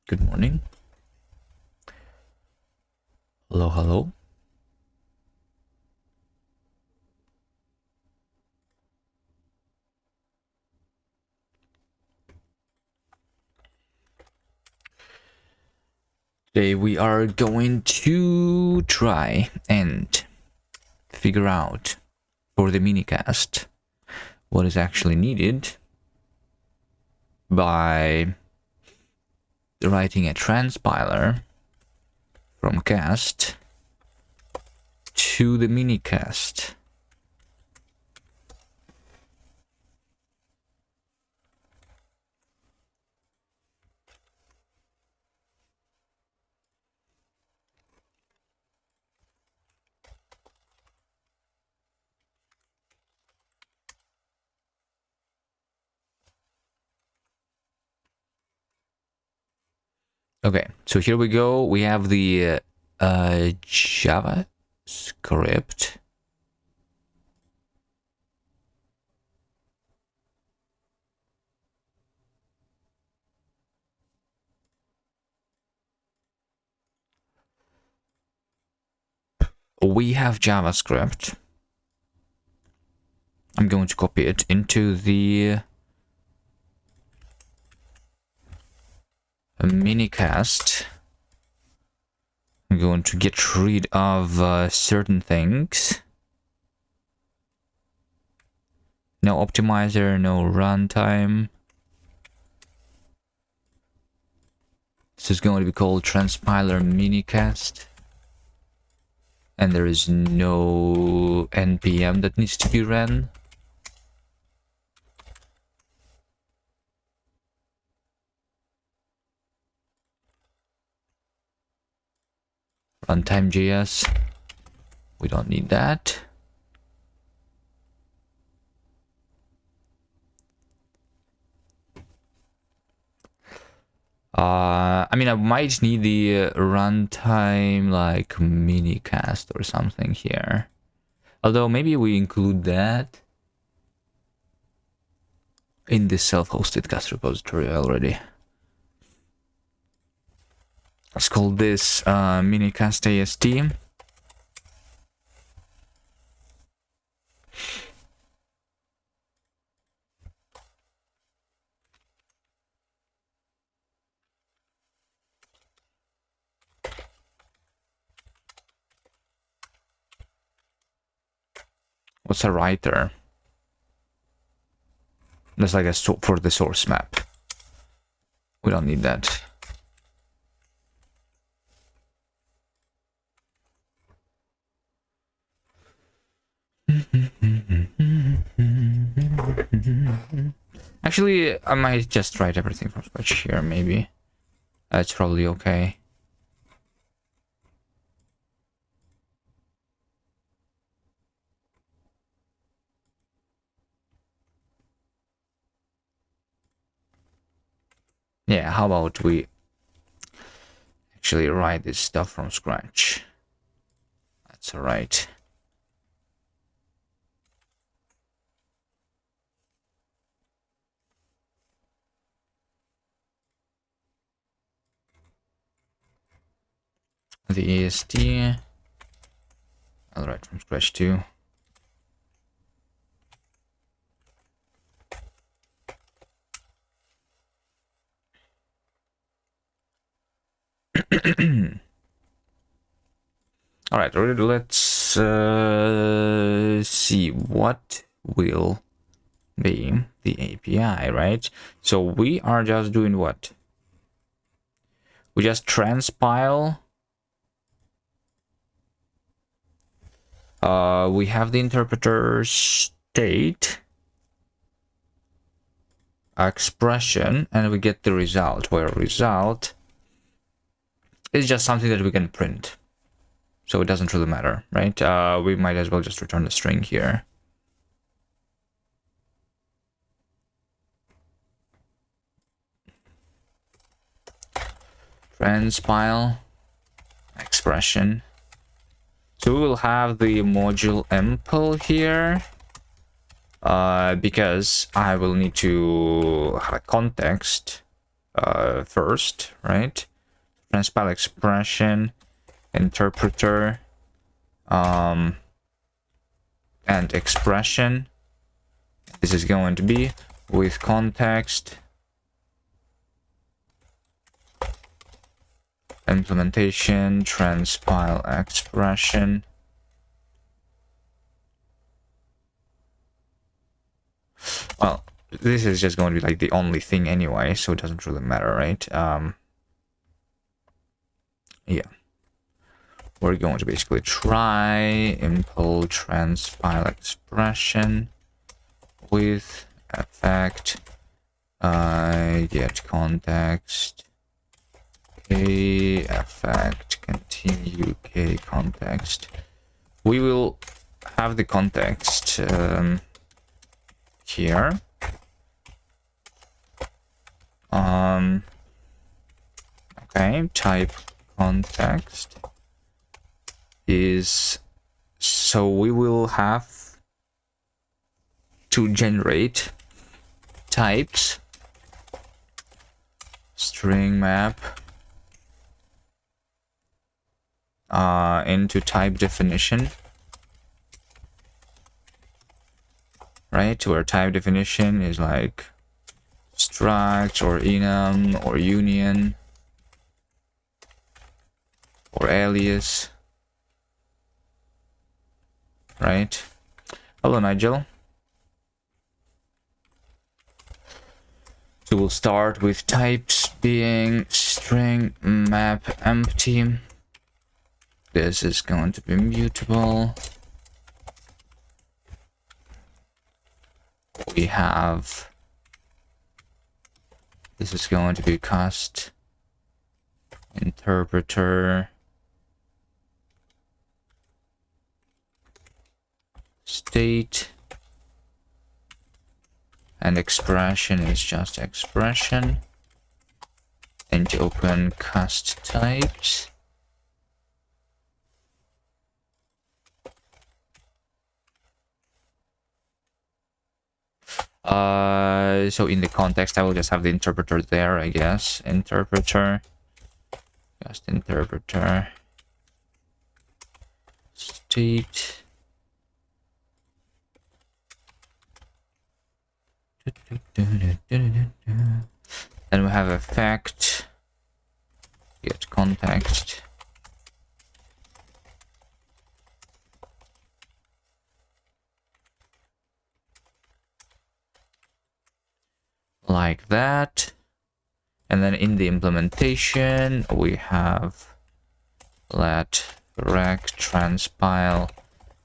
Good morning. Hello, hello. Today we are going to try and figure out for the minicast what is actually needed by writing a transpiler from Kast to the minicast. Okay, so here we go. We have the JavaScript. We have JavaScript. I'm going to copy it into the minicast. I'm going to get rid of certain things. No optimizer, no runtime. This is going to be called transpiler minicast. And there is no npm that needs to be ran. Runtime.js. We don't need that. I mean, I might need the runtime like minicast or something here. Although maybe we include that in the self-hosted Kast repository already. Let's call this minicast AST. What's a writer? That's like a for the source map. We don't need that. Actually, I might just write everything from scratch here, maybe. That's probably okay. Yeah, how about we actually write this stuff from scratch? That's alright. The AST, I'll write from scratch too. All right, let's see what will be the API, right? So we are just doing what? We just transpile. We have the interpreter state expression, and we get the result, where result is just something that we can print. So it doesn't really matter, right? We might as well just return the string here. Transpile expression. So we will have the module impl here, because I will need to have a context first, right? Transpile expression, interpreter, and expression. This is going to be with context, implementation, transpile expression. Well, this is just going to be like the only thing anyway, so it doesn't really matter, right? Yeah. We're going to basically try impl transpile expression with effect get context k effect continue k context. We will have the context here. Okay, type context is, so we will have to generate types, string map into type definition, right? Where type definition is like struct or enum or union or alias, right? Hello, Nigel. So we'll start with types being string map empty. This is going to be mutable. We have, this is going to be Kast interpreter state, and expression is just expression. And to open Kast types. So in the context, I will just have the interpreter there, I guess. Interpreter, just interpreter state. Then we have effect, get context. Like that. And then in the implementation, we have let rec transpile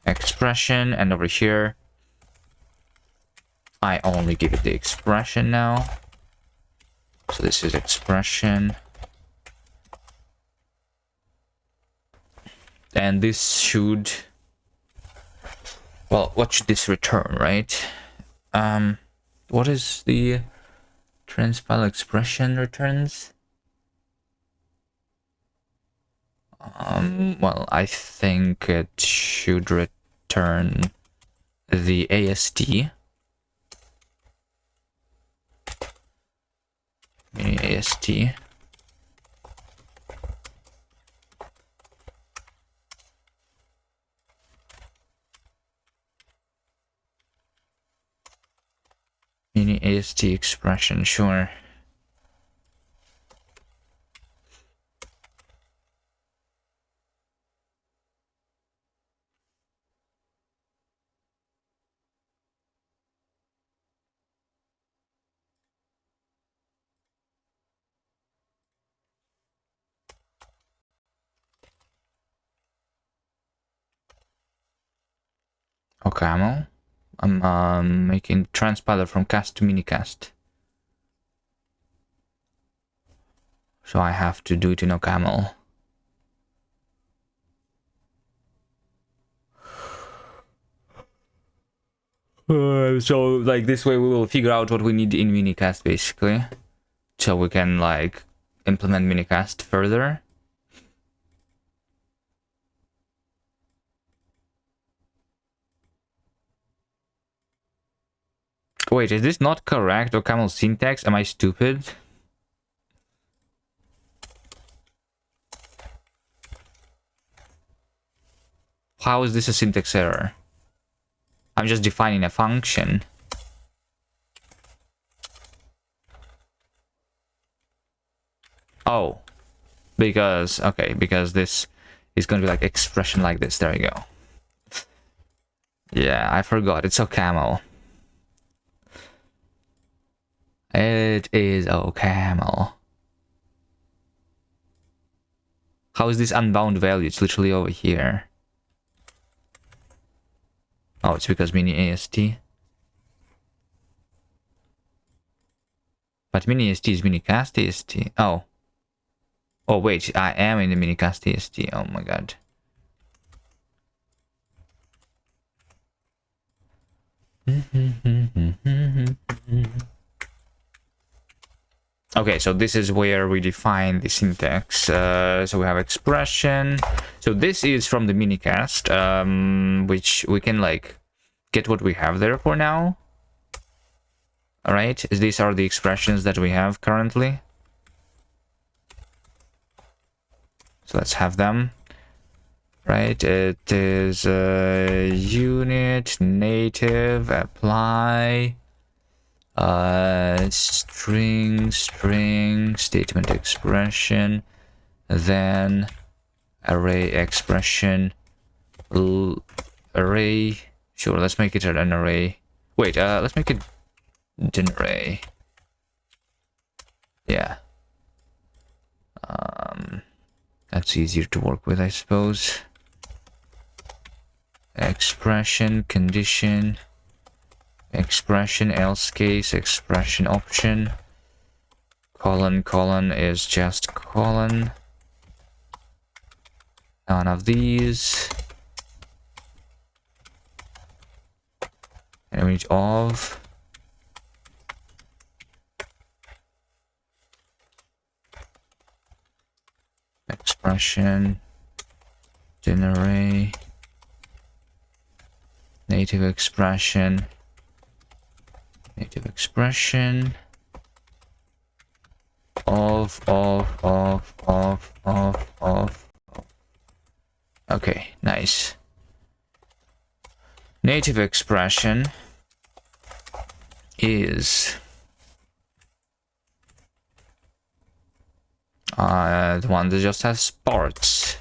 expression, and over here I only give it the expression now. So this is expression. And this should, well, what should this return, right? What is the transpile expression returns? Well, I think it should return the AST. AST. Mini AST expression, sure. Okay, I'm making transpiler from Kast to minicast. So I have to do it in OCaml. So like this way we will figure out what we need in minicast basically. So we can like implement minicast further. Wait, is this not correct OCaml syntax? Am I stupid? How is this a syntax error? I'm just defining a function. Oh, because, okay, because this is going to be like expression like this. There you go. Yeah, I forgot. It's OCaml. It is OCaml. How is this unbound value? It's literally over here. Oh, it's because mini AST. But mini AST is mini cast AST. Oh. Oh, wait. I am in the mini cast AST. Oh my god. Okay, so this is where we define the syntax. So we have expression. So this is from the minicast, which we can like get what we have there for now. All right, these are the expressions that we have currently. So let's have them. Right, it is unit, native, apply, string, statement expression, then array expression, array. Sure, let's make it an array. Wait, let's make it an array. Yeah. That's easier to work with, I suppose. Expression, condition, expression, else case, expression option, colon is just colon. None of these. Image of. Expression, generate, native expression, of. Okay, nice. Native expression is the one that just has parts,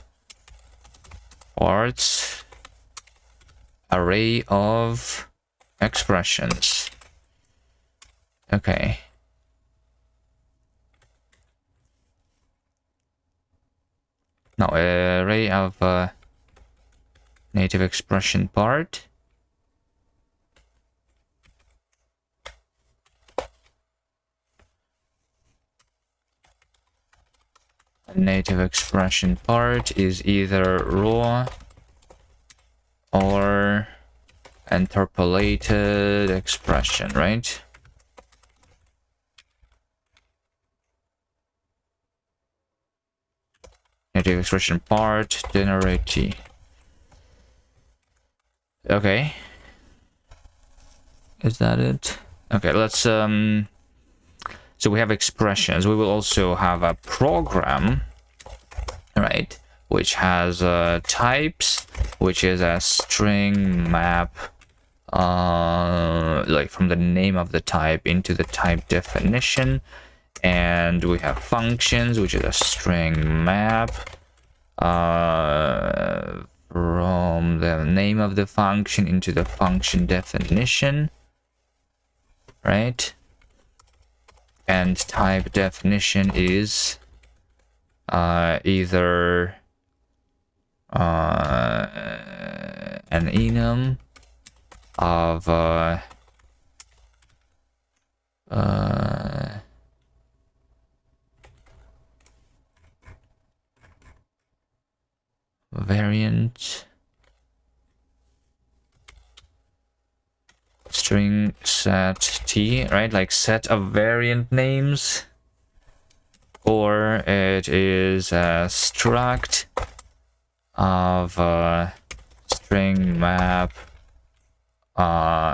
array of expressions. Okay. No, array of native expression part. Native expression part is either raw or interpolated expression, right? Native expression part, generate T. Okay. Is that it? Okay, let's so we have expressions. We will also have a program, right, which has types, which is a string map, like from the name of the type into the type definition. And we have functions, which is a string map from the name of the function into the function definition, right? And type definition is either an enum of variant string set t, right? Like set of variant names, or it is a struct of string map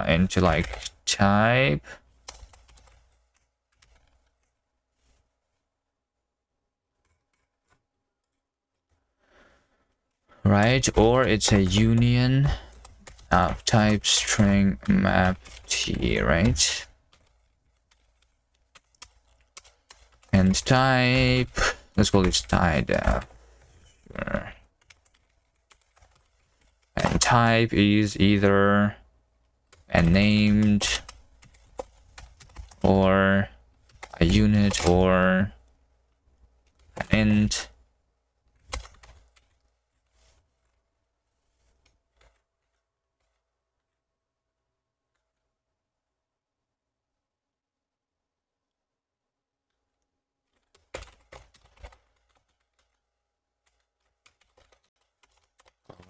into like type. right? Or it's a union of type string map t, right? And type, let's call this tie-def. Sure. And type is either a named or a unit or an int.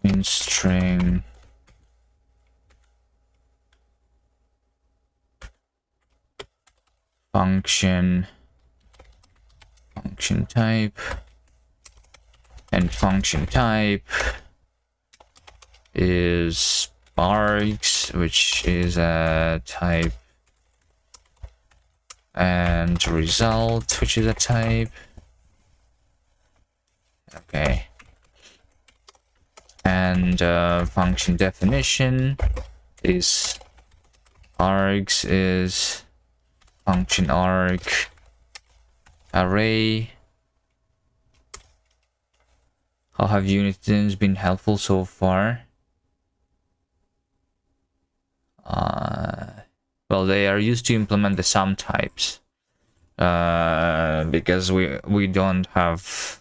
In string function type, and function type is args, which is a type, and result, which is a type. Okay. And function definition is args is function arg array. How have unitins been helpful so far? Well, they are used to implement the sum types because we don't have,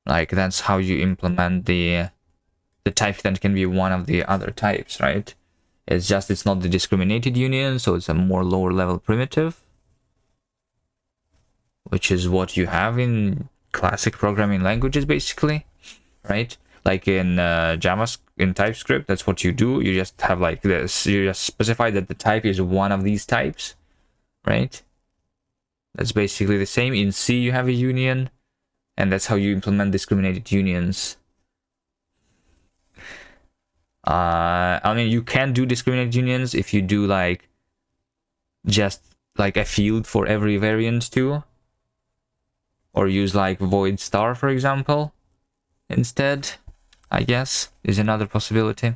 like, that's how you implement the type that can be one of the other types, right? It's just, it's not the discriminated union, so it's a more lower level primitive, which is what you have in classic programming languages, basically, right? Like in JavaScript, in TypeScript, that's what you do. You just have like this. You just specify that the type is one of these types, right? That's basically the same. In C, you have a union, and that's how you implement discriminated unions. I mean, you can do discriminated unions if you do like just like a field for every variant too, or use like void star, for example, instead, I guess, is another possibility.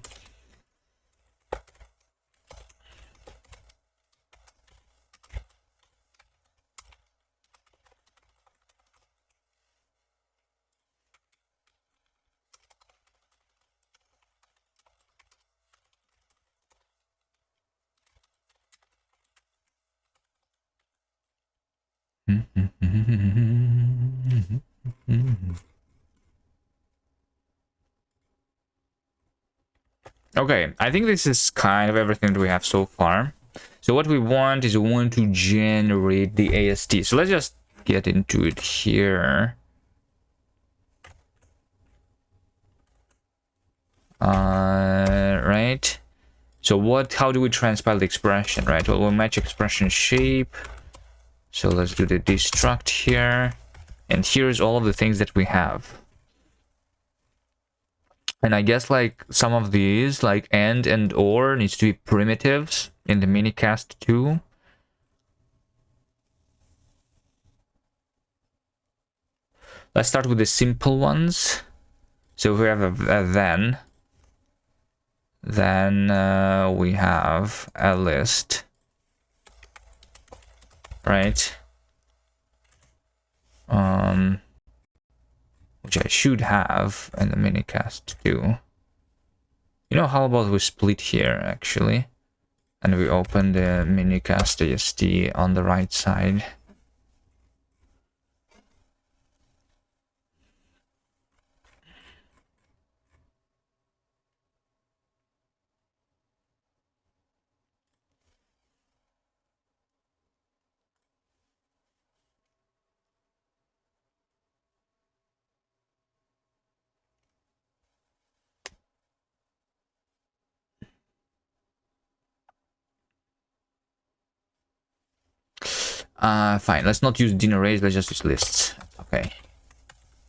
Okay, I think this is kind of everything that we have so far. So what we want is we want to generate the AST. So let's just get into it here. Right. So how do we transpile the expression, right? Well, we'll match expression shape. So let's do the destruct here. And here's all of the things that we have. And I guess like some of these, like and or, needs to be primitives in the minicast too. Let's start with the simple ones. So if we have a then we have a list, right? Which I should have in the minicast too. You know, how about we split here actually, and we open the minicast AST on the right side. Fine, let's not use din arrays, let's just use lists. Okay.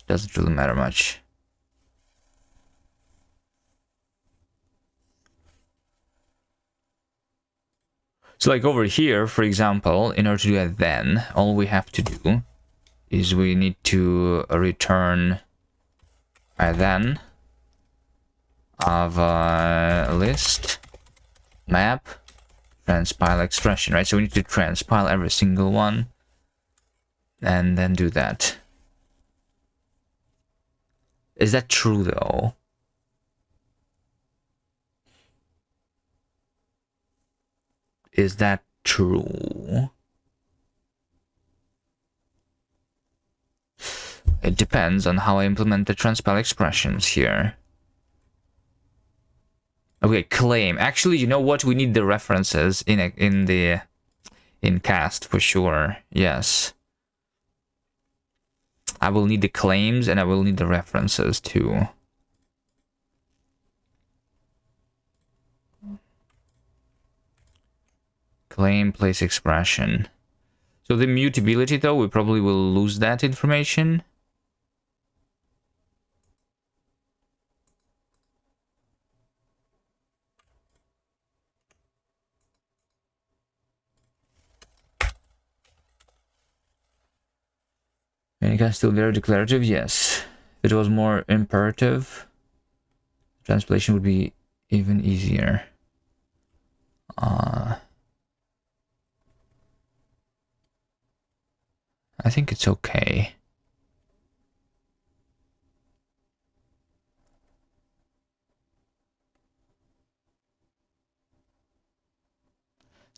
Doesn't really matter much. So like over here, for example, in order to do a then, all we have to do is we need to return a then of list map transpile expression, right? So we need to transpile every single one and then do that. Is that true though? Is that true? It depends on how I implement the transpile expressions here. Okay, claim. Actually, you know what? We need the references in Kast for sure. Yes. I will need the claims and I will need the references too. Claim place expression. So the mutability though, we probably will lose that information. And you can still very declarative, yes. If it was more imperative, translation would be even easier. I think it's okay.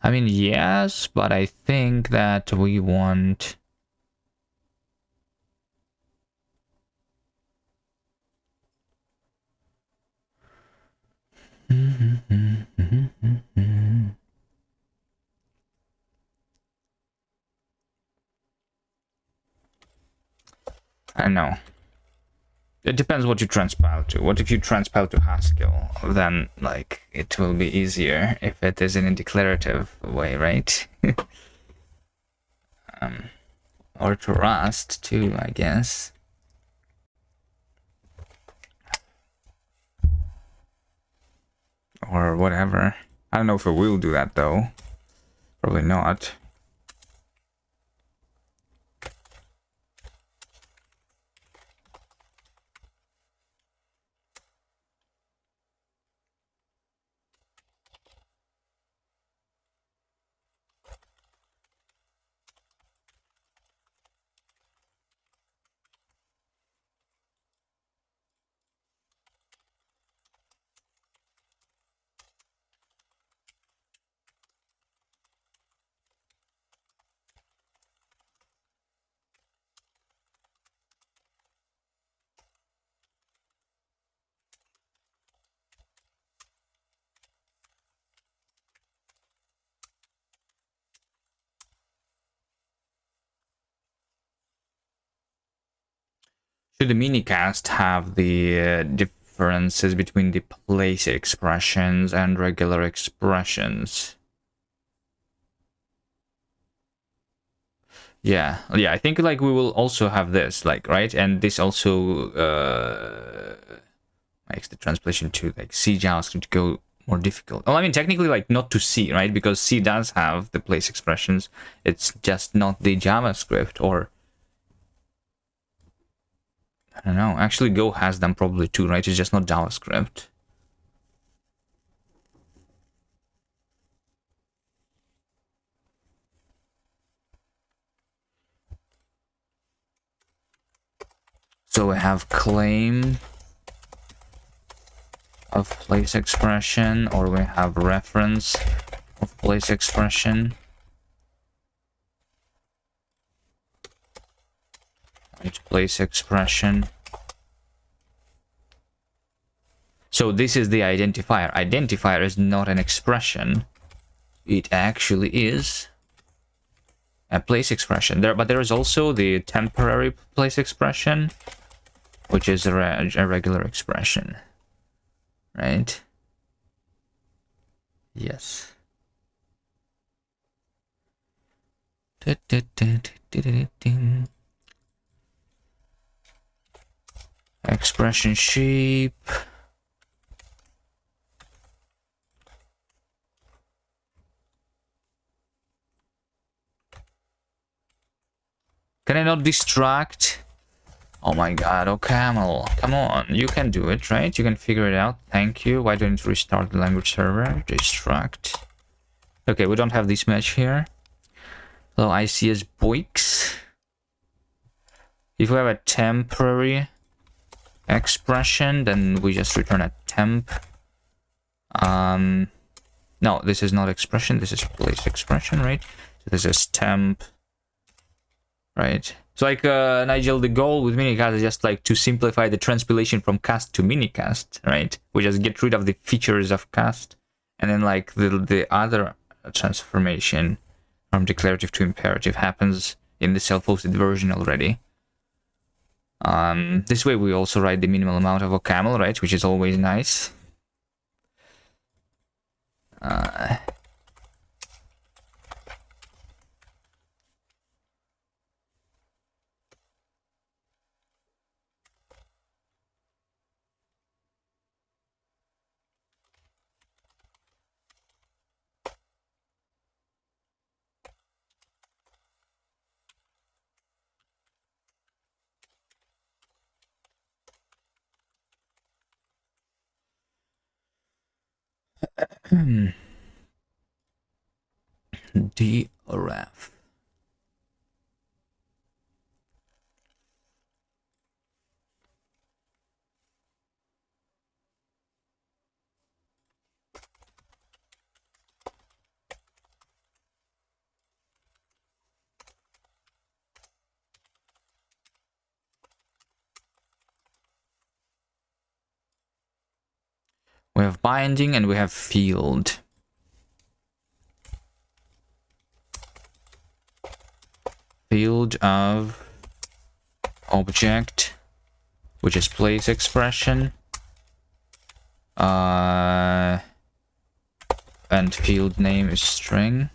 I mean, yes, but I think that we want... I don't know. It depends what you transpile to. What if you transpile to Haskell? Then, like, it will be easier if it is in a declarative way, right? Or to Rust, too, I guess. Or whatever. I don't know if it will do that, though. Probably not. Should the minicast have the differences between the place expressions and regular expressions? Yeah, I think like we will also have this, like, right? And this also makes the translation to like C JavaScript go more difficult. Well, I mean, technically, like not to C, right? Because C does have the place expressions. It's just not the JavaScript, or I don't know. Actually, Go has them probably too, right? It's just not JavaScript. So we have claim of place expression, or we have reference of place expression. And place expression. So this is the identifier. Identifier is not an expression. It actually is a place expression. But there is also the temporary place expression, which is a regular expression, right? Yes. Expression shape. Can I not distract? Oh my god, oh Camel, come on, you can do it, right? You can figure it out, thank you. Why don't you restart the language server? Distract. Okay, we don't have this match here. So I see as Boix. If we have a temporary expression, then we just return a temp. No, this is not expression, this is place expression, right? So this is temp, right? So like Nigel, the goal with minicast is just like to simplify the transpilation from cast to minicast, right? We just get rid of the features of cast, and then like the other transformation from declarative to imperative happens in the self-hosted version already. This way we also write the minimal amount of OCaml, right? Which is always nice. DRF. We have binding and we have field. Field of object, which is place expression, and field name is string.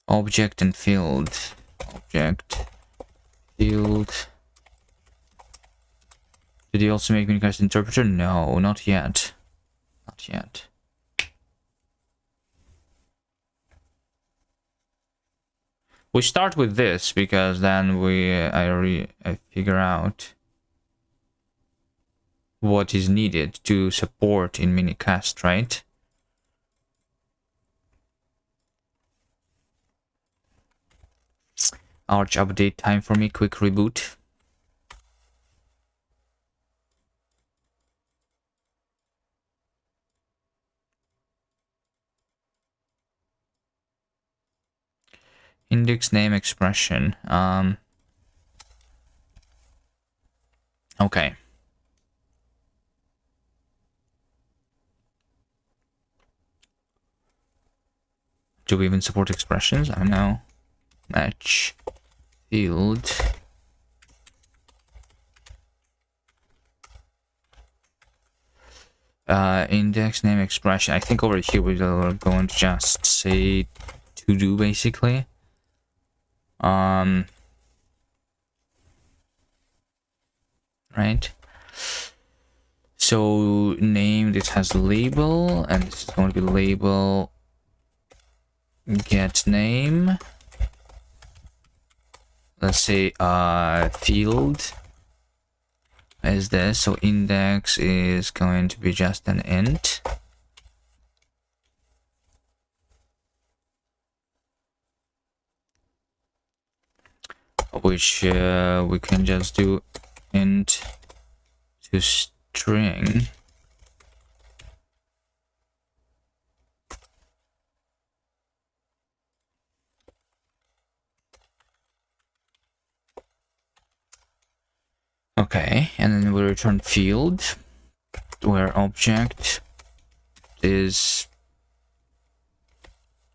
Object and field. Object, field. Did you also make minicast interpreter? No, not yet. Not yet. We start with this because then I figure out what is needed to support in minicast, right? Arch update time for me, quick reboot. Index name expression. Okay. Do we even support expressions? I don't know. Match field. Index name expression. I think over here we are going to just say to do basically. Right. So name, this has label, and this is going to be label get name. Let's say field is this, so index is going to be just an int. Which we can just do int to string. Okay, and then we return field where object is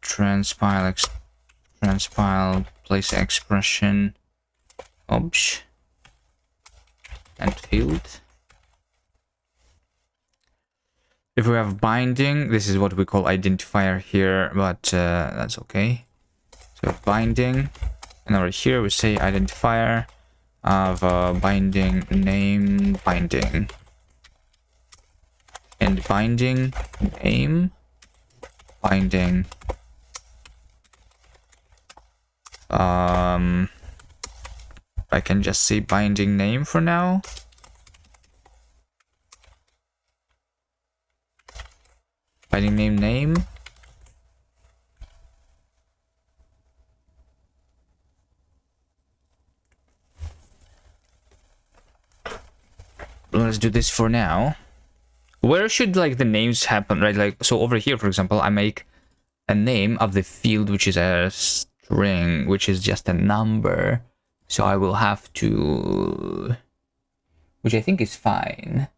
transpile place expression obj and field. If we have binding, this is what we call identifier here, but that's okay. So binding, and over here we say identifier of binding name binding, and binding name binding. I can just say binding name for now. Binding name. Let's do this for now. Where should like the names happen, right? Like, so over here, for example, I make a name of the field, which is a string, which is just a number. So I will have to, which I think is fine.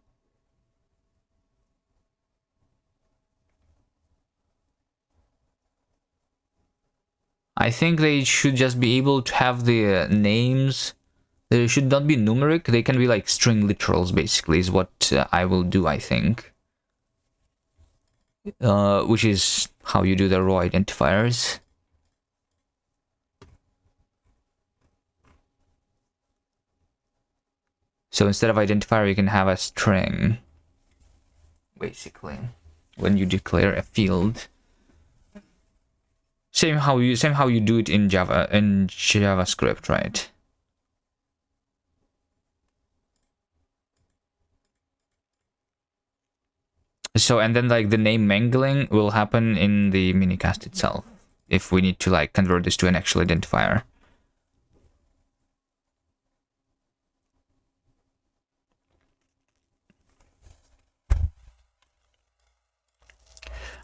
I think they should just be able to have the names. They should not be numeric. They can be like string literals, basically, is what I will do, I think. Which is how you do the raw identifiers. So instead of identifier, you can have a string, basically, when you declare a field. Same how you do it in JavaScript, right? So, and then like the name mangling will happen in the minicast itself if we need to like convert this to an actual identifier.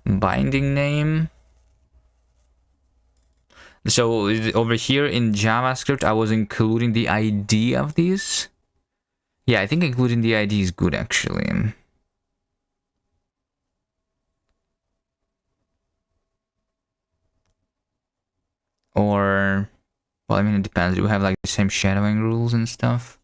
Binding name. So over here in JavaScript, I was including the ID of these. Yeah, I think including the ID is good actually. Or, well, I mean, it depends. Do we have like the same shadowing rules and stuff?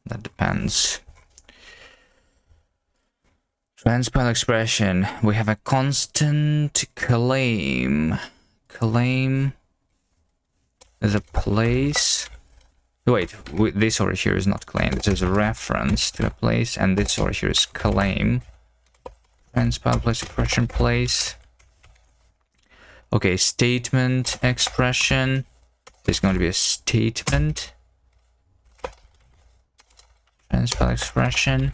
That depends. Transpile expression. We have a constant claim. Claim is a place. Wait, this over here is not claim. This is a reference to a place, and this over here is claim. Transpile place expression place. Okay, statement expression. There's going to be a statement. Transpile expression.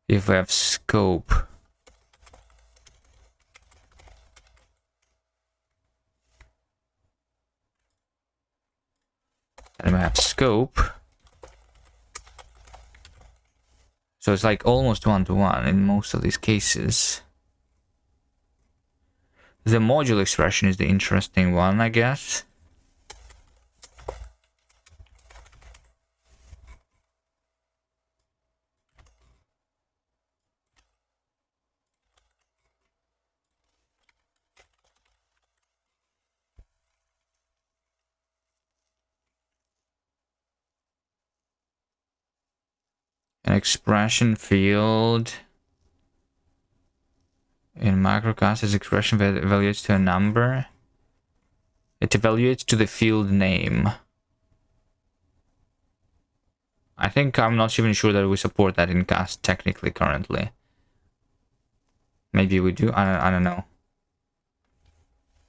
If we have scope. And we have scope. So it's like almost one-to-one in most of these cases. The module expression is the interesting one, I guess. An expression field in microcast is expression that evaluates to a number. It evaluates to the field name. I think I'm not even sure that we support that in Kast technically currently. Maybe we do. I don't know.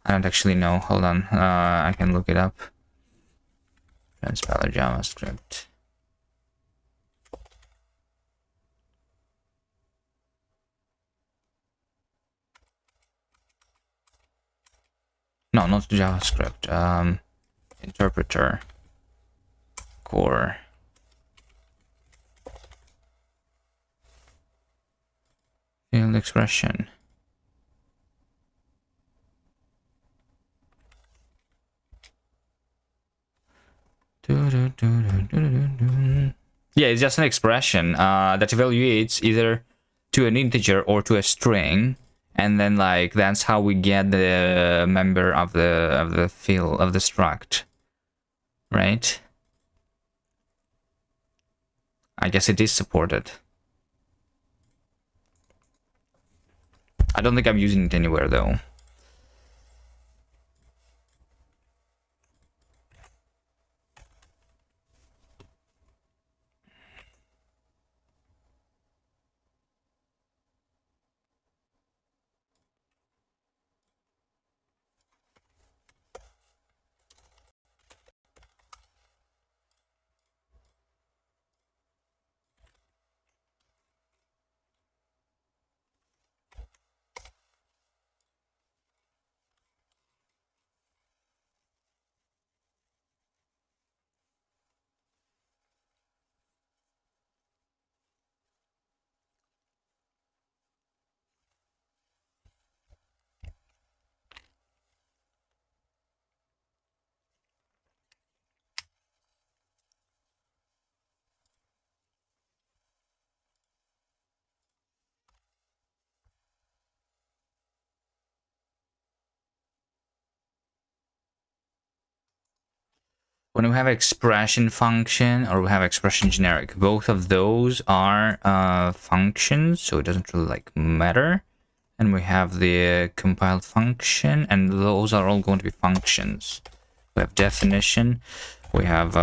I don't actually know. Hold on. I can look it up. Transpiler JavaScript. No, not JavaScript. Interpreter. Core. Field expression. Yeah, it's just an expression that evaluates either to an integer or to a string, and then like that's how we get the member of the field of the struct, right? I guess it is supported. I don't think I'm using it anywhere though. When we have expression function or we have expression generic, both of those are functions, so it doesn't really like matter. And we have the compiled function, and those are all going to be functions. We have definition, we have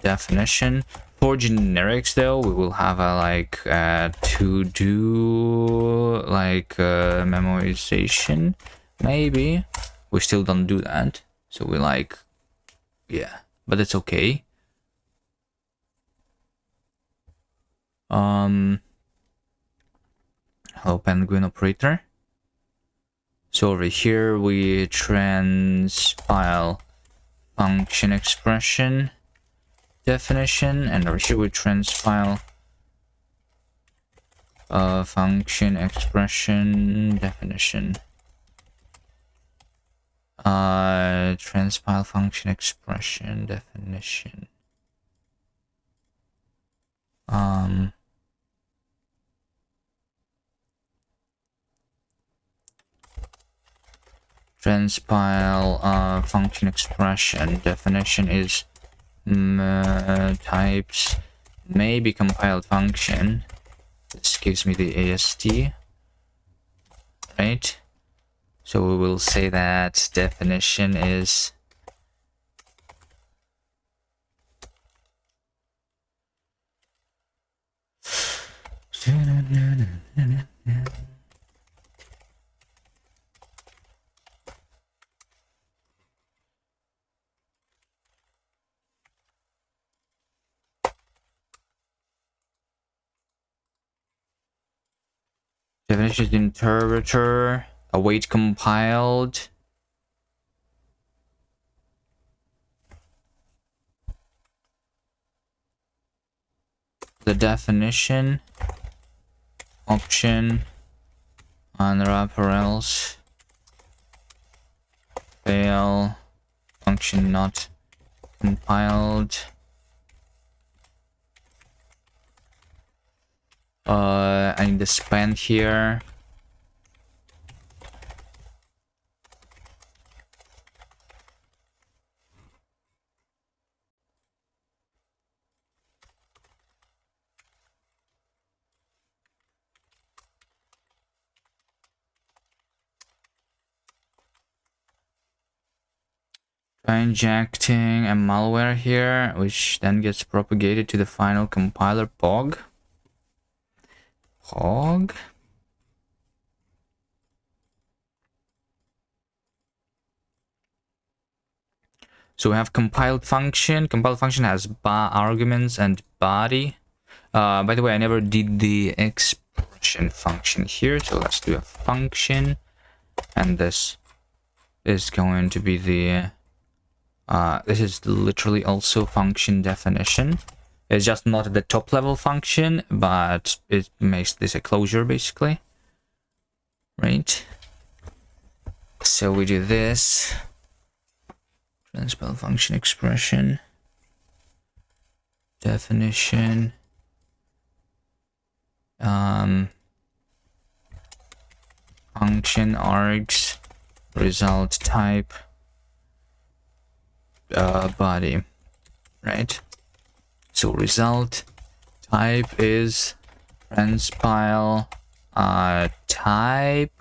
definition. For generics though, we will have a like to do like memorization. Maybe we still don't do that, so we like, yeah, but it's okay. Hello penguin operator. So over here we transpile function expression definition, and over here we transpile function expression definition. Transpile function expression definition. Transpile function expression definition is types maybe compiled function. This gives me the AST, right? So we will say that definition is definition is the interpreter, await compiled. The definition option unwrap or else fail function not compiled. I need the span here. Try injecting a malware here, which then gets propagated to the final compiler POG. So we have compiled function. Compiled function has arguments and body. By the way, I never did the expression function here, so let's do a function, and this is going to be the this is literally also function definition. It's just not at the top level function, but it makes this a closure basically, right? So we do this, transpile function expression definition, function args result type body, right? So result type is transpile type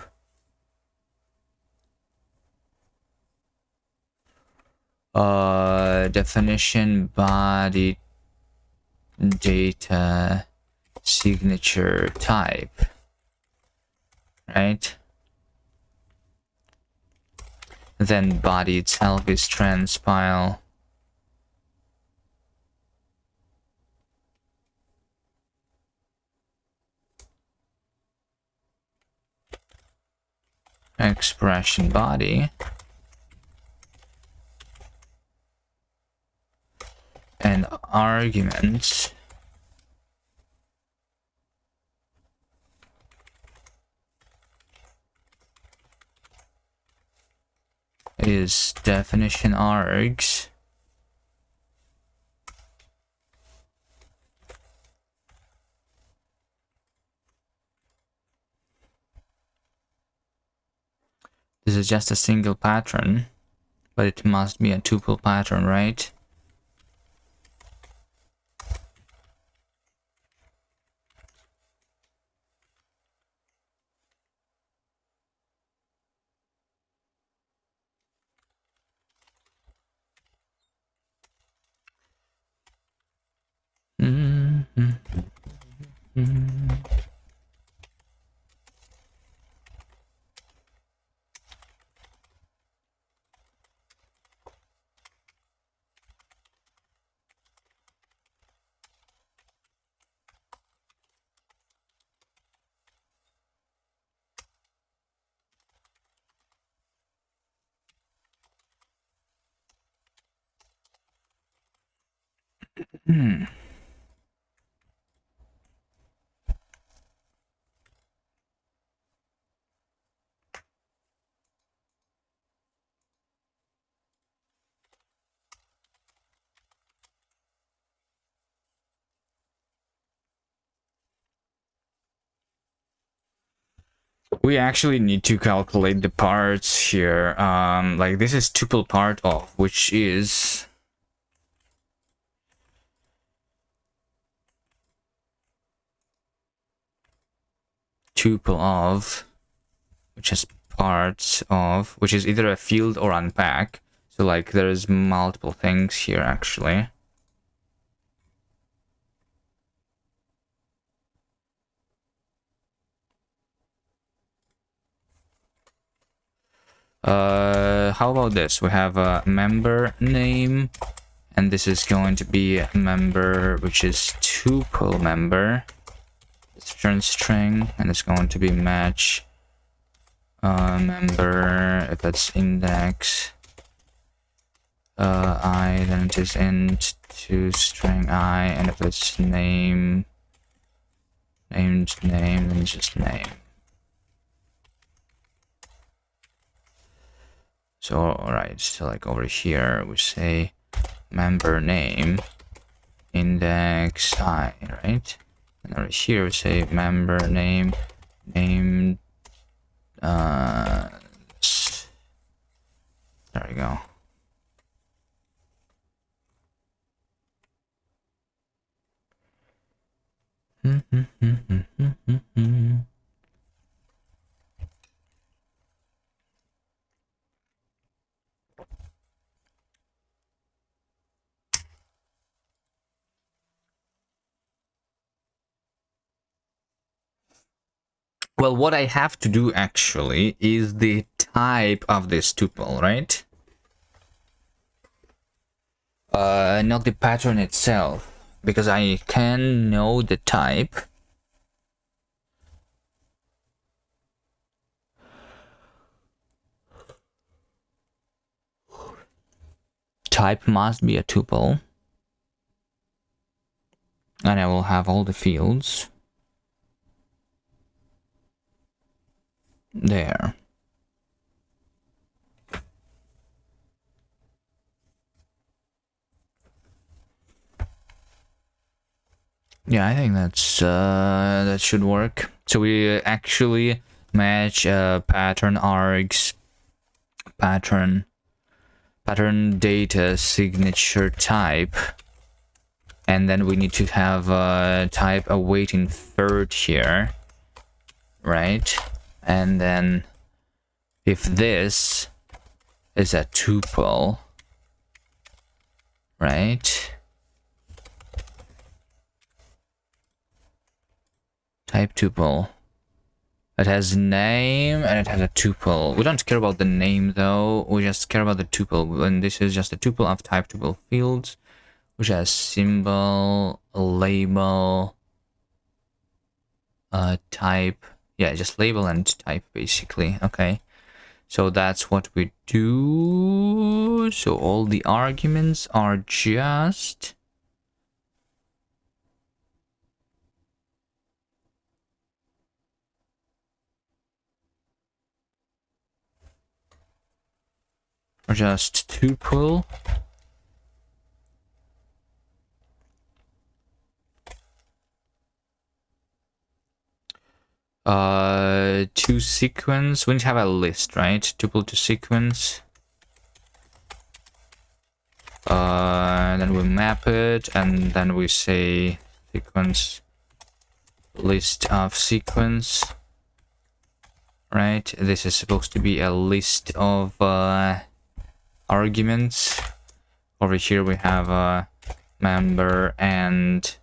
definition body data signature type, right? Then body itself is transpile. Expression body. And arguments is definition args this is just a single pattern, but it must be a tuple pattern, right? We actually need to calculate the parts here. Like this is tuple part of, which is tuple of, which is parts of, which is either a field or unpack. So like there's multiple things here actually. How about this? We have a member name, and this is going to be a member, which is tuple member. It's return string, and it's going to be match member if that's index I, then it is int to string I, and if it's name named name, then it's just name. So alright, so like over here we say member name index I, right? And over here we say member name named there we go. Well, what I have to do actually is the type of this tuple, right? Not the pattern itself, because I can know the type. Type must be a tuple, and I will have all the fields there. Yeah, I think that's that should work. So we actually match pattern args, pattern data signature type, and then we need to have type awaiting third here, right? And then if this is a tuple, right? Type tuple. It has name and it has a tuple. We don't care about the name though. We just care about the tuple. And this is just a tuple of type tuple fields, which has symbol, label, type. Yeah, just label and type basically. Okay. So that's what we do. So all the arguments are just tuple. To sequence. We need to have a list, right? Tuple to sequence. Then we map it, and then we say sequence list of sequence. Right? This is supposed to be a list of arguments. Over here we have a member and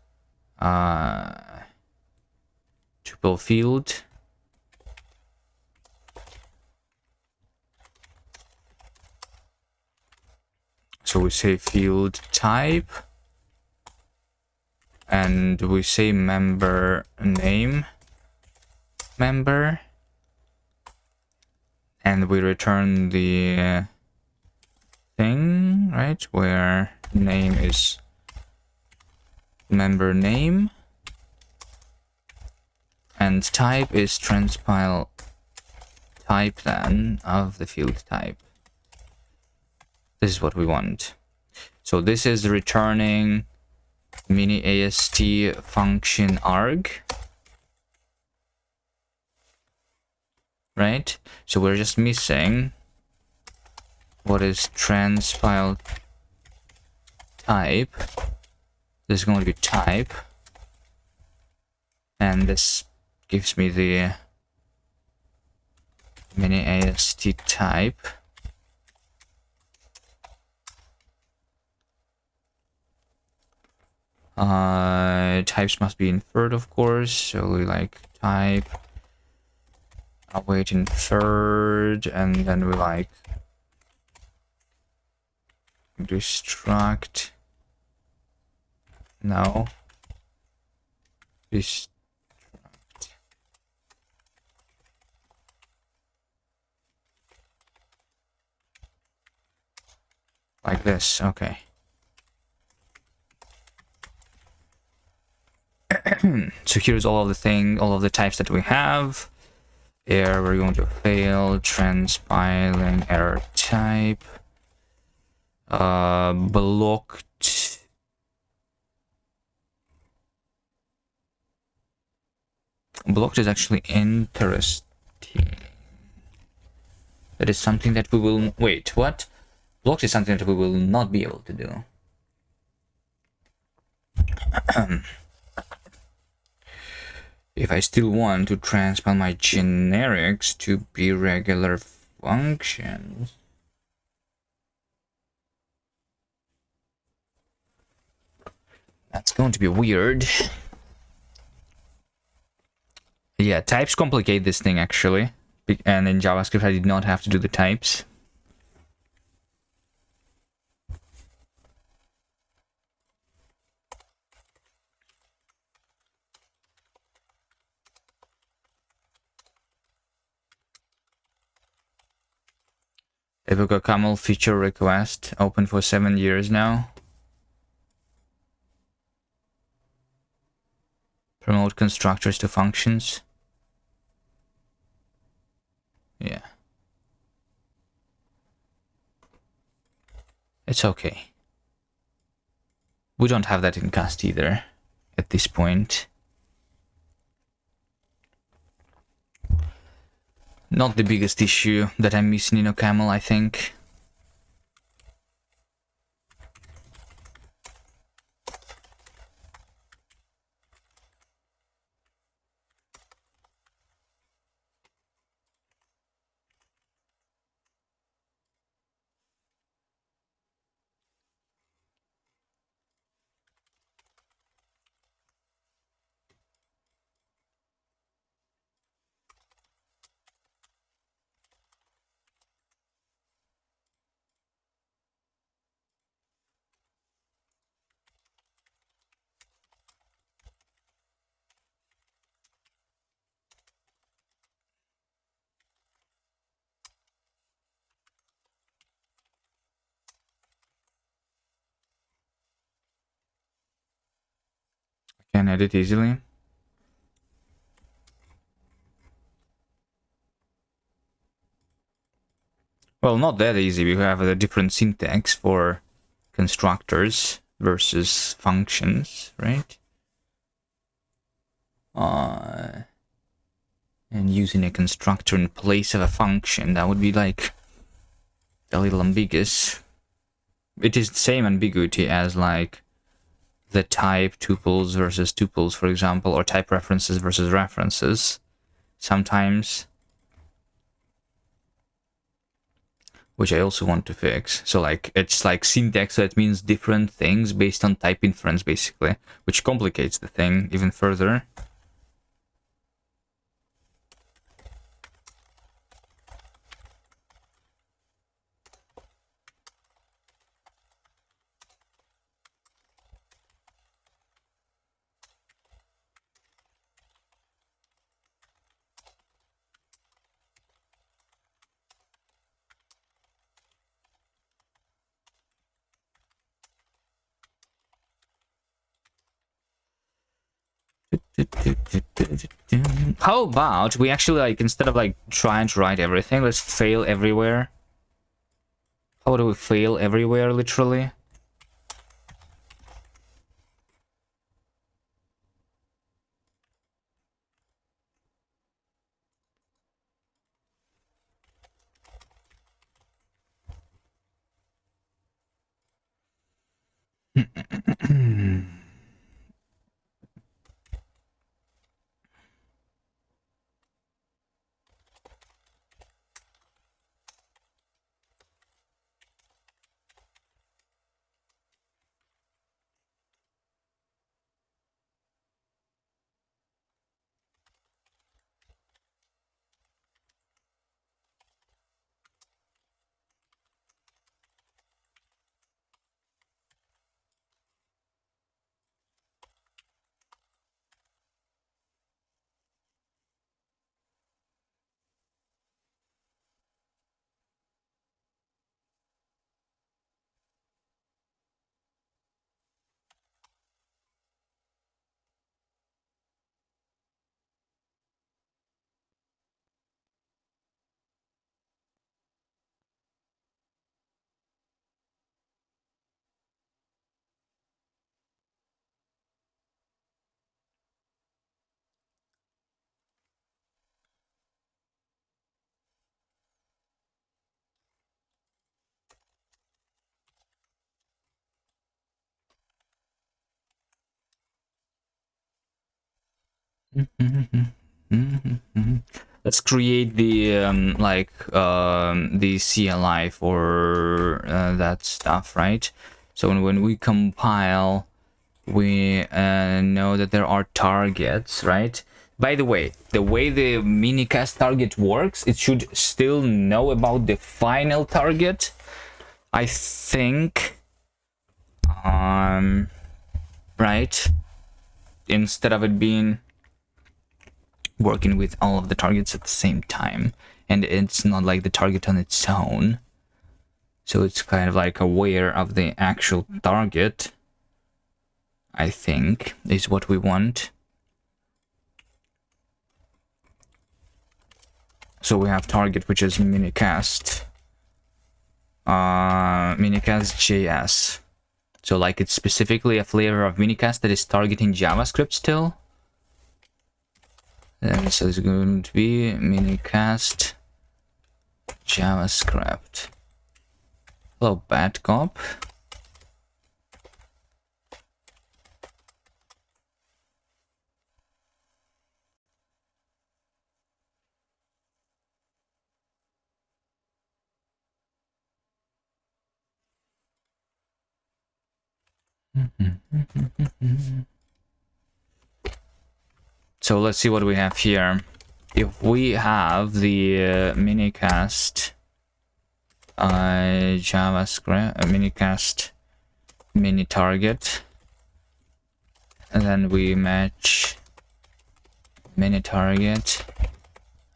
tuple field. So we say field type, and we say member name, member, and we return the thing, right, where name is member name, and type is transpile type then of the field type. This is what we want. So this is returning mini AST function arg, right? So we're just missing what is transpile type. This is going to be type, and this gives me the mini AST type. Types must be inferred, of course, so we like type await inferred, and then we like destruct. No, destruct. Like this. Okay. So here's all of the types that we have. Here we're going to fail, transpiling, error type, blocked, blocked is actually interesting. That is something that we will, wait, what? Blocked is something that we will not be able to do. If I still want to transpile my generics to be regular functions, that's going to be weird. Yeah, types complicate this thing actually. And in JavaScript I did not have to do the types. Evoca Camel feature request open for 7 years now. Promote constructors to functions. Yeah. It's okay. We don't have that in Kast either at this point. Not the biggest issue that I'm missing in OCaml, I think. can edit easily. Well, not that easy. We have a different syntax for constructors versus functions, right? And using a constructor in place of a function, that would be like a little ambiguous. It is the same ambiguity as like the type tuples versus tuples, for example, or type references versus references sometimes, which I also want to fix. So like it's like syntax that means different things based on type inference, basically, which complicates the thing even further. How about we actually, like, instead of like trying to write everything, let's fail everywhere. How do we fail everywhere, literally? Let's create the the CLI for that stuff, right? So when we compile, we know that there are targets, right? By the way the minicast target works, it should still know about the final target, I think. Right, instead of it being working with all of the targets at the same time, and it's not like the target on its own, so it's kind of like aware of the actual target, I think, is what we want. So we have target, which is minicast JS. So like it's specifically a flavor of minicast that is targeting JavaScript still. And so it's going to be minicast JavaScript. Hello, bad cop. So let's see what we have here. If we have the minicast JavaScript minicast mini target, and then we match mini target,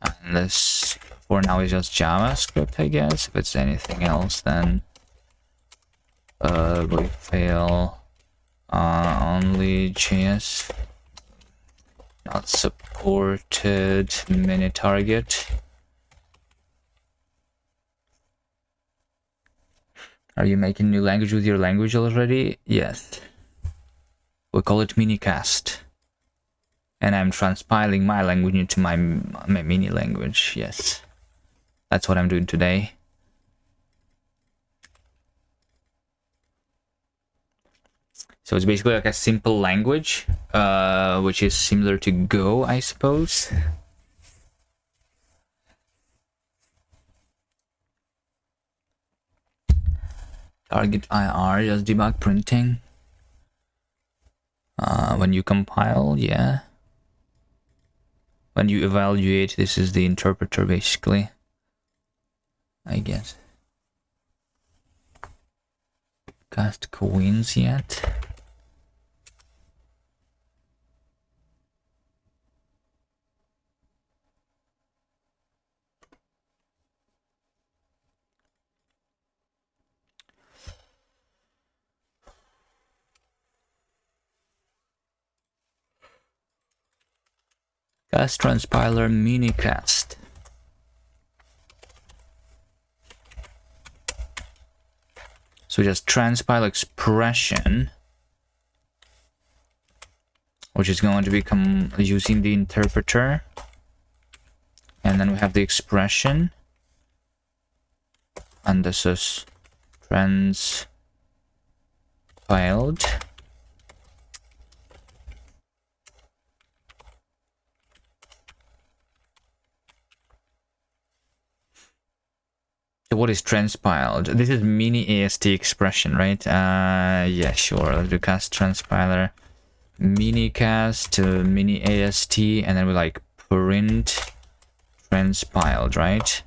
and this for now is just JavaScript, I guess. If it's anything else, then we fail only JS. Not supported mini target. Are you making new language with your language already? Yes. We call it mini Kast. And I'm transpiling my language into my mini language. Yes. That's what I'm doing today. So it's basically like a simple language, which is similar to Go, I suppose. Target IR, just debug printing. When you compile, yeah. When you evaluate, this is the interpreter basically, I guess. Cast coins yet? Cast transpiler mini Kast. So just transpile expression, which is going to become using the interpreter, and then we have the expression, and this is transpiled. So what is transpiled? This is mini AST expression, right? Yeah, sure. Let's do cast transpiler mini Kast mini AST, and then we like print transpiled, right?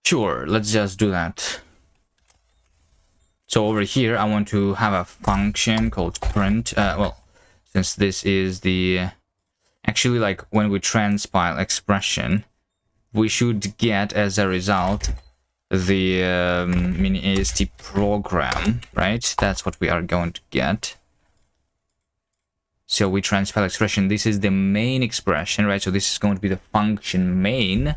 Sure, let's just do that. So over here, I want to have a function called print. Well, since this is the... Actually, like, when we transpile expression, we should get, as a result, the mini AST program, right? That's what we are going to get. So we transpile expression. This is the main expression, right? So this is going to be the function main.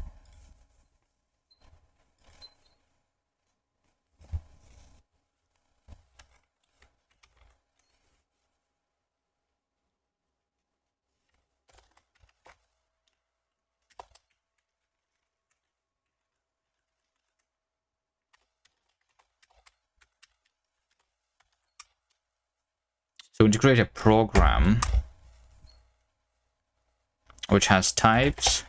So to create a program which has types,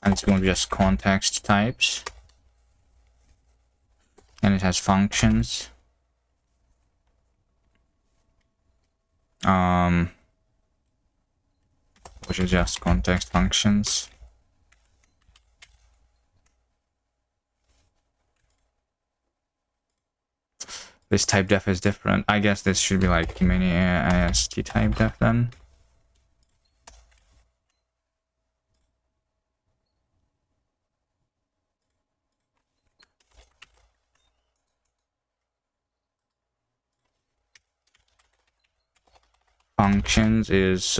and it's going to be just context types, and it has functions, which is just context functions. This type def is different. I guess this should be like mini AST type def then. Functions is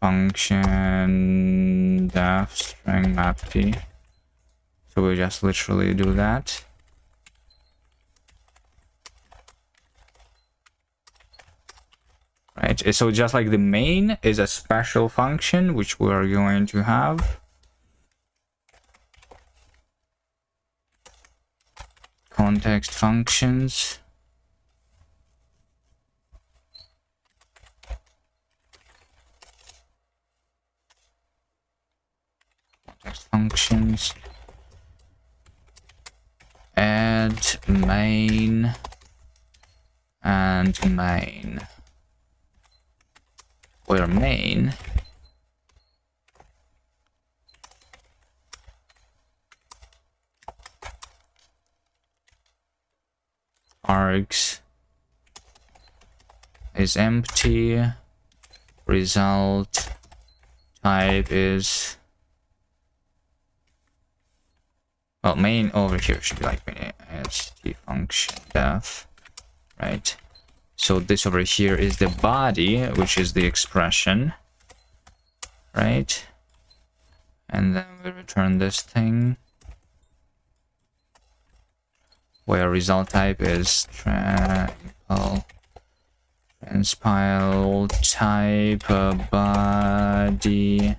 function def string map t. So we just literally do that. Right, so just like the main is a special function which we are going to have. Context functions. Context functions. Add main and main. Where main args is empty, result type is, well, main over here should be like st function def, right? So this over here is the body, which is the expression, right? And then we return this thing where result type is transpile type body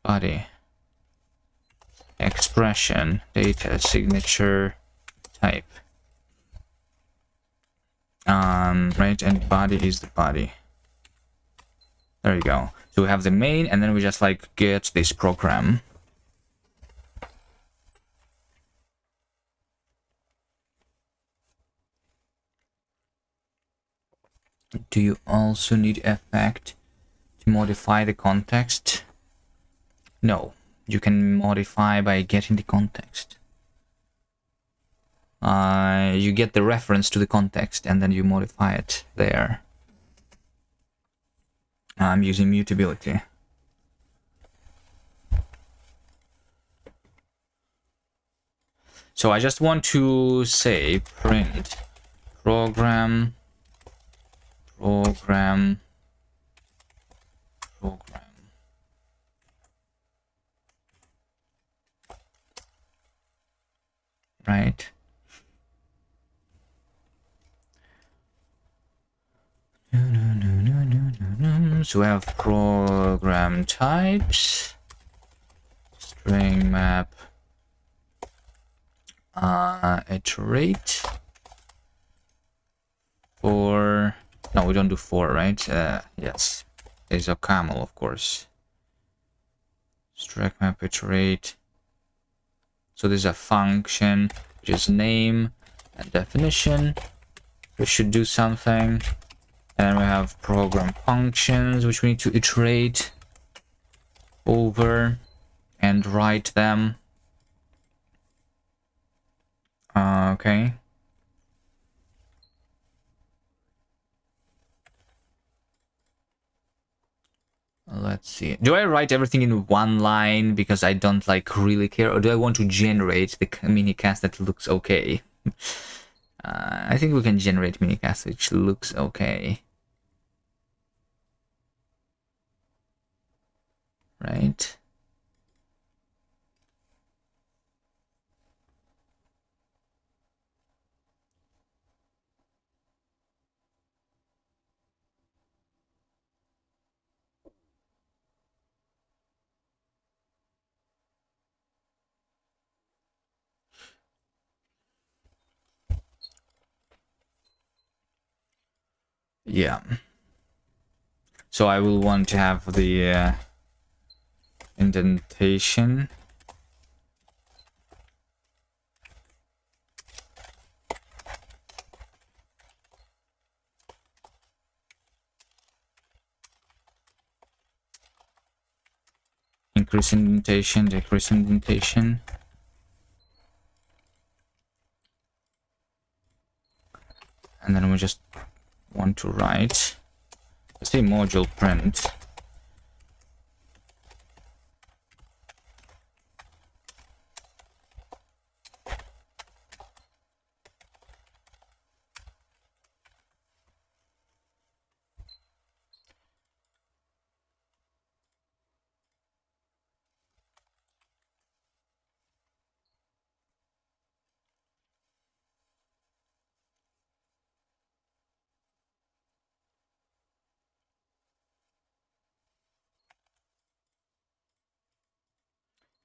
body expression data signature type, right, and body is the body. There you go. So we have the main, and then we just like get this program. Do you also need effect to modify the context? No, you can modify by getting the context. You get the reference to the context and then you modify it there. I'm using mutability. So I just want to say print program. Right. So we have program types, string map, iterate for, no, we don't do for, right? Yes, is a camel, of course. String map iterate. So this is a function, which is name and definition. We should do something. And we have program functions, which we need to iterate over and write them. Okay. Let's see. Do I write everything in one line because I don't like really care, or do I want to generate the mini cast that looks okay? I think we can generate mini cast which looks okay. Right. Yeah. So I will want to have the indentation. Increase indentation, decrease indentation. And then we just want to write, let's say module print.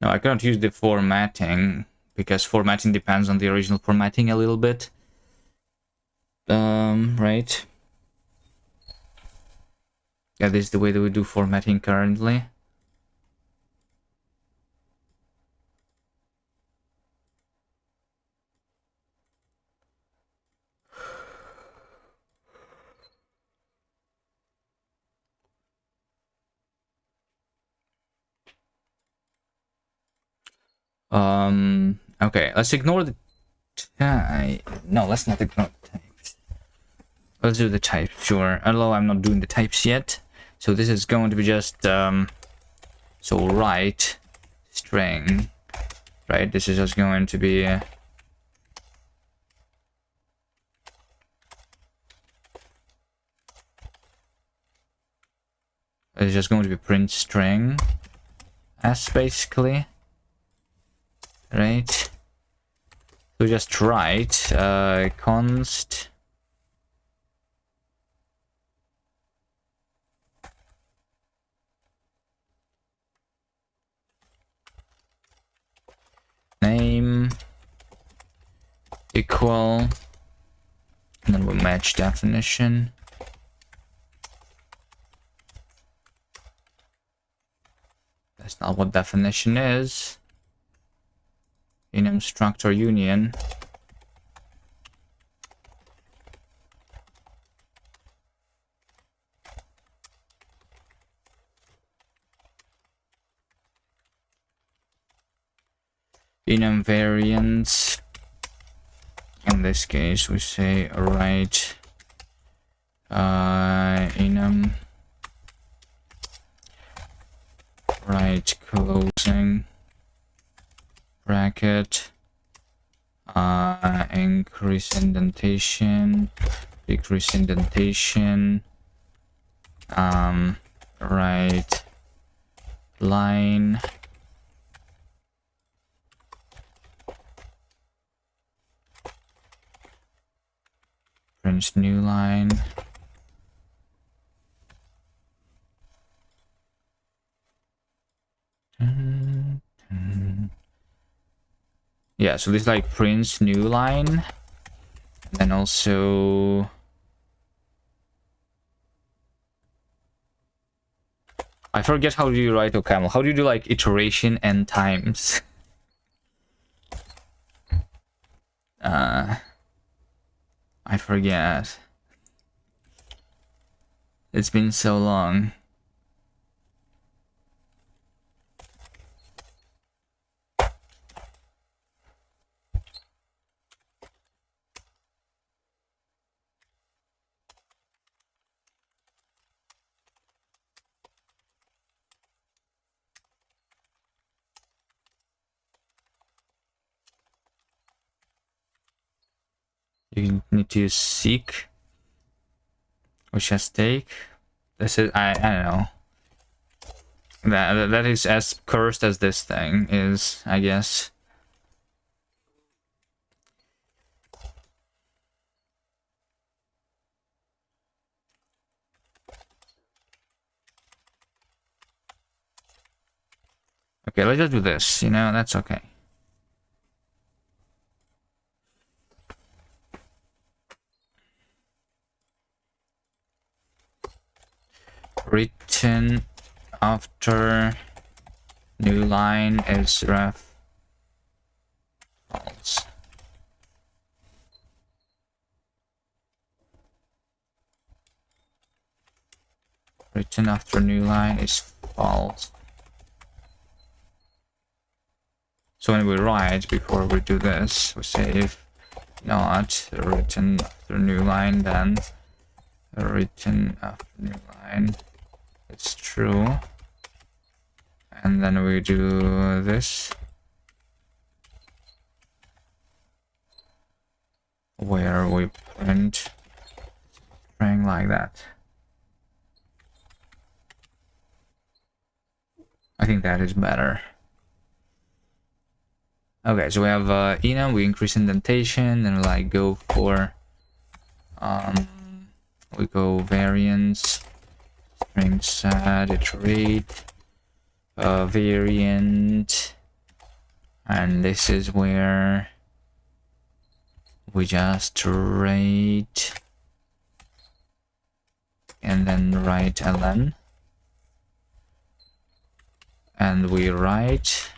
No, I cannot use the formatting because formatting depends on the original formatting a little bit. Right. Yeah, this is the way that we do formatting currently. Okay, let's ignore the type. No, let's not ignore the types. Let's do the types, sure. Although I'm not doing the types yet. So this is going to be just, so write string, right? This is just going to be, it's just going to be print string as basically, right? So just write const name equal, and then we'll match definition. That's not what definition is. Enum structure union. Enum variance. In this case, we say write enum right closing bracket, increase indentation, decrease indentation, right line, print new line. Yeah, so this like prints new line, and then also I forget how do you write OCaml. How do you do like iteration n times? I forget. It's been so long. You need to seek, which has take. This is I don't know. That is as cursed as this thing is, I guess. Okay, let's just do this, you know, that's okay. Written after new line is ref false. Written after new line is false. So when we write, before we do this, we say if not written after new line, then written after new line it's true. And then we do this, where we print string like that. I think that is better. Okay, so we have enum, we increase indentation, and like go for we go variance, string set, iterate, variant, And this is where we just write and then write ln, and we write.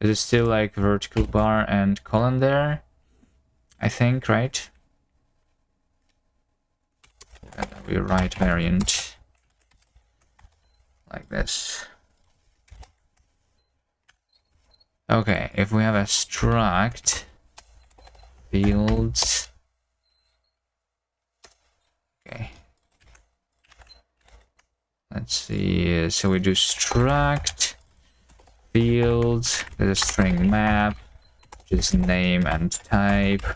Is it still like vertical bar and colon there? I think, right? And then we write variant like this. Okay, if we have a struct fields, okay, let's see, so we do struct fields, there's a string map, which is name and type.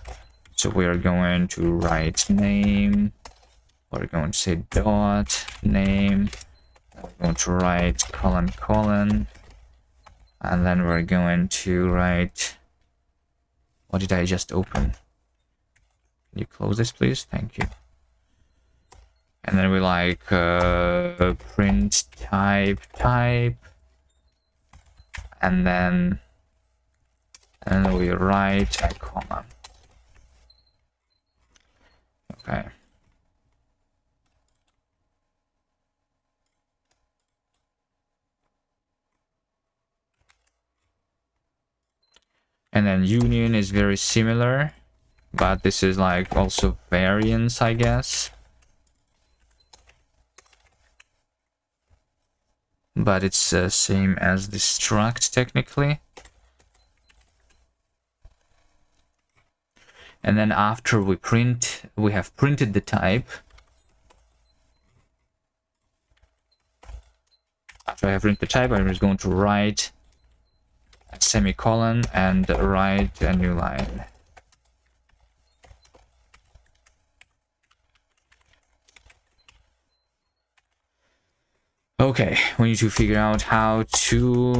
So we are going to write name, we're going to say dot name, we're going to write colon colon, and then we're going to write, what did I just open? Can you close this, please? Thank you. And then we like print type, and then we write a comma. Okay. And then union is very similar, but this is like also variance, I guess. But it's same as the struct technically. And then after we print, we have printed the type. After I have printed the type, I'm just going to write a semicolon and write a new line. Okay, we need to figure out how to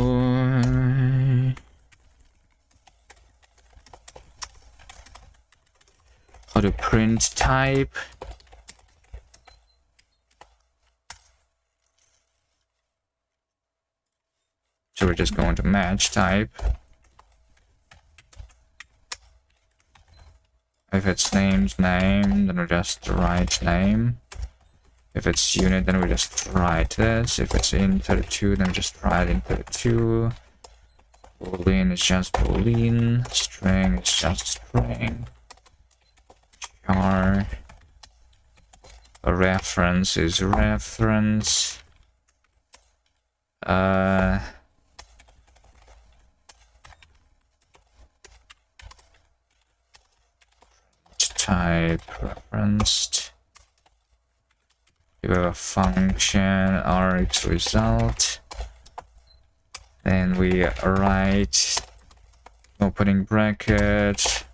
print type. So we're just going to match type. If it's name's name, then we just write name. If it's unit, then we just write this. If it's in 32, then just write in 32. Boolean is just boolean. String is just string. Char. A reference is reference. Type referenced. You have a function args result. Then we write opening bracket,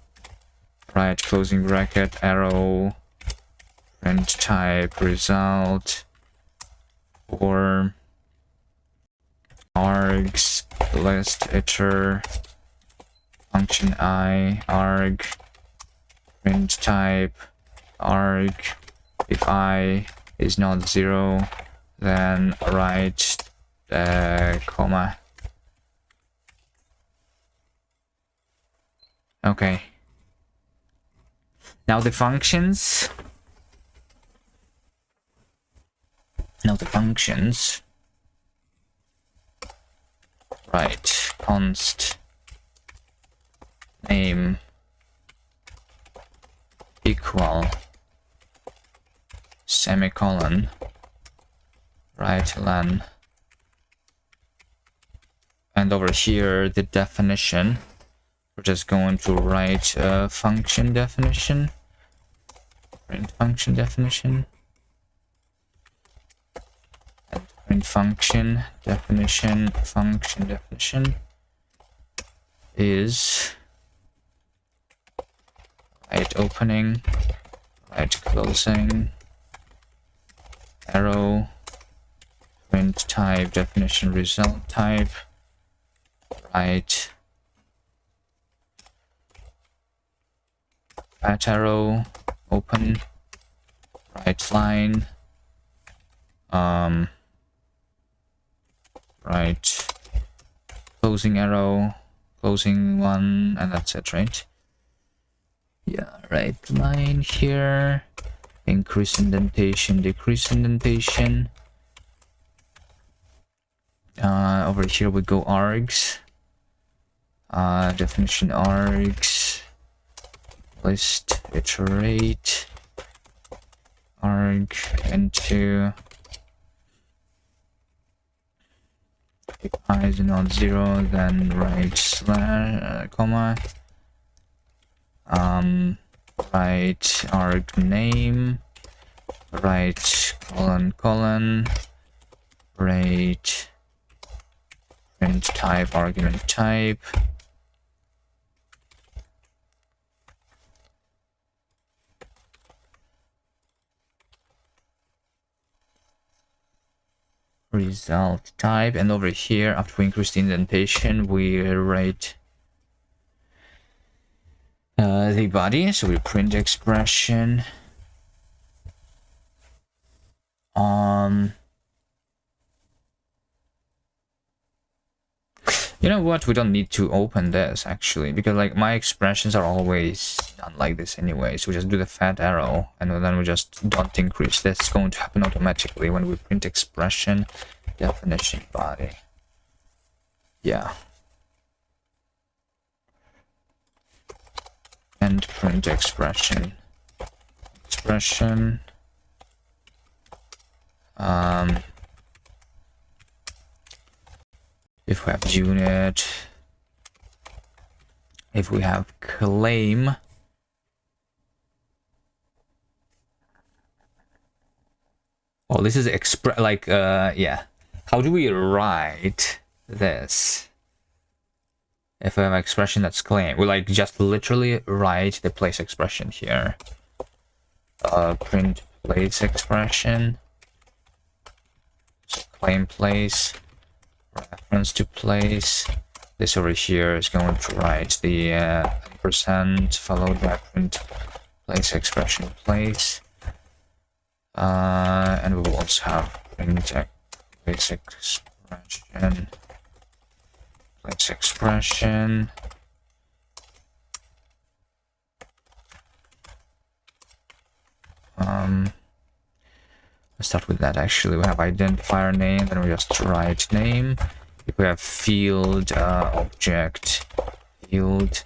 right closing bracket, arrow, print type result for args list iter function I arg print type arg. If I is not 0, then write comma. Okay. Now the functions. Right. Const name equal semicolon right len, and over here the definition, we're just going to write function definition, print function definition, and print function definition is right opening, right closing, arrow, print type definition result type, right at arrow, open, right line, right? Closing arrow, closing one, and that's it, right? Yeah, right line here. Increase indentation, decrease indentation. Over here we go args. Definition args. List, iterate. Arg into if I is not 0, then right slash comma. Right arg name. Right colon. Right print type argument type. Result type, and over here after we increase the indentation we write the body, so we print expression. You know what, we don't need to open this actually, because like my expressions are always done like this anyway, so we just do the fat arrow and then we just don't increase. That's going to happen automatically when we print expression definition body. Yeah, and print expression if we have unit, if we have claim, oh, this is yeah, how do we write this? If we have an expression that's claim, we like just literally write the place expression here. Print place expression, so claim place, reference to place. This over here is going to write the % followed by print place expression place. And we will also have print place expression place expression. Let's start with that actually. We have identifier name, then we just write name. If we have field object field,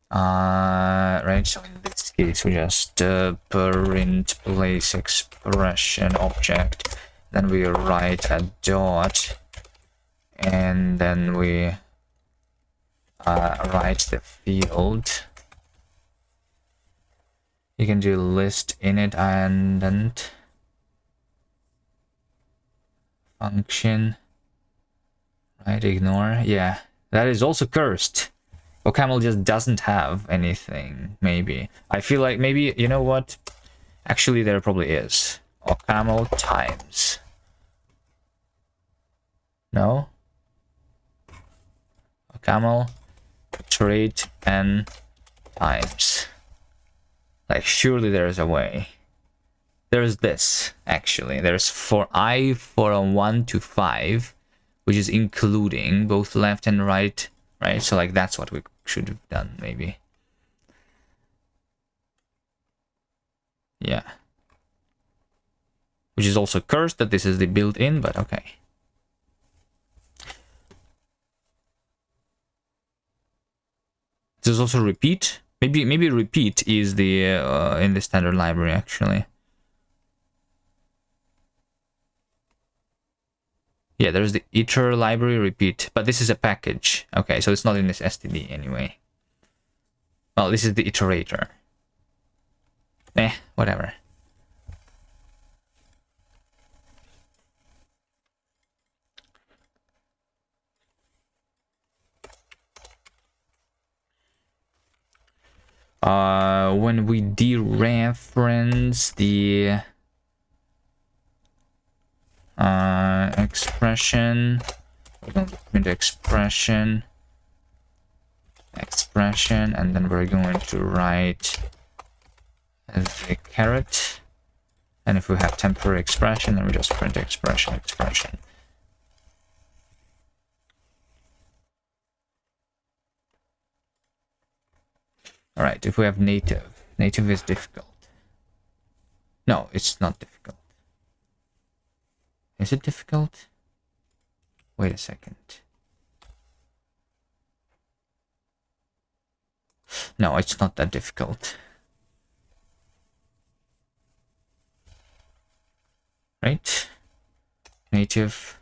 right, so in this case we just print place expression object, then we write a dot, and then we write the field. You can do list init and function, right? Ignore. Yeah, that is also cursed. OCaml just doesn't have anything. Maybe I feel like maybe, you know what, actually there probably is. OCaml times, no, OCaml iterate n times. Like surely there is a way. There's this actually. There's for I from 1 to 5, which is including both left and right, right? So like that's what we should have done maybe. Yeah. Which is also cursed that this is the built-in, but okay. This is also repeat. Maybe repeat is the in the standard library actually. Yeah, there's the iter library repeat, but this is a package. Okay, so it's not in this std anyway. Well, this is the iterator. Whatever. When we dereference the expression, we're going to print expression, and then we're going to write the caret, And if we have temporary expression, then we just print expression. All right, if we have native is difficult. No, it's not difficult. Is it difficult? Wait a second. No, it's not that difficult. Right? Native.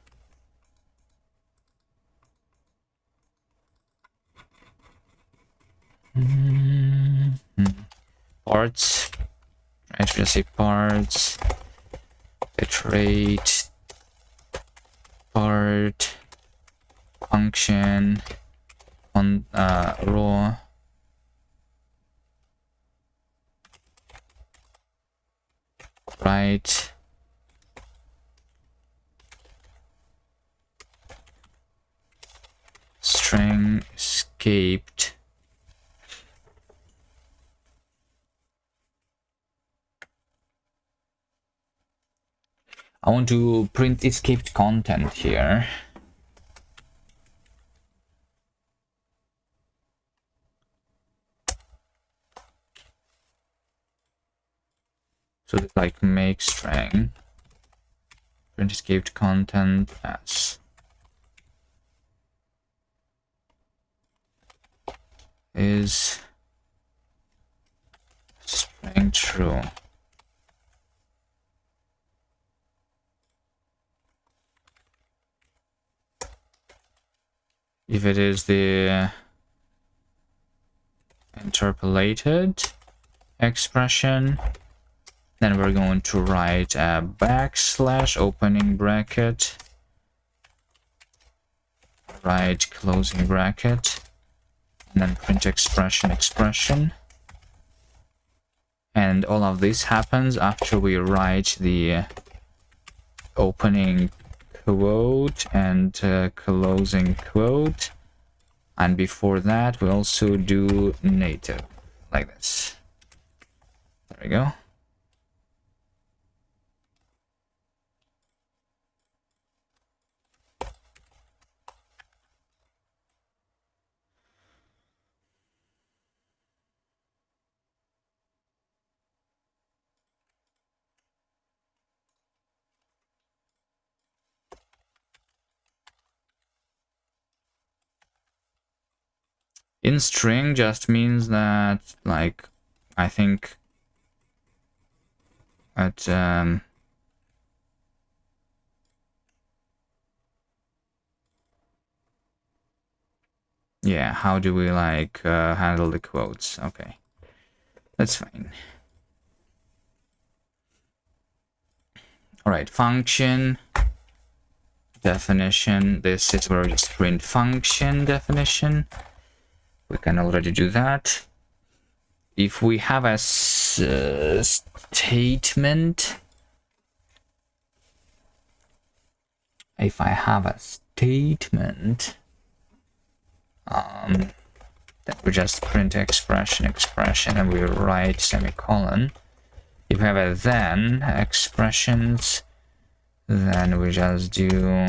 Parts. I should just say parts. Iterate. Part. Function. On raw. Right. String escaped. I want to print escaped content here. So it's like make string print escaped content as is string true. If it is the interpolated expression, then we're going to write a backslash opening bracket, right closing bracket, and then print expression. And all of this happens after we write the opening quote and closing quote, and before that we also do native like this. There we go. In string just means that, like, I think at yeah, how do we like handle the quotes? Okay, that's fine. All right, function definition. This is where we just print function definition. We can already do that. If we have a statement, if I have a statement, then we just print expression, and we write semicolon. If we have a then expressions, then we just do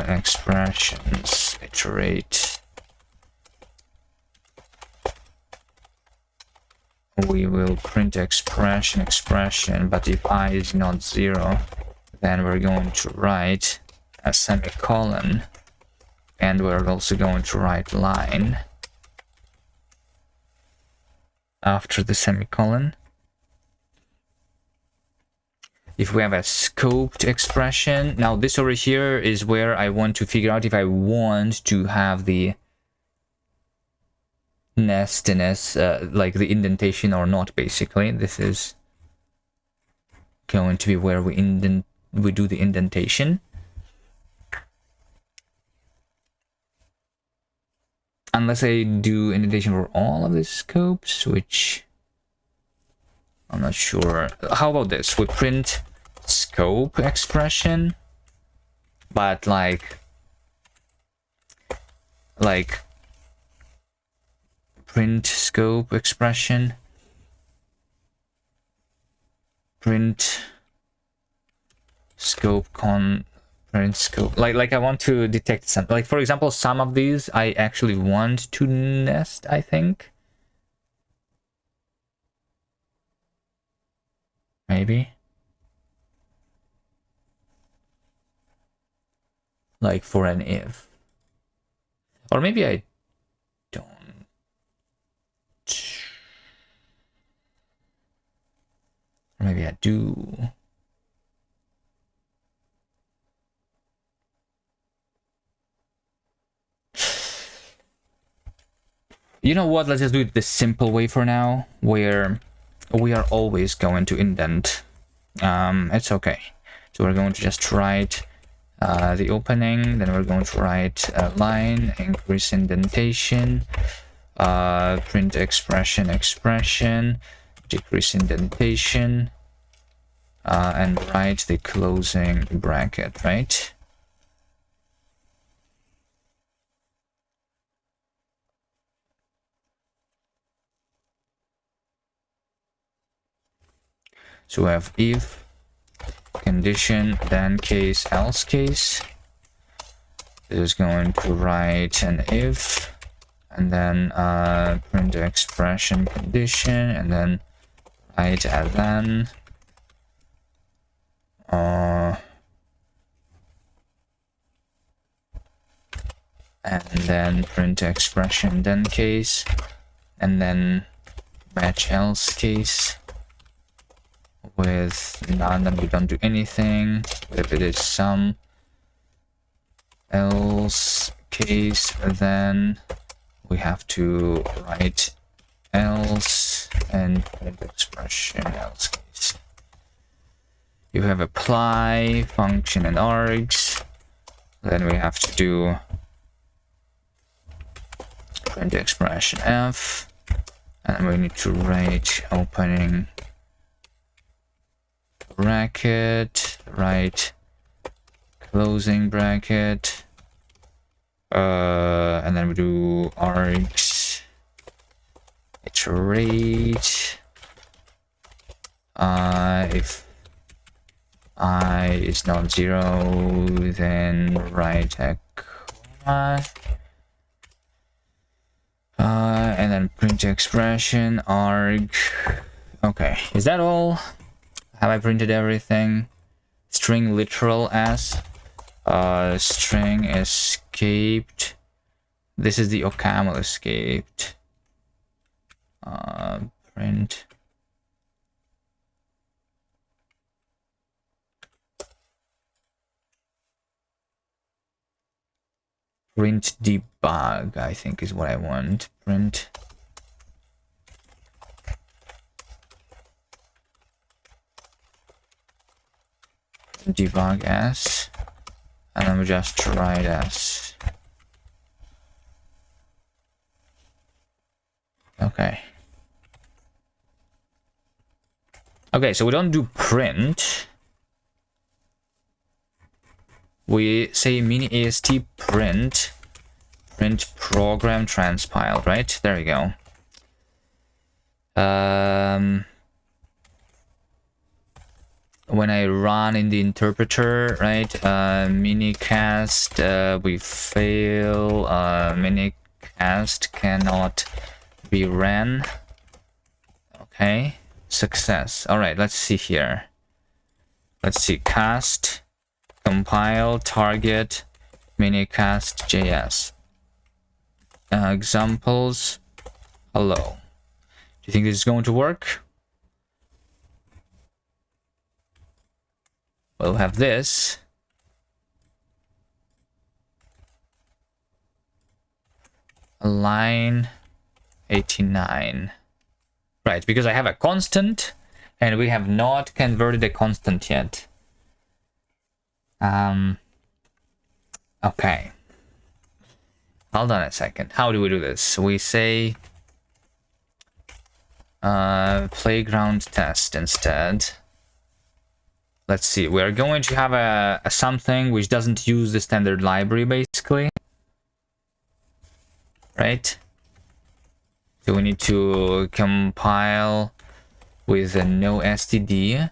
expressions iterate. We will print expression, but if I is not 0, then we're going to write a semicolon, and we're also going to write line after the semicolon. If we have a scoped expression, now this over here is where I want to figure out if I want to have the nestiness, like the indentation or not. Basically, this is going to be where we do the indentation. Unless I do indentation for all of the scopes, which I'm not sure. How about this? We print scope expression, but like print scope expression, print scope print scope. Like I want to detect something. Like for example, some of these I actually want to nest, I think. Maybe. Like for an if. Or maybe I don't. Or maybe I do. You know what? Let's just do it the simple way for now, where we are always going to indent. It's okay. So we're going to just write the opening, then we're going to write a line, increase indentation, print expression, decrease indentation, and write the closing bracket, right? So we have if condition, then case, else case. It is going to write an if, and then print the expression condition, and then write a then. And then print expression then case, and then match else case with none, then we don't do anything. But if it is some else case, then we have to write else and print expression else case. You have apply function and args, then we have to do print expression f, and we need to write opening bracket, write closing bracket, and then we do args iterate, if I is not 0, then write a comma, and then print expression arg. Okay, is that all? Have I printed everything? String literal as string escaped. This is the OCaml escaped. Print debug, I think is what I want. Print debug as, and then we just write as. Okay. Okay, so we don't do print. We say mini ast print program transpiled, right? There we go. When I run in the interpreter, right, minicast, we fail, minicast cannot be ran. Okay, success. All right, let's see here. Let's see, cast, compile, target, minicast.js. Examples, hello. Do you think this is going to work? We'll have this. Line 89. Right, because I have a constant and we have not converted a constant yet. Okay. Hold on a second. How do we do this? We say playground test instead. Let's see, we're going to have a something which doesn't use the standard library, basically. Right? So we need to compile with a no std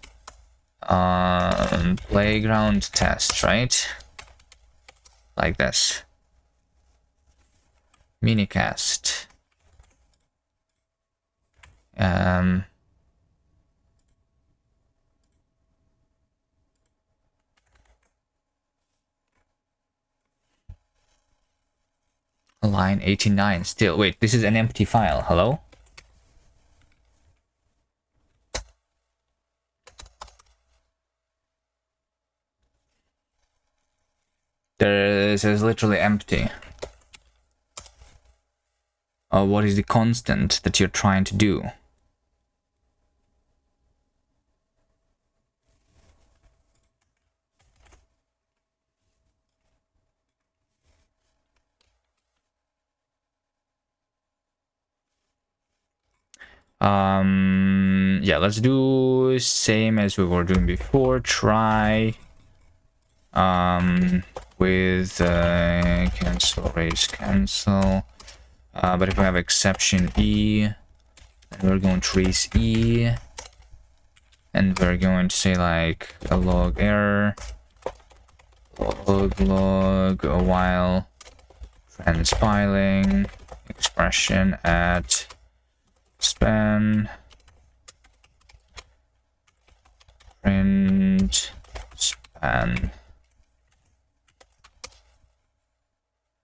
playground test, right? Like this. Minicast. Line 89 still. Wait, this is an empty file. Hello? This is literally empty. What is the constant that you're trying to do? Yeah, let's do same as we were doing before. Try with cancel, raise, cancel. But if we have exception E, then we're going to trace E, and we're going to say like a log error, log while transpiling expression at span print span,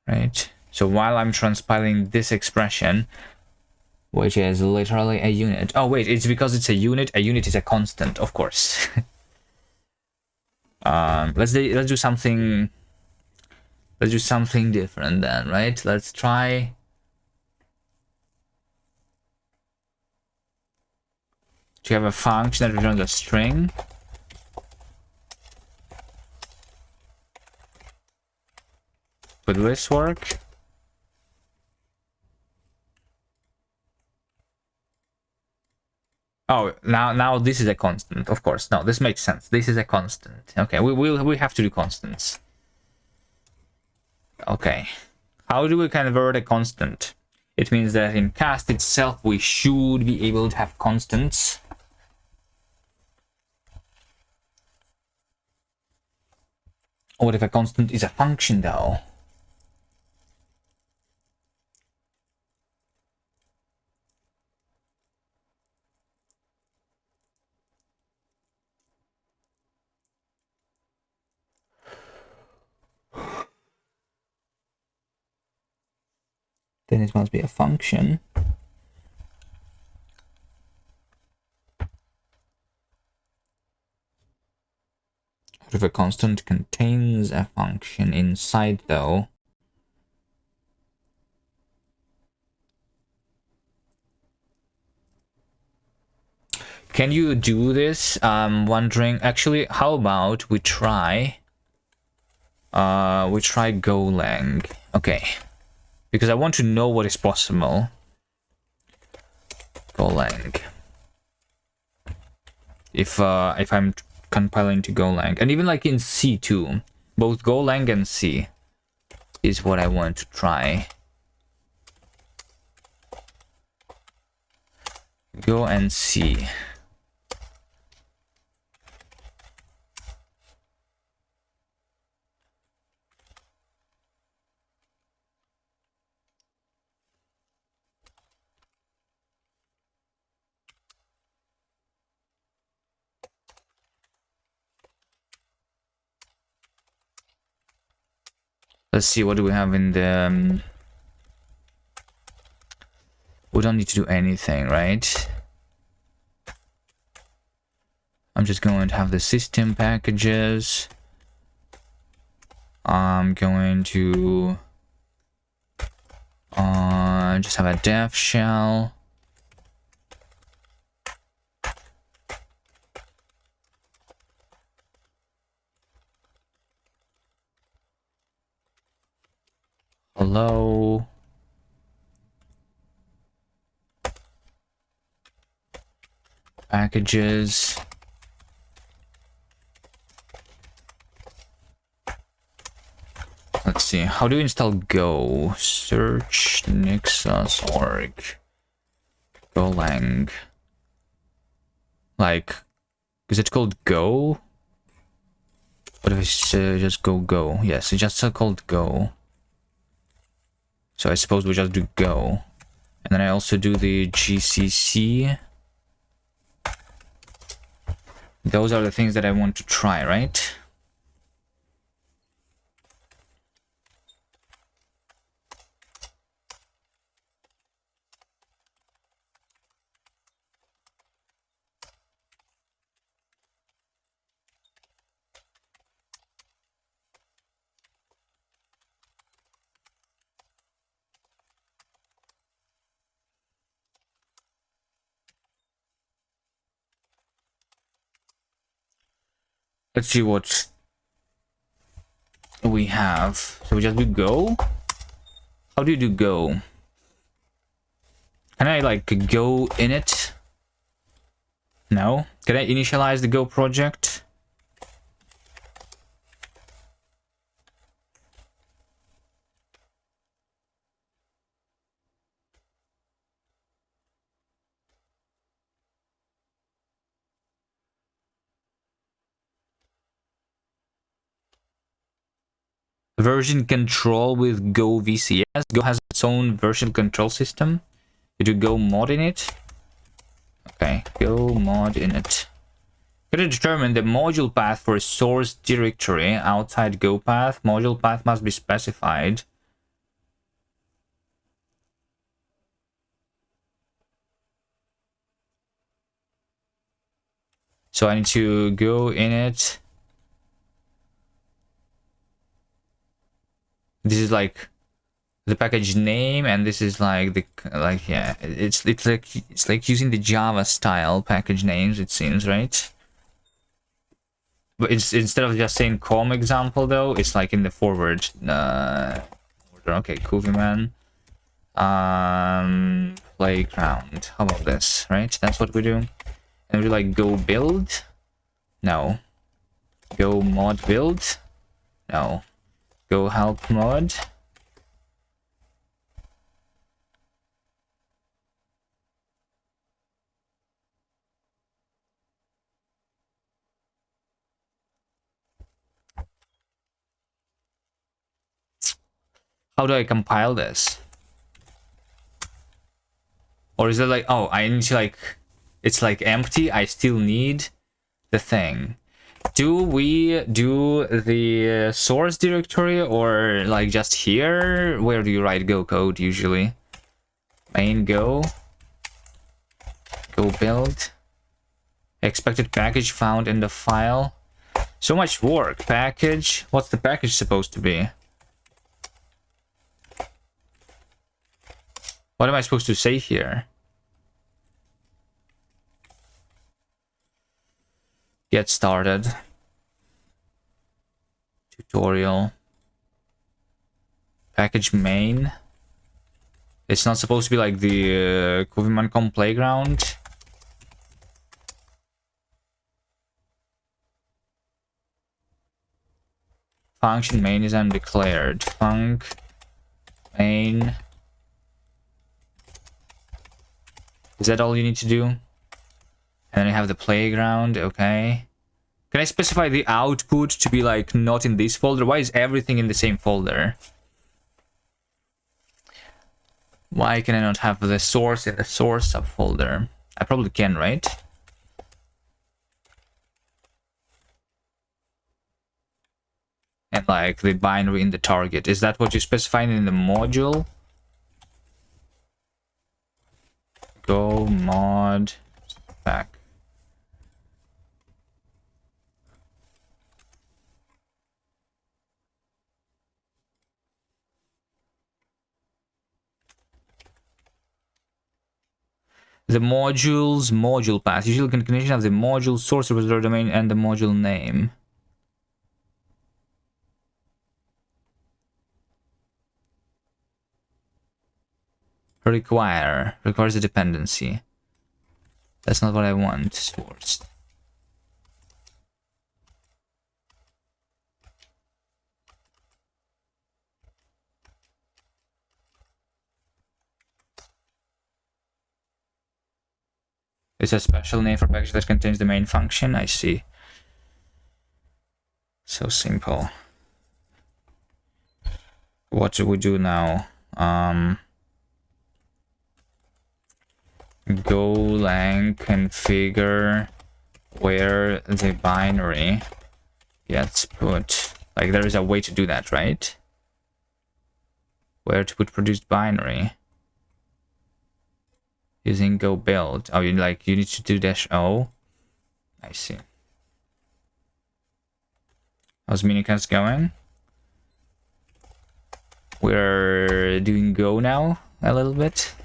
right? So while I'm transpiling this expression, which is literally a unit. Oh wait, it's because it's a unit. A unit is a constant, of course. Let's do something. Let's do something different then, right? Let's try. To have a function that returns a string. Would this work? Oh, now this is a constant, of course. No, this makes sense. This is a constant. Okay, we have to do constants. Okay, how do we convert a constant? It means that in Kast itself we should be able to have constants. What if a constant is a function though? Then it must be a function. If a constant contains a function inside though, can you do this? I'm wondering, actually, how about we try Golang. Okay, because I want to know what is possible. Golang. If I'm compiling to Golang, and even like in C too, both Golang and C is what I want to try. Go and C. Let's see, what do we have in the... we don't need to do anything, right? I'm just going to have the system packages. I'm going to just have a dev shell. Hello. Packages. Let's see. How do you install Go? Search Nexus org. Golang. Like, is it called Go? What if it's just go? Yes, it's just called Go. So I suppose we just do Go. And then I also do the GCC. Those are the things that I want to try, right? Let's see what we have. So we just do Go? How do you do Go? Can I like go in it? No? Can I initialize the Go project? Version control with Go VCS. Go has its own version control system. Did you Go mod in it? Okay, Go mod in it. To determine the module path for a source directory outside Go path, module path must be specified. So I need to go in it. This is like the package name, and this is like the yeah, it's like using the Java style package names, it seems, right? But it's instead of just saying com example though, it's like in the forward order. Okay, Kuviman. Playground. How about this, right? That's what we do. And we like go build. No. Go mod build. No. Go help mod. How do I compile this? Or is it like, oh, I need to like, it's like empty, I still need the thing. Do we do the source directory or like just here? Where do you write Go code usually? Main Go. Go build. Expected package found in the file. So much work. Package. What's the package supposed to be? What am I supposed to say here? Get started. Tutorial. Package main. It's not supposed to be like the Kuviman.com playground. Function main is undeclared. Func main. Is that all you need to do? And then you have the playground, okay. Can I specify the output to be like not in this folder? Why is everything in the same folder? Why can I not have the source in the source subfolder? I probably can, right? And like the binary in the target. Is that what you specified in the module? Go mod back. The module's module path. Usually concatenation of the module source repository domain and the module name. Requires a dependency. That's not what I want. Source. It's a special name for package that contains the main function. I see. So simple. What do we do now? Golang configure where the binary gets put. Like, there is a way to do that, right? Where to put produced binary using go build. Oh, you need to do -o. I see. How's minikast going? We're doing go now a little bit.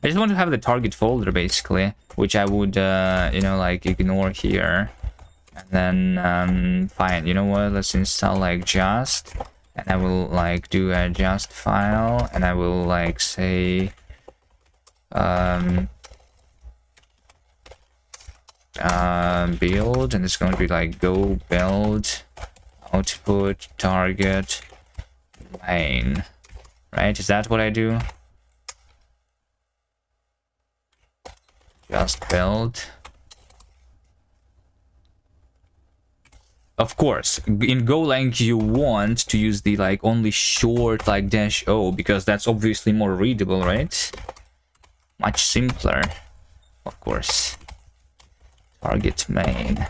I just want to have the target folder basically, which I would like ignore here, and then fine. You know what? Let's install like just, and I will like do a just file, and I will like say build, and it's going to be like go build output target main, right? Is that what I do? Just build. Of course, in Golang you want to use the like only short like -o, because that's obviously more readable, right? Much simpler, of course. Target main.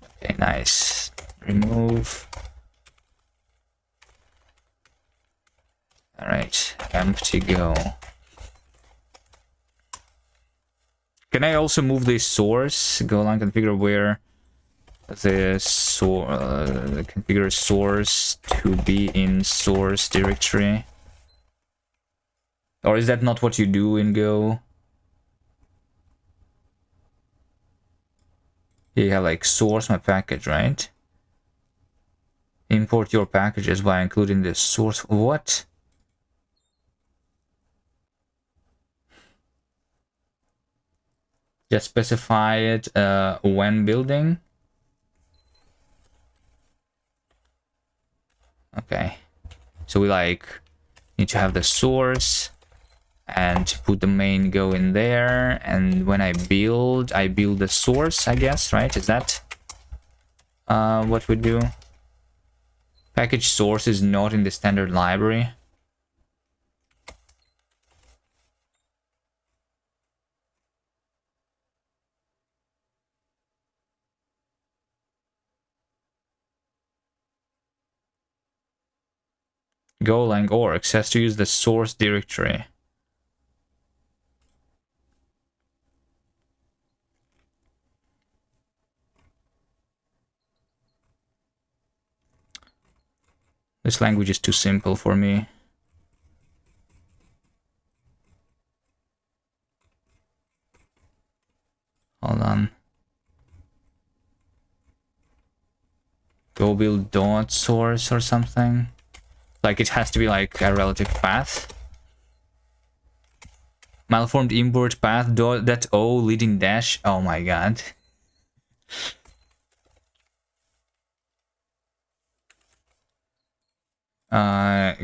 Okay, nice. Remove. All right, empty go. Can I also move the source? Golang configure where the configure source to be in source directory. Or is that not what you do in Go? You have like source my package, right? Import your packages by including the source. What? Just specify it when building. Okay. So we like need to have the source and put the main go in there, and when I build the source, I guess, right? Is that what we do? Package source is not in the standard library. Golang org has to use the source directory. This language is too simple for me. Hold on. Go build dot source or something. Like it has to be like a relative path. Malformed import path dot o leading dash. Oh my god.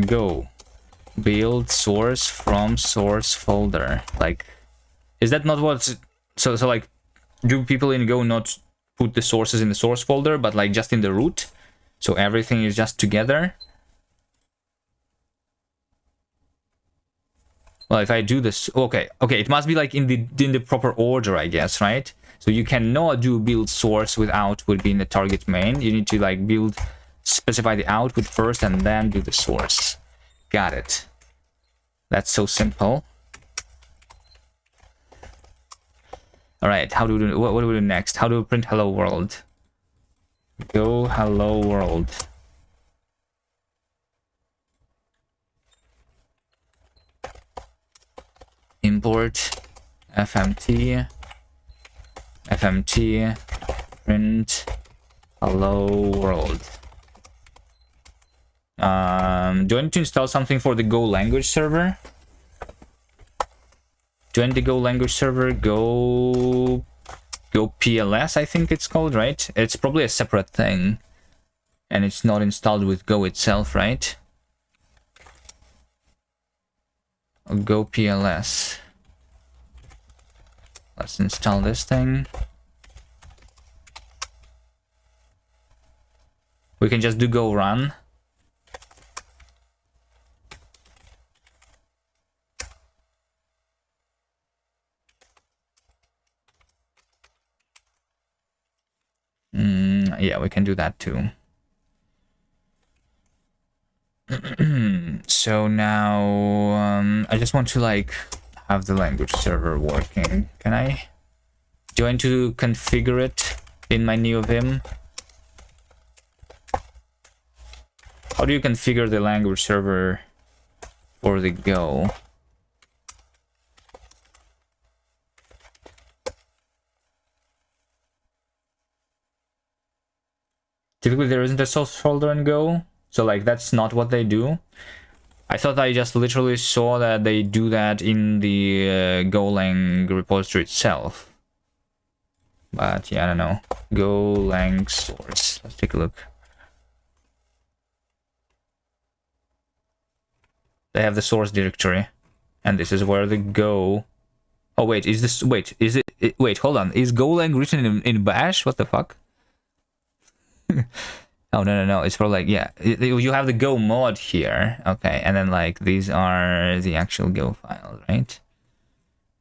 Go build source from source folder. Like, is that not what? So like, do people in Go not put the sources in the source folder, but like just in the root? So everything is just together. Well, if I do this, okay, it must be like in the proper order, I guess, right? So you cannot do build source with output being the target main. You need to like specify the output first and then do the source. Got it. That's so simple. All right, how do we do? What do we do next? How do we print hello world? Go hello world. Import fmt print hello world. Do I need to install something for the Go language server? Join the Go language server. Go PLS, I think it's called, right? It's probably a separate thing, and it's not installed with Go itself, right? Go PLS. Let's install this thing. We can just do go run. Yeah, we can do that too. So now I just want to like have the language server working. Can I? Do I need to configure it in my new Vim? How do you configure the language server for the Go? Typically there isn't a source folder in Go, so like that's not what they do. I thought I just literally saw that they do that in the Golang repository itself. But yeah, I don't know. Golang source. Let's take a look. They have the source directory, and this is where the Go. Oh wait, is this? Wait, is it? Wait, hold on. Is Golang written in Bash? What the fuck? Oh no, it's for like, yeah, you have the Go mod here. Okay, and then like these are the actual Go files, right?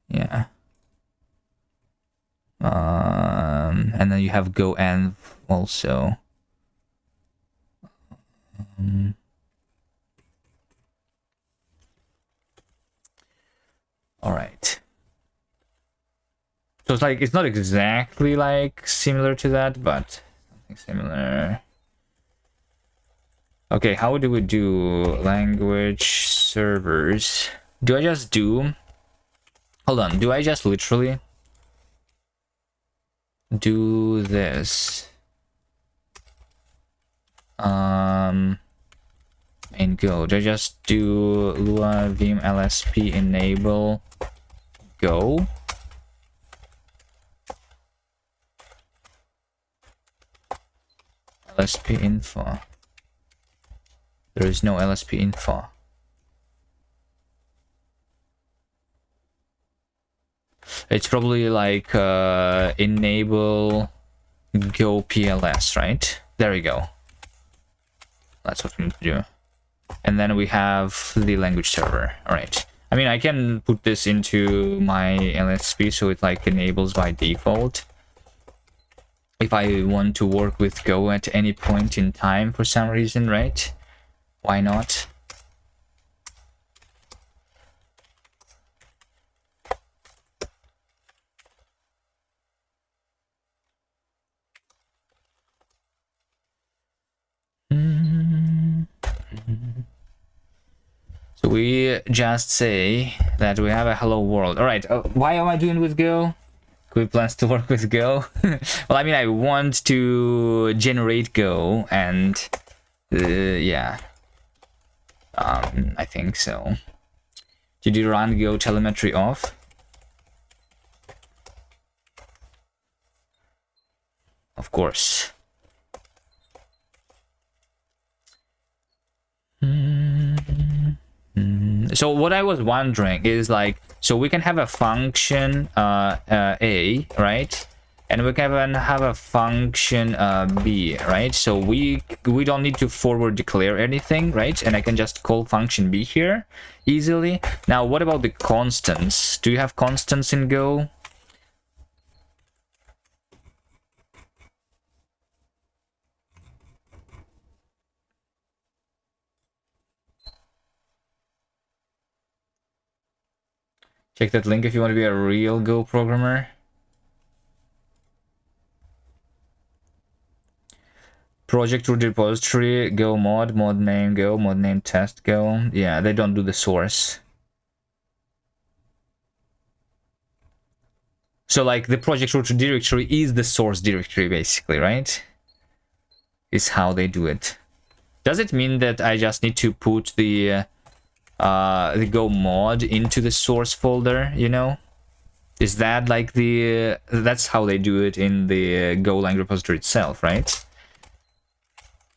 Yeah. And then you have Go env also. All right. So it's like, it's not exactly like similar to that, but something similar. Okay, how do we do language servers? Do I just do... Hold on, do I just literally do this? In Go, do I just do Lua Vim LSP enable Go? LSP info. There is no LSP info. It's probably like enable Go PLS, right? There we go. That's what we need to do. And then we have the language server. All right. I mean, I can put this into my LSP so it like enables by default. If I want to work with Go at any point in time for some reason, right? Why not? So we just say that we have a hello world. All right. Why am I doing with Go? Quick plans to work with Go? Well, I mean, I want to generate Go, and yeah, I think so. Did you run Go telemetry off? Of course. So what I was wondering is like, so we can have a function A, right? And we can have a function B, right? So we don't need to forward declare anything, right? And I can just call function B here easily. Now, what about the constants? Do you have constants in Go? Check that link if you want to be a real Go programmer. Project root repository, Go mod, mod name Go, mod name test Go. Yeah, they don't do the source. So like the project root directory is the source directory basically, right? Is how they do it. Does it mean that I just need to put the Go mod into the source folder, you know? Is that like the... that's how they do it in the Golang repository itself, right?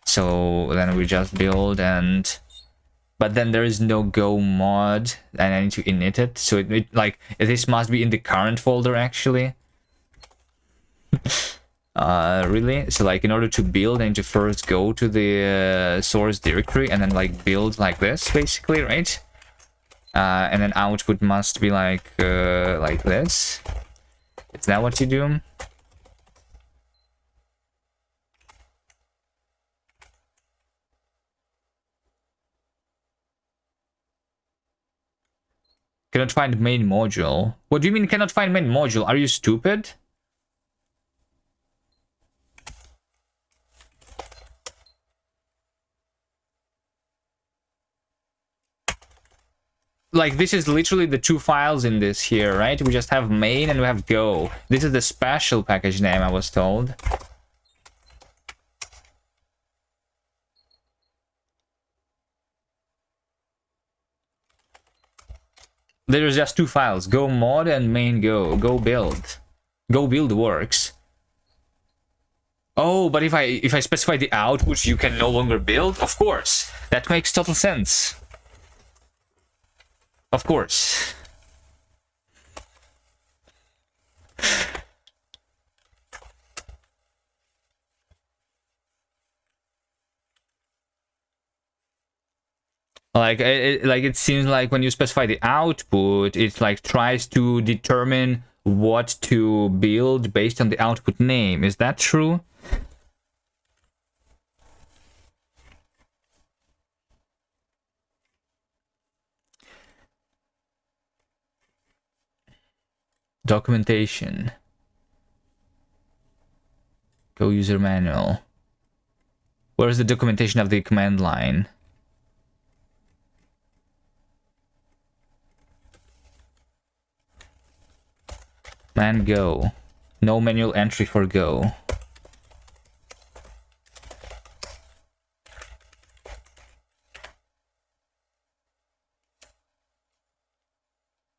So then we just build and but then there is no go mod, and I need to init it. So it like this must be in the current folder actually. Really? So like in order to build, I need to first go to the source directory and then like build like this basically, right? And then output must be like this. Is that what you do? Cannot find main module. What do you mean cannot find main module? Are you stupid? Like, this is literally the two files in this here, right? We just have main and we have go. This is the special package name, I was told. There's just two files, go mod and main go. Go build. Go build works. Oh, but if I specify the output, you can no longer build? Of course. That makes total sense. Of course. Like it seems like when you specify the output, it like tries to determine what to build based on the output name. Is that true? Documentation. Go user manual. Where is the documentation of the command line? Man go. No manual entry for go.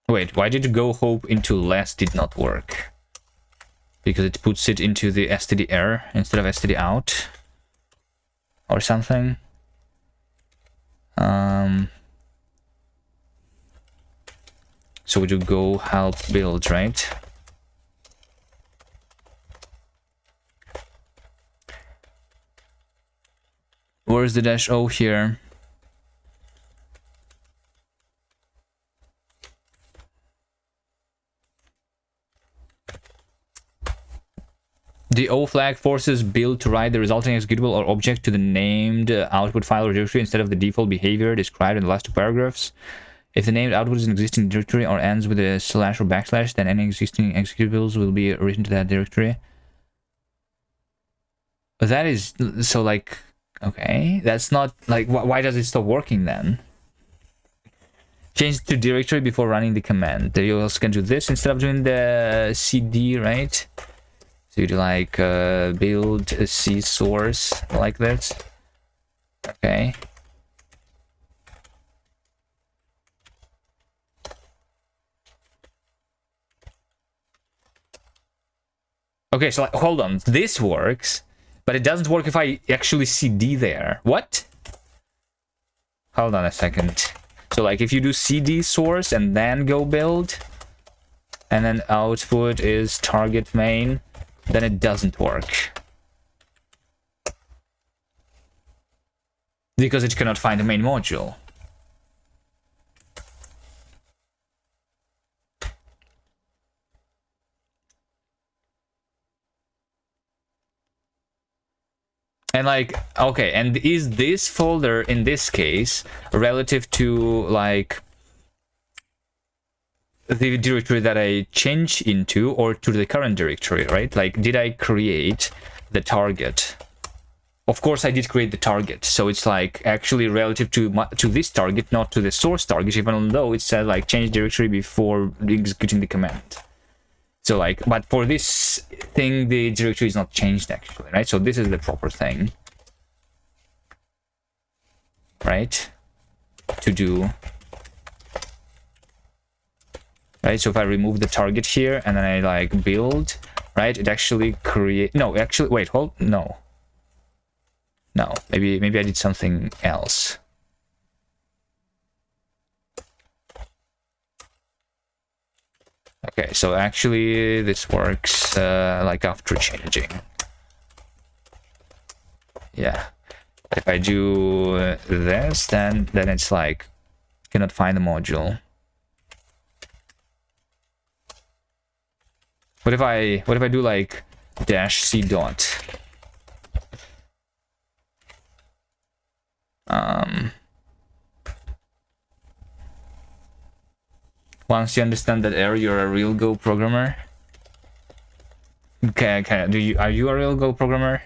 Wait, why did go hope into less did not work? Because it puts it into the stdr instead of std out or something. So we do go help build, right? Where's the -o here? The O flag forces build to write the resulting executable or object to the named output file or directory instead of the default behavior described in the last two paragraphs. If the named output is an existing directory or ends with a slash or backslash, then any existing executables will be written to that directory. But that is so like, okay, that's not like, why does it stop working then? Change to directory before running the command. You also can do this instead of doing the cd, right? So you do like build a C source like this. Okay. Okay, so like, hold on. This works, but it doesn't work if I actually cd there. What? Hold on a second. So like if you do cd source and then go build, and then output is target main, then it doesn't work. Because it cannot find the main module. And like, okay, and is this folder in this case relative to like the directory that I change into or to the current directory, right? Like, did I create the target? Of course I did create the target, so it's like actually relative to this target, not to the source target, even though it said like change directory before executing the command. So like, but for this thing, the directory is not changed actually, right? So this is the proper thing, right? To do. Right, so if I remove the target here and then I like build, right, it actually create, no, actually, wait, hold, no, maybe I did something else. Okay, so actually this works like after changing. Yeah. If I do this, then it's like cannot find the module. What if I do like -c dot? Once you understand that error, you're a real Go programmer. Okay, are you a real Go programmer?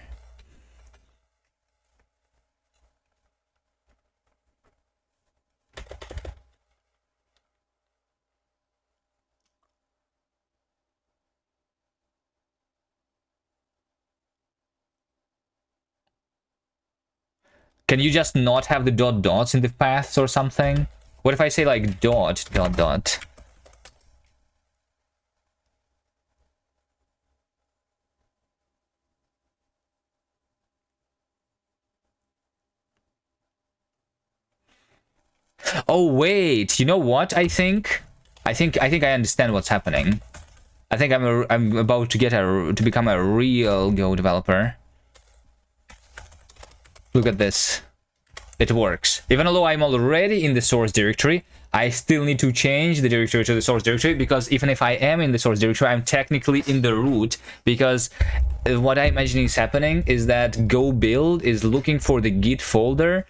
Can you just not have the dots in the paths or something? What if I say like dot? Oh wait, you know what? I think I understand what's happening. I think I'm about to become a real Go developer. Look at this. It works. Even though I'm already in the source directory, I still need to change the directory to the source directory, because even if I am in the source directory, I'm technically in the root, because what I'm imagining is happening is that Go build is looking for the Git folder,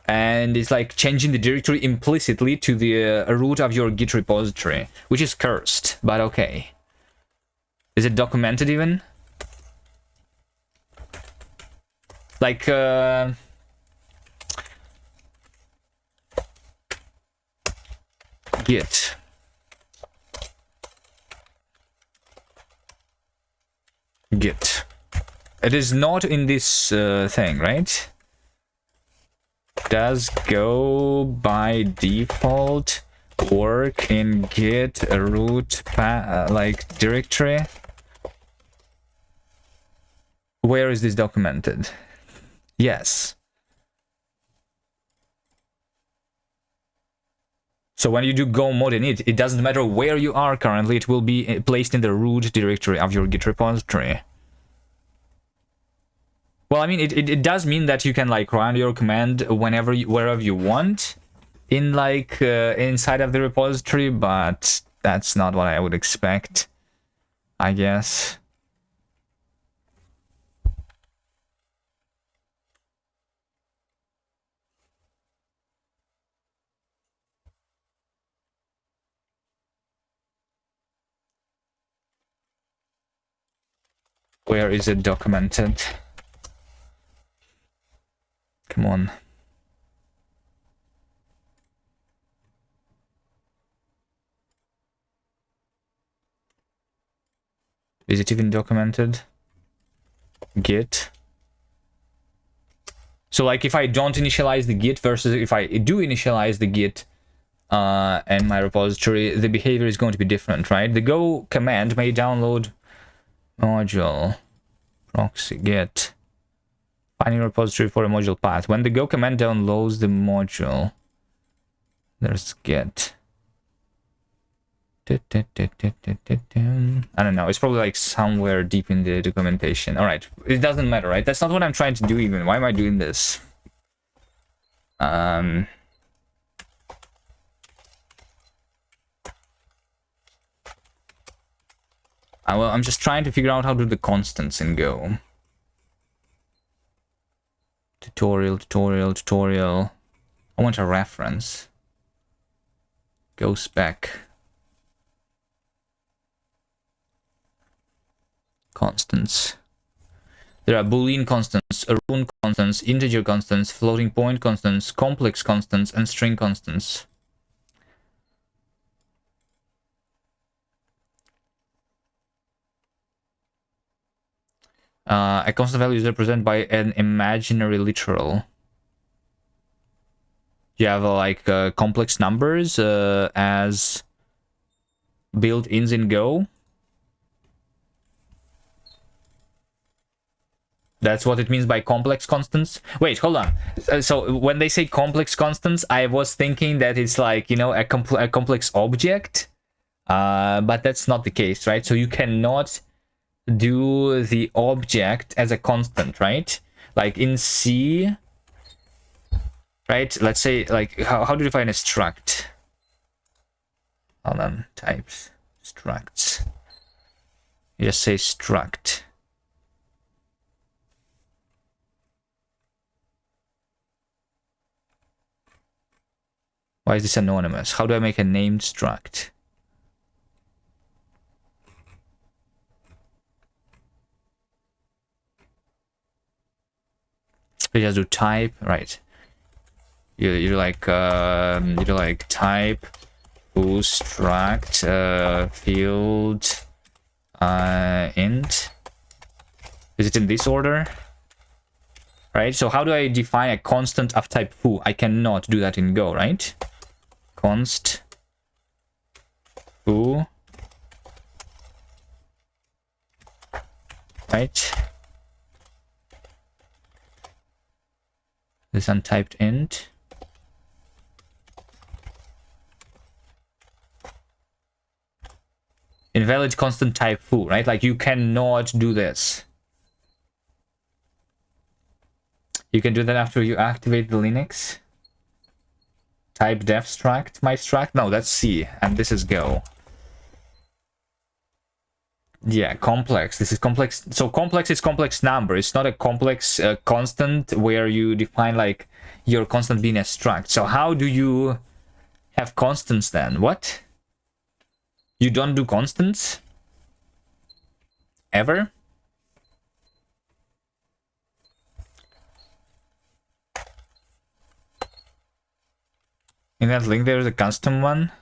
and it's like changing the directory implicitly to the root of your Git repository, which is cursed, but okay. Is it documented even? Like, Git. It is not in this thing, right? Does Go by default work in Git root like directory? Where is this documented? Yes. So when you do go mod init, it doesn't matter where you are currently, it will be placed in the root directory of your Git repository. Well, I mean, it does mean that you can like run your command wherever you want in like inside of the repository, but that's not what I would expect, I guess. Where is it documented? Come on. Is it even documented? Git. So like if I don't initialize the Git versus if I do initialize the Git and my repository, the behavior is going to be different, right? The Go command may download module proxy git finding repository for a module path. When the Go command downloads the module, there's git. I don't know, it's probably like somewhere deep in the documentation. All right, it doesn't matter, right? That's not what I'm trying to do even. Why am I doing this? Well, I'm just trying to figure out how to do the constants in Go. Tutorial. I want a reference. Go spec. Constants. There are Boolean constants, Arun constants, integer constants, floating point constants, complex constants, and string constants. A constant value is represented by an imaginary literal. You have like complex numbers as built-ins in Go. That's what it means by complex constants. Wait, hold on. So when they say complex constants, I was thinking that it's like, you know, a complex object. But that's not the case, right? So you cannot do the object as a constant, right? Like in C, right? Let's say, like, how do you define a struct? Hold on, types, structs. You just say struct. Why is this anonymous? How do I make a named struct? You just do type, right? You do like type struct field int. Is it in this order? Right? So how do I define a constant of type foo? I cannot do that in Go, right? Const foo, right? This untyped int. Invalid constant type foo, right? Like you cannot do this. You can do that after you activate the Linux. Type def struct, my struct. No, that's C, and this is Go. Yeah, complex. This is complex. So complex is complex number. It's not a complex constant where you define like your constant being a struct. So how do you have constants then? What? You don't do constants? Ever? In that link, there's a custom one.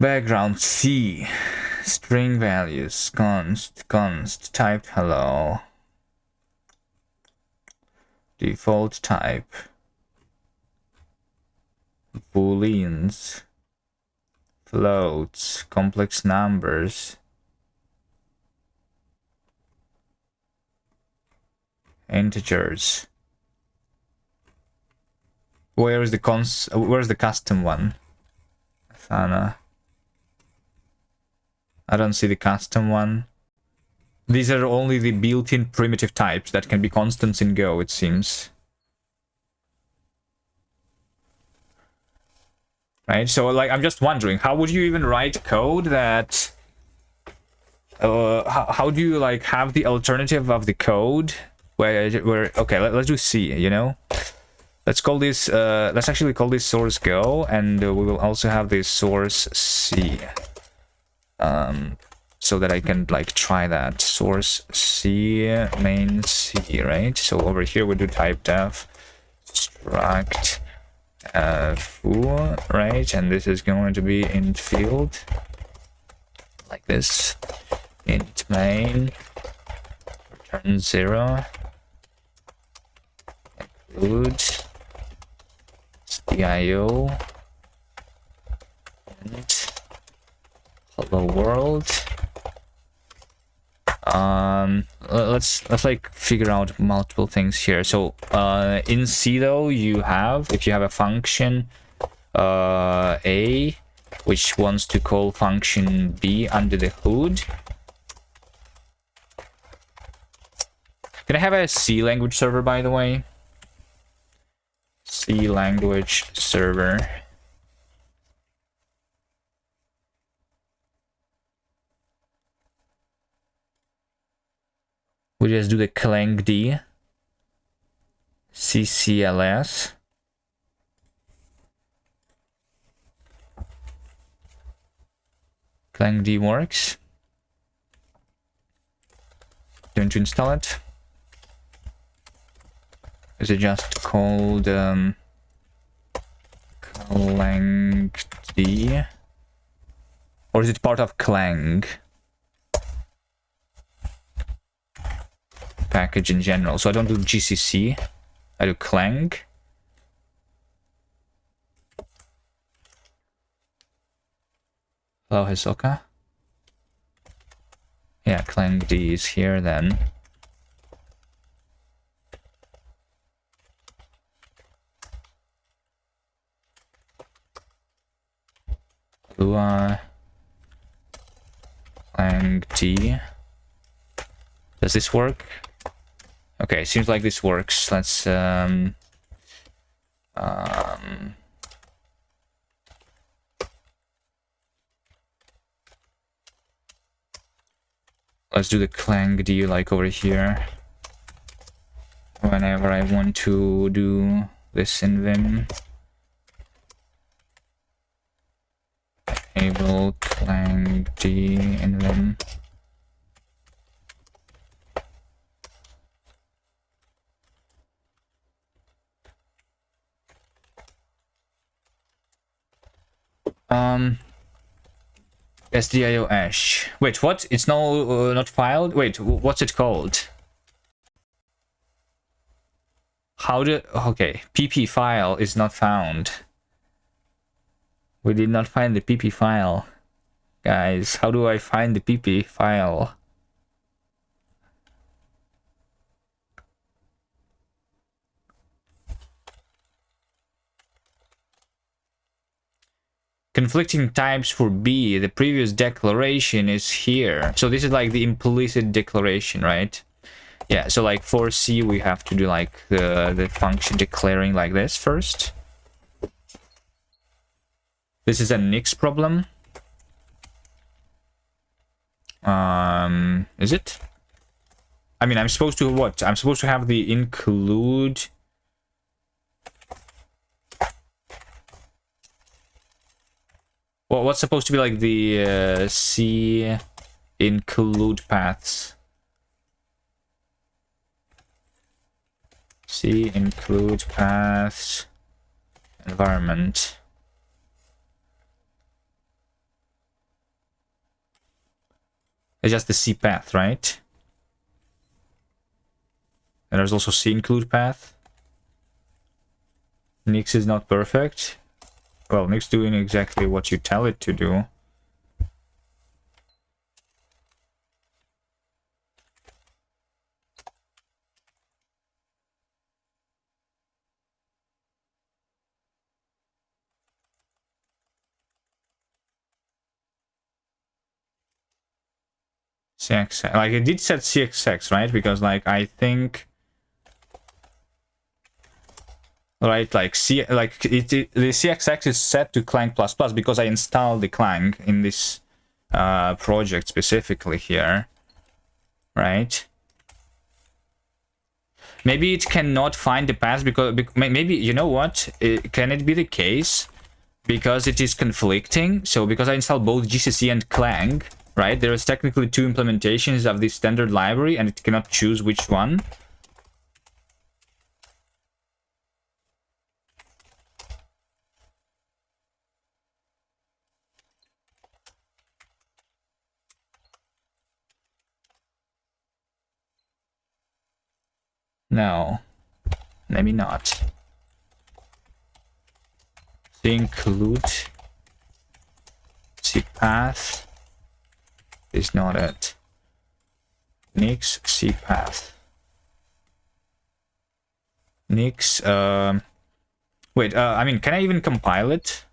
Background C. String values. Const. Type hello. Default type. Booleans. Floats. Complex numbers. Integers. Where is the where's the custom one? Asana. I don't see the custom one. These are only the built-in primitive types that can be constants in Go, it seems. Right? So like I'm just wondering, how would you even write code that how do you like have the alternative of the code where okay, let's do C, you know? Let's call this let's actually call this source Go, and we will also have this source C. So that I can like try that. Source C, main C, right? So over here we do type def struct foo, right? And this is going to be int field like this. Int main return 0 include dio int hello world. Let's like figure out multiple things here. So in C though, you have, if you have a function A which wants to call function B under the hood. Can I have a C language server, by the way? C language server. We just do the clang D, ccls, clang D works. Going to install it. Is it just called clang D, or is it part of clang package in general? So I don't do GCC, I do clang. Hello, Hisoka. Yeah, clang D is here then. Lua clang D. Does this work? Okay, seems like this works. Let's let's do the clang D like over here. Whenever I want to do this in Vim. Enable clang D in Vim. SDIO ash. Wait, what? It's no not filed? Wait, what's it called? How do... Okay, pp file is not found. We did not find the pp file. Guys, how do I find the pp file? Conflicting types for B. The previous declaration is here. So this is like the implicit declaration, right? Yeah, so like for C, we have to do like the function declaring like this first. This is a Nix problem. Is it? I mean, I'm supposed to what? I'm supposed to have the include... Well, what's supposed to be like the C include paths? C include paths environment. It's just the C path, right? And there's also C include path. Nix is not perfect. Well, Nix doing exactly what you tell it to do. CXX, like it did set CXX, right? Because like I think, right, like the CXX is set to Clang++ because I installed the Clang in this project specifically here, right? Maybe it cannot find the path because maybe, you know what? Can it be the case because it is conflicting? So because I installed both GCC and Clang, right? There is technically two implementations of this standard library and it cannot choose which one. No, maybe not. Include C path is not it. Nix C path. Nix. Wait. I mean, can I even compile it?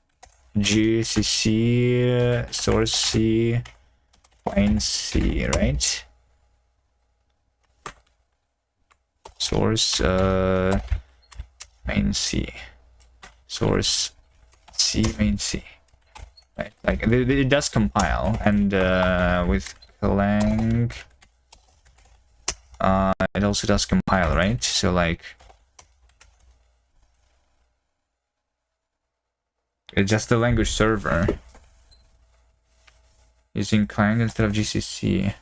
GCC source C, plain C, right? Source main C, source C main C, right? Like it does compile, and with Clang, it also does compile, right? So like, it's just the language server using Clang instead of GCC.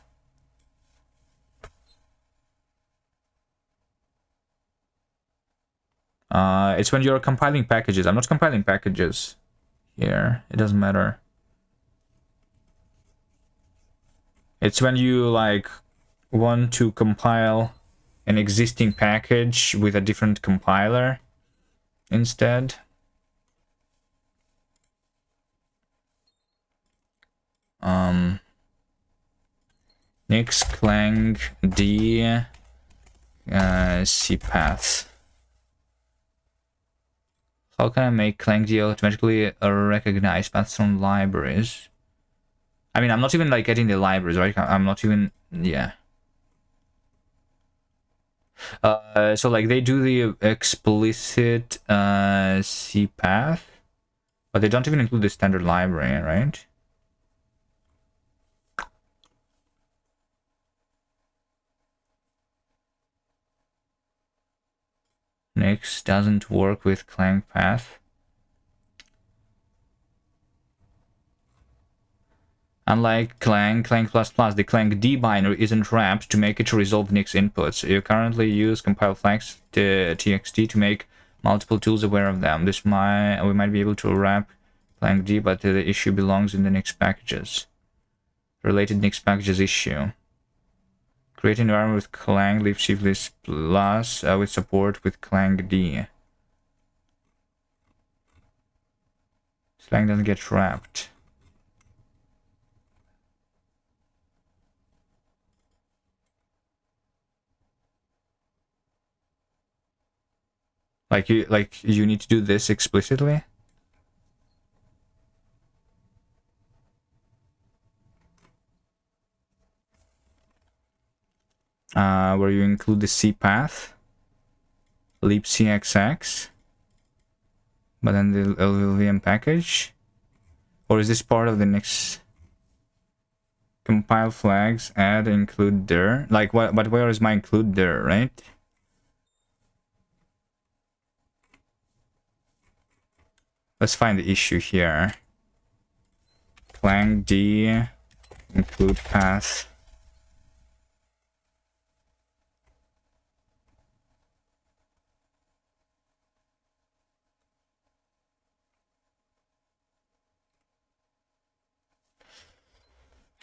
It's when you're compiling packages. I'm not compiling packages here. It doesn't matter. It's when you like want to compile an existing package with a different compiler instead. Nix Clang D C path. How can I make ClankD automatically recognize paths from libraries? I mean, I'm not even like getting the libraries, right? I'm not even, yeah. So like they do the explicit C path, but they don't even include the standard library, right? Nix doesn't work with Clank path. Unlike Clank plus, the Clank D binary isn't wrapped to make it to resolve Nix inputs. You currently use compile flags to txt to make multiple tools aware of them. We might be able to wrap Clank D, but the issue belongs in the Nix packages. Related Nix packages issue. Create an environment with Clang libc plus with support with Clang D. Clang doesn't get wrapped. Like you need to do this explicitly. Where you include the C path, libcxx, but then the LLVM package, or is this part of the next compile flags? Add include dir. Like what? But where is my include dir? Right? Let's find the issue here. Clang D include path.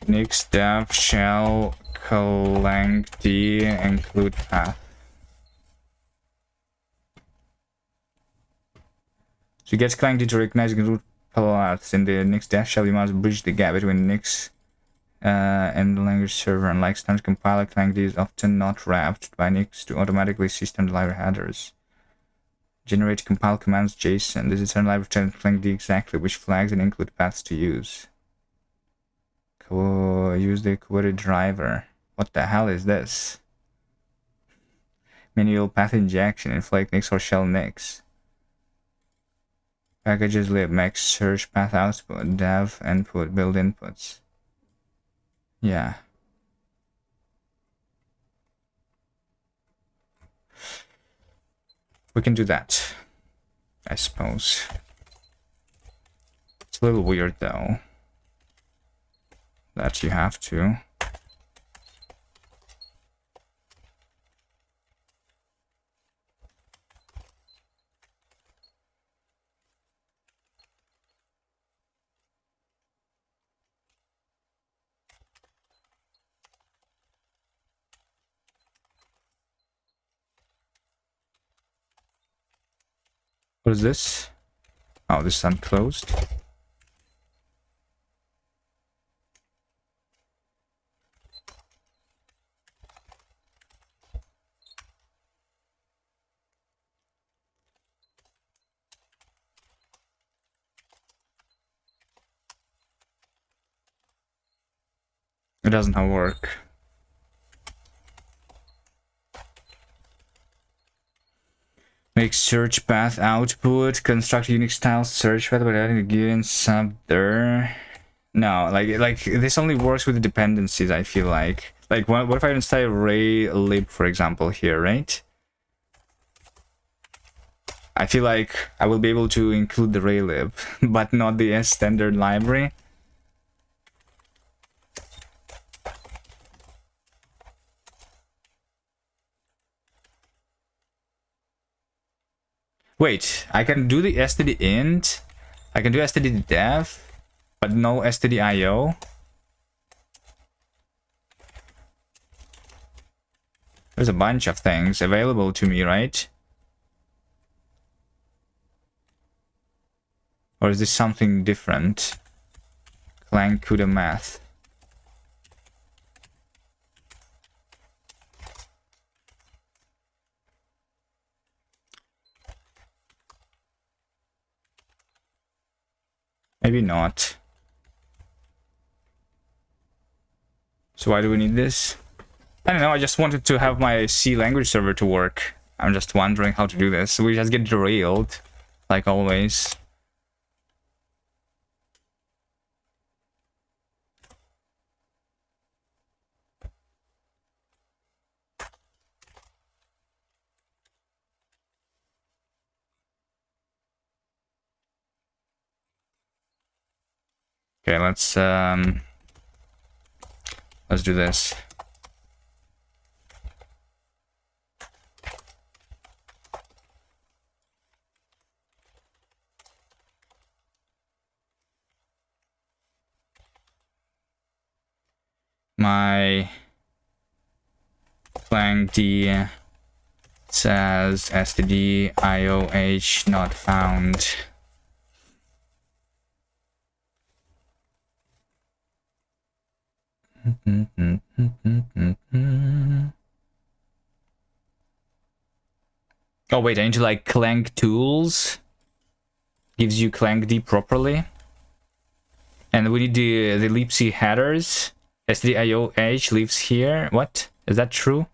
Nix dev shell clang D include path. To get Clang D to recognize root paths in the Nix dev shell, you must bridge the gap between Nix and the language server. Unlike standard compiler, Clang D is often not wrapped by Nix to automatically see standard library headers. Generate compile commands JSON. This is standard library tells Clang D exactly which flags and include paths to use. Use the query driver. What the hell is this? Manual path injection in Flake Nix or Shell Nix. Packages lib max search path output dev input build inputs. Yeah. We can do that, I suppose. It's a little weird though that you have to. What is this? Oh, this is unclosed. It doesn't work. Make search path output, construct a Unix style search path by adding a given sub there. No, like this only works with the dependencies, I feel like. Like what if I install array lib, for example, here, right? I feel like I will be able to include the array lib, but not the standard library. Wait, I can do the std_int, I can do std_dev, but no stdio. There's a bunch of things available to me, right? Or is this something different? Clang CUDA math. maybe not. So why do we need this? I don't know, I just wanted to have my C language server to work. I'm just wondering how to do this. We just get derailed, like always. Okay, let's do this. My clang D says std ioh not found. Oh wait, I need to like clang tools. Gives you clang D properly. And we need the libc headers. stdioh lives here. What? Is that true?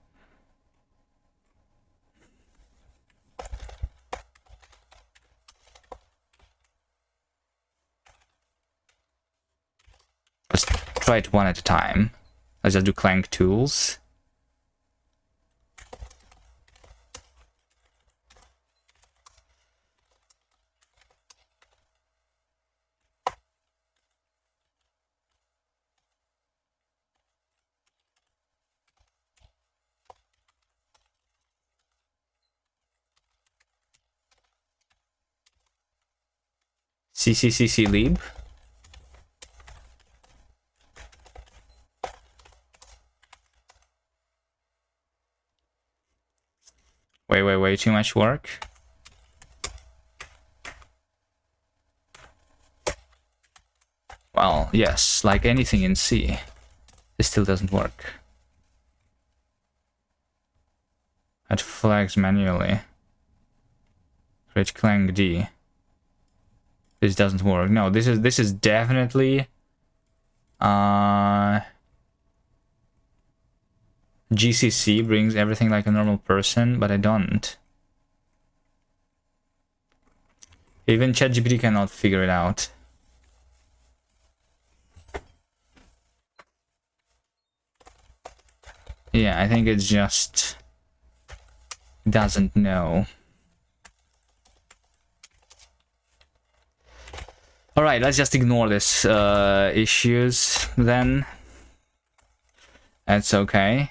Let's try it one at a time. Let's just do clang tools. ccclib. Way too much work. Well, yes, like anything in C, this still doesn't work. Add flags manually. Create clang D. This doesn't work. No, this is definitely GCC brings everything like a normal person, but I don't. Even ChatGPT cannot figure it out. Yeah, I think it's just doesn't know. All right, let's just ignore this issues then. That's okay.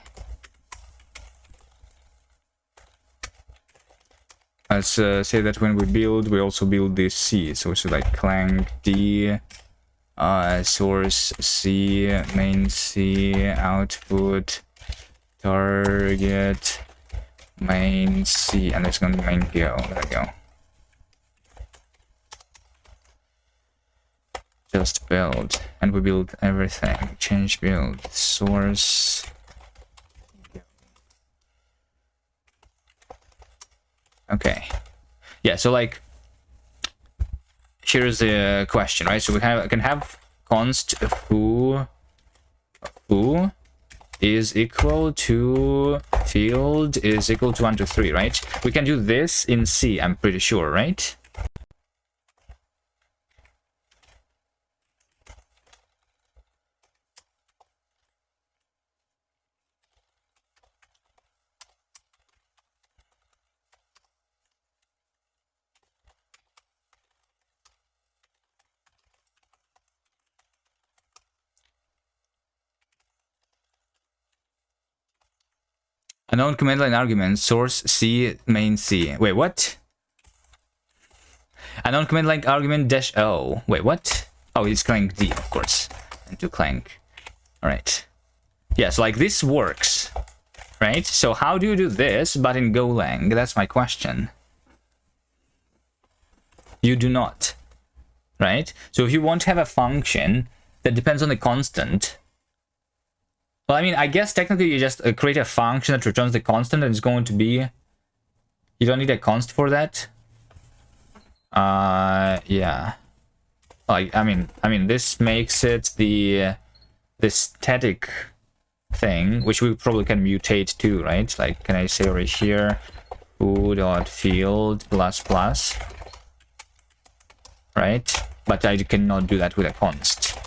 Let's say that when we build, we also build this C. So it's like clang D, source C, main C, output, target, main C, and it's going to main go. There we go. Just build, and we build everything. Change build, source. Okay. Yeah, so like here's the question, right? So we can have const who is equal to field is equal to 1 to 3, right? We can do this in C, I'm pretty sure, right? A known command line argument, source C, main C. Wait, what? A known command line argument dash O. Wait, what? Oh, it's clang D, of course. And to clang. Alright. Yeah, so like this works. Right? So how do you do this, but in Golang? That's my question. You do not. Right? So if you want to have a function that depends on the constant, well, I mean, I guess technically you just create a function that returns the constant and it's going to be... You don't need a const for that. Yeah. like, I mean, this makes it the static thing, which we probably can mutate too, right? Like, can I say over here, foo.field plus plus, right? But I cannot do that with a const,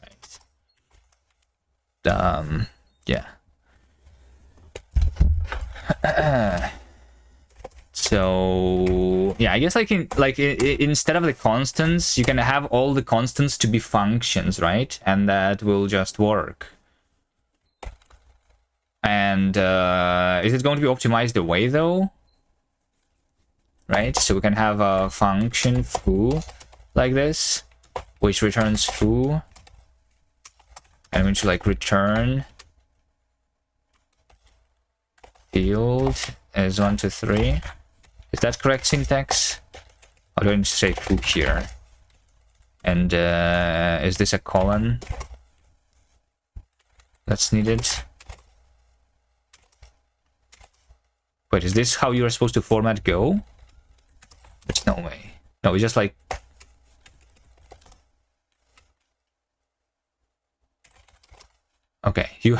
right? Yeah. So yeah, I guess instead of the constants, you can have all the constants to be functions, right? And that will just work. And is it going to be optimized away though? Right, so we can have a function foo like this, which returns foo, and we should like return field as 1 to 3. Is that correct syntax? Or do I need to say foo here? And is this a colon that's needed? Wait, is this how you're supposed to format Go? There's no way. No, it's just like... Okay, you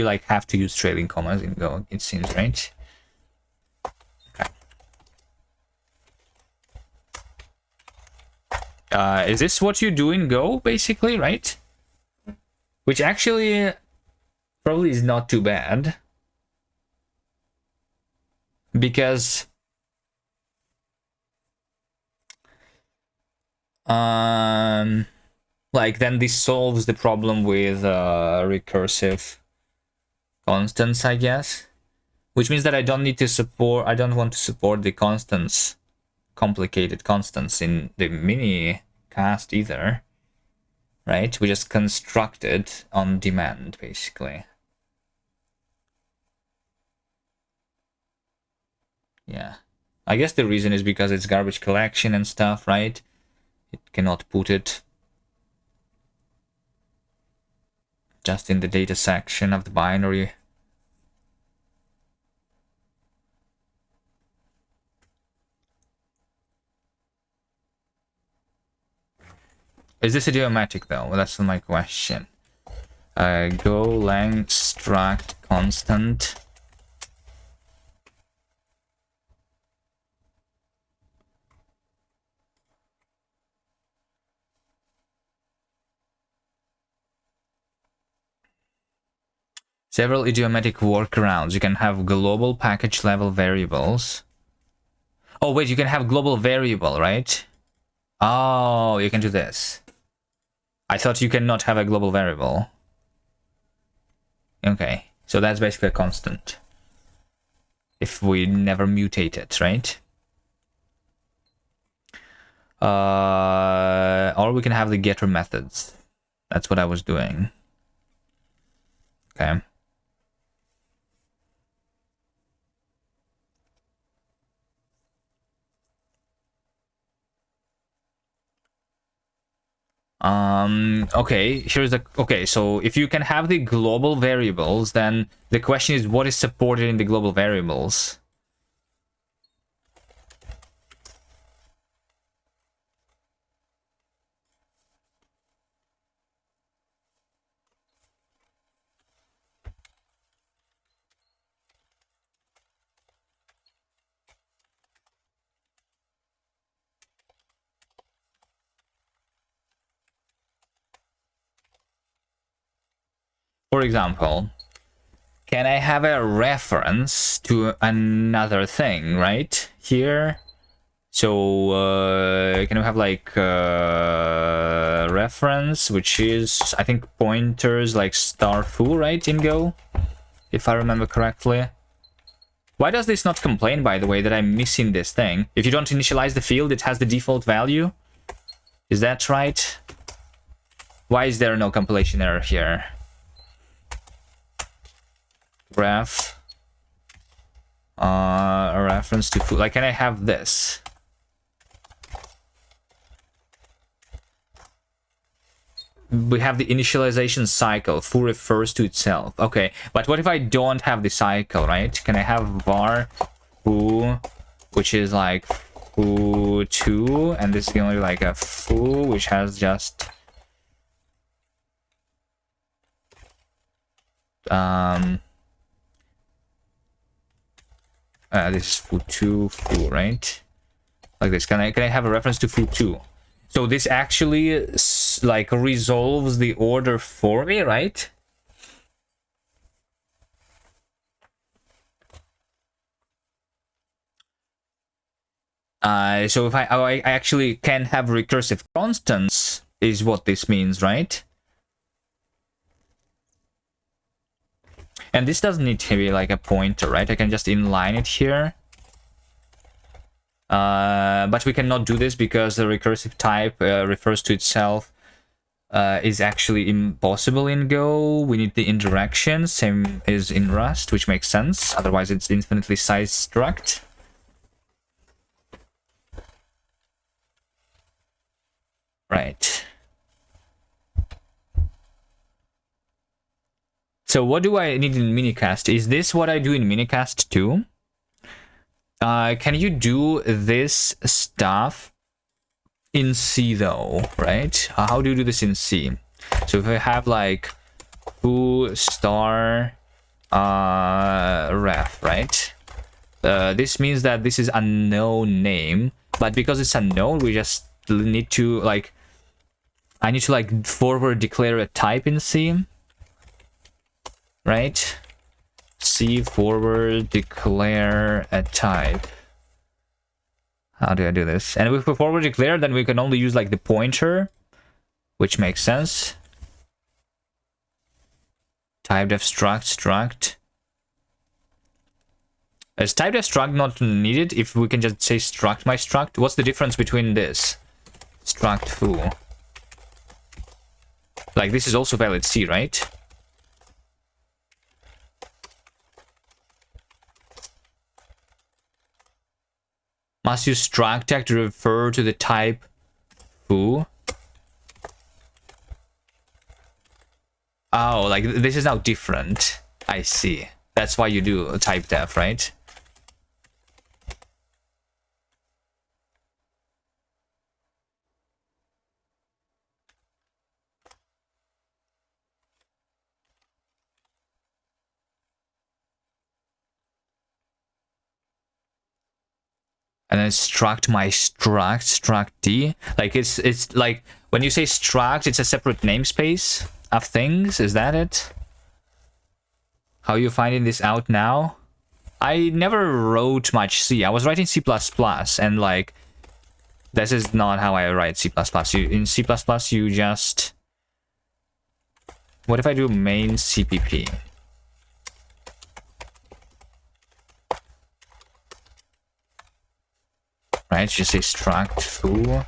like have to use trailing commas in Go, it seems, right? Okay. Is this what you do in Go, basically, right? Which actually probably is not too bad. Because... like, then this solves the problem with recursive constants, I guess. Which means that I don't want to support the constants, complicated constants in the mini cast either. Right? We just construct it on demand, basically. Yeah. I guess the reason is because it's garbage collection and stuff, right? It cannot put it just in the data section of the binary. Is this idiomatic though? Well, that's my question. Go length struct constant. Several idiomatic workarounds. You can have global package level variables. Oh, wait, you can have global variable, right? Oh, you can do this. I thought you cannot have a global variable. Okay, so that's basically a constant. If we never mutate it, right? Or we can have the getter methods. That's what I was doing. Okay. Okay, okay, so if you can have the global variables, then the question is what is supported in the global variables? For example, can I have a reference to another thing, right? Here. So, can we have like reference, which is, I think, pointers like star foo, right, in Go? If I remember correctly. Why does this not complain, by the way, that I'm missing this thing? If you don't initialize the field, it has the default value. Is that right? Why is there no compilation error here? Ref a reference to foo. Like, can I have this? We have the initialization cycle. Foo refers to itself. Okay, but what if I don't have the cycle, right? Can I have var foo, which is like foo2, and this is going to be like a foo, which has just this is foo2 foo, right? Like this. Can I have a reference to foo2? So this actually like resolves the order for me, right? So if I actually can have recursive constants is what this means, right? And this doesn't need to be like a pointer, right? I can just inline it here. But we cannot do this because the recursive type refers to itself is actually impossible in Go. We need the indirection, same is in Rust, which makes sense. Otherwise, it's infinitely sized struct. Right. So what do I need in minicast? Is this what I do in minicast too? Can you do this stuff in C though, right? How do you do this in C? So if I have like foo star ref, right? This means that this is unknown name, but because it's unknown, we just need to like, I need to like forward declare a type in C, right? C forward declare a type. How do I do this? And if we forward declare, then we can only use like the pointer, which makes sense. Typedef struct. Is typedef struct not needed if we can just say struct my struct? What's the difference between this? Struct foo. Like this is also valid C, right? Must use struct tag to refer to the type foo. Oh, like this is now different. I see. That's why you do type def, right? And then struct my struct D. Like it's like when you say struct, it's a separate namespace of things. Is that it? How are you finding this out now? I never wrote much C. I was writing C++, and like this is not how I write C++. In C++ you just, what if I do main CPP? Right, just say struct foo.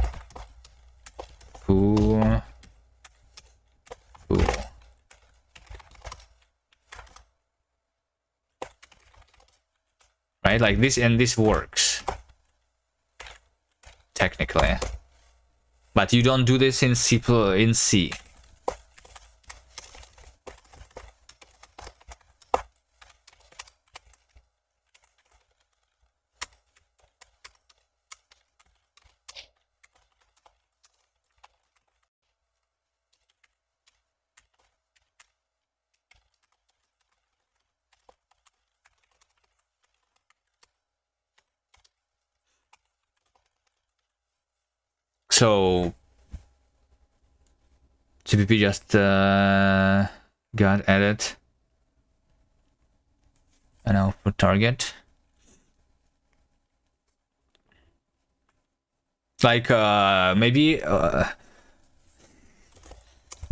Right, like this, and this works technically, but you don't do this in C. So CPP just got edit and now for target. Like maybe I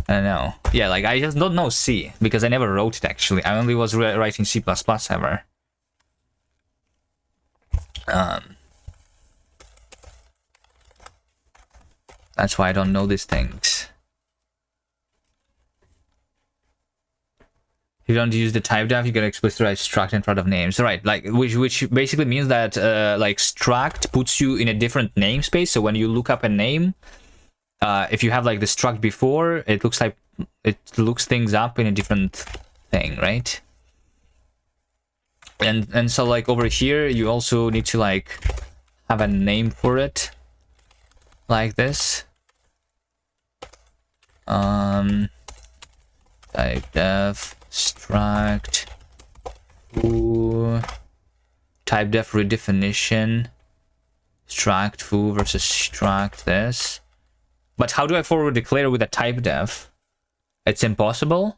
don't know. Yeah, like I just don't know C because I never wrote it actually. I only was writing C++ ever. That's why I don't know these things. If you don't use the type def, you get explicit write struct in front of names, right? Like which basically means that like struct puts you in a different namespace. So when you look up a name, if you have like the struct before, it looks like it looks things up in a different thing, right? And so like over here, you also need to like have a name for it, like this. Type def struct foo, type def redefinition, struct foo versus struct this. But how do I forward declare with a type def? It's impossible,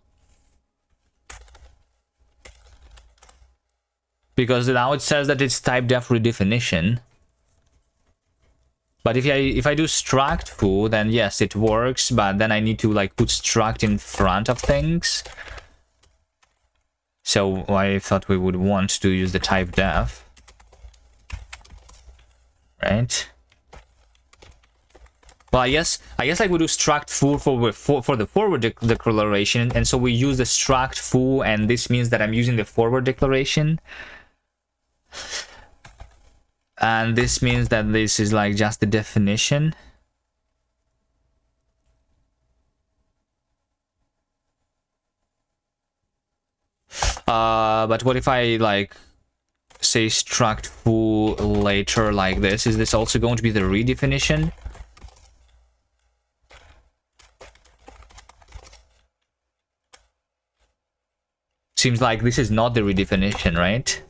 because now it says that it's type def redefinition. But if I do struct foo, then yes, it works, but then I need to like put struct in front of things. So I thought we would want to use the type def, right? Well, I guess like we do struct foo for the forward declaration, and so we use the struct foo, and this means that I'm using the forward declaration. And this means that this is like just the definition. But what if I like say struct foo later like this? Is this also going to be the redefinition? Seems like this is not the redefinition, right?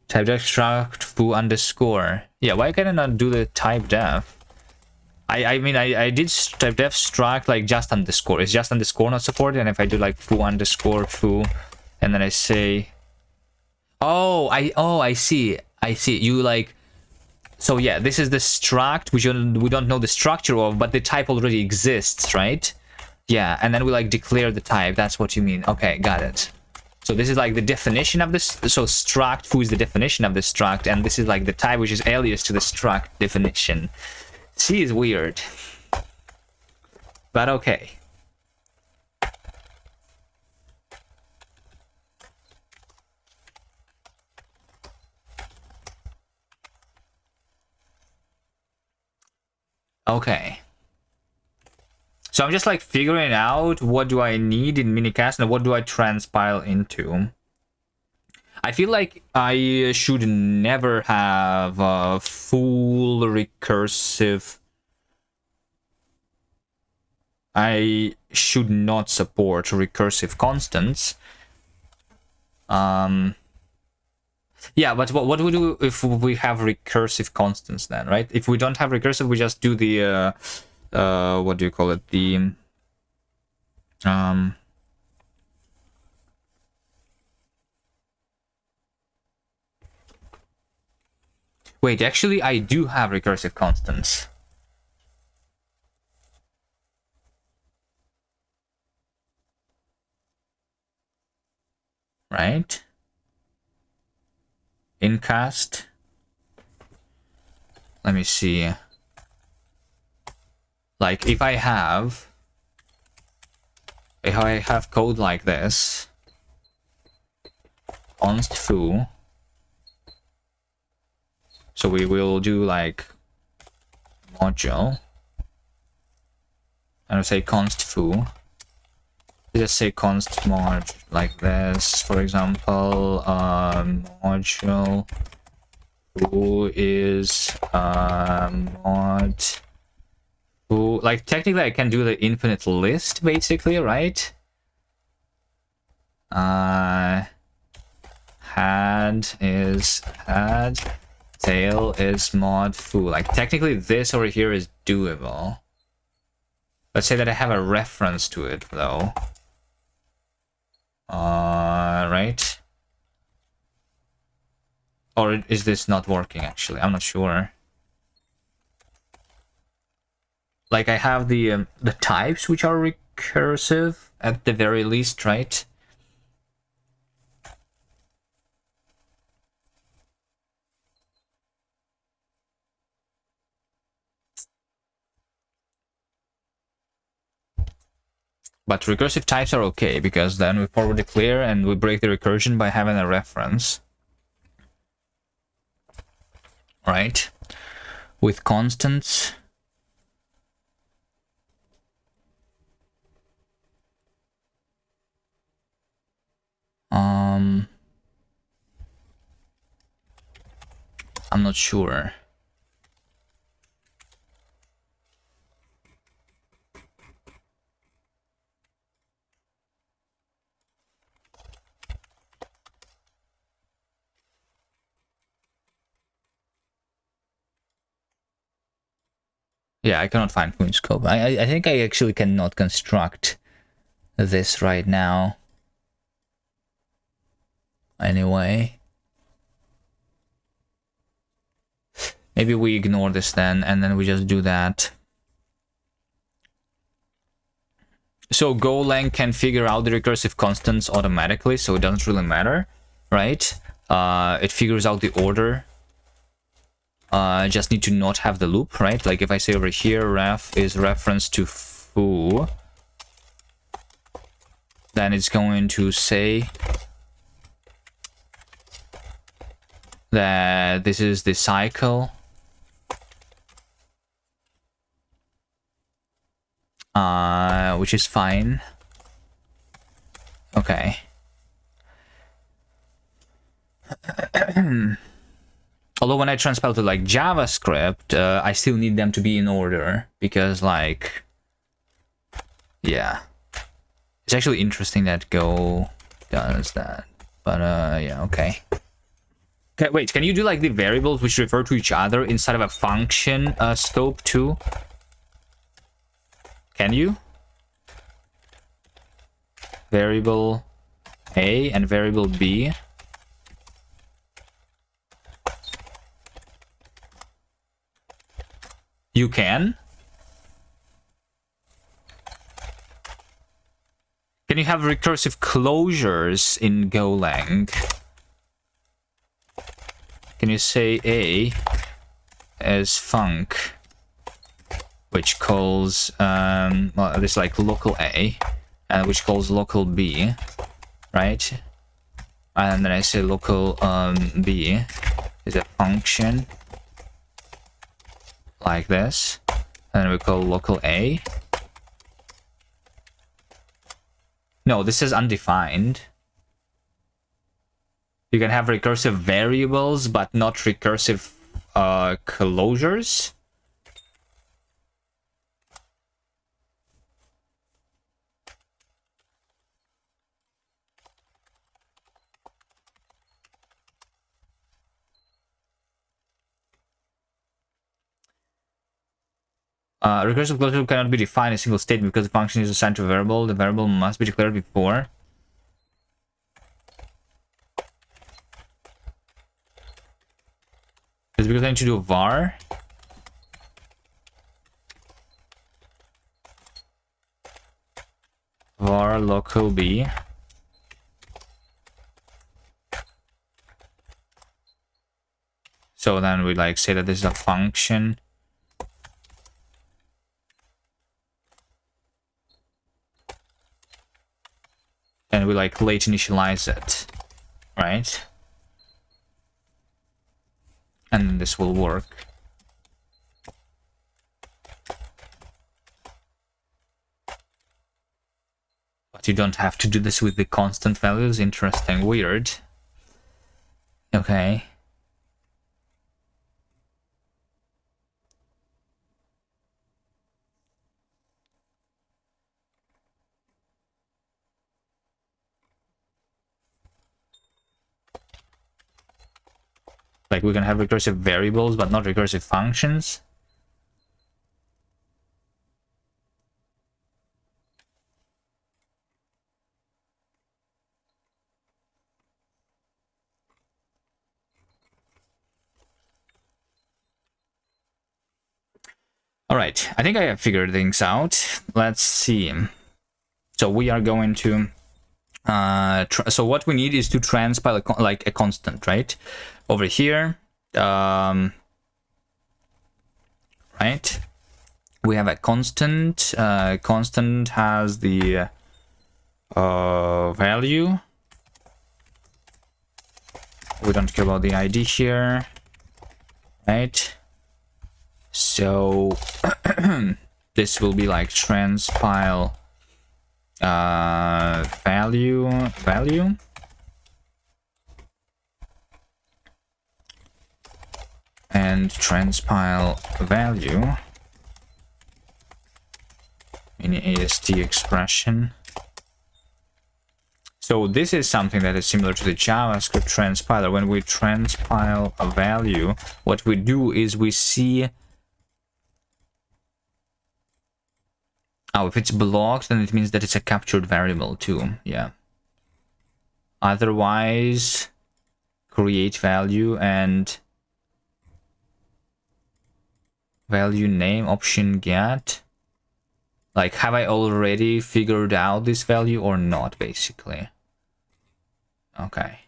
Type def struct foo underscore. Yeah, why can I not do the type def? I mean, I did type def struct like just underscore. It's just underscore not supported. And if I do like foo underscore foo, and then I say, oh, I see. You like, so yeah, this is the struct which we don't know the structure of, but the type already exists, right? Yeah, and then we like declare the type. That's what you mean. Okay, got it. So this is like the definition of this. So struct foo is the definition of the struct, and this is like the type which is alias to the struct definition. C is weird, but okay. Okay. So I'm just like figuring out what do I need in minicast and what do I transpile into. I feel like I should never have a full recursive. I should not support recursive constants. Yeah, but what do we do if we have recursive constants then, right? If we don't have recursive, we just do the what do you call it? The wait, actually I do have recursive constants. Right? In Kast. Let me see. Like if I have code like this, const foo. So we will do like module. And I'll say const foo. Just say const mod like this, for example. Module foo is mod foo. Like technically I can do the infinite list basically, right? Head is head, tail is mod foo. Like technically this over here is doable. Let's say that I have a reference to it though. Right? Or is this not working actually? I'm not sure. Like I have the types which are recursive at the very least, right? But recursive types are okay, because then we forward declare and we break the recursion by having a reference. Right? With constants. I'm not sure. Yeah, I cannot find point scope. I think I actually cannot construct this right now. Anyway. Maybe we ignore this then, and then we just do that. So Golang can figure out the recursive constants automatically, so it doesn't really matter, right? It figures out the order. I just need to not have the loop, right? Like if I say over here, ref is reference to foo, then it's going to say that this is the cycle. Which is fine. Okay. Although when I transpile to like JavaScript, I still need them to be in order because like, yeah. It's actually interesting that Go does that, but yeah, okay. Okay, wait, can you do like the variables which refer to each other inside of a function scope too? Can you? Variable A and variable B. You can? Can you have recursive closures in Golang? Can you say A as func, which calls well, this like local A, and which calls local B, right? And then I say local B is a function like this, and then we call local A. No, this is undefined. You can have recursive variables, but not recursive closures. Recursive closure cannot be defined in a single statement because the function is assigned to a variable. The variable must be declared before. It's because I need to do a var. Var local B. So then we like say that this is a function. And we like late initialize it, right? And this will work. But you don't have to do this with the constant values. Interesting, weird. Okay. Like we can have recursive variables, but not recursive functions. All right, I think I have figured things out. Let's see. So we are going to so what we need is to transpile like a constant, right? Over here, right? We have a constant. Constant has the value. We don't care about the ID here, right? So this will be like transpile value. and transpile value in AST expression. So this is something that is similar to the JavaScript transpiler. When we transpile a value, what we do is we see... Oh, if it's blocked, then it means that it's a captured variable too. Yeah. Otherwise, create value and value name option get. Like, have I already figured out this value or not, basically? Okay.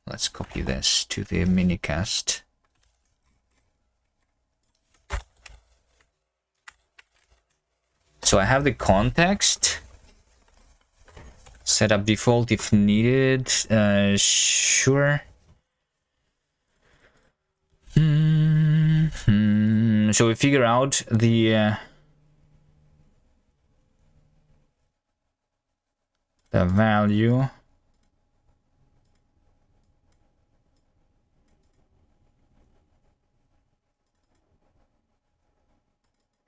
Let's copy this to the minicast. So I have the context. Set up default if needed. Sure. So we figure out the value.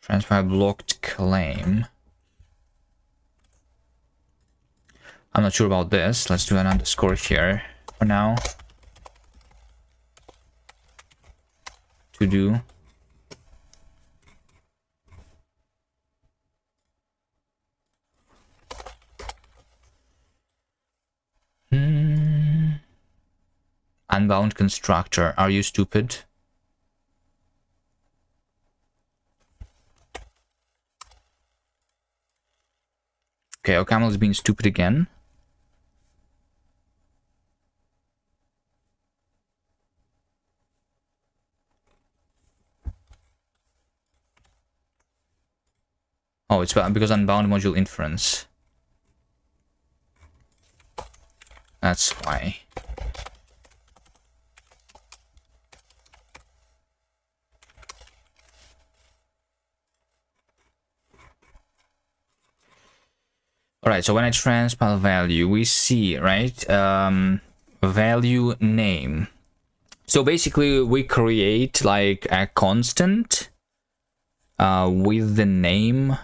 Transfer blocked claim. I'm not sure about this. Let's do an underscore here for now. To do. Unbound constructor. Are you stupid? Okay, OCaml is being stupid again. Oh, it's because unbound module inference. That's why. Alright, so when I transpile value, we see, right, value name. So basically, we create like a constant with the name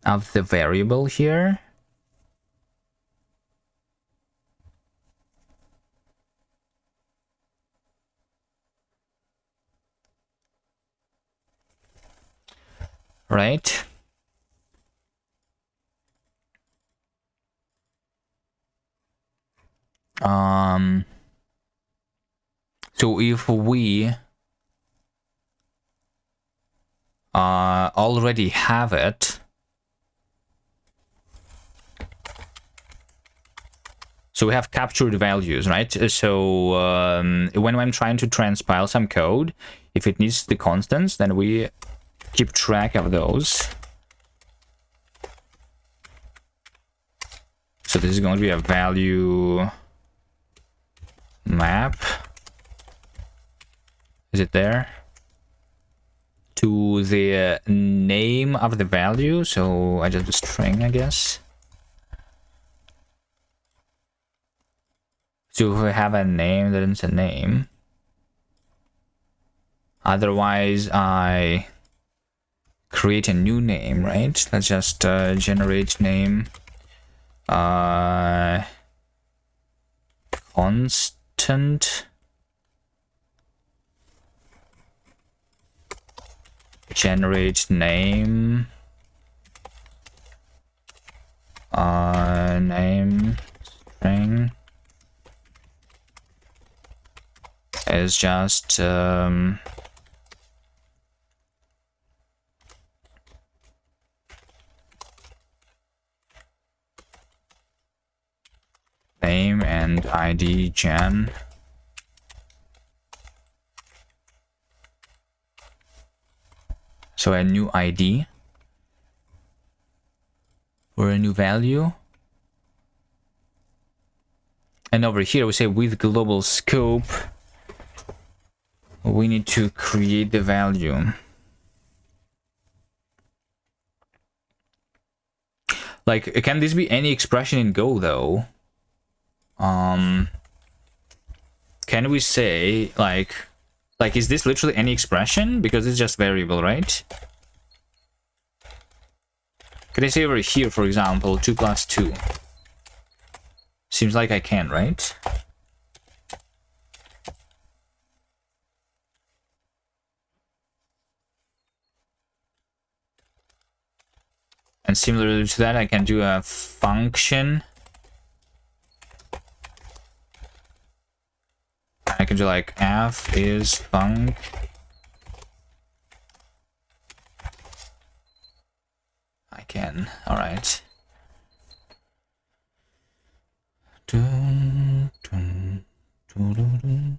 of the variable here. Right? So if we already have it, so we have captured values, right? So when I'm trying to transpile some code, if it needs the constants, then we keep track of those. So this is going to be a value map. Is it there? To the name of the value. So I just do string, I guess. So if we have a name, then it's a name. Otherwise, I create a new name, right? Let's just generate name. Constant generate name name string is just name and ID gen. So a new ID for a new value. And over here we say with global scope, we need to create the value. Like, can this be any expression in Go though? can we say like is this literally any expression? Because it's just variable, right? Can I say over here, for example, 2 plus 2? Seems like I can, right? And similarly to that, I can do a function. I can do like f is func. I can, alright.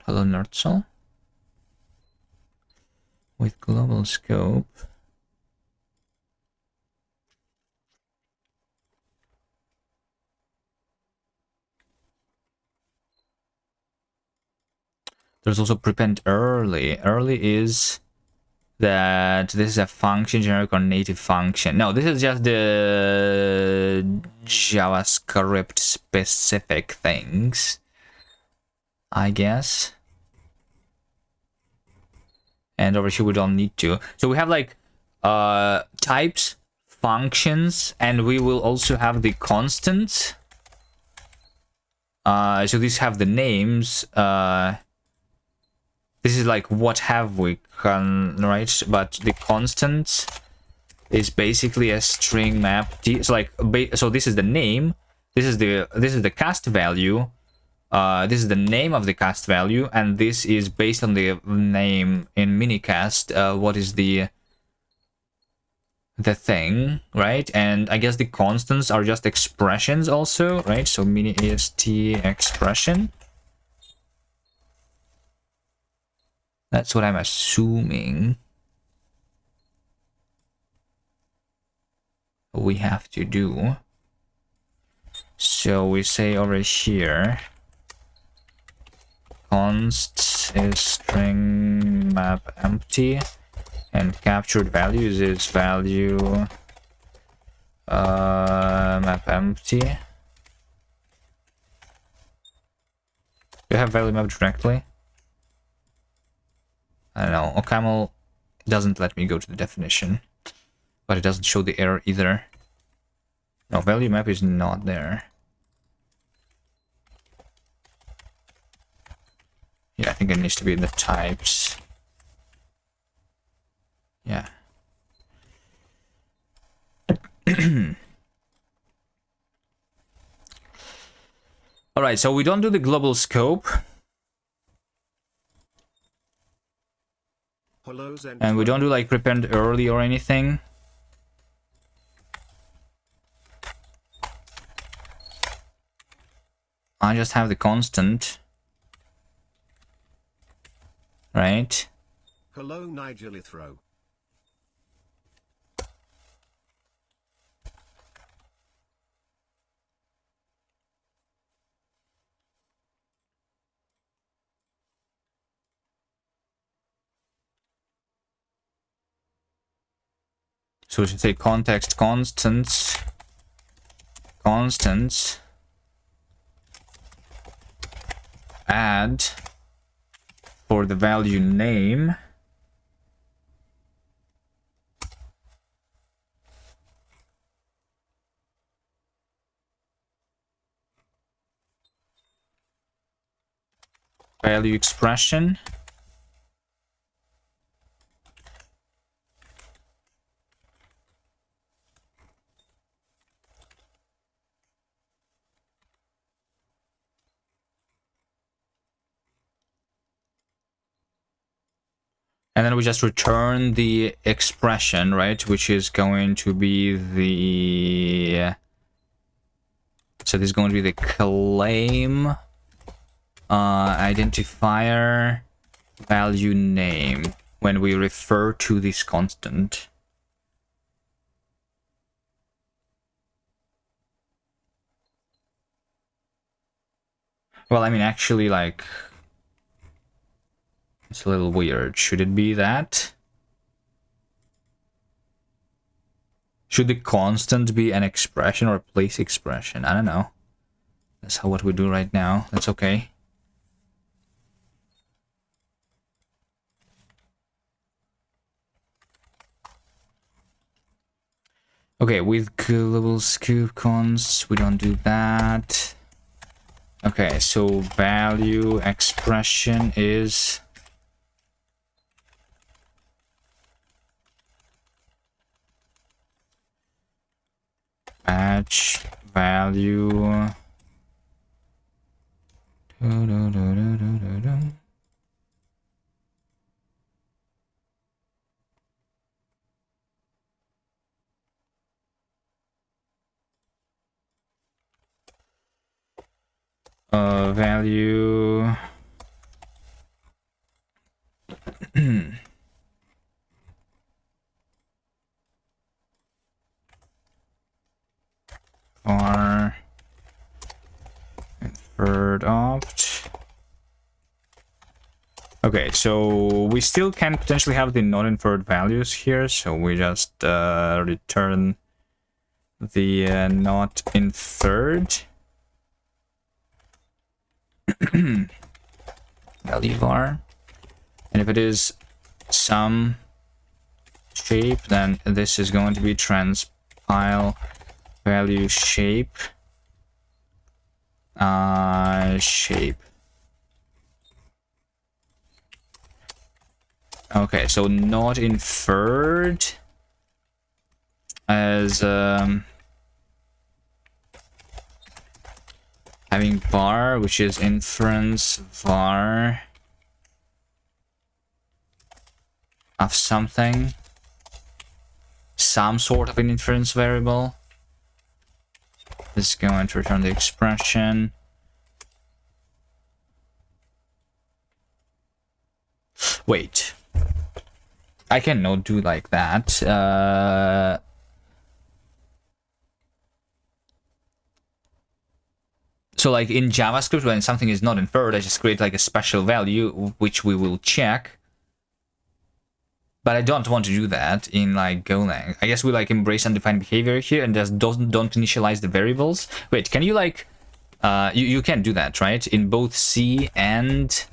Hello, Nerdsoul. With global scope. There's also prepend early. Early is that this is a function, generic or native function. No, this is just the JavaScript specific things, I guess. And over here we don't need to. So we have like types, functions, and we will also have the constants. So these have the names. This is like what have we can, right? But the constant is basically a string map. So like so this is the name. This is the cast value. This is the name of the cast value, and this is based on the name in minicast. What is the thing, right? And I guess the constants are just expressions also, right? So mini est expression. That's what I'm assuming we have to do. So we say over here, const is string map empty, and captured values is value map empty. Do you have value map directly? I don't know. OCaml doesn't let me go to the definition, but it doesn't show the error either. No, value map is not there. Yeah, I think it needs to be in the types. Yeah. All right, so we don't do the global scope. And we don't do like prepend early or anything. I just have the constant. Right? Hello, Nigel Ithro. So we should say context constants. Constants. Add for the value name. Value expression. And then we just return the expression, right? Which is going to be the... So this is going to be the claim identifier value name when we refer to this constant. Well, I mean, actually, like... It's a little weird. Should it be that? Should the constant be an expression or a place expression? I don't know. That's how what we do right now. That's okay. Okay, with global scoop const, we don't do that. Okay, so value expression is match value. Value var inferred opt. Okay, so we still can potentially have the not inferred values here, so we just return the not inferred value var, and if it is some shape, then this is going to be transpile value shape shape. Okay, so not inferred as having var, which is inference var of something, some sort of an inference variable. This is going to return the expression. Wait, I cannot do like that. So like in JavaScript, when something is not inferred, I just create like a special value, which we will check. But I don't want to do that in like Golang. I guess we like embrace undefined behavior here and just don't initialize the variables. Wait, can you like, you can do that, right? In both C and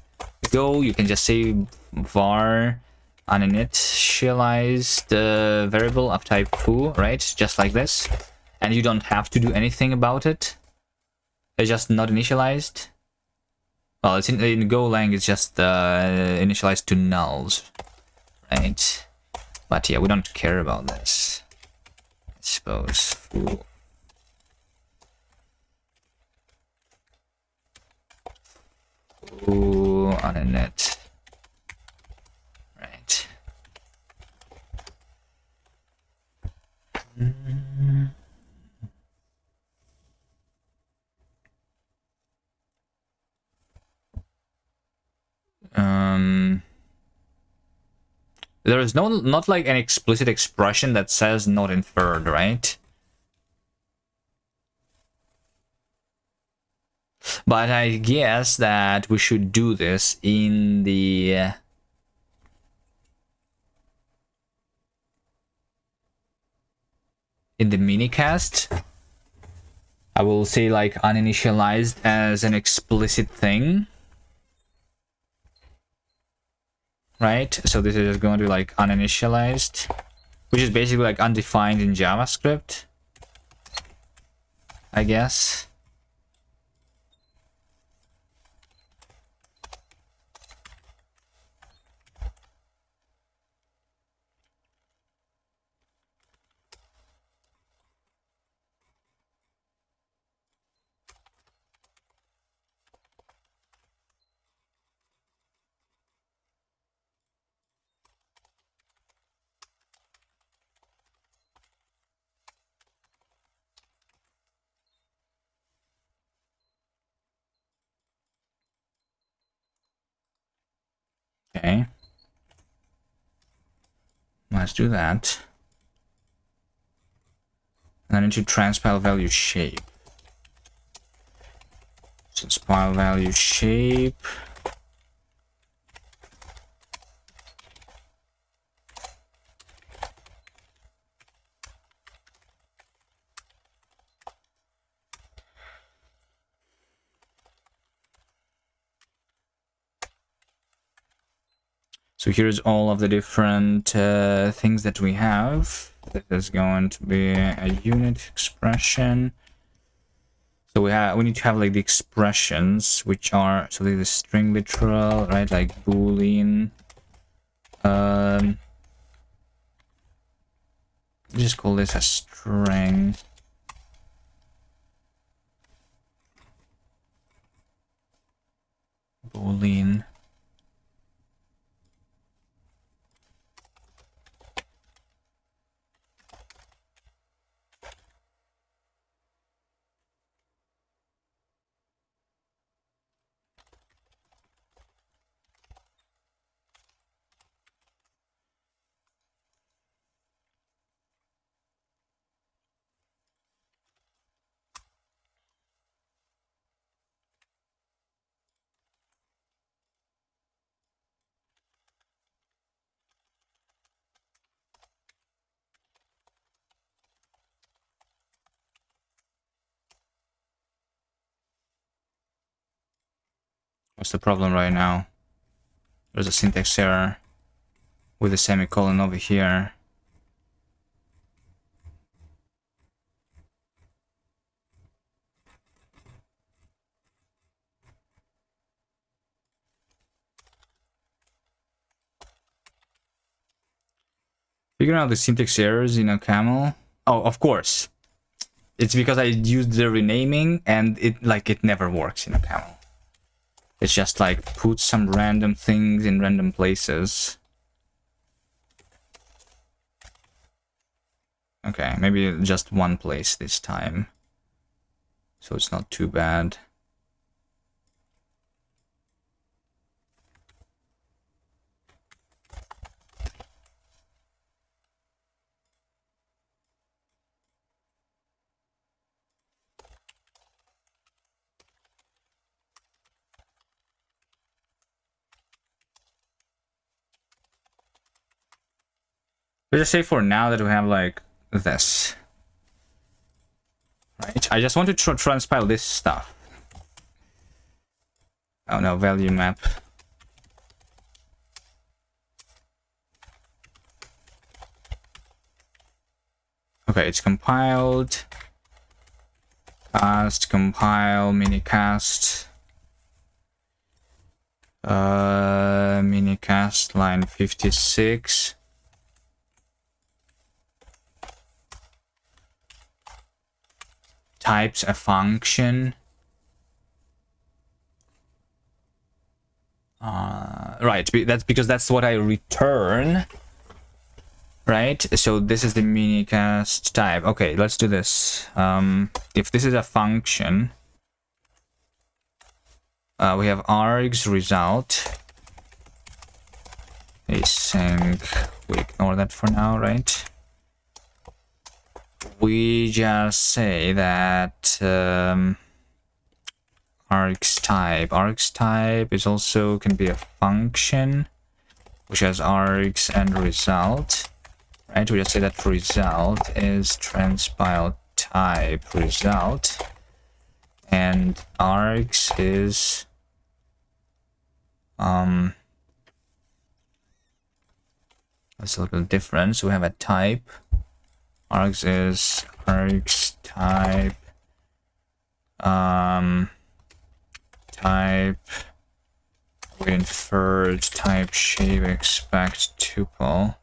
Go, you can just say var uninitialized variable of type foo, right? Just like this. And you don't have to do anything about it. It's just not initialized. Well, it's in Golang, it's just initialized to nulls, right? But yeah, we don't care about this, I suppose. Foo. Foo on a net. Right. There is not like an explicit expression that says not inferred, right? But I guess that we should do this in the minicast. I will say like uninitialized as an explicit thing. Right? So this is going to be like uninitialized, which is basically like undefined in JavaScript, I guess. Okay. Let's do that. And then into transpile value shape. Transpile value shape. So here's all of the different things that we have. This is going to be a unit expression. So we need to have like the expressions which are, so this is string literal, right? Like boolean. Just call this a string. Boolean. What's the problem right now? There's a syntax error with a semicolon over here. Figuring out the syntax errors in a camel. Oh, of course. It's because I used the renaming and it never works in a camel. It's just like put some random things in random places. Okay, maybe just one place this time. So it's not too bad. Let's just say for now that we have like this. Right? I just want to transpile this stuff. Oh no, value map. Okay, it's compiled. Kast, compile, minicast. Minicast line 56. Types a function. Right, that's because that's what I return. Right, so this is the minicast type. Okay, let's do this. If this is a function, we have args result async. We ignore that for now, right? We just say that args type is also can be a function which has args and result, right? We just say that result is transpile type result, and args is that's a little bit different. So we have a type. Args is args type type we inferred type shape expect tuple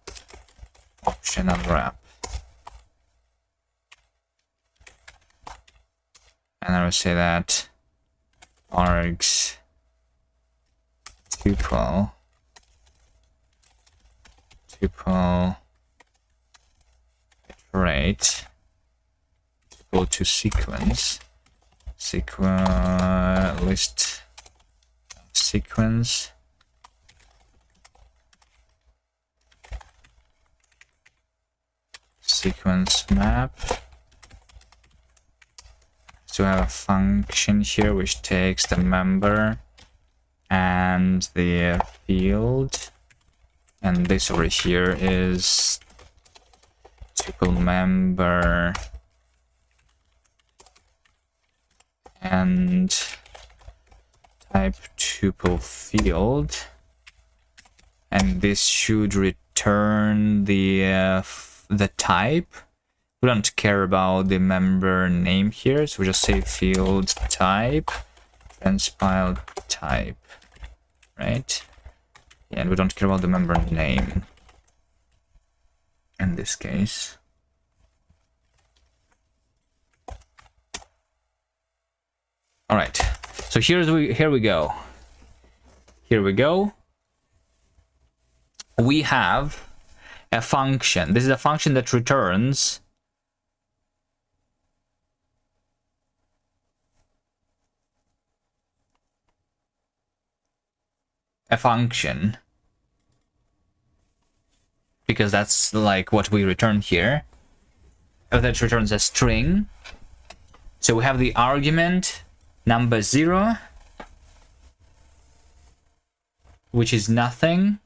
optional wrap, and I will say that args tuple iterate go to sequence list sequence map. So we have a function here which takes the member and the field, and this over here is tuple member and type tuple field, and this should return the the type. We don't care about the member name here, so we just say field type, transpile type, right? And we don't care about the member name in this case. All right, so here we go. Here we go. We have a function. This is a function that returns a function, because that's like what we return here. That returns a string. So we have the argument number 0, which is nothing.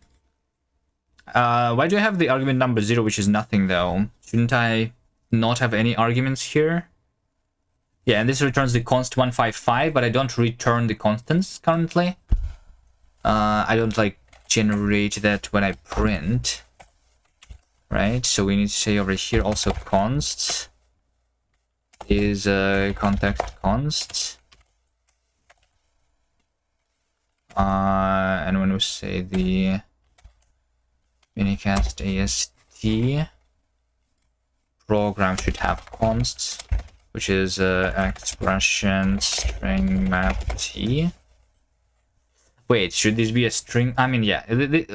Why do I have the argument number 0, which is nothing though? Shouldn't I not have any arguments here? Yeah, and this returns the const 155, but I don't return the constants currently. I don't like generate that when I print, right? So we need to say over here also const is context const. And when we say the minicast AST program should have const, which is expression string map t. Wait, should this be a string? I mean, yeah,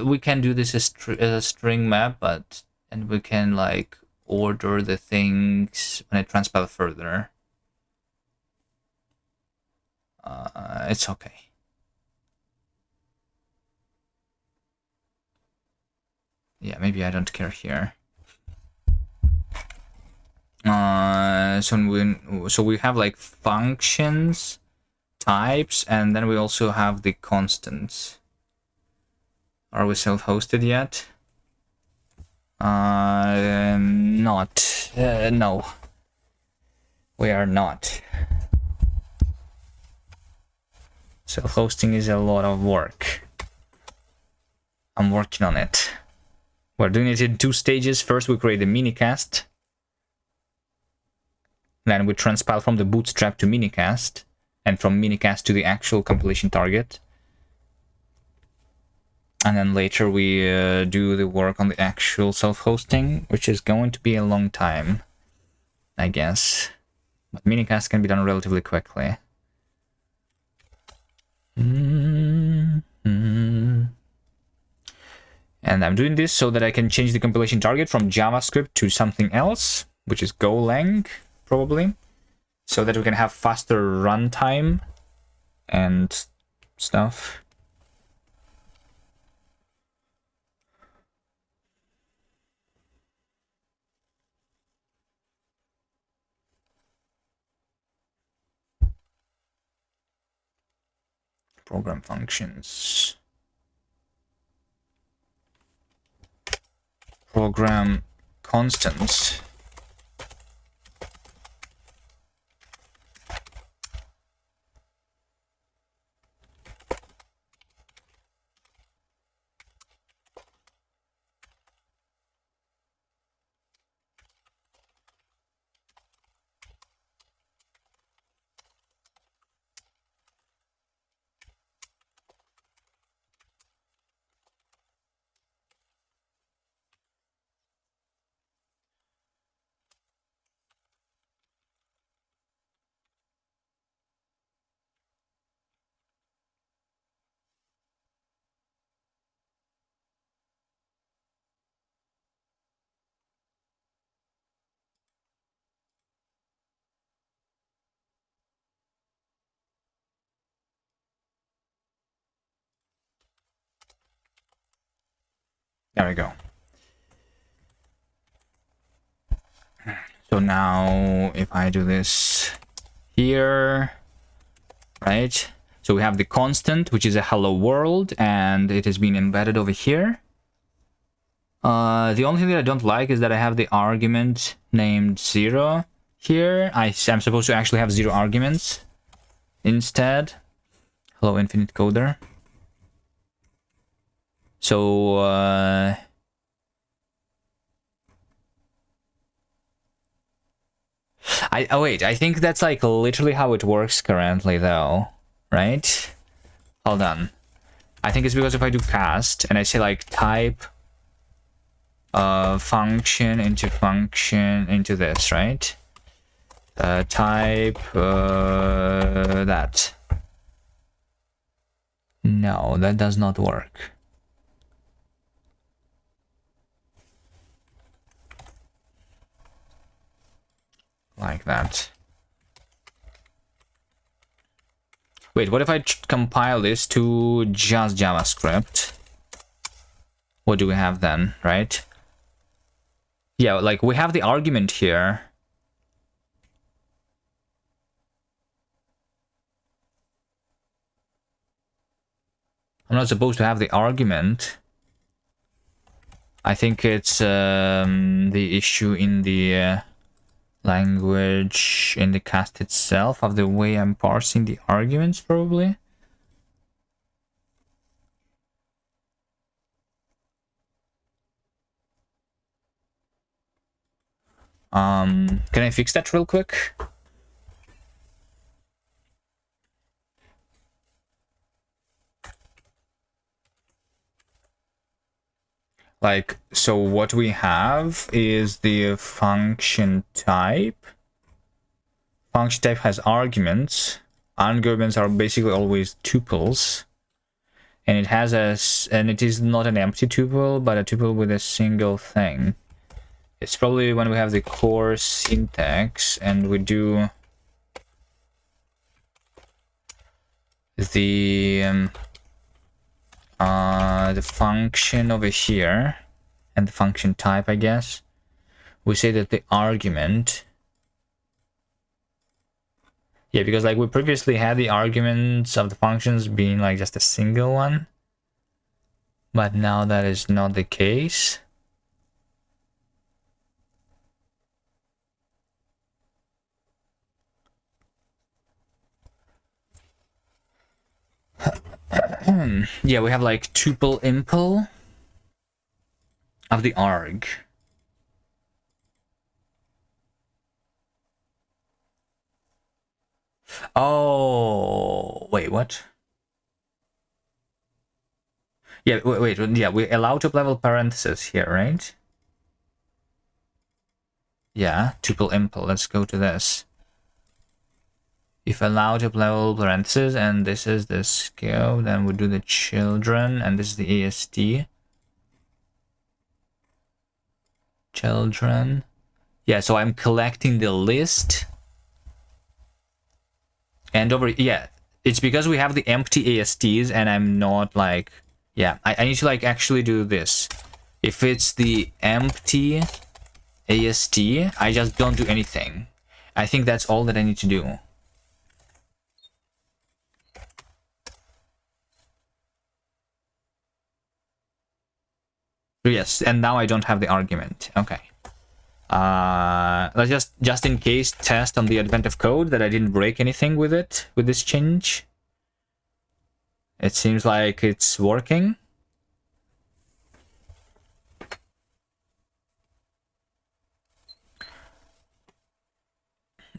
we can do this as a string map, but and we can like order the things when I transpile further. It's okay. Yeah, maybe I don't care here. So we have like functions, types, and then we also have the constants. Are we self-hosted yet? Not. No. We are not. Self-hosting is a lot of work. I'm working on it. We're doing it in 2 stages. First, we create the minicast. Then we transpile from the bootstrap to minicast, and from minicast to the actual compilation target. And then later we do the work on the actual self-hosting, which is going to be a long time, I guess. But minicast can be done relatively quickly. And I'm doing this so that I can change the compilation target from JavaScript to something else, which is Golang, probably, so that we can have faster runtime and stuff. Program functions. Program constants. There we go. So now if I do this here, right? So we have the constant, which is a hello world, and it has been embedded over here. The only thing that I don't like is that I have the argument named 0 here. I'm supposed to actually have 0 arguments instead. Hello, infinite coder. So Oh wait, I think that's like literally how it works currently though, right? Hold on. I think it's because if I do cast and I say like type function into this, right? Type that. No, that does not work. Like that. Wait, what if I compile this to just JavaScript? What do we have then, right? Yeah, like we have the argument here. I'm not supposed to have the argument. I think it's the issue in the language, in the cast itself, of the way I'm parsing the arguments, probably. Can I fix that real quick? Like, so what we have is the function type. Function type has arguments. Arguments are basically always tuples. And it has and it is not an empty tuple, but a tuple with a single thing. It's probably when we have the core syntax and we do the function over here and the function type, I guess. We say that the argument, yeah, because like we previously had the arguments of the functions being like just a single one, but now that is not the case. Yeah, we have like tuple impl of the arg. Oh, wait, what? Yeah, wait, yeah, we allow tuple level parentheses here, right? Yeah, tuple impl. Let's go to this. If allow tuple level parentheses, and this is the scope, then we do the children, and this is the AST. Children. Yeah, so I'm collecting the list. And over, yeah, it's because we have the empty ASTs, and I'm not like, yeah, I need to like actually do this. If it's the empty AST, I just don't do anything. I think that's all that I need to do. Yes, and now I don't have the argument. Okay. Let's just in case test on the advent of code that I didn't break anything with it, with this change. It seems like it's working.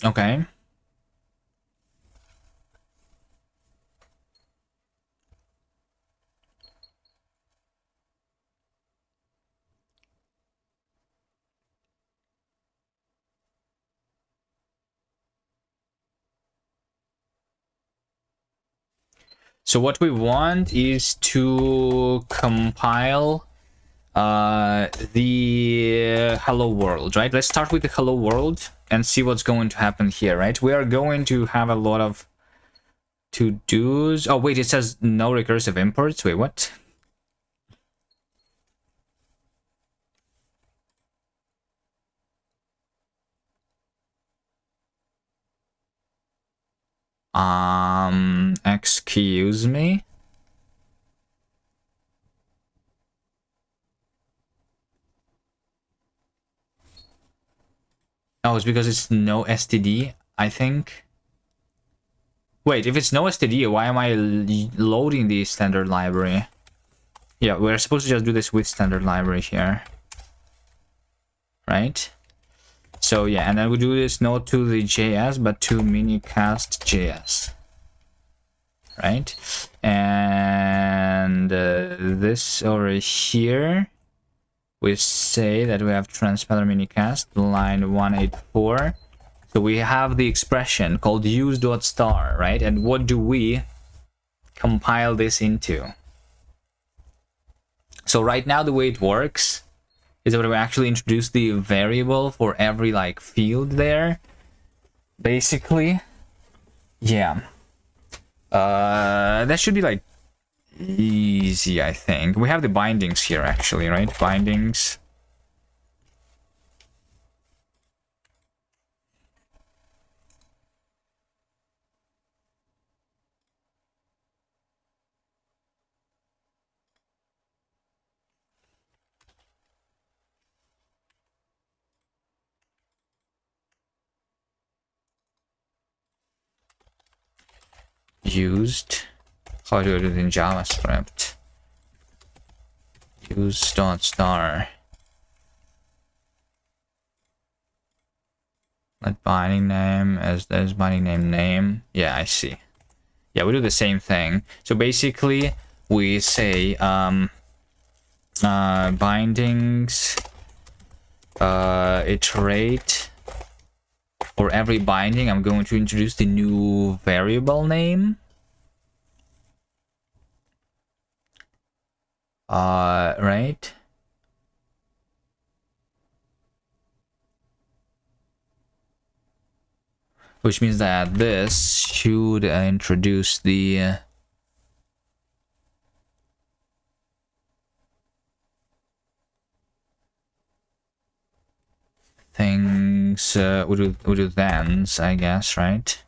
Okay. So what we want is to compile the hello world, right? Let's start with the hello world and see what's going to happen here, right? We are going to have a lot of to-dos. Oh, wait, it says no recursive imports. Wait, what? Excuse me. Oh, it's because it's no STD, I think. Wait, if it's no STD, why am I loading the standard library? Yeah, we're supposed to just do this with standard library here. Right? So yeah, and then we do this not to the JS, but to minicast JS, right? And this over here, we say that we have transpeller minicast line 184. So we have the expression called use.star, right? And what do we compile this into? So right now the way it works is that we actually introduce the variable for every like field there. Basically, yeah. That should be like easy, I think. We have the bindings here actually, right? Bindings. Used. How do I do it in JavaScript? Use.star. Let binding name as there's binding name. Yeah, I see. Yeah, we do the same thing. So basically, we say bindings iterate. For every binding, I'm going to introduce the new variable name. Right? Which means that this should introduce the things we do thens, I guess, right?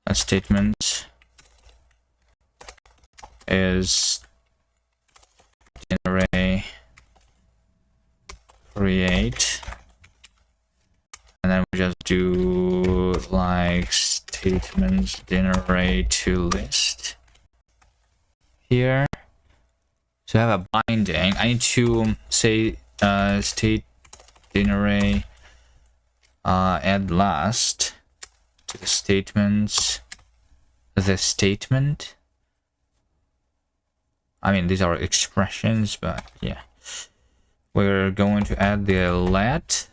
A statement is array create, and then we just do like statements generate to list here. So I have a binding. I need to say state generate add last to the statements. The statement. I mean, these are expressions, but yeah. We're going to add the let.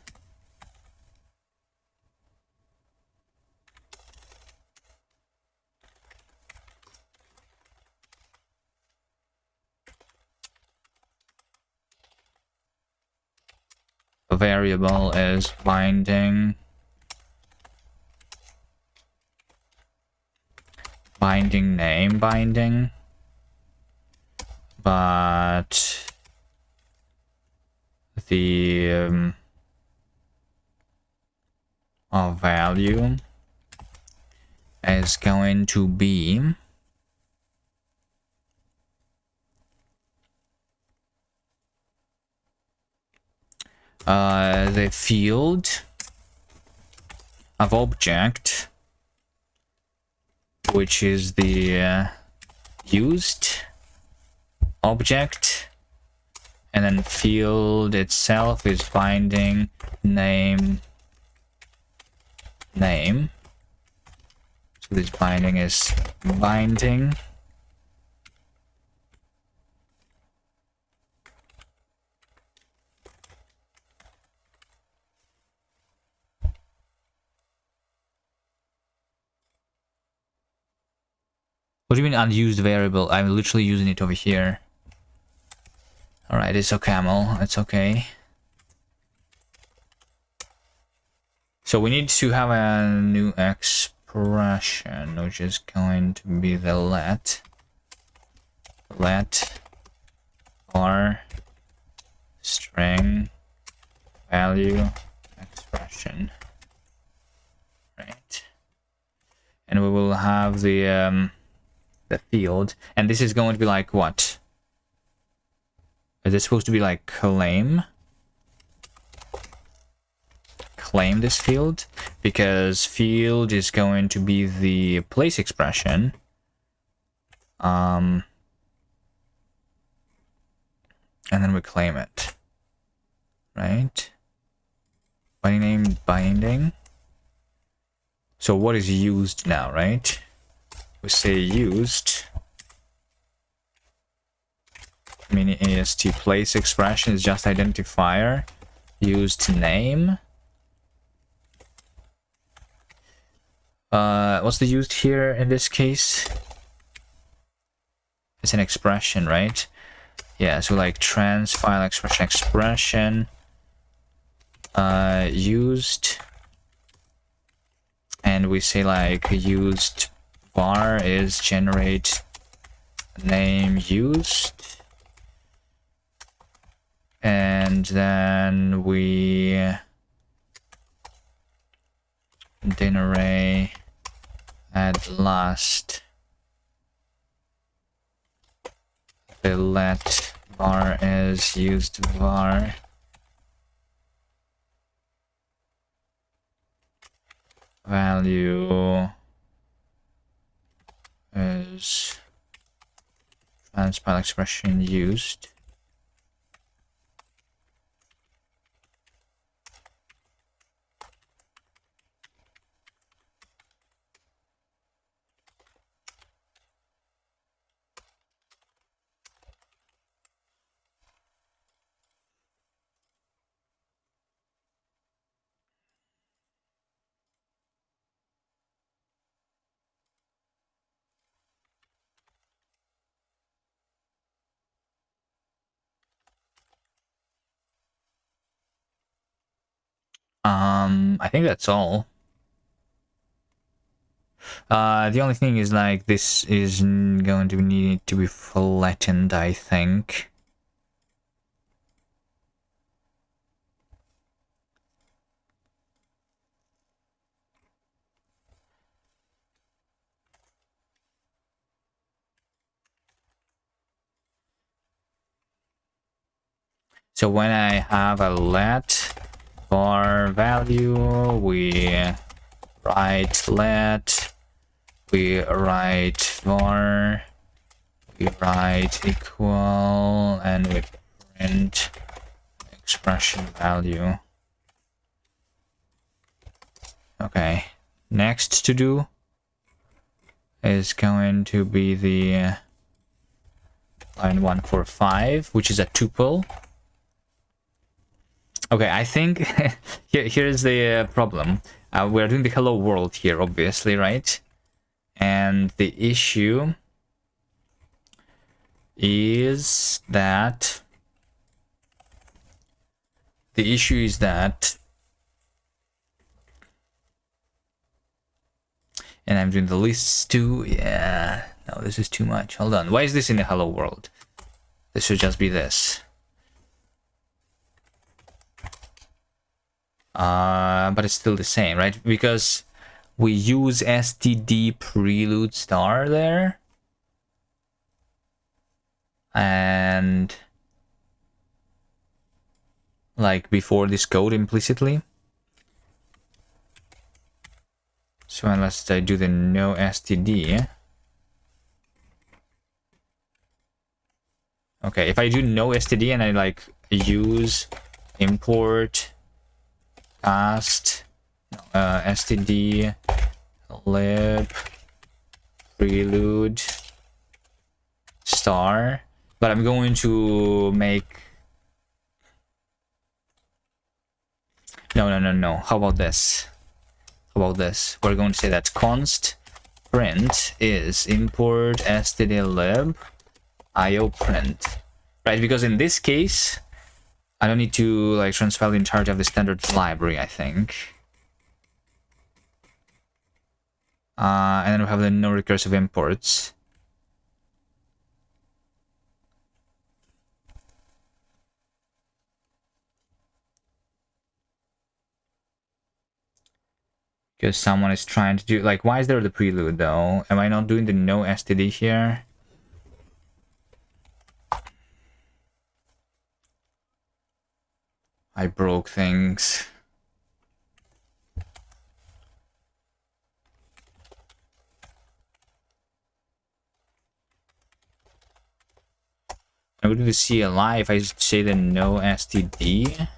The variable is binding. Binding name binding. But the value is going to be the field of object, which is the used object, and then field itself is binding name. So this binding is binding. What do you mean unused variable? I'm literally using it over here. Alright, it's okay, Camel. It's okay. So we need to have a new expression, which is going to be the let or string value expression, right? And we will have the field, and this is going to be like what? Is it supposed to be like claim this field? Because field is going to be the place expression. And then we claim it, right? Binding name binding. So what is used now, right? We say used. Meaning AST place expression is just identifier. Used name. What's the used here in this case? It's an expression, right? Yeah, so like trans file expression used, and we say like used var is generate name used, and then we then array at last the let var is used var value is transpile expression used. I think that's all. The only thing is like this is going to need to be flattened, I think. So when I have a let var value, we write let, we write var, we write equal, and we print expression value. Okay, next to do is going to be the line 145, which is a tuple. Okay, I think here's the problem. We're doing the hello world here, obviously, right? And the issue is that and I'm doing the lists too. Yeah, no, this is too much. Hold on. Why is this in the hello world? This should just be this. But it's still the same, right? Because we use std prelude star there, and like before this code implicitly. So unless I do the no std. Okay, if I do no std and I like use import Kast std lib prelude star, but I'm going to make no. How about this? We're going to say that const print is import stdlib io print, right? Because in this case I don't need to like transfer the entirety of the standard library, I think. And then we have the no recursive imports. Because someone is trying to do like, why is there the prelude though? Am I not doing the no std here? I broke things. I'm going to see a lie if I say the no STD.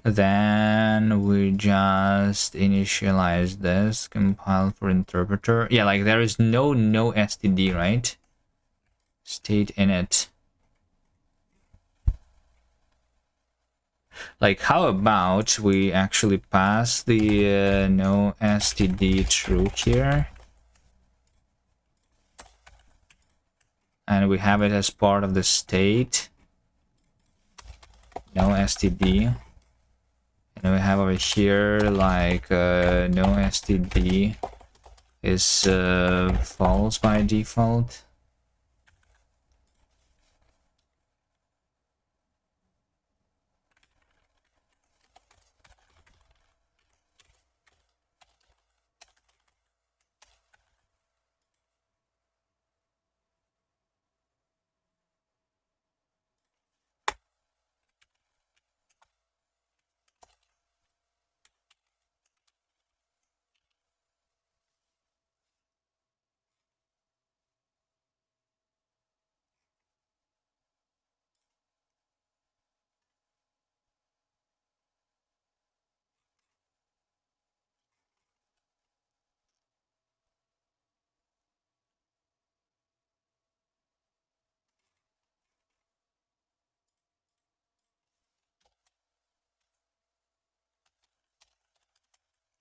Then we just initialize this, compile for interpreter. Yeah, like there is no STD, right? State init. Like, how about we actually pass the no STD through here, and we have it as part of the state, no STD. And we have over here like no STD is false by default.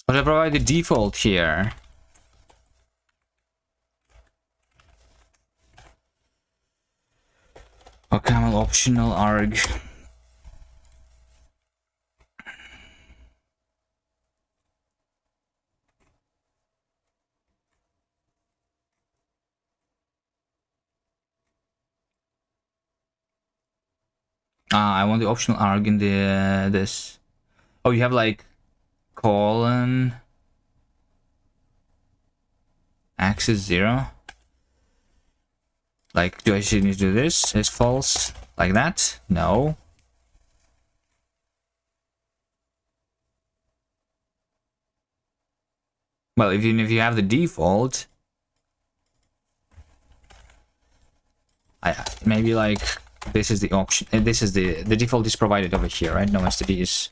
But I provide the default here. OCaml optional arg. I want the optional arg in the this. Oh, you have like colon axis 0. Like, do I need to do this? Is false like that? No. Well, even if you have the default, maybe like this is the option. This is the default is provided over here, right? No STD is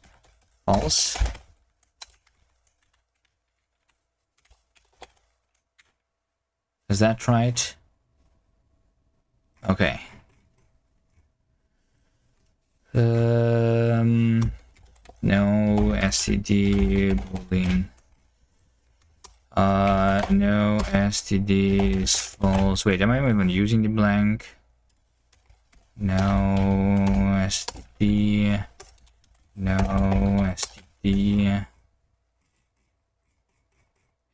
false. Is that right? Okay. No STD boolean. No STD is false. Wait, am I even using the blank? No STD. No STD.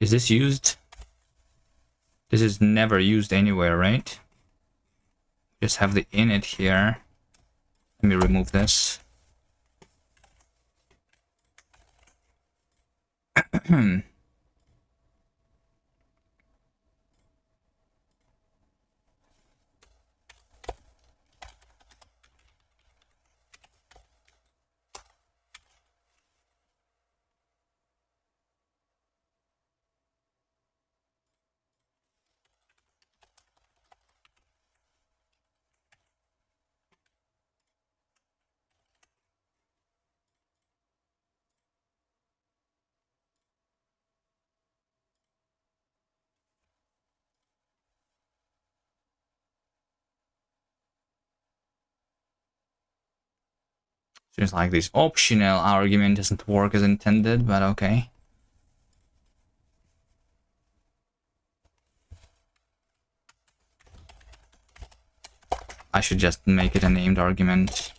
Is this used? This is never used anywhere, right? Just have the init here. Let me remove this. Seems like this optional argument doesn't work as intended, but okay. I should just make it a named argument.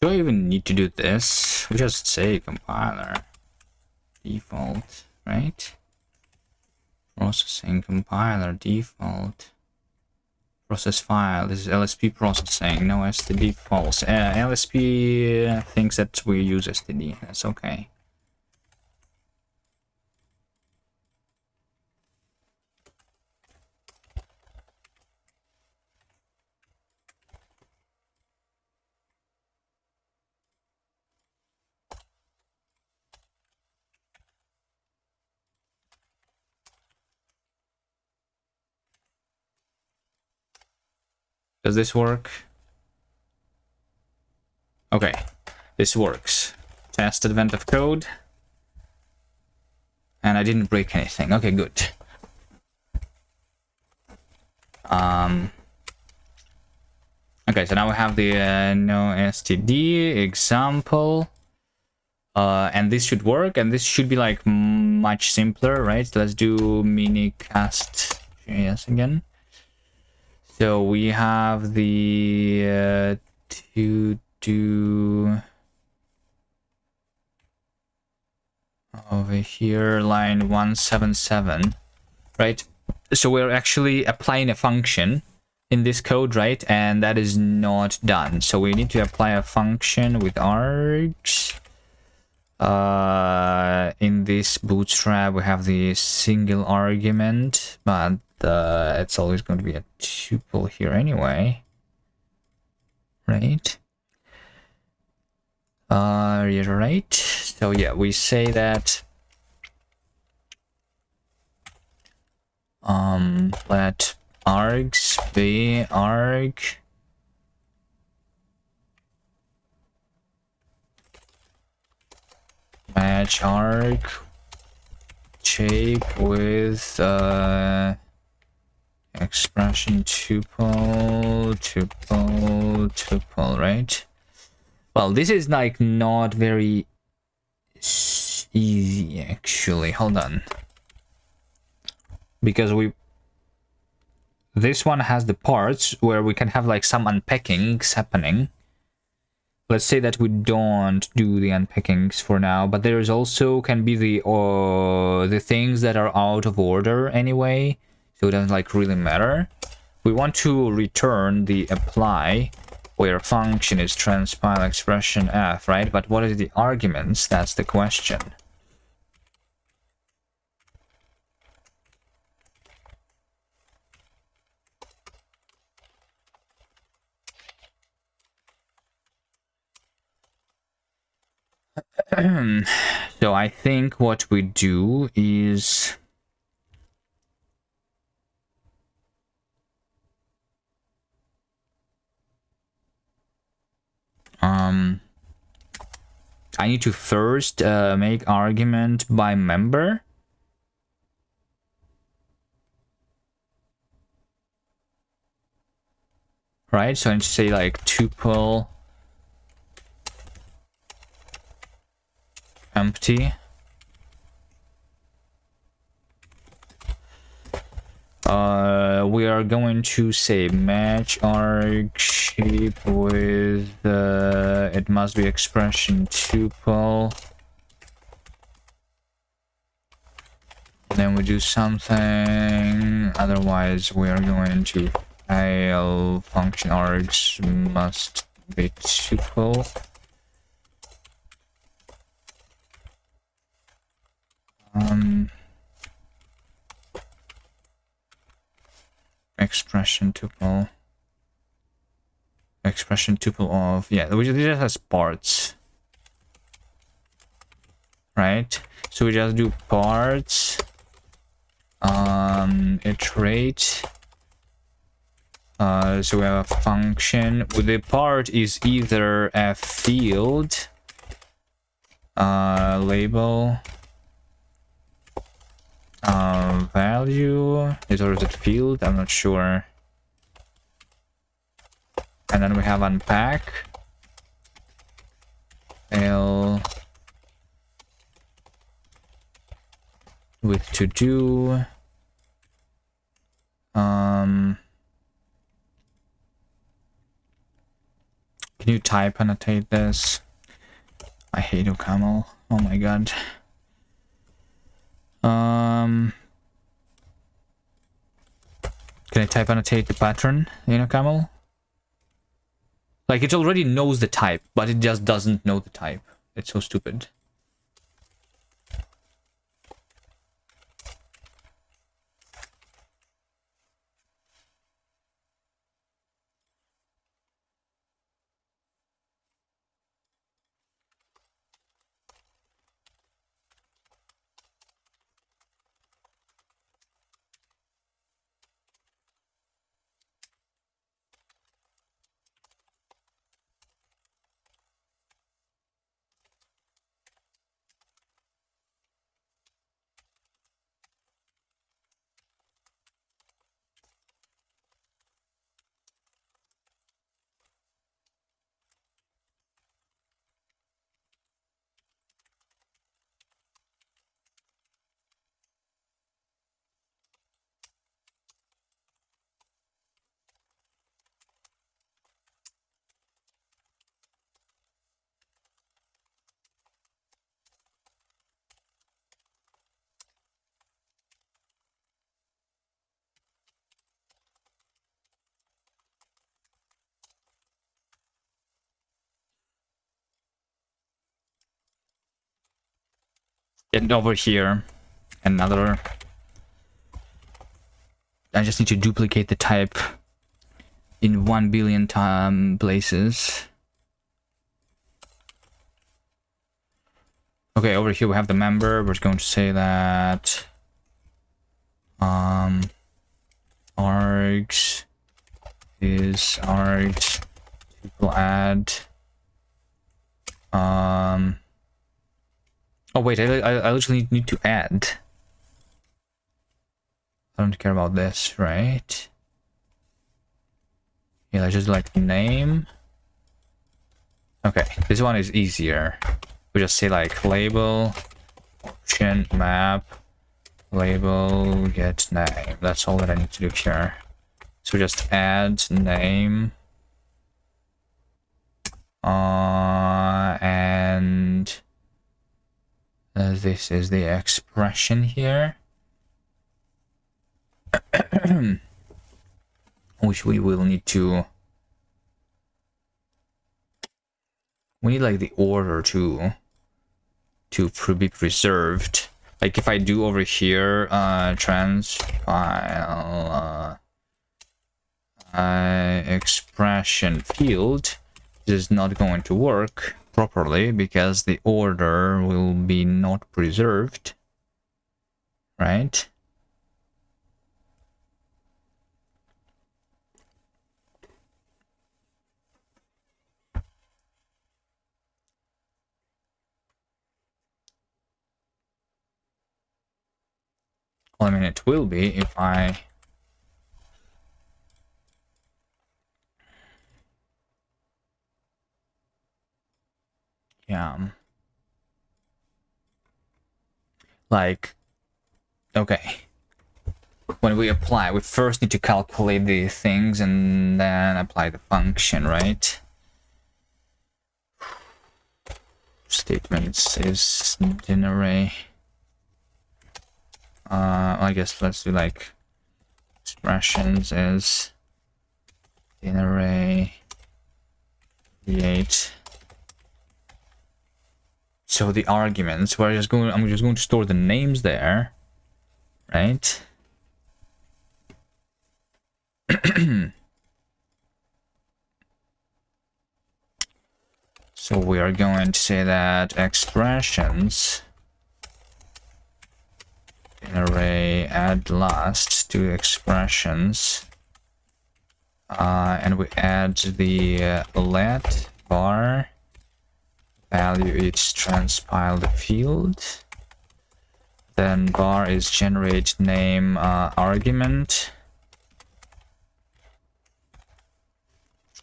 Do I even need to do this? We just say compiler default, right? Processing compiler default. Process file. This is LSP processing. No STD false. LSP thinks that we use STD. That's okay. Does this work? Okay, this works. Test advent of code. And I didn't break anything. Okay, good. Okay, so now we have the no STD example. And this should work, and this should be like much simpler, right? So let's do mini cast JS again. So we have the to do over here line 177, right? So we're actually applying a function in this code, right? And that is not done. So we need to apply a function with args. In this bootstrap we have the single argument, but it's always going to be a tuple here anyway, right? Right. So yeah, we say that let args be arg match arg shape with expression tuple, right? Well, this is like not very easy actually. Hold on. Because this one has the parts where we can have like some unpackings happening. Let's say that we don't do the unpackings for now, but there is also can be the things that are out of order anyway, so it doesn't like really matter. We want to return the apply where function is transpile expression f, right? But what are the arguments? That's the question. So I think what we do is I need to first make argument by member. Right, so I need to say like tuple empty. We are going to say match arg shape with it must be expression tuple. Then we do something, otherwise we are going to fail function args must be tuple. Expression tuple of, yeah, which just has parts, right? So we just do parts iterate. So we have a function with the part is either a field label value is, or is it field? I'm not sure. And then we have unpack L with to do. Can Can you type annotate this? I hate OCaml. Oh my god. Can I type annotate the pattern in OCaml? Like, it already knows the type, but it just doesn't know the type. It's so stupid. And over here, another. I just need to duplicate the type in 1 billion places. Okay, over here we have the member. We're going to say that args is args people add. Oh wait, I literally need to add. I don't care about this, right? Yeah, let's just like name. Okay, this one is easier. We just say like label, option, map, label, get name. That's all that I need to do here. So just add name. And this is the expression here. Which we will need to. We need like the order to be preserved. Like if I do over here transfile expression field, this is not going to work properly because the order will be not preserved, right? Well, I mean, it will be if I like, okay, when we apply, we first need to calculate the things and then apply the function, right? Statements is in array. I guess let's do like expressions is in array create. So the arguments, I'm just going to store the names there, right? So we are going to say that expressions in array add last to expressions, and we add the let var value is transpiled field, then var is generate name argument.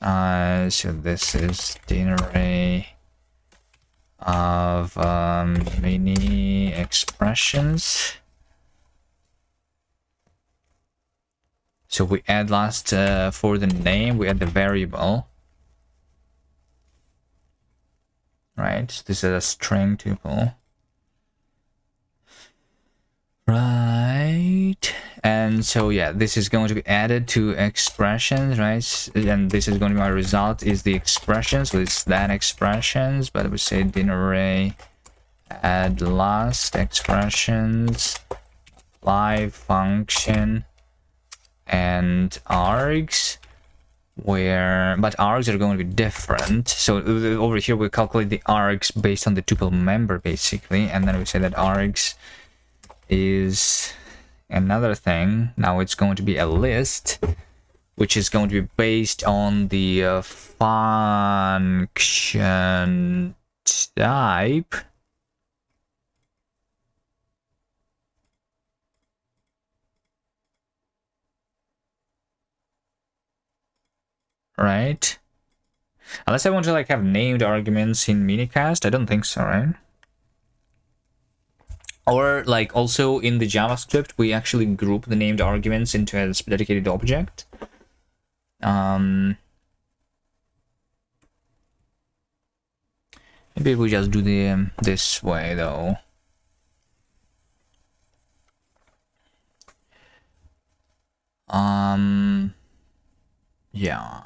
So this is the array of many expressions. So we add last for the name, we add the variable. right? This is a string tuple. Right. And so yeah, this is going to be added to expressions, right? And this is going to be my result is the expression. So it's that expressions, but we say din array add last expressions, apply function, and args, where but args are going to be different. So over here we calculate the args based on the tuple member basically, and then we say that args is another thing. Now it's going to be a list, which is going to be based on the function type. Right? Unless I want to like have named arguments in minicast, I don't think so, right? Or like also in the JavaScript, we actually group the named arguments into a dedicated object. Maybe we just do the this way though. Yeah.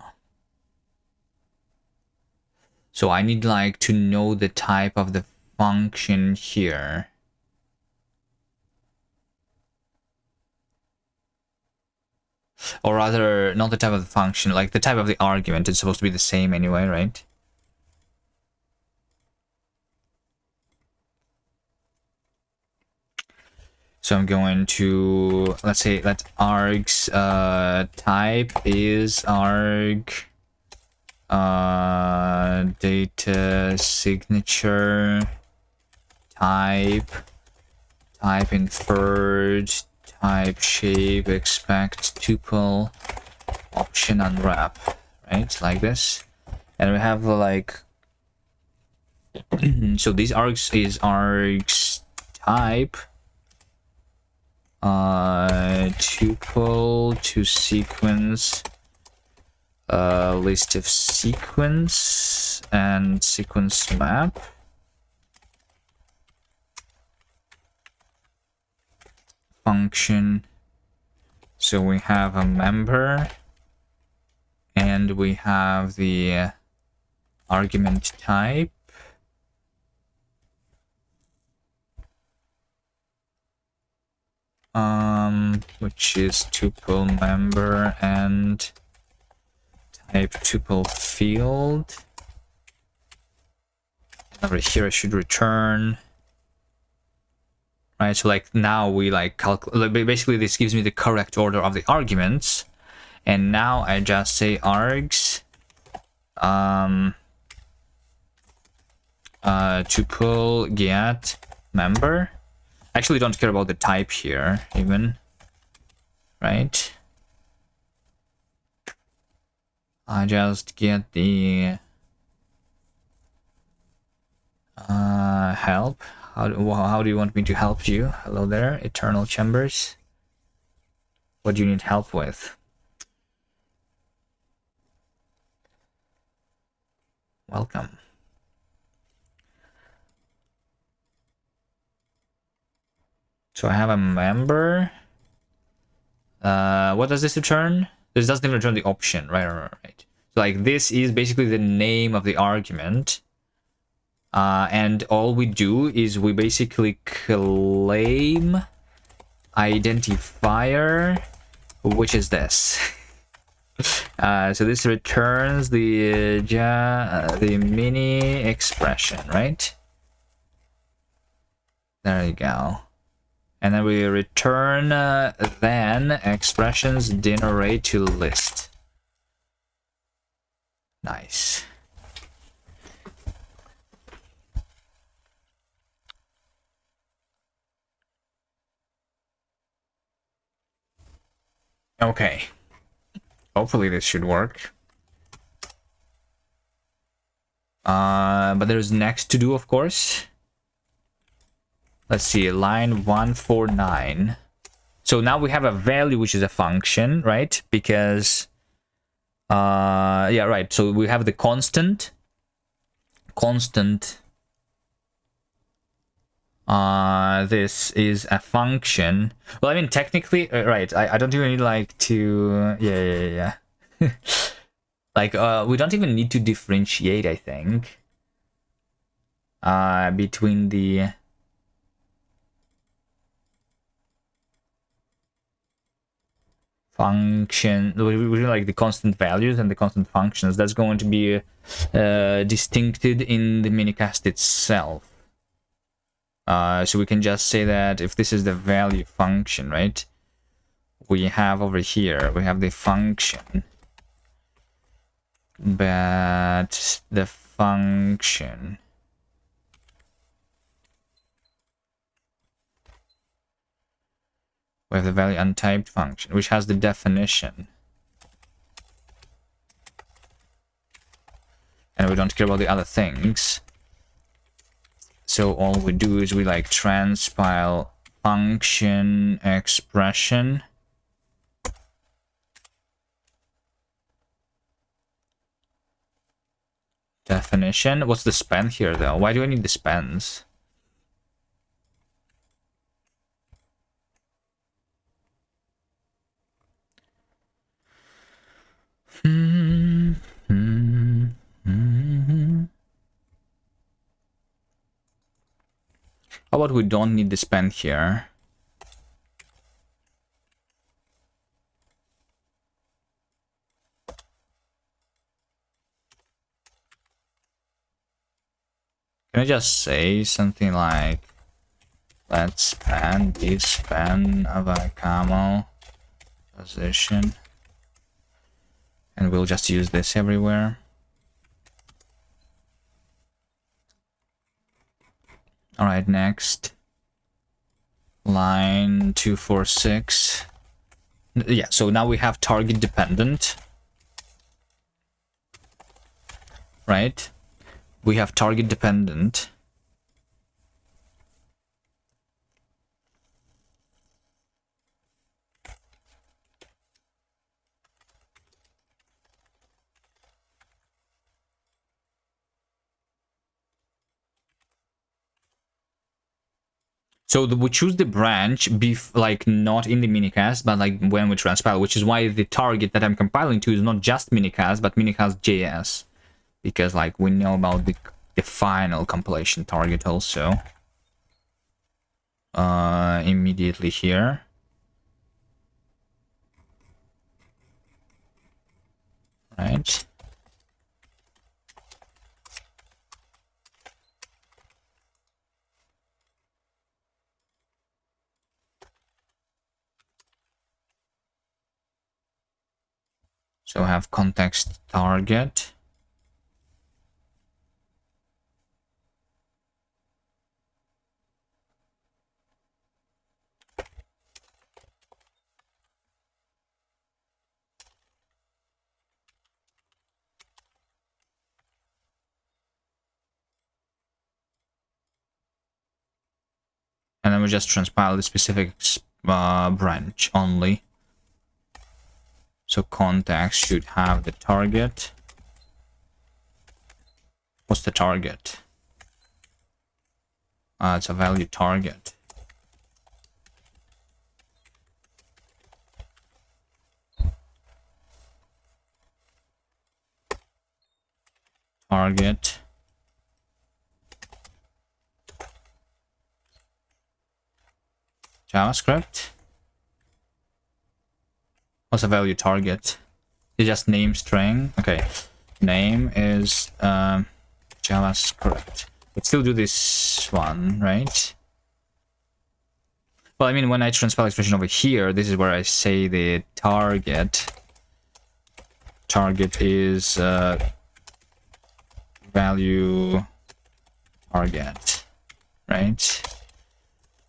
So I need like to know the type of the function here. Or rather, not the type of the function, like the type of the argument. It's supposed to be the same anyway, right? So I'm going to, let's say, let args type is arg data signature type inferred type shape expect tuple option unwrap, right? Like this. And we have like so these args is args type tuple to sequence list of sequence and sequence map function. So we have a member and we have the argument type. Which is tuple member and type tuple field. Over here I should return. Right, so like now we like calculate, basically this gives me the correct order of the arguments. And now I just say args tuple get member. I actually don't care about the type here even, right? I just get the help. How do you want me to help you? Hello there, Eternal Chambers. What do you need help with? Welcome. So I have a member. What does this return? This doesn't return the option, right. So like this is basically the name of the argument. And all we do is we basically claim identifier, which is this. So this returns the mini expression, right? There you go. And then we return then expressions din array to list. Nice. Okay. Hopefully this should work. But there's next to do, of course. Let's see, line 149. So now we have a value which is a function, right? Because yeah, right. So we have the constant This is a function. Well, I mean, technically, right, I don't even need like to, yeah. Like, we don't even need to differentiate, I think, between the function, we like the constant values and the constant functions. That's going to be distincted in the minicast itself. So we can just say that if this is the value function, right? We have over here, we have the function, but the function we have the value untyped function, which has the definition. And we don't care about the other things. So all we do is we like transpile function expression. Definition. What's the span here though? Why do I need the spans? How about we don't need the span here? Can I just say something like, let's span the span of a camel position, and we'll just use this everywhere. All right, next line 246. Yeah, so now we have target dependent, right? We have target dependent. So we choose the branch like not in the minicast, but like when we transpile, which is why the target that I'm compiling to is not just minicast, but minicast.js, because like we know about the final compilation target also. Immediately here. Right. So have context target. And then we just transpile the specific branch only. So context should have the target. What's the target? It's a value target. Target. JavaScript. What's a value target? It's just name string. Okay. Name is JavaScript. Let's still do this one, right? Well, I mean, when I transpile expression over here, this is where I say the target. Target is value target, right?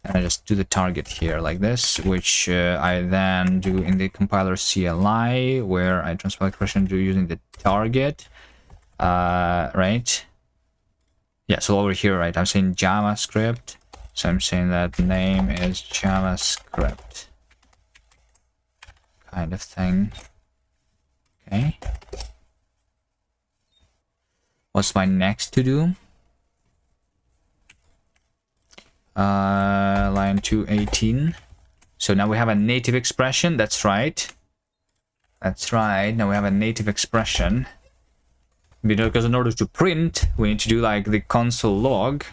And I just do the target here like this, which I then do in the compiler CLI, where I transpile expression to using the target, right? Yeah, so over here, right, I'm saying JavaScript, so I'm saying that the name is JavaScript, kind of thing. Okay. What's my next to do? Line 218. So now we have a native expression. That's right. That's right. Now we have a native expression. Because in order to print, we need to do like the console log.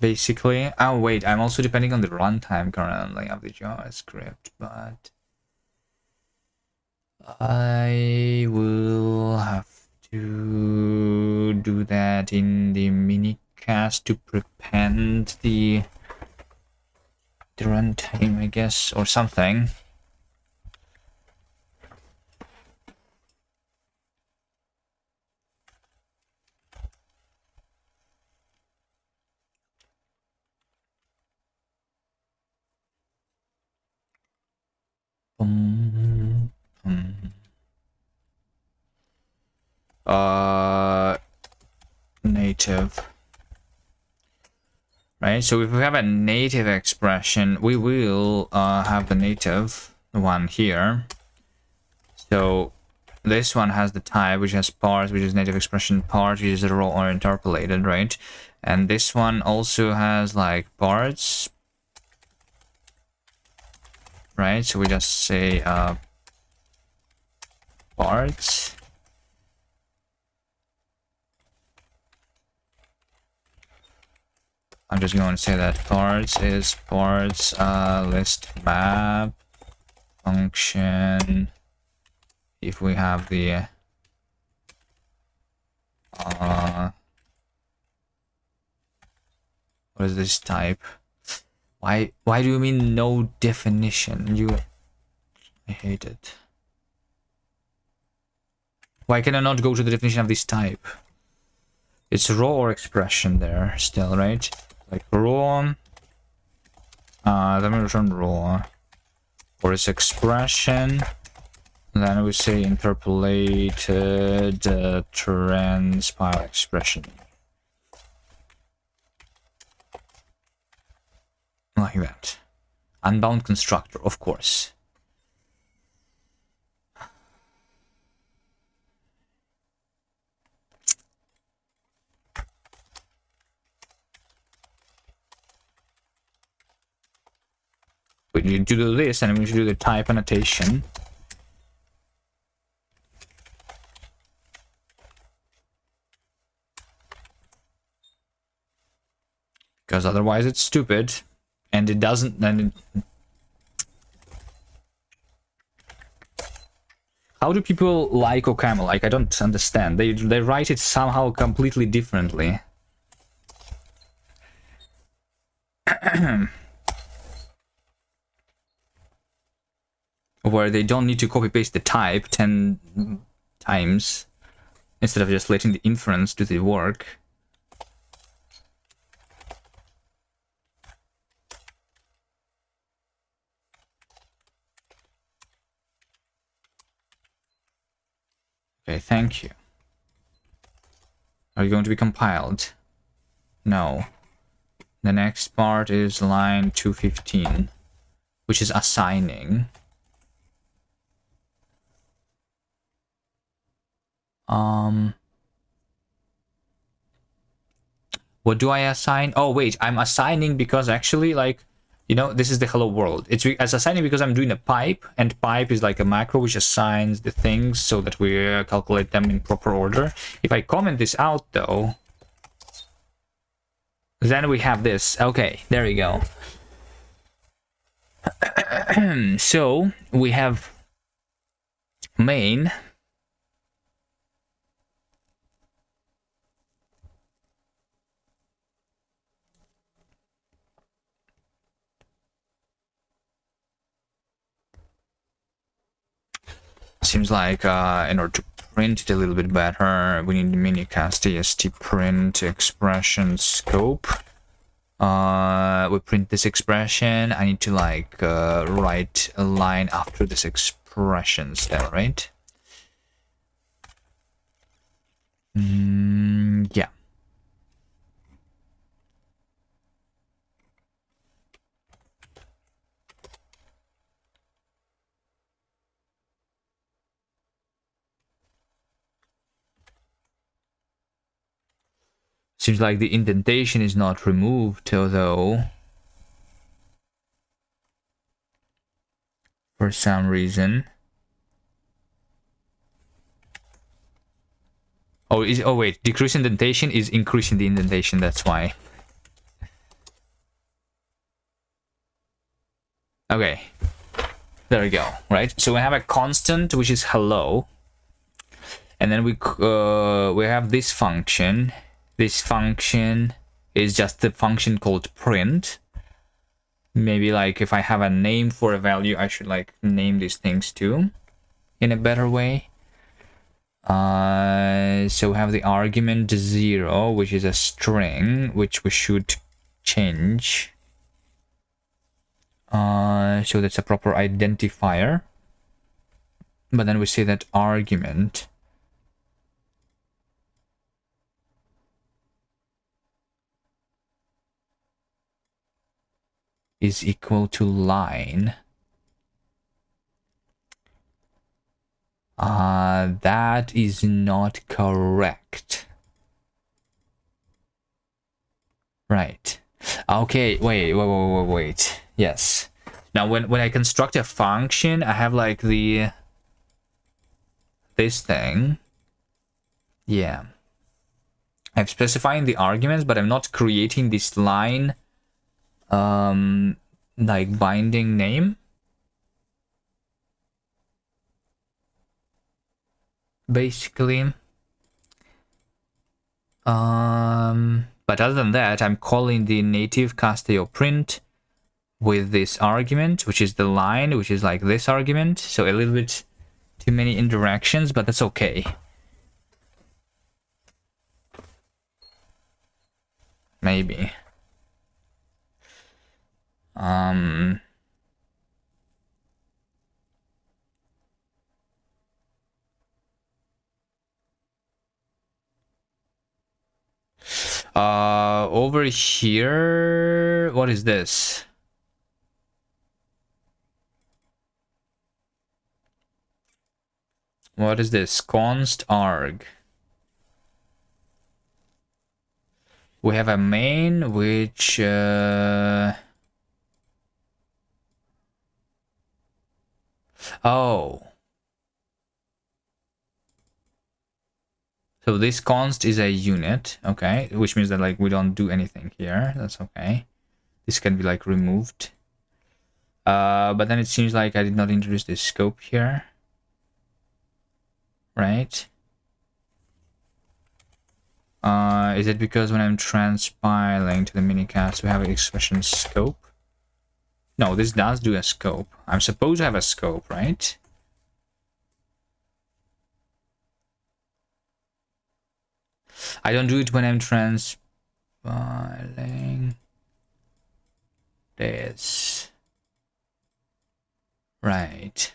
Basically. Oh, wait. I'm also depending on the runtime currently of the JavaScript, but I will have to do that in the minicast to prepend the runtime, I guess, or something. Native. Right, so if we have a native expression, we will have the native one here. So this one has the type, which has parts, which is native expression part, which is raw or interpolated, right? And this one also has like parts, right? So we just say parts. I'm just going to say that parts is parts list map function. If we have the what is this type? Why do you mean no definition? I hate it. Why can I not go to the definition of this type? It's raw or expression there still, right? Like raw. Let me return raw. Or it's expression. Then we say interpolated transpile expression. Like that. Unbound constructor, of course. We need to do this, and we need to do the type annotation. Because otherwise it's stupid. And it doesn't... How do people like OCaml? Like, I don't understand. They write it somehow completely differently. Where they don't need to copy-paste the type 10 times instead of just letting the inference do the work. Okay, thank you. Are you going to be compiled? No. The next part is line 215, which is assigning. What do I assign? Oh, wait, I'm assigning because actually, like, you know, this is the hello world. It's assigning because I'm doing a pipe, and pipe is like a macro which assigns the things so that we calculate them in proper order. If I comment this out, though, then we have this. Okay, there we go. So we have main. Seems like in order to print it a little bit better, we need the minicast est print expression scope. We print this expression. I need to like write a line after this expression still, right? Yeah. Seems like the indentation is not removed, although for some reason. Oh wait, decrease indentation is increasing the indentation, that's why. Okay. There we go, right? So we have a constant which is hello. And then we have this function. This function is just the function called print. Maybe like if I have a name for a value, I should like name these things too in a better way. So we have the argument 0, which is a string, which we should change. So that's a proper identifier. But then we say that argument is equal to line. That is not correct. Right. Okay, wait. Yes. Now when I construct a function, I have like this thing. Yeah. I'm specifying the arguments, but I'm not creating this line like binding name. Basically. But other than that, I'm calling the native Cast.io print with this argument, which is the line, which is like this argument. So a little bit too many interactions, but that's okay. Maybe. Over here, what is this? What is this? Const arg. We have a main which oh. So this const is a unit, okay, which means that like we don't do anything here. That's okay. This can be like removed. But then it seems like I did not introduce this scope here. Right? Is it because when I'm transpiling to the minicast we have an expression scope? No, this does do a scope. I'm supposed to have a scope, right? I don't do it when I'm transpiling this. Right.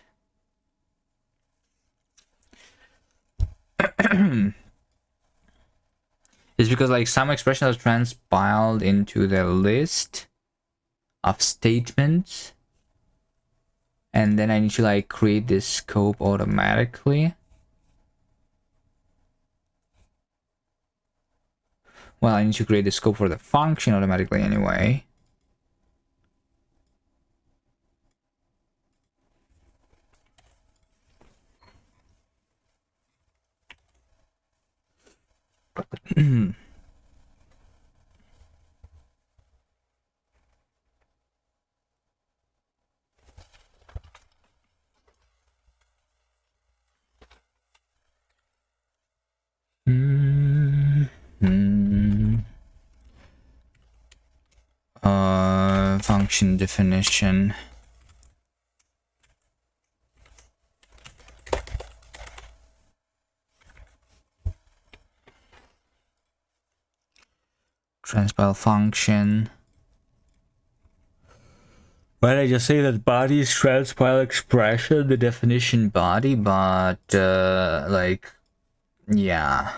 It's because like some expressions are transpiled into the list of statements, and then I need to like create this scope automatically. Well, I need to create the scope for the function automatically anyway. Function definition. Transpile function. Why did I just say that body is transpile expression, the definition body, but like, yeah.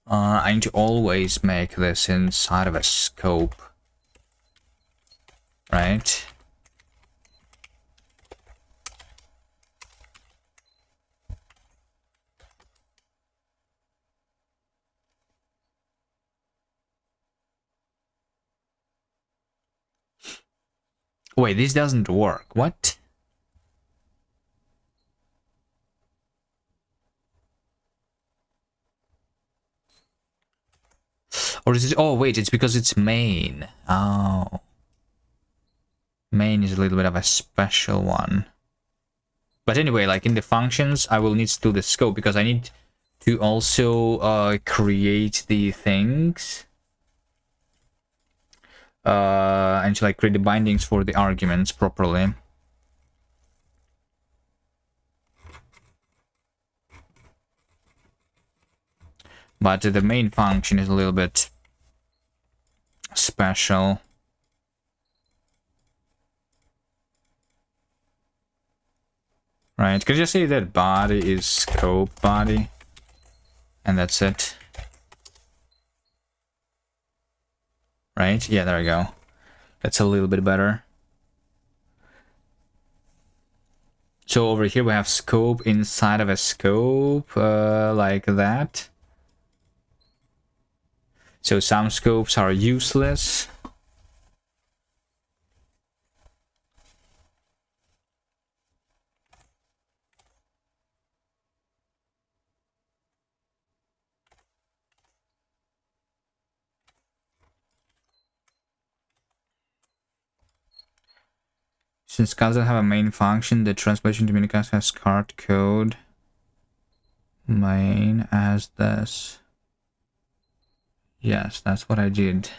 I need to always make this inside of a scope. Right? Wait, this doesn't work. What? Or is it... Oh, wait, it's because it's main. Oh. Main is a little bit of a special one. But anyway, like in the functions, I will need still the scope because I need to also create the things. And to like create the bindings for the arguments properly. But the main function is a little bit special. Right, can you just say that body is scope body? And that's it. Right? Yeah, there we go. That's a little bit better. So over here we have scope inside of a scope, like that. So some scopes are useless. Since Kast doesn't have a main function, the translation to minicast has card code main as this. Yes, that's what I did.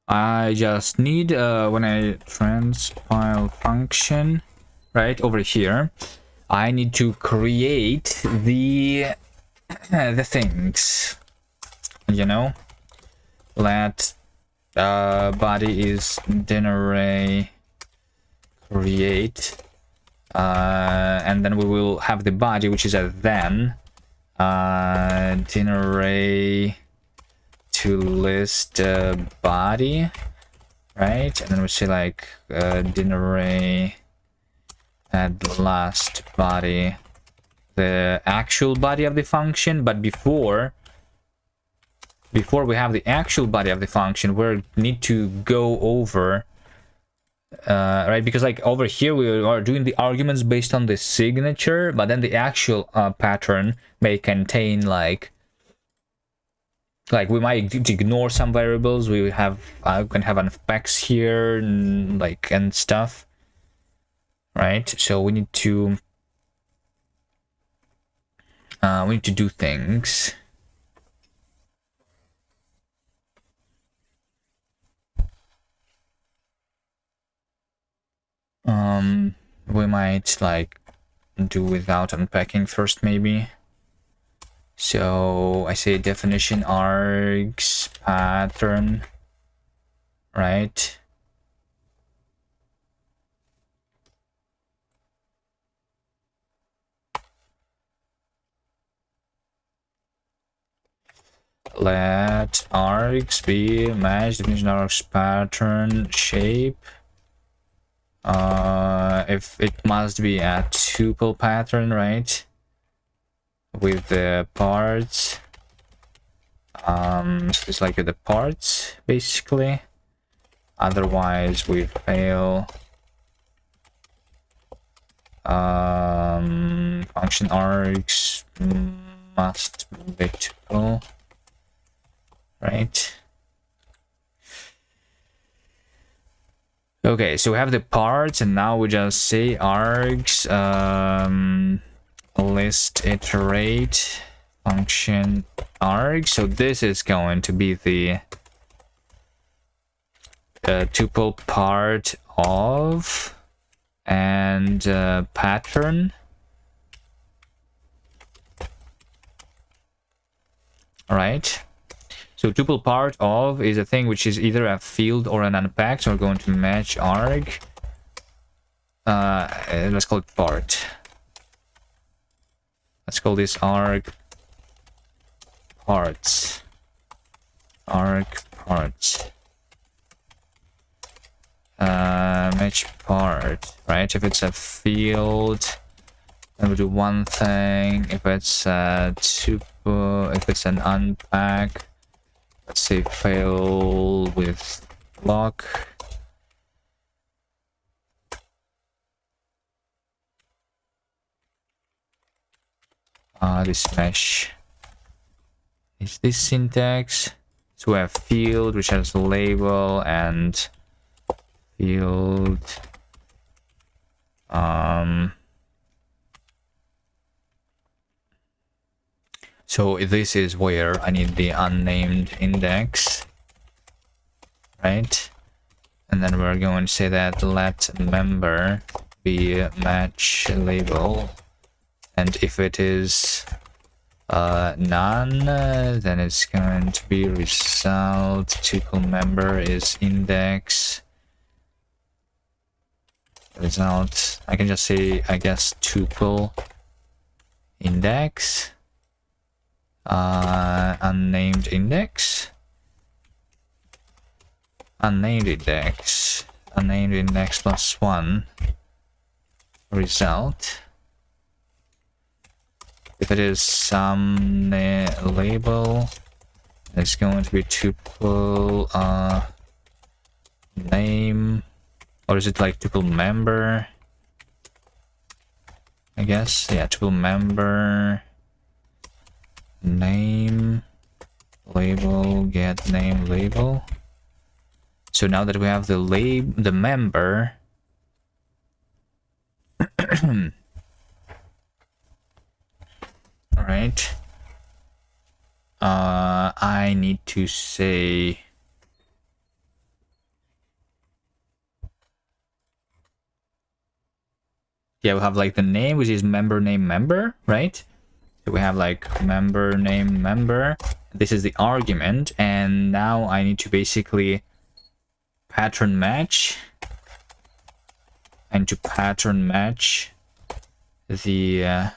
I just need, when I transpile function, right over here, I need to create the things, you know, let body is din array create, and then we will have the body, which is a then din array to list body, right? And then we say like din array at last body, the actual body of the function. But before we have the actual body of the function, we need to go over right, because like over here we are doing the arguments based on the signature, but then the actual pattern may contain like we might ignore some variables. We have can have an effects here and stuff, right? So we need to do things. We might like do without unpacking first, maybe. So I say definition args pattern, right? Let args be match definition args pattern shape. If it must be a tuple pattern, right? With the parts, so it's like the parts basically. Otherwise, we fail. Function args must be tuple, right? Okay, so we have the parts, and now we just say args list iterate function arg. So this is going to be the tuple part of and pattern. All right. So tuple part of is a thing which is either a field or an unpacked. So we're going to match arg. Let's call it part. Let's call this arg parts. Arg parts. match part, right? If it's a field, then we do one thing. If it's a tuple, if it's an unpack, let's say fail with lock. This mesh is this syntax. So we have field, which has label, and field. So this is where I need the unnamed index, right? And then we're going to say that let member be match label, and if it is none, then it's going to be result tuple member is index result. I can just say, I guess, tuple index unnamed index unnamed index plus 1 result. If it is some label, it's going to be tuple name, or is it like tuple member? I guess, yeah, tuple member name label get name label. So now that we have the member, all right. I need to say yeah, we have like the name, which is member name member, right? So we have like member name member. This is the argument, and now I need to basically pattern match. I need to pattern match the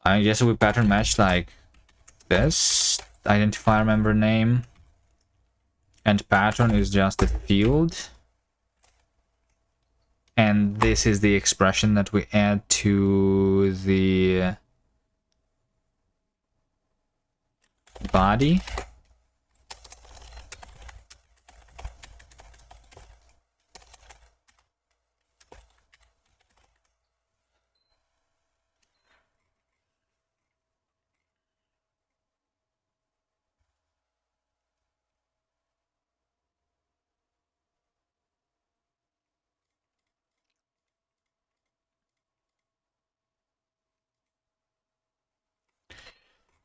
I guess we pattern match like this. Identifier member name, and pattern is just a field, and this is the expression that we add to the body.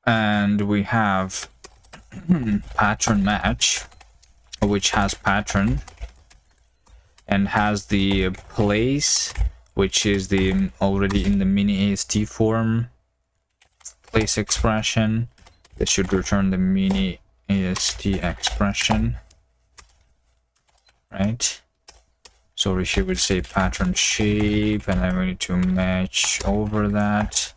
And we have pattern match, which has pattern and has the place, which is the already in the mini AST form place expression. This should return the mini AST expression, right? So we here would say pattern shape, and then we need to match over that.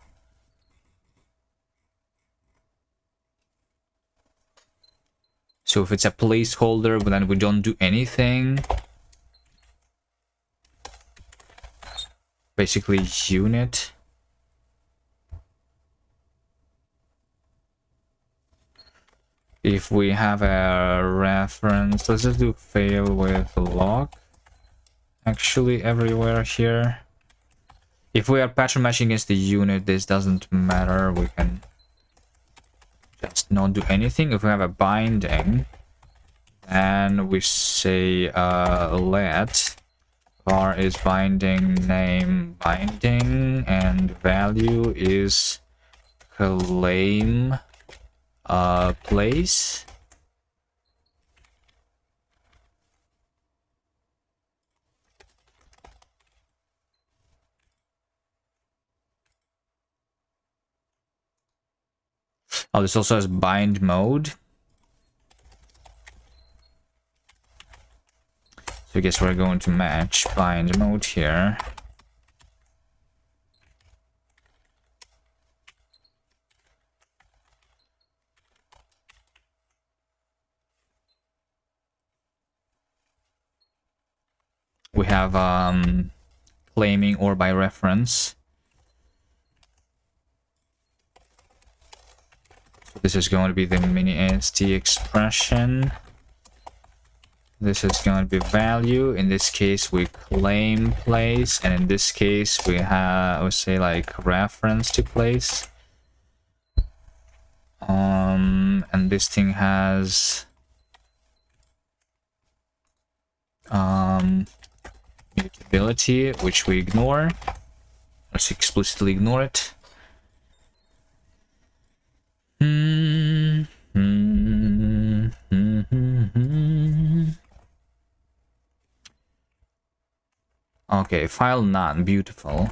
So if it's a placeholder, but then we don't do anything, basically unit. If we have a reference, let's just do fail with lock. Actually, everywhere here. If we are pattern matching against the unit, this doesn't matter. We can just not do anything. If we have a binding, and we say let var is binding name binding, and value is claim place. Oh, this also has bind mode. So I guess we're going to match bind mode here. We have claiming or by reference. This is going to be the mini AST expression. This is going to be value. In this case, we claim place, and in this case, we have, I would say, like reference to place. And this thing has mutability, which we ignore. Let's explicitly ignore it. Okay, file none, beautiful.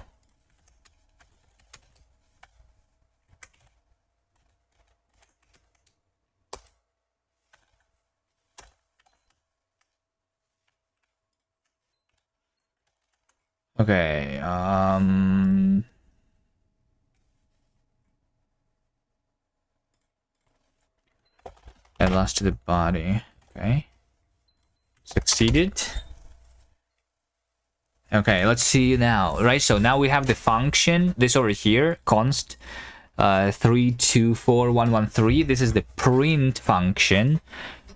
Okay, add last to the body. Okay, succeeded. Okay, let's see now, right? So now we have the function, this over here, const 324113. This is the print function,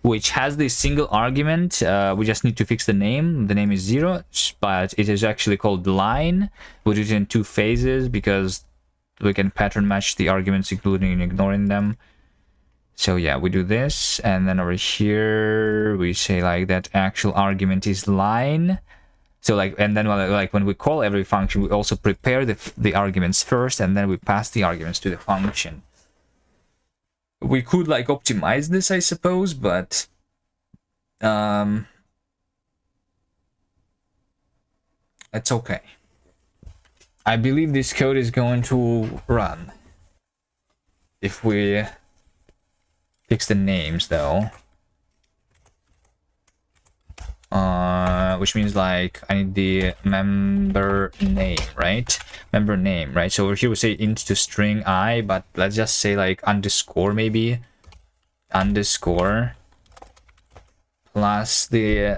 which has this single argument. We just need to fix the name. The name is 0, but it is actually called line. We do it in 2 phases because we can pattern match the arguments, including and ignoring them. So yeah, we do this, and then over here we say like that actual argument is line. So like, and then like when we call every function, we also prepare the arguments first, and then we pass the arguments to the function. We could like optimize this, I suppose, but it's okay. I believe this code is going to run if we fix the names though. Which means like I need the member name, right? Member name, right? So over here we say int to string I, but let's just say like underscore maybe. Underscore plus the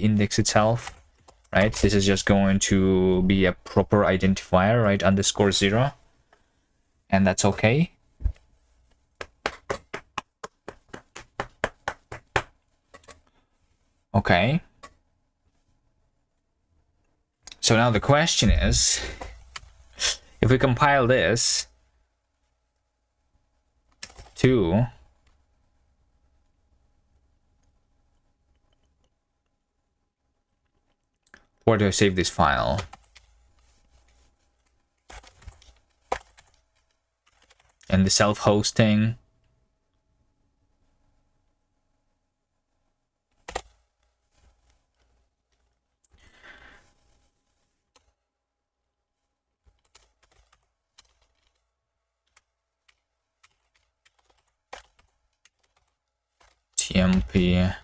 index itself, right? This is just going to be a proper identifier, right? Underscore 0, and that's okay. Okay. So now the question is, if we compile this to where do I save this file? And the self-hosting. TMP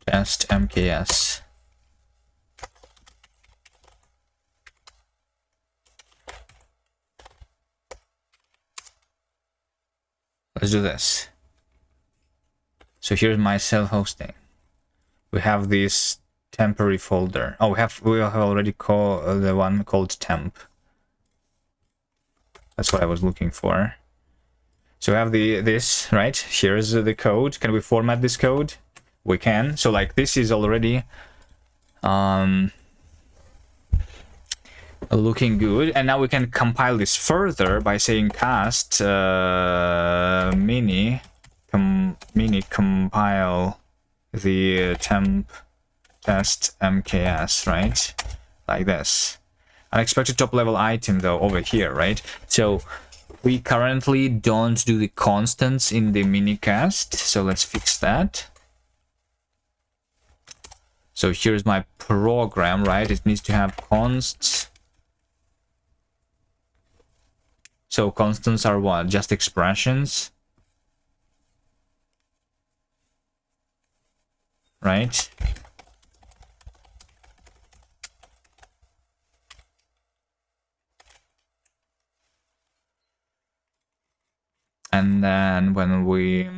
test MKS. Let's do this. So here's my self-hosting. We have this temporary folder. Oh, we have already called the one called temp. That's what I was looking for. So we have this right here is the code. Can we format this code? We can. So like this is already looking good, and now we can compile this further by saying cast mini compile the temp test MKS, right? Like this. Unexpected top level item though over here, right? So we currently don't do the constants in the minicast, so let's fix that. So here's my program, right? It needs to have consts. So constants are what? Just expressions. right? And then when we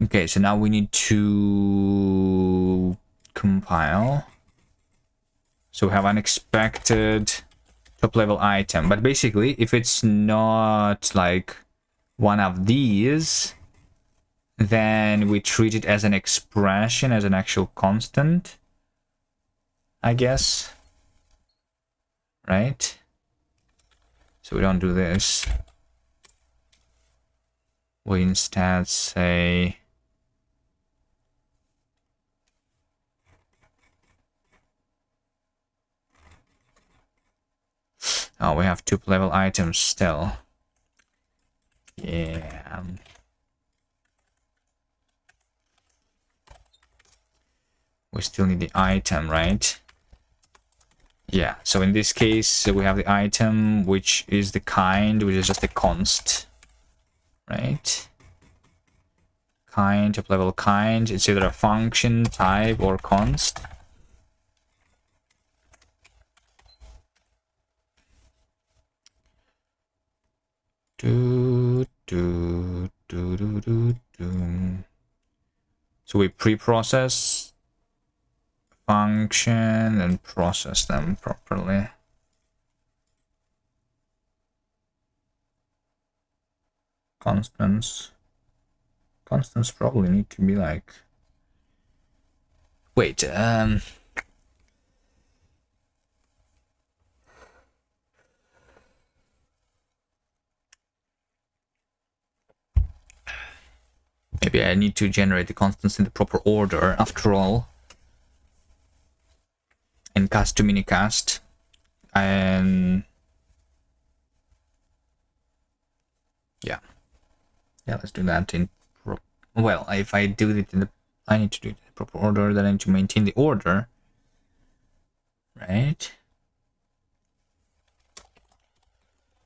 okay, so now we need to compile. So we have unexpected top level item, but basically if it's not like one of these, then we treat it as an expression, as an actual constant, I guess, right? So we don't do this. We instead say oh, we have top level items still. Yeah. We still need the item, right? Yeah, so in this case, we have the item, which is the kind, which is just a const, right? Kind, top level kind, it's either a function, type, or const. So we pre-process function and process them properly. Constants probably need to be like, wait, maybe I need to generate the constants in the proper order after all. In Kast to minicast, and yeah, let's do that in well, if I do it in the, I need to do it in the proper order, then I need to maintain the order, right?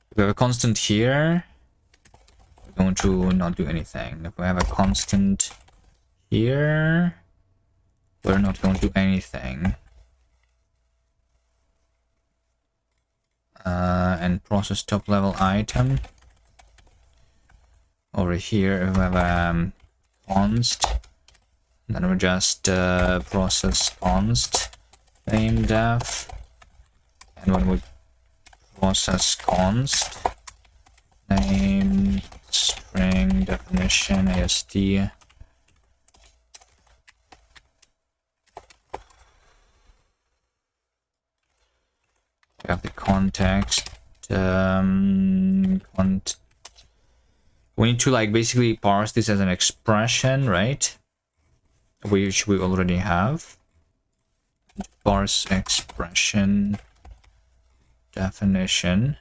If we have a constant here, we're going to not do anything. If we have a constant here, we're not going to do anything. And process top level item. Over here, we have a const. Then we just process const name def. And when we process const name string definition ast, we have the context. We need to like basically parse this as an expression, right? Which we already have. Parse expression definition,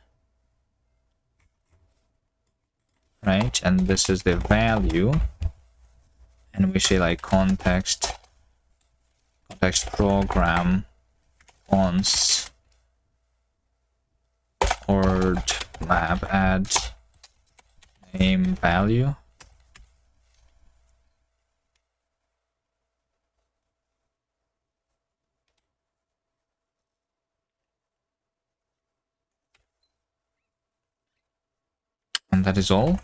right? And this is the value, and we say like context program const ord map add name value. And that is all.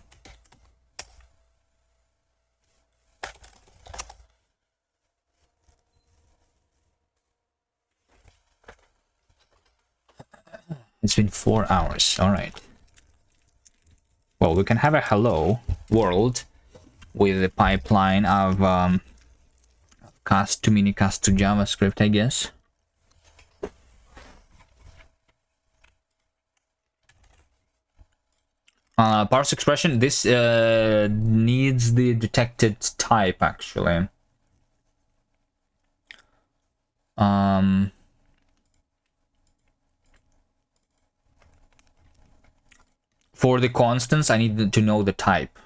It's been 4 hours. All right. Well, we can have a hello world with the pipeline of Kast to minicast to JavaScript, I guess. Parse expression. This needs the detected type actually. For the constants, I need to know the type.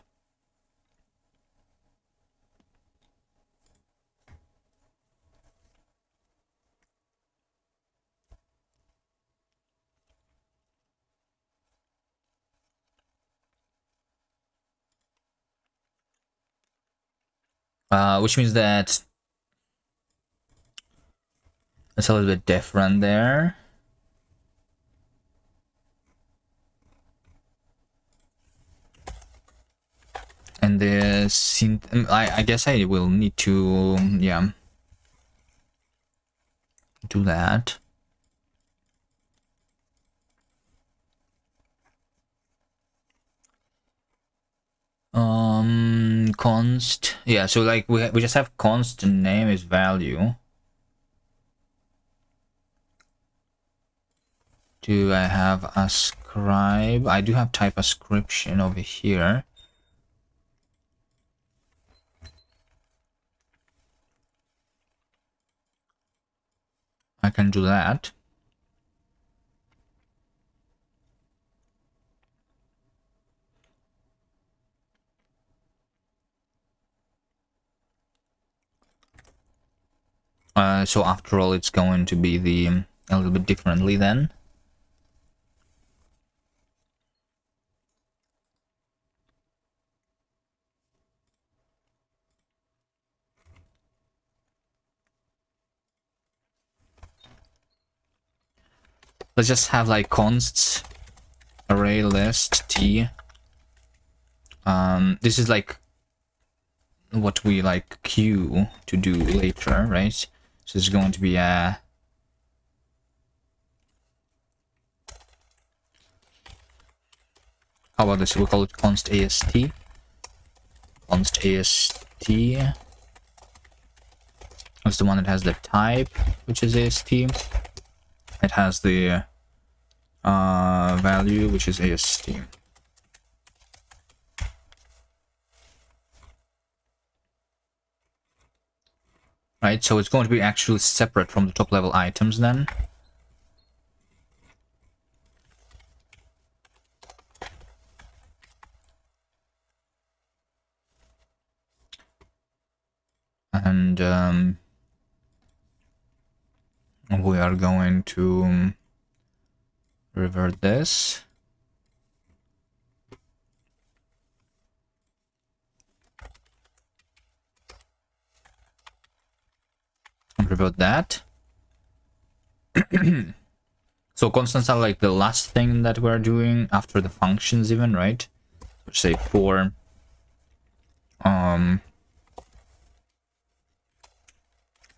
which means that it's a little bit different there. And I guess I will need to, yeah, do that. Const, yeah, so like we just have const name is value. Do I have ascribe? I do have type ascription over here. I can do that. So after all, it's going to be a little bit differently then. Let's just have like const array list t. This is like what we like queue to do later, right? So it's going to be a how about this? We'll call it const ast. Const ast. That's the one that has the type, which is ast. It has the value, which is ast. Right, so it's going to be actually separate from the top level items then. And we are going to revert this. And revert that. So constants are like the last thing that we're doing after the functions even, right? Say for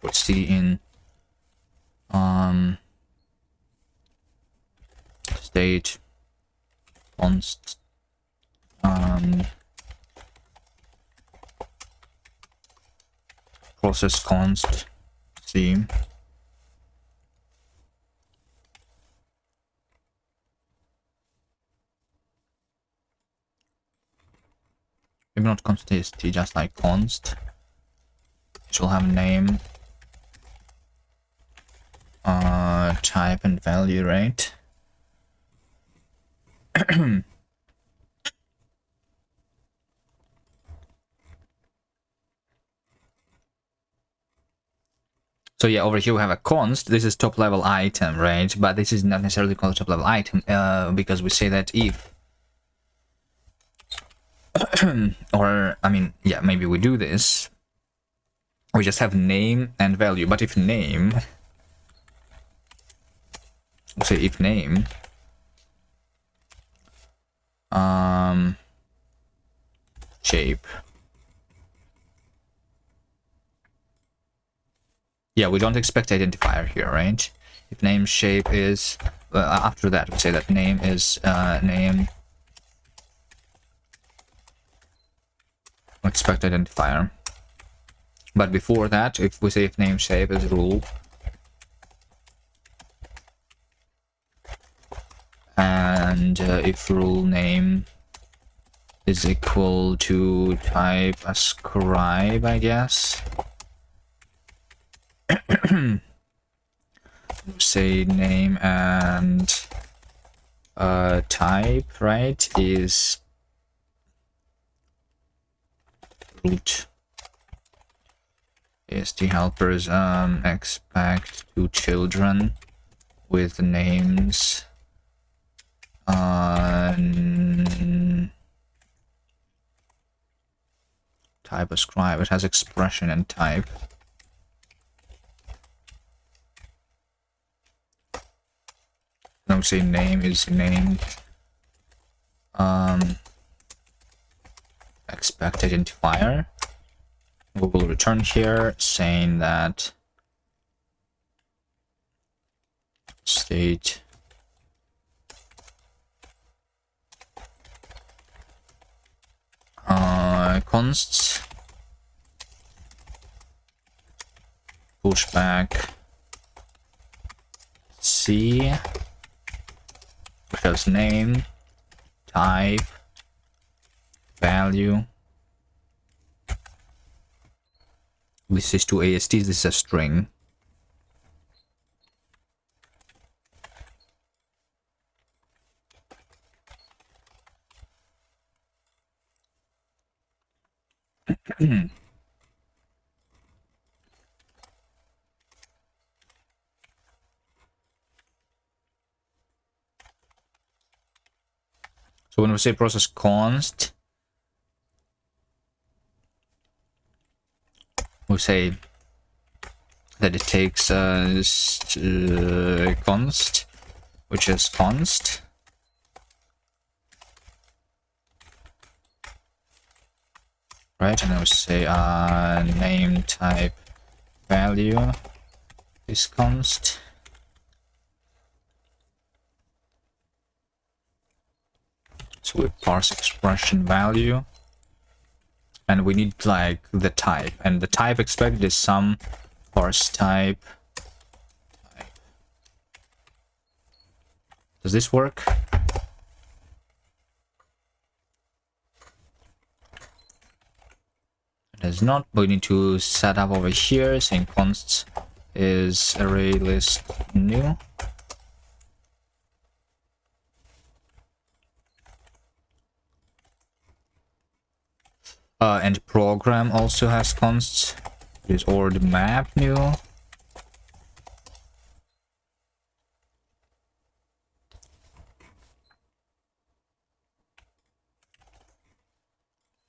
let's see in state const process const c maybe not const ast, just like const. It will have name, type and value, right? So yeah, over here we have a const. This is top level item, right? But this is not necessarily called top level item because we say that if or I mean, yeah, maybe we do this. We just have name and value. But if name, we'll say if name shape. Yeah, we don't expect identifier here, right? If name shape is after that, we say that name is name expect identifier. But before that, if we say if name shape is rule and if rule name is equal to type ascribe, I guess. Say name and type, right, is root ast helpers expect two children with names type type ascribe. It has expression and type. I would say name is named. Expect identifier. We will return here saying that state consts pushback C, which has name, type, value. This is two ASTs, this is a string. So when we say process const, we say that it takes const, which is const, right? And then we say name type value is const. So we parse expression value, and we need like the type, and the type expected is some parse type. Does this work? It does not. We need to set up over here saying const is array list new. And program also has consts. It is or the map new.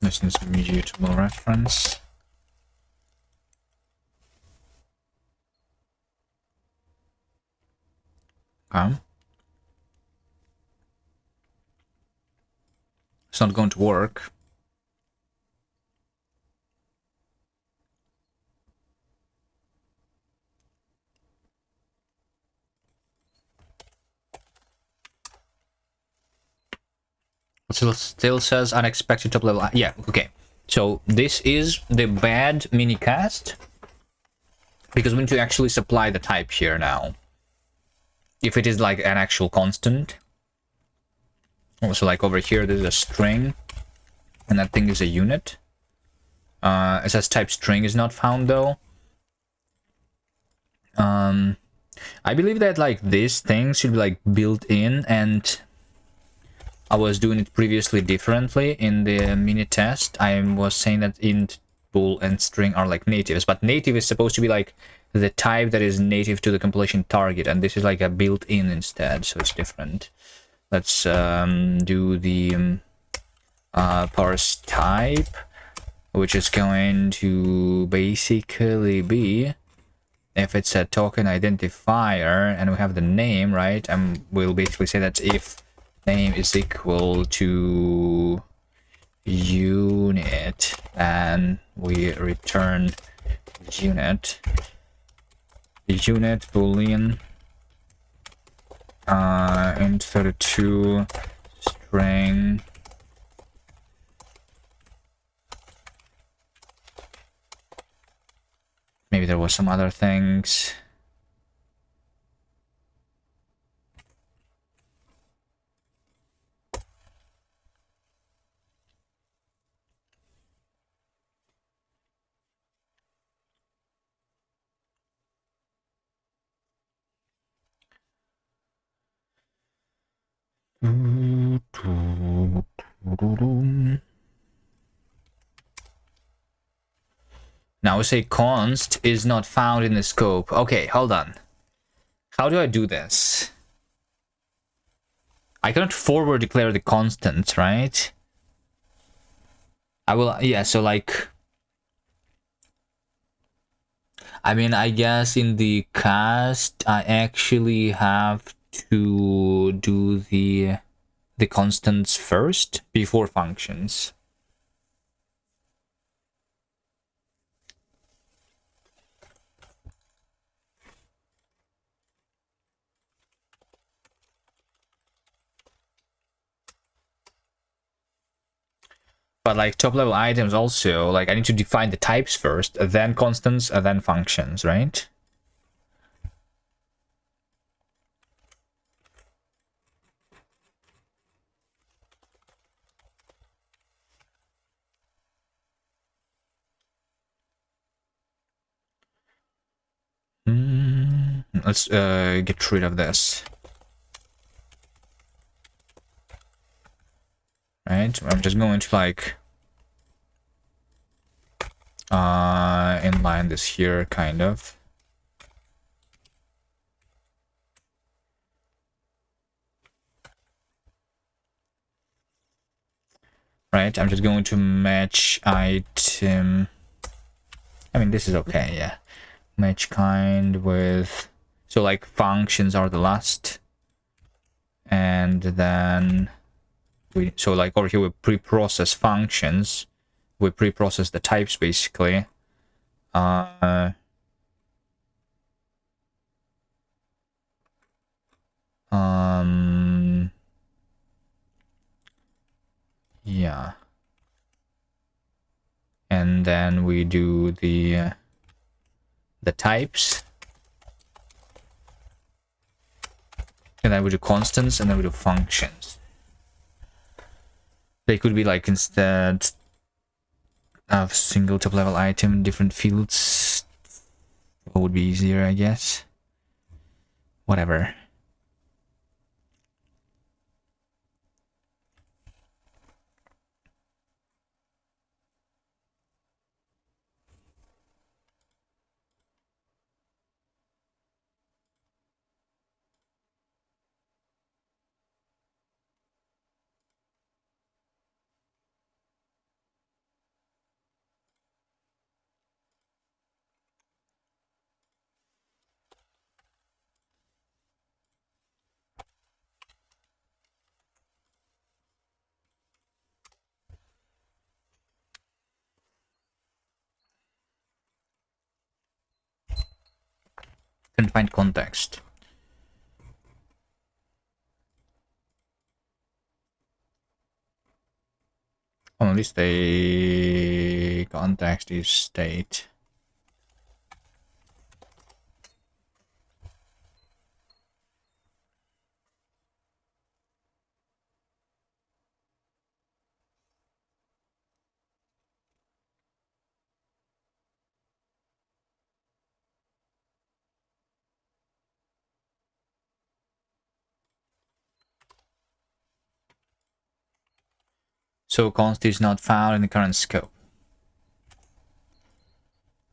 This is mutable reference. Okay. It's not going to work. Still says unexpected top level. Yeah, okay. So this is the bad mini cast because we need to actually supply the type here now. If it is like an actual constant, also like over here, there's a string, and that thing is a unit. It says type string is not found though. I believe that like this thing should be like built in, and I was doing it previously differently in the mini test. I was saying that int, bool, and string are like natives, but native is supposed to be like the type that is native to the compilation target, and this is like a built-in instead, so it's different. Let's do the parse type, which is going to basically be, if it's a token identifier and we have the name, right, and we'll basically say that if name is equal to unit, and we return unit. The unit boolean int 32 string maybe there was some other things. Now we say const is not found in the scope. Okay, hold on. How do I do this? I cannot forward declare the constant, right? I will, yeah, so like I mean, I guess in the cast, I actually have to do the constants first before functions. But like top level items also, like I need to define the types first, then constants, and then functions, right? Let's get rid of this. Right, I'm just going to like inline this here, kind of. Right, I'm just going to match item. I mean, this is okay, yeah. Match kind with, so like functions are the last, and then we, so like over here we pre-process functions, we pre-process the types basically. Yeah, and then we do the types, and then we do constants, and then we do functions. They could be like, instead of single top level item, different fields. What would be easier, I guess. Whatever. Couldn't find context. Oh, at least the context is state. So const is not found in the current scope.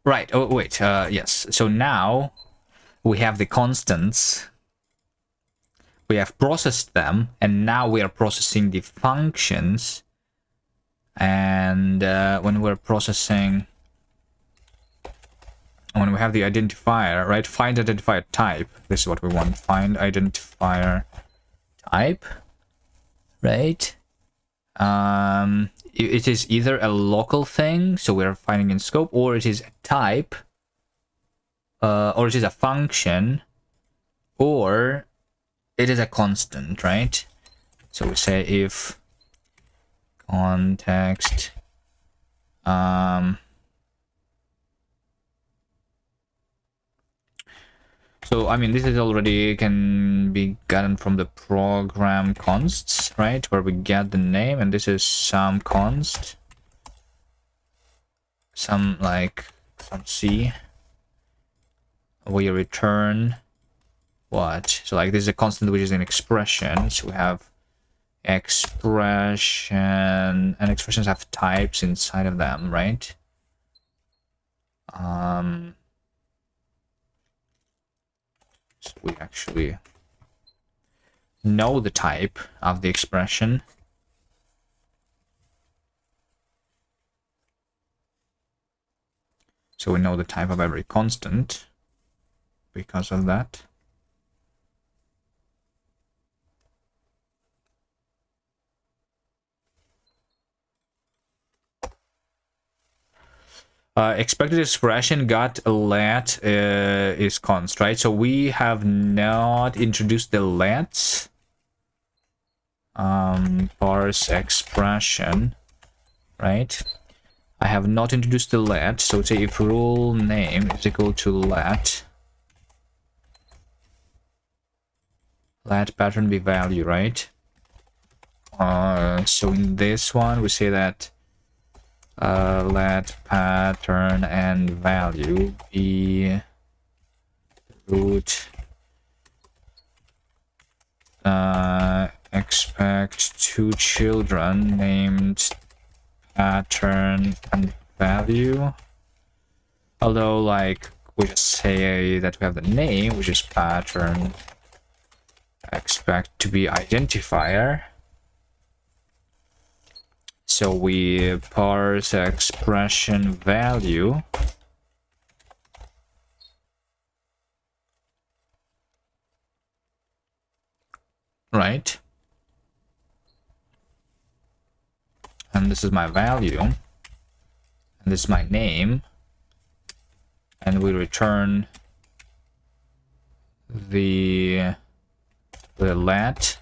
Right, oh wait, yes. So now we have the constants. We have processed them, and now we are processing the functions. And when we're processing, when we have the identifier, right? Find identifier type. This is what we want. Find identifier type, right? It is either a local thing, so we're finding in scope, or it is a type, or it is a function, or it is a constant, right? So we say if context so I mean, this is already can be gotten from the program consts, right, where we get the name, and this is some const, some like some C, where you return what. So like this is a constant which is an expression, so we have expression, and expressions have types inside of them, right? So we actually know the type of the expression. So we know the type of every constant because of that. Expected expression got let is const, right? So we have not introduced the let. Parse expression, right? I have not introduced the let, so say if rule name is equal to let pattern be value, right? So in this one we say that let pattern and value be root expect two children named pattern and value. Although, like, we just say that we have the name, which is pattern, expect to be identifier. So we parse expression value. Right? And this is my value. And this is my name. And we return the let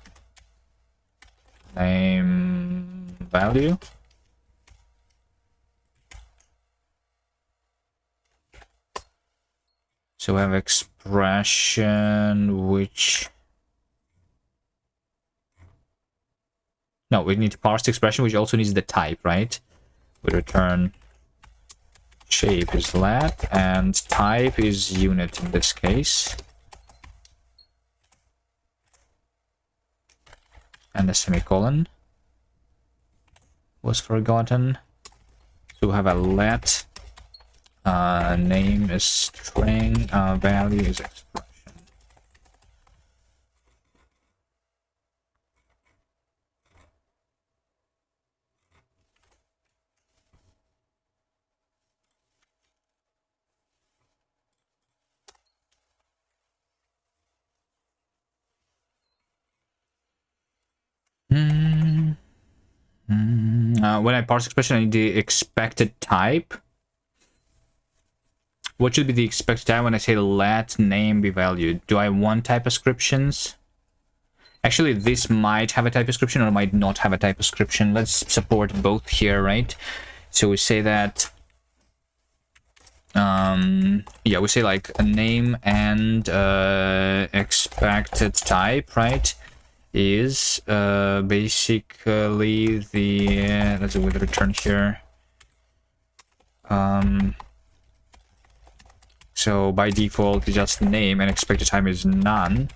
name value. So we have expression which... No, we need to parse the expression which also needs the type, right? We return shape is let and type is unit in this case. And the semicolon was forgotten. So we have a let, name is string, value is expression. When I parse expression, I need the expected type. What should be the expected type when I say let name be valued? Do I want type descriptions? Actually, this might have a type description or might not have a type description. Let's support both here, right? So we say that, yeah, we say like a name and expected type, right? Is basically the let's do with the return here. So by default it's just name and expected time is none,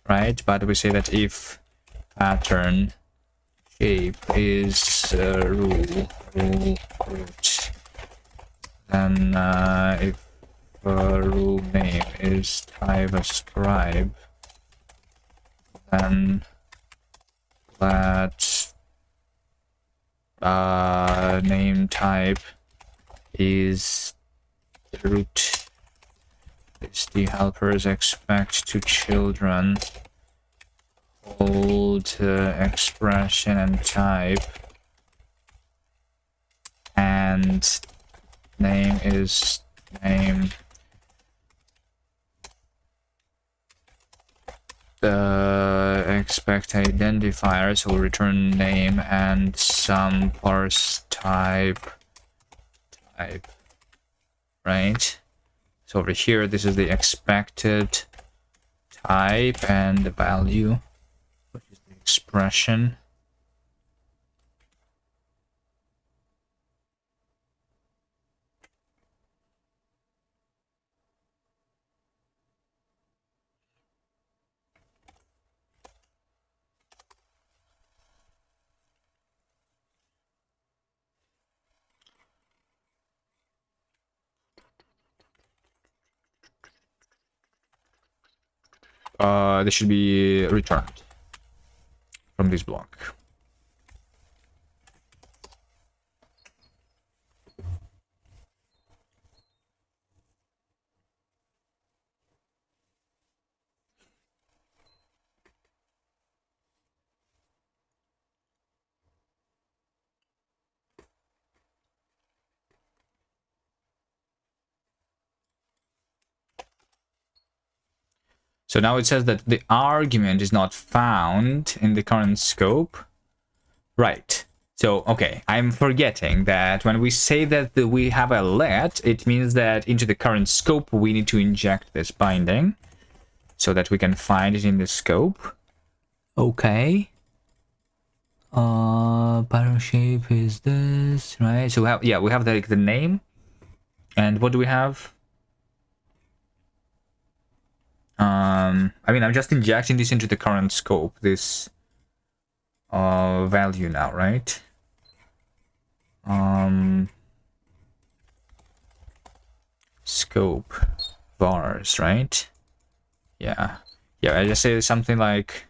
right? But we say that if pattern shape is rule root, then if rule name is type ascribe, then let name type is root is the helpers expect two children hold expression and type, and name is name expect identifier, so we'll return name and some parse type, right? So over here, this is the expected type and the value, which is the expression. They should be returned from this block. So now it says that the argument is not found in the current scope. Right. So, okay, I'm forgetting that when we say that we have a let, it means that into the current scope, we need to inject this binding so that we can find it in the scope. Okay. Pattern shape is this, right? So we have the name. And what do we have? I mean, I'm just injecting this into the current scope, this value now, right? Scope bars, right? Yeah. I just say something like,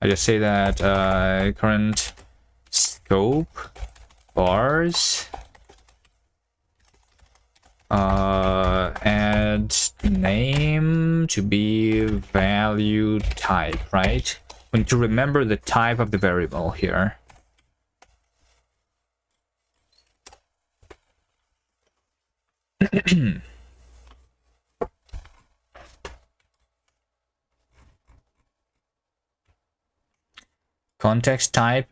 I just say that current scope bars add name to be value type, right? We need to remember the type of the variable here. Context type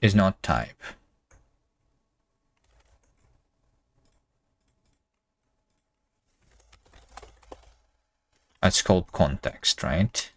is not type. That's called context, right?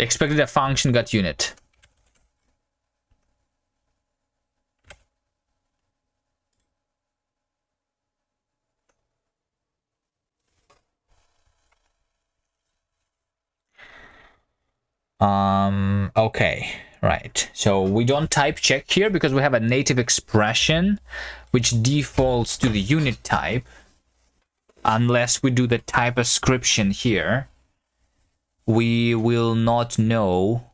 Expected a function got unit. Okay, right. So we don't type check here because we have a native expression which defaults to the unit type unless we do the type ascription here. We will not know.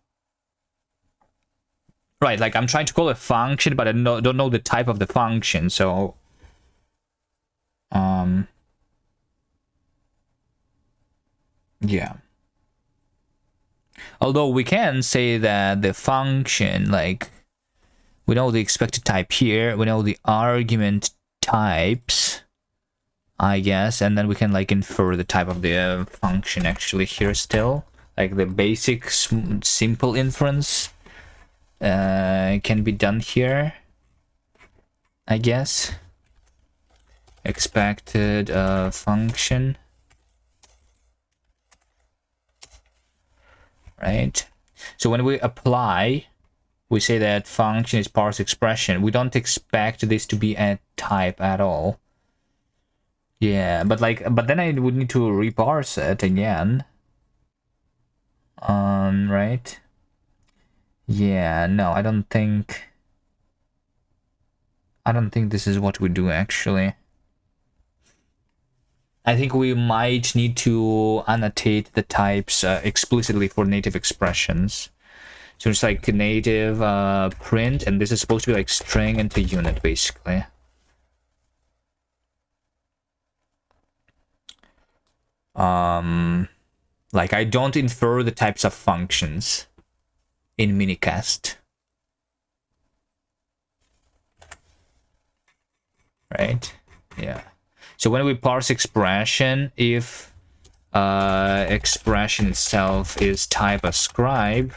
Right, like I'm trying to call a function, but I don't know the type of the function, so yeah. Although we can say that the function, like, we know the expected type here, we know the argument types, I guess, and then we can like infer the type of the function actually here still. Like the basic simple inference can be done here, I guess. Expected function. Right? So when we apply, we say that function is parse expression. We don't expect this to be a type at all. Yeah, but then I would need to reparse it again. Right? Yeah, no, I don't think this is what we do actually. I think we might need to annotate the types explicitly for native expressions. So it's like native print, and this is supposed to be like string into unit, basically. Like I don't infer the types of functions in minikast. Right? Yeah. So when we parse expression, if expression itself is type ascribe,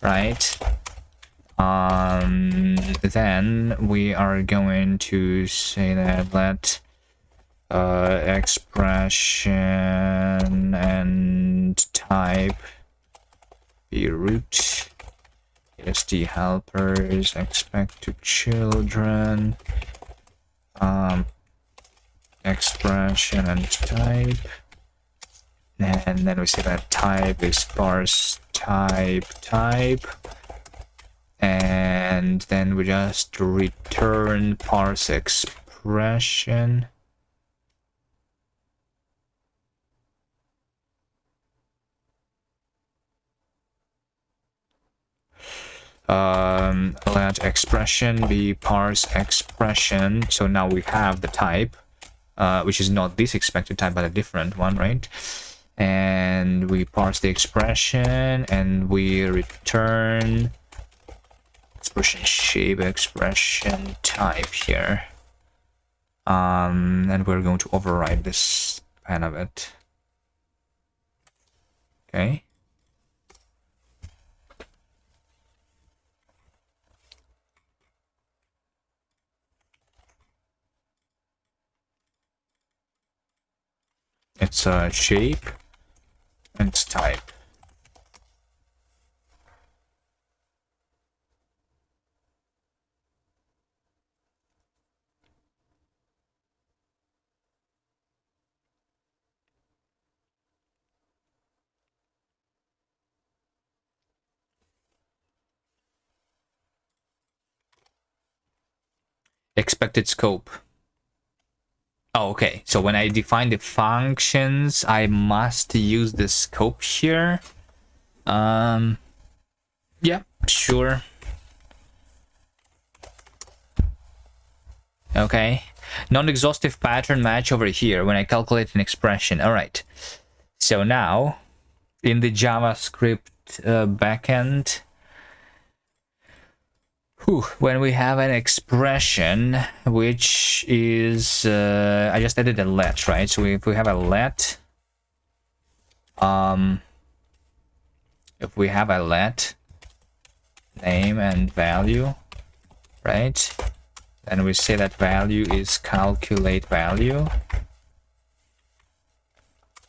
right? Then we are going to say that let expression and type be root. ESD helpers expect to children. expression and type, and then we say that type is parse type, and then we just return parse expression. Let expression be parse expression. So now we have the type, which is not this expected type but a different one, right? And we parse the expression and we return expression shape, expression type here. And we're going to override this span of it. Okay. It's a shape and it's type. Expected scope. Oh, okay. So when I define the functions, I must use the scope here. Yeah, sure. Okay. Non-exhaustive pattern match over here when I calculate an expression. All right. So now, in the JavaScript backend, when we have an expression which is I just added a let, right? So if we have a let, name and value, right? Then we say that value is calculate value,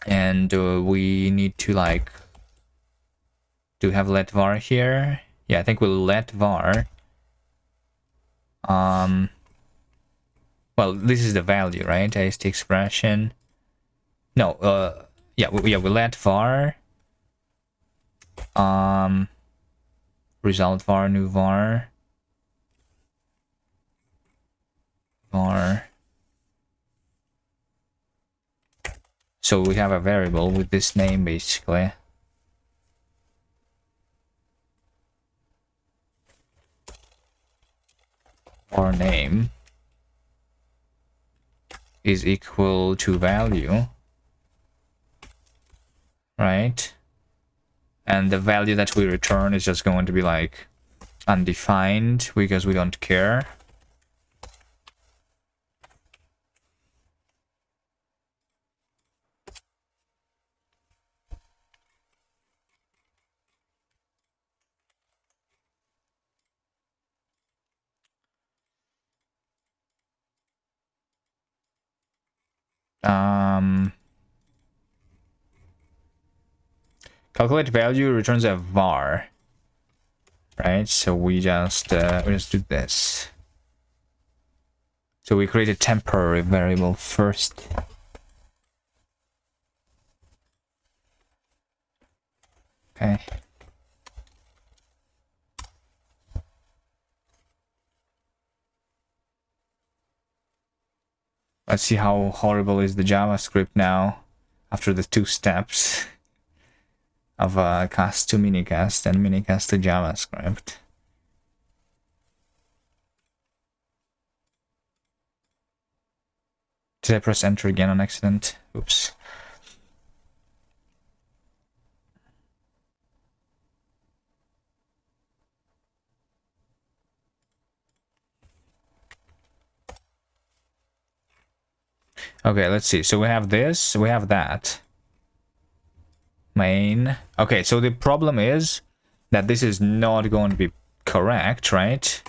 and we need to like, do we have let var here? Yeah, I think we'll let var. Well, this is the value, right? Ist expression. No, yeah, we let var. Result var, new var. So we have a variable with this name basically. Our name is equal to value, right? And the value that we return is just going to be like undefined because we don't care. Calculate value returns a var, right? So we just do this. So we create a temporary variable first. Okay. Let's see how horrible is the JavaScript now after the 2 steps of Kast to minicast and minicast to JavaScript. Did I press enter again on accident? Oops. Okay, let's see. So we have this, we have that. Main. Okay, so the problem is that this is not going to be correct, right?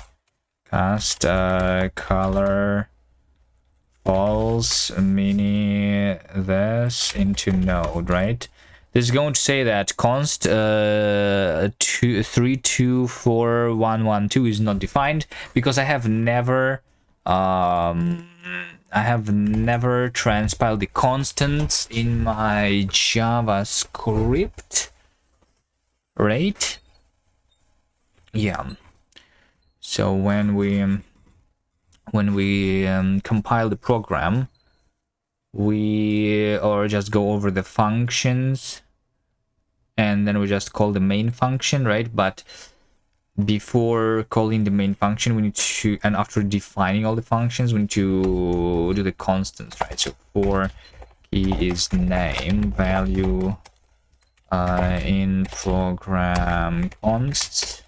Cast color false mini this into node, right? This is going to say that const 324112 is not defined because I have never I have never transpiled the constants in my JavaScript, right? Yeah. So when we compile the program, we just go over the functions, and then we just call the main function, right? But before calling the main function, we need to, and after defining all the functions, we need to do the constants, right? So for key is name value in program const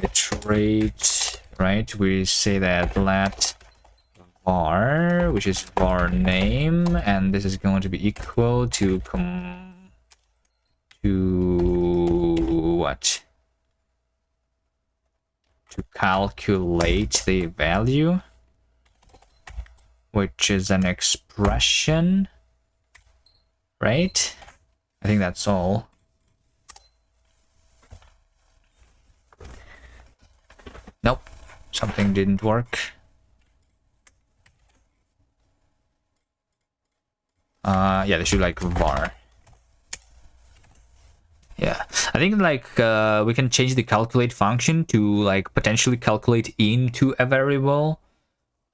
iterate, right? We say that let var, which is var name, and this is going to be equal to what? To calculate the value, which is an expression, right? I think that's all. Nope, something didn't work. Yeah, they should like var. Yeah, I think like we can change the calculate function to like potentially calculate into a variable,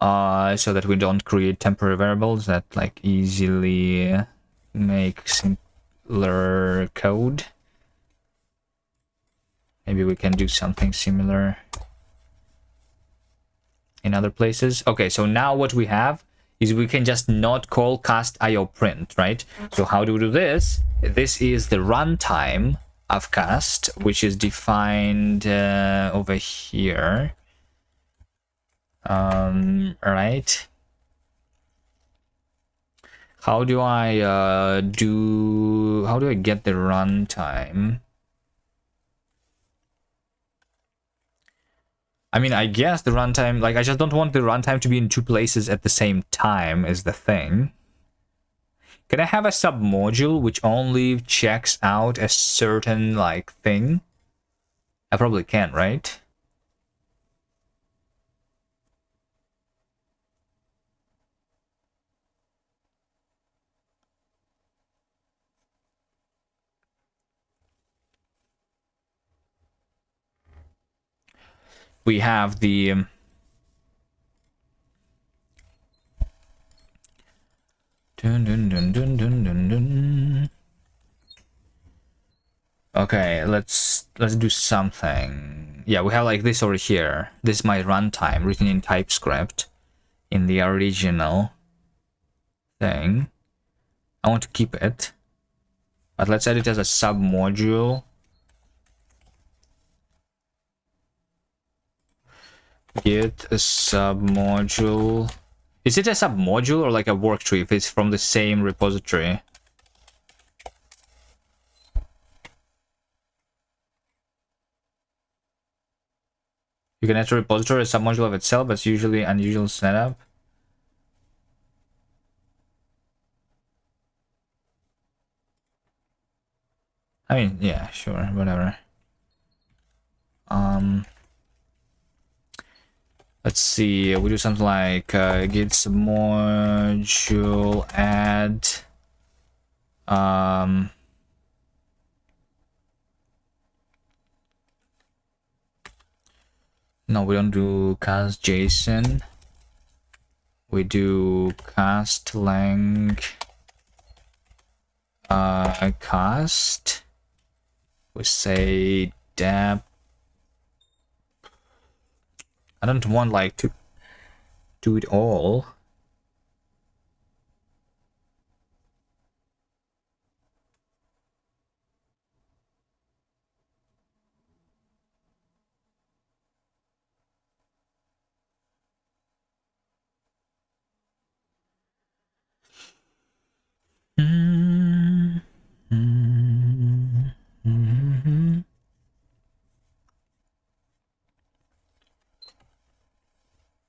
so that we don't create temporary variables that like easily make simpler code. Maybe we can do something similar in other places. Okay, so now what we have is we can just not call cast io_print, right? So how do we do this? This is the runtime of cast, which is defined over here. Right. How do I get the runtime? I mean, I guess the runtime, like, I just don't want the runtime to be in two places at the same time is the thing. Can I have a submodule which only checks out a certain, like, thing? I probably can, right? We have the... dun, dun, dun, dun, dun, dun, dun. Okay, let's do something. Yeah, we have like this over here. This is my runtime written in TypeScript in the original thing. I want to keep it, but let's add it as a submodule. Get a submodule. Is it a submodule or like a work tree if it's from the same repository? You can add a repository as a submodule of itself, but it's usually unusual setup. I mean, yeah, sure, whatever. Let's see, we do something like git submodule add no, we don't do cast JSON. We do cast lang cast. We say dep. I don't want like to do it all.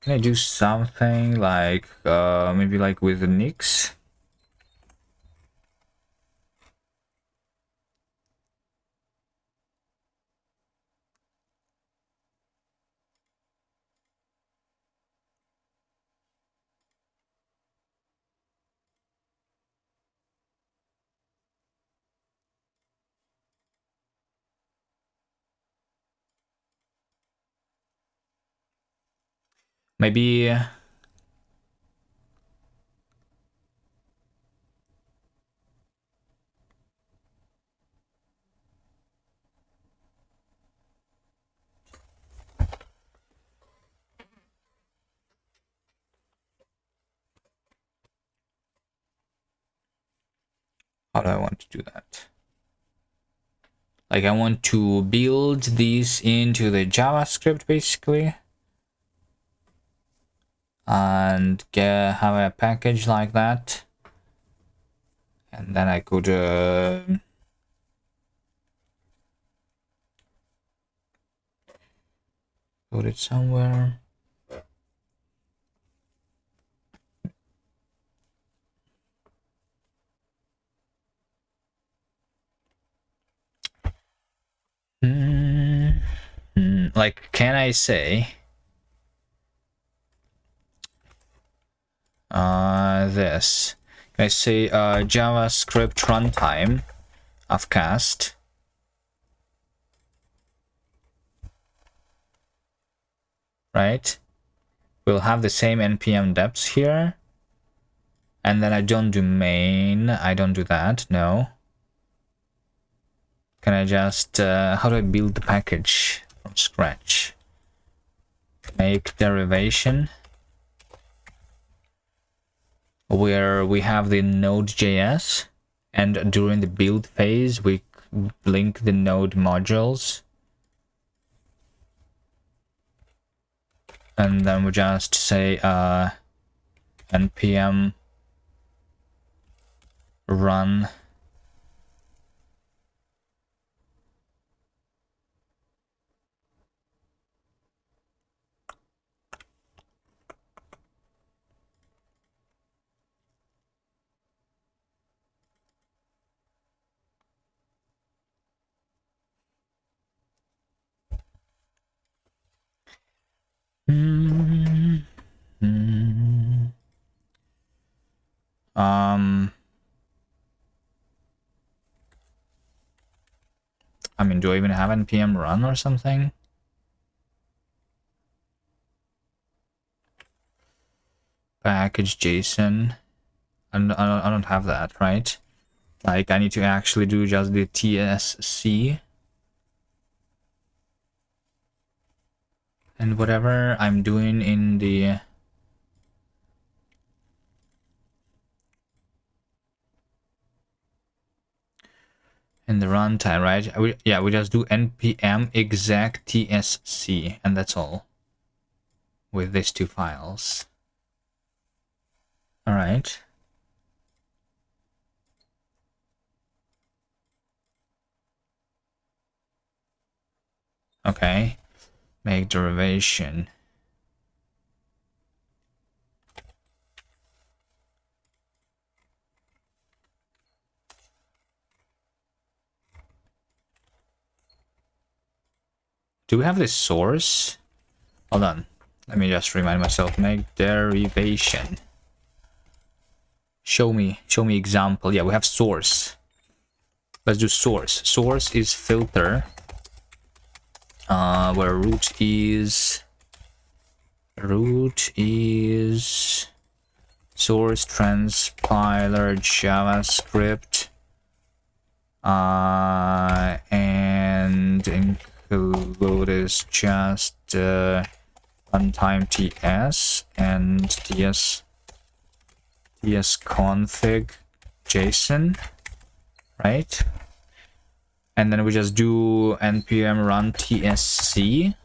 Can I do something like maybe like with the Nix? Maybe how do I want to do that? Like, I want to build these into the JavaScript basically, and have a package like that, and then I could put it somewhere. Like, can I say this? Can I say JavaScript runtime of Kast? Right? We'll have the same npm depths here. And then I don't do main. I don't do that. No. Can I just... how do I build the package from scratch? Make derivation. Where we have the node.js. And during the build phase, we link the node modules. And then we just say npm run I mean, do I even have npm run or something? Package JSON. I don't have that, right? Like, I need to actually do just the tsc. And whatever I'm doing in the... in the runtime, right? We just do npm exec tsc, and that's all. With these two files. All right. Okay. Make derivation. Do we have this source? Hold on. Let me just remind myself. Make derivation. Show me example. Yeah, we have source. Let's do source. Source is filter. Where root is source transpiler JavaScript. And include is just runtime ts and ts config JSON, right? And then we just do npm run tsc,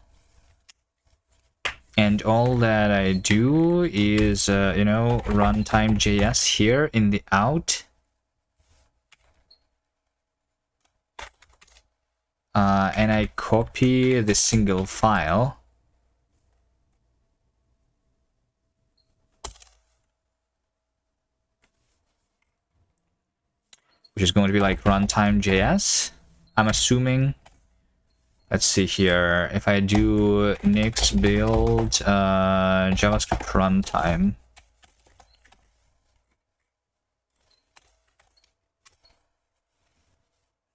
and all that I do is you know, runtime JS here in the out. And I copy the single file. Which is going to be like runtime JS. I'm assuming. Let's see here. If I do nix build JavaScript runtime.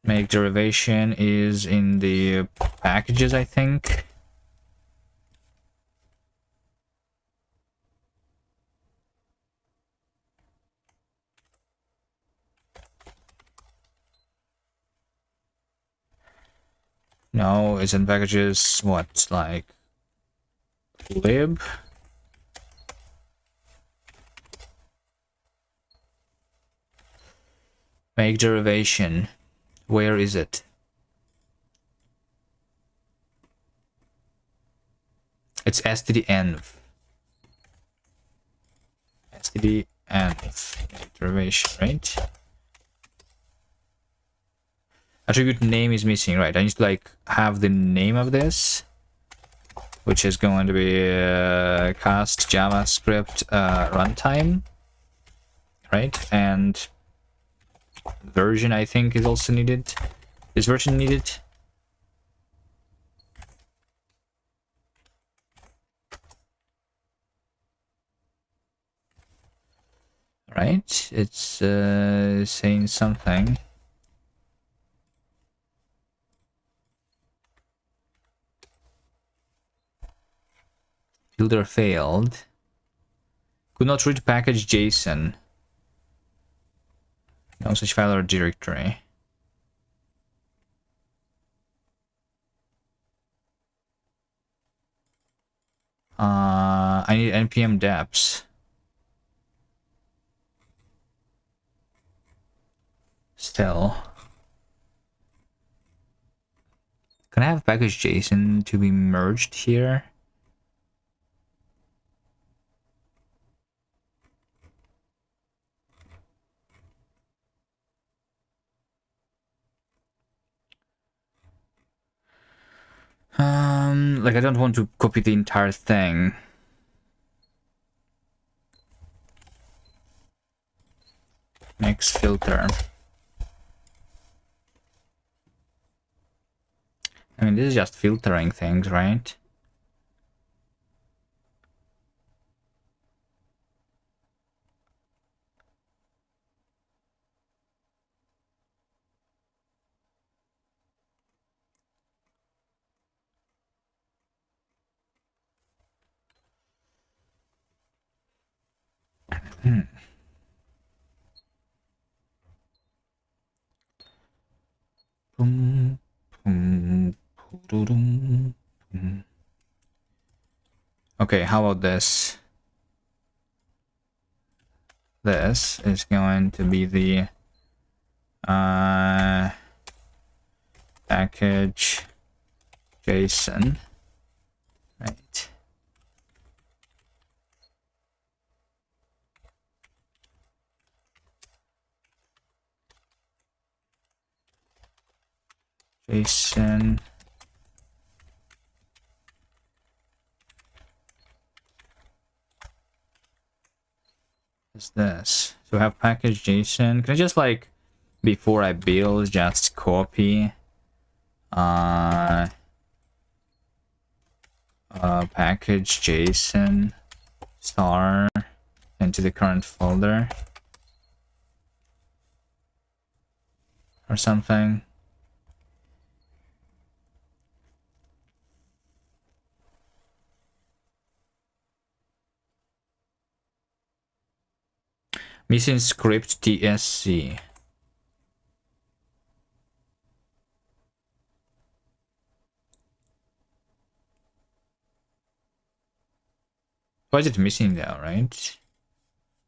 Make derivation is in the packages, I think. No, it's in packages, what, like lib? Make derivation. Where is it? It's std_env. std_env. Make derivation, right? Attribute name is missing, right? I need to like have the name of this, which is going to be Kast JavaScript runtime, right? And version, I think, is also needed. Is version needed? Right? It's saying something. Filter failed. Could not read package JSON. No such file or directory. I need npm deps. Still. Can I have package JSON to be merged here? Like I don't want to copy the entire thing. Next filter. I mean, this is just filtering things, right? Boom, boom, boom, boom. Okay, how about this? This is going to be the package JSON, right? JSON is this. So we have package JSON. Can I just like, before I build, just copy package JSON star into the current folder or something? Missing script tsc. Why is it missing there, right?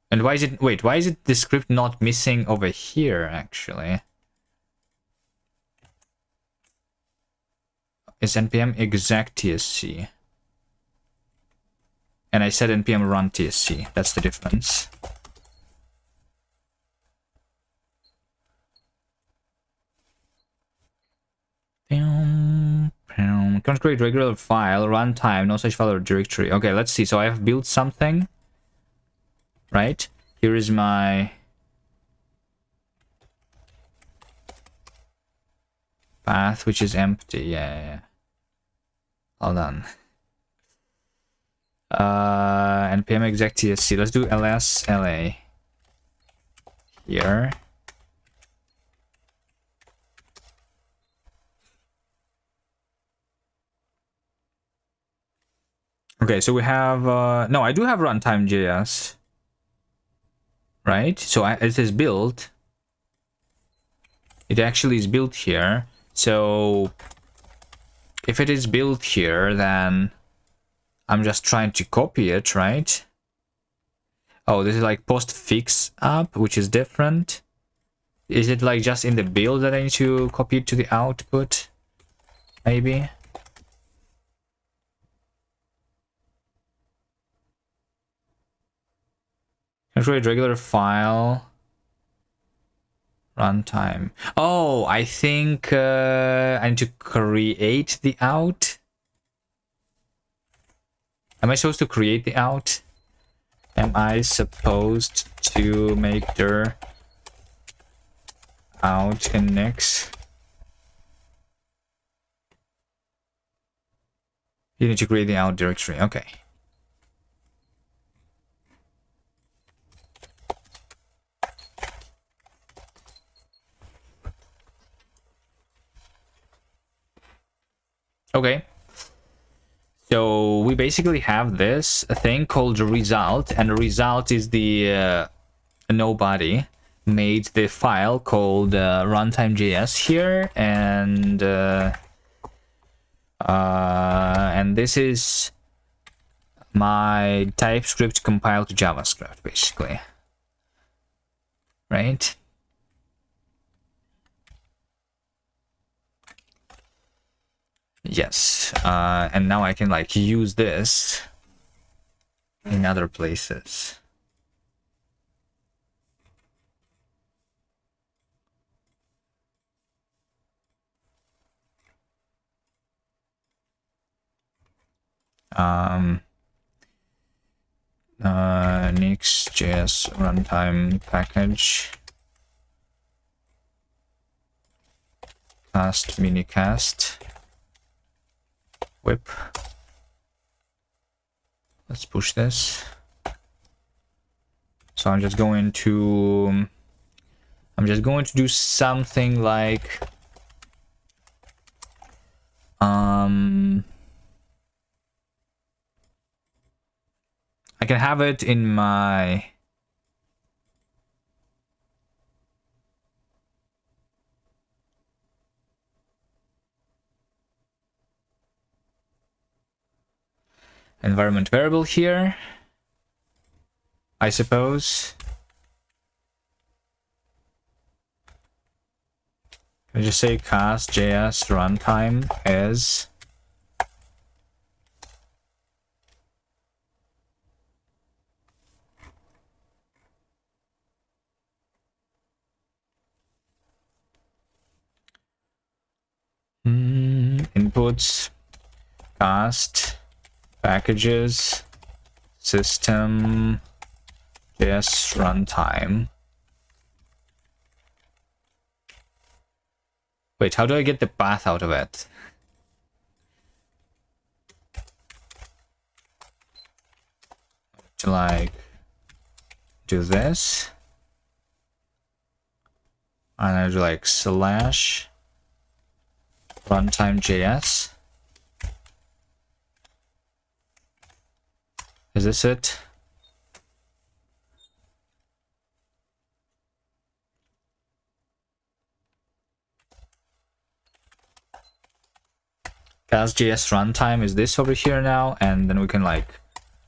And why is it, wait, why is it the script not missing over here, actually? It's npm exec tsc. And I said npm run tsc. That's the difference. Can't create regular file, runtime, no such file or directory. Okay, let's see. So I have built something, right? Here is my path, which is empty. Yeah. Hold on. npm exec tsc. Let's do ls la here. Okay, so we have no, I do have runtime JS, right? So it is built. It actually is built here. So if it is built here, then I'm just trying to copy it, right? Oh, this is like postfix up, which is different. Is it like just in the build that I need to copy it to the output? Maybe? Can create regular file. Runtime. Oh, I think I need to create the out. Am I supposed to create the out? Am I supposed to make the out index? You need to create the out directory. Okay. Okay. So we basically have this thing called the result, and the result is the nobody made the file called runtime.js here, and this is my TypeScript compiled to JavaScript, basically, right? Yes, and now I can like use this in other places. Nix.js runtime package. Kast minicast. Whip. Let's push this. So I'm just going to do something like I can have it in my environment variable here, I suppose. Can I just say Kast.js runtime as inputs, Kast, packages, system, JS runtime. Wait, how do I get the path out of it? To like do this, and I do like slash runtime.js. Is this it? Kast.js runtime is this over here now, and then we can like,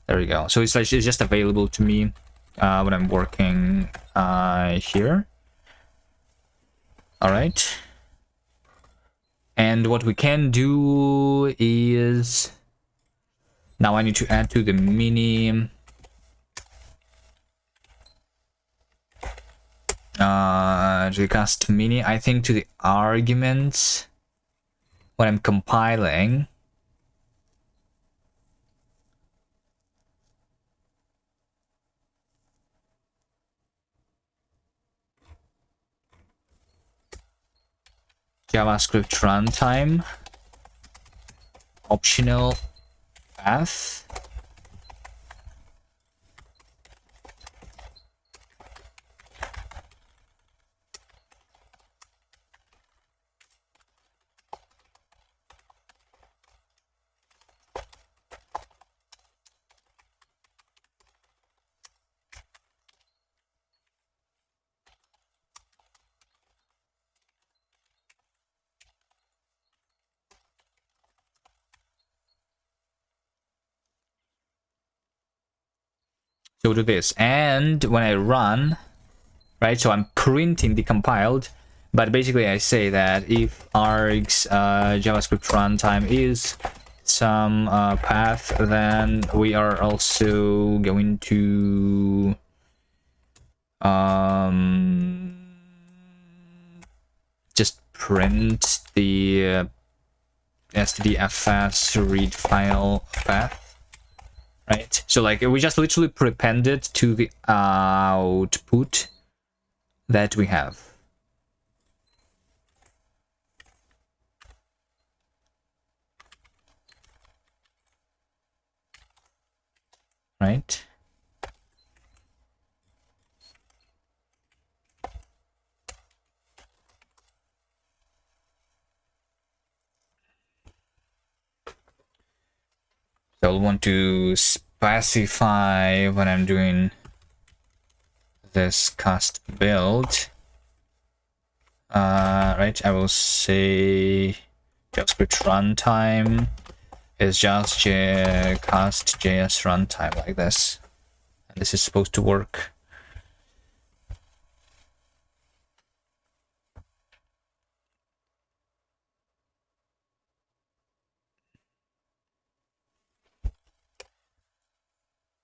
there we go. So it's like it's just available to me when I'm working here. All right. And what we can do is now I need to add to the mini to the Kast mini, I think, to the arguments when I'm compiling. JavaScript runtime optional path. So we'll do this, and when I run, right, so I'm printing the compiled, but basically I say that if args javascript runtime is some path, then we are also going to just print the stdfs read file path, right? So like we just literally prepend it to the output that we have. Right? So I'll want to specify when I'm doing this cast build. Right, I will say JavaScript runtime is just cast JS runtime like this. And this is supposed to work.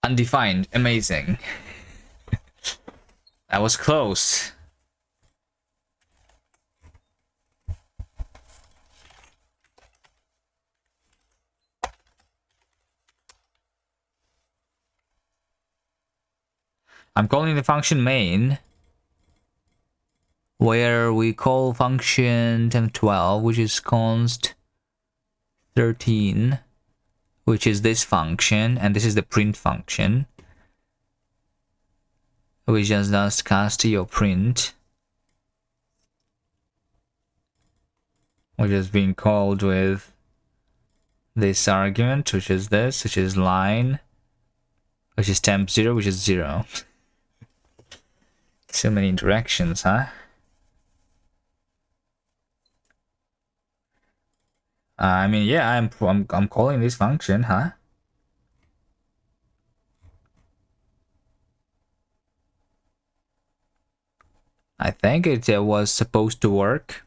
Undefined, amazing. That was close. I'm calling the function main, where we call function temp12, which is const 13, which is this function, and this is the print function, which just does cast your print, which is being called with this argument, which is this, which is line, which is temp0, which is 0. So many interactions, huh? I mean, yeah, I'm calling this function, huh? I think it was supposed to work.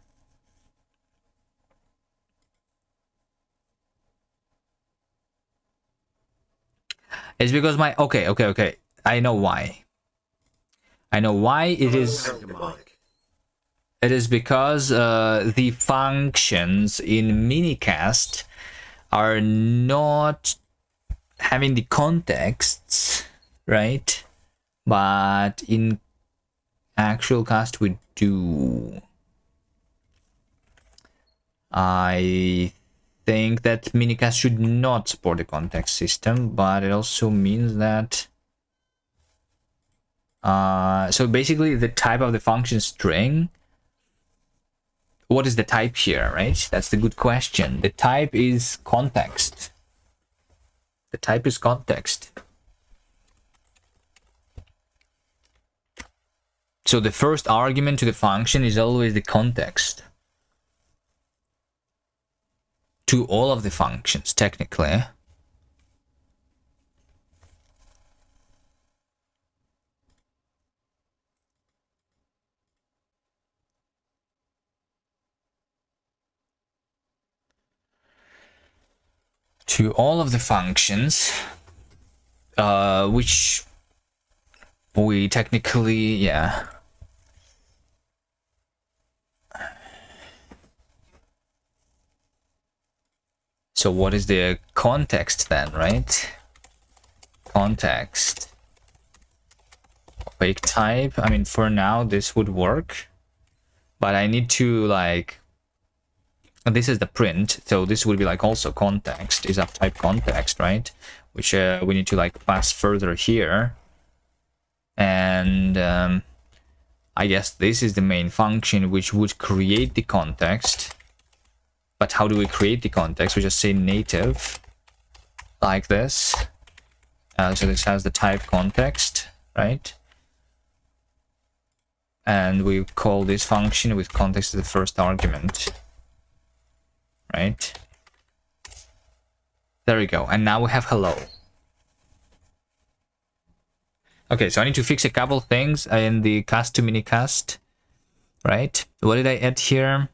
It's because my okay. I know why. It is. It is because the functions in minikast are not having the contexts, right? But in actual cast we do. I think that minicast should not support the context system, but it also means that so basically the type of the function string, what is the type here, right? That's the good question. The type is context. The type is context. So the first argument to the function is always the context. To all of the functions, technically. To all of the functions, which we technically, yeah. So what is the context then, right? Context. Fake type. I mean, for now, this would work. But I need to, like... this is the print, so this would be, like, also context. Is of type context, right? Which we need to, like, pass further here. And I guess this is the main function which would create the context. But how do we create the context? We just say native, like this. So this has the type context, right? And we call this function with context as the first argument, right? There we go. And now we have hello. Okay, so I need to fix a couple things in the cast to minicast, right? What did I add here?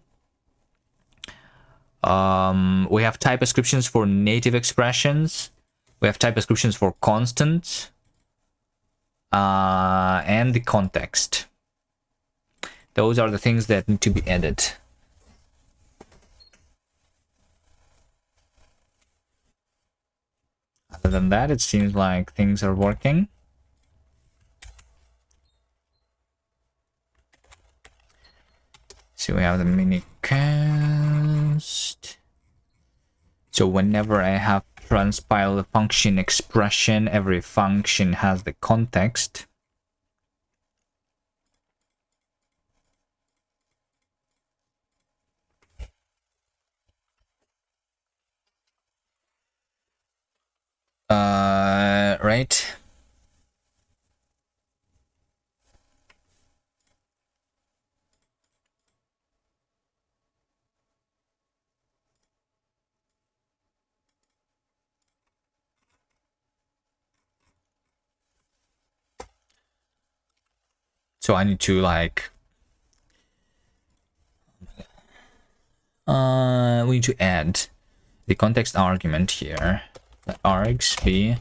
We have type descriptions for native expressions. We have type descriptions for constants. And the context. Those are the things that need to be added. Other than that, it seems like things are working. So we have the mini cast. So whenever I have transpile the function expression, every function has the context. Right. So I need to like we need to add the context argument here. Let args be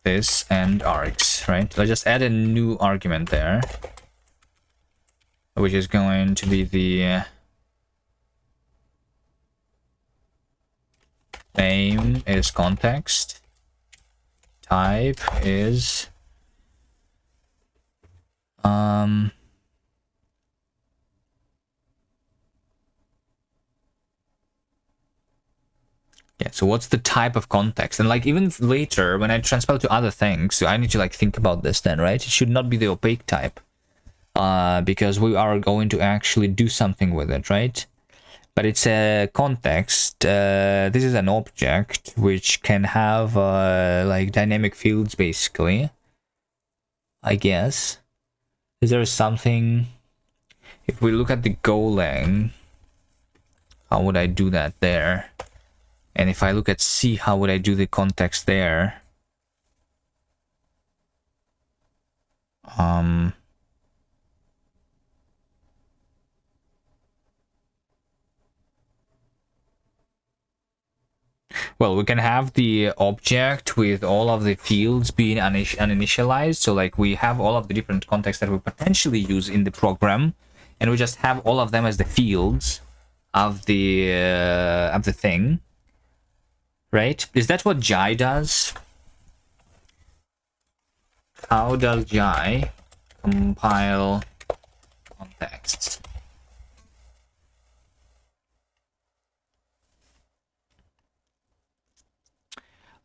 this and args, right? Let's just add a new argument there, which is going to be the name is context, type is yeah, so what's the type of context? And like even later when I transpile to other things, so I need to like think about this then, right? It should not be the opaque type. Because we are going to actually do something with it, right? But it's a context. This is an object which can have like dynamic fields, basically. I guess. Is there something? If we look at the Golang, how would I do that there? And if I look at C, how would I do the context there? Well, we can have the object with all of the fields being uninitialized. So like we have all of the different contexts that we potentially use in the program, and we just have all of them as the fields of the thing, right? Is that what Jai does? How does Jai compile contexts?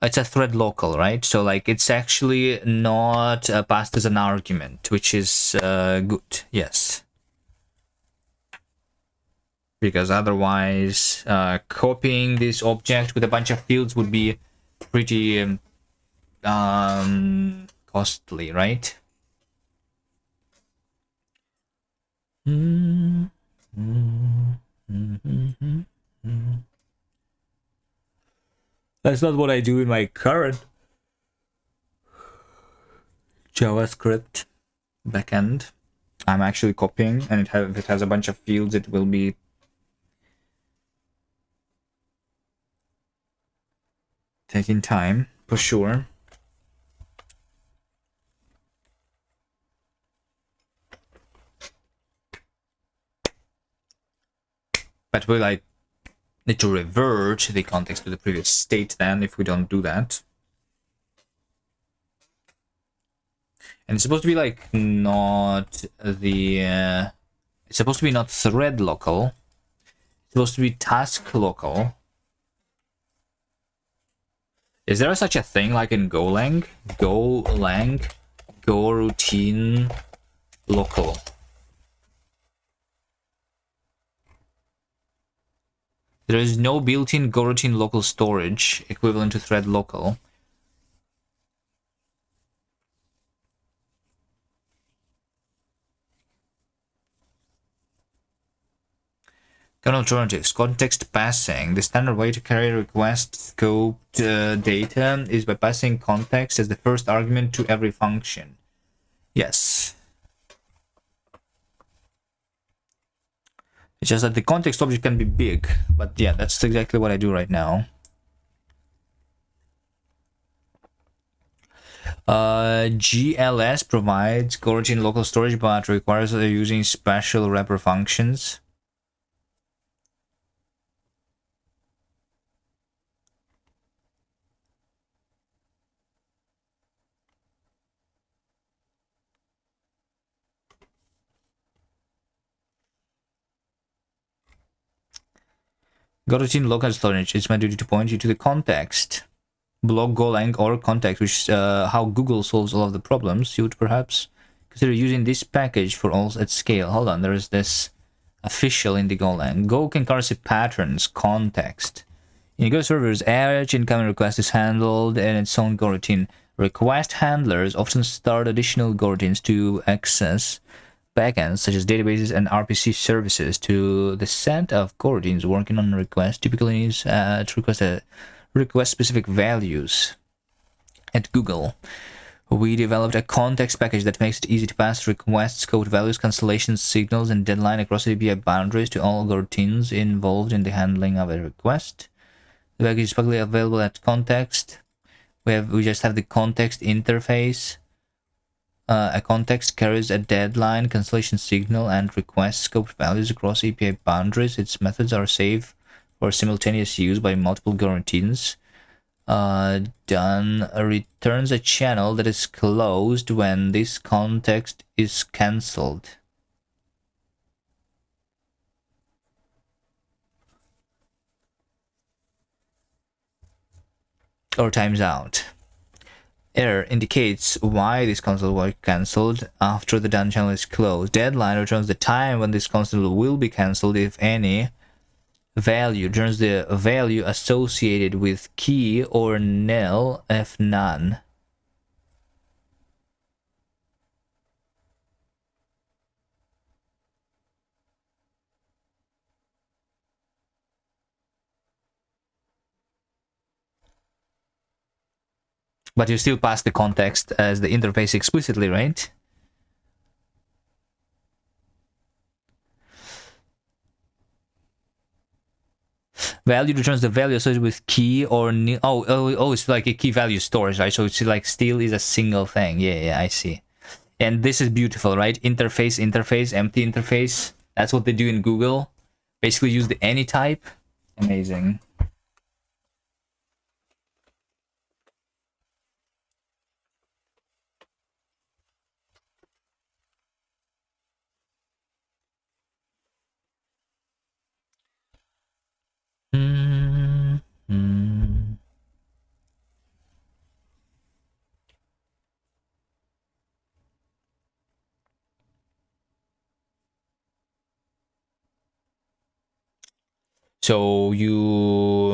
It's a thread local, right? So like it's actually not passed as an argument, which is good. Yes. Because otherwise copying this object with a bunch of fields would be pretty costly, right? That's not what I do in my current JavaScript backend. I'm actually copying, and if it has a bunch of fields, it will be taking time for sure. But we like need to revert the context to the previous state then if we don't do that. And it's supposed to be like not the it's supposed to be not thread local. It's supposed to be task local. Is there such a thing like in Golang? Golang, Go routine local. There is no built-in Go routine local storage equivalent to thread local. Alternatives. Context passing. The standard way to carry request scoped data is by passing context as the first argument to every function. Yes. It's just that the context object can be big, but yeah, that's exactly what I do right now. GLS provides coroutine local storage but requires using special wrapper functions. Coroutine local storage. It's my duty to point you to the context. Block Golang or context, which is how Google solves all of the problems. You would perhaps consider using this package for all at scale. Hold on, there is this official in the Golang. Go concurrency patterns, context. In Go servers, each incoming request is handled in its own coroutine. Request handlers often start additional coroutines to access backends such as databases and RPC services to the set of coroutines working on a request. Typically needs to request specific values. At Google, we developed a context package that makes it easy to pass requests, code values, cancellation signals, and deadline across API boundaries to all coroutines involved in the handling of a request. The package is publicly available at context. We just have the context interface. A context carries a deadline, cancellation signal, and request scoped values across API boundaries. Its methods are safe for simultaneous use by multiple coroutines. Done returns a channel that is closed when this context is cancelled. Or times out. Error indicates why this console was cancelled after the done channel is closed. Deadline returns the time when this console will be cancelled, if any. Value returns the value associated with key or nil if none. But you still pass the context as the interface explicitly, right? Value returns the value associated with key or nil. Oh, it's like a key value storage, right? So it's like still is a single thing. Yeah, I see. And this is beautiful, right? Interface, empty interface. That's what they do in Google. Basically use the any type. Amazing. So you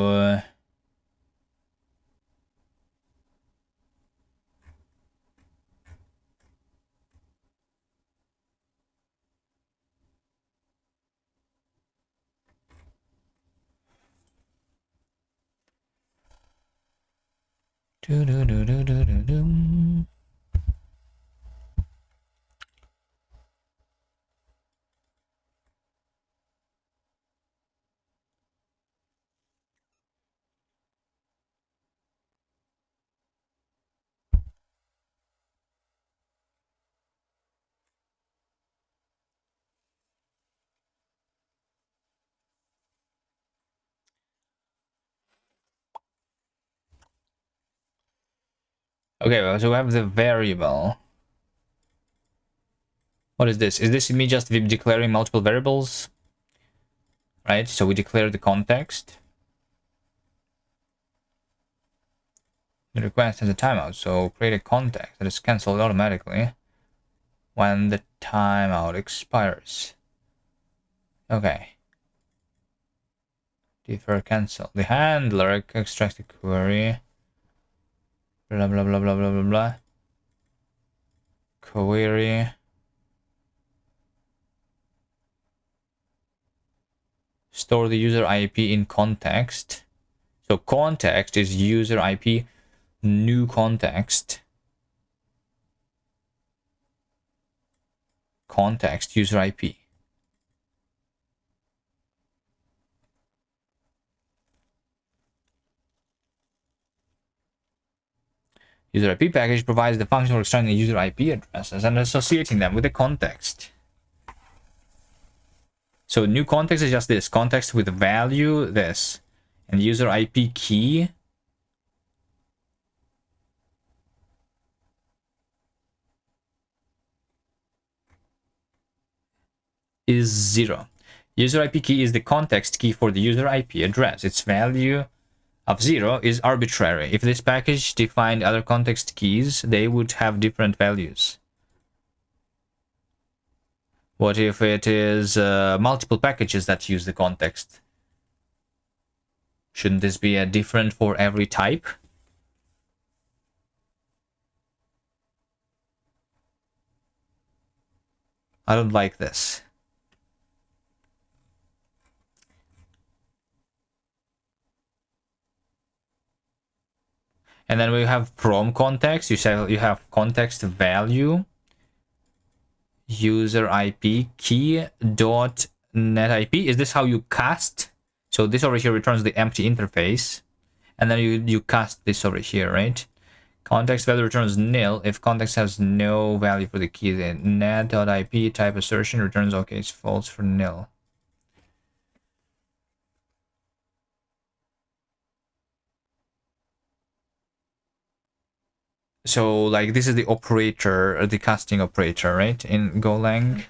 okay, well, so we have the variable. What is this? Is this me just declaring multiple variables? Right, so we declare the context. The request has a timeout, so create a context that is cancelled automatically when the timeout expires. Okay. Defer cancel. The handler extracts the query. Blah blah blah blah blah blah blah. Query. store the user IP in context. So context is user IP, new context. Context, user IP. User IP package provides the function for extracting the user IP addresses and associating them with the context. So new context is just this, context with value, this. And user IP key is 0. User IP key is the context key for the user IP address. Its value of 0 is arbitrary. If this package defined other context keys, they would have different values. What if it is multiple packages that use the context? Shouldn't this be a different for every type? I don't like this. And then we have from context. You have context value, user IP key dot net IP. Is this how you cast? So this over here returns the empty interface, and then you cast this over here, right? Context value returns nil if context has no value for the key. Then net.ip type assertion returns okay, it's false for nil. So like this is the operator, the casting operator, right? In Golang.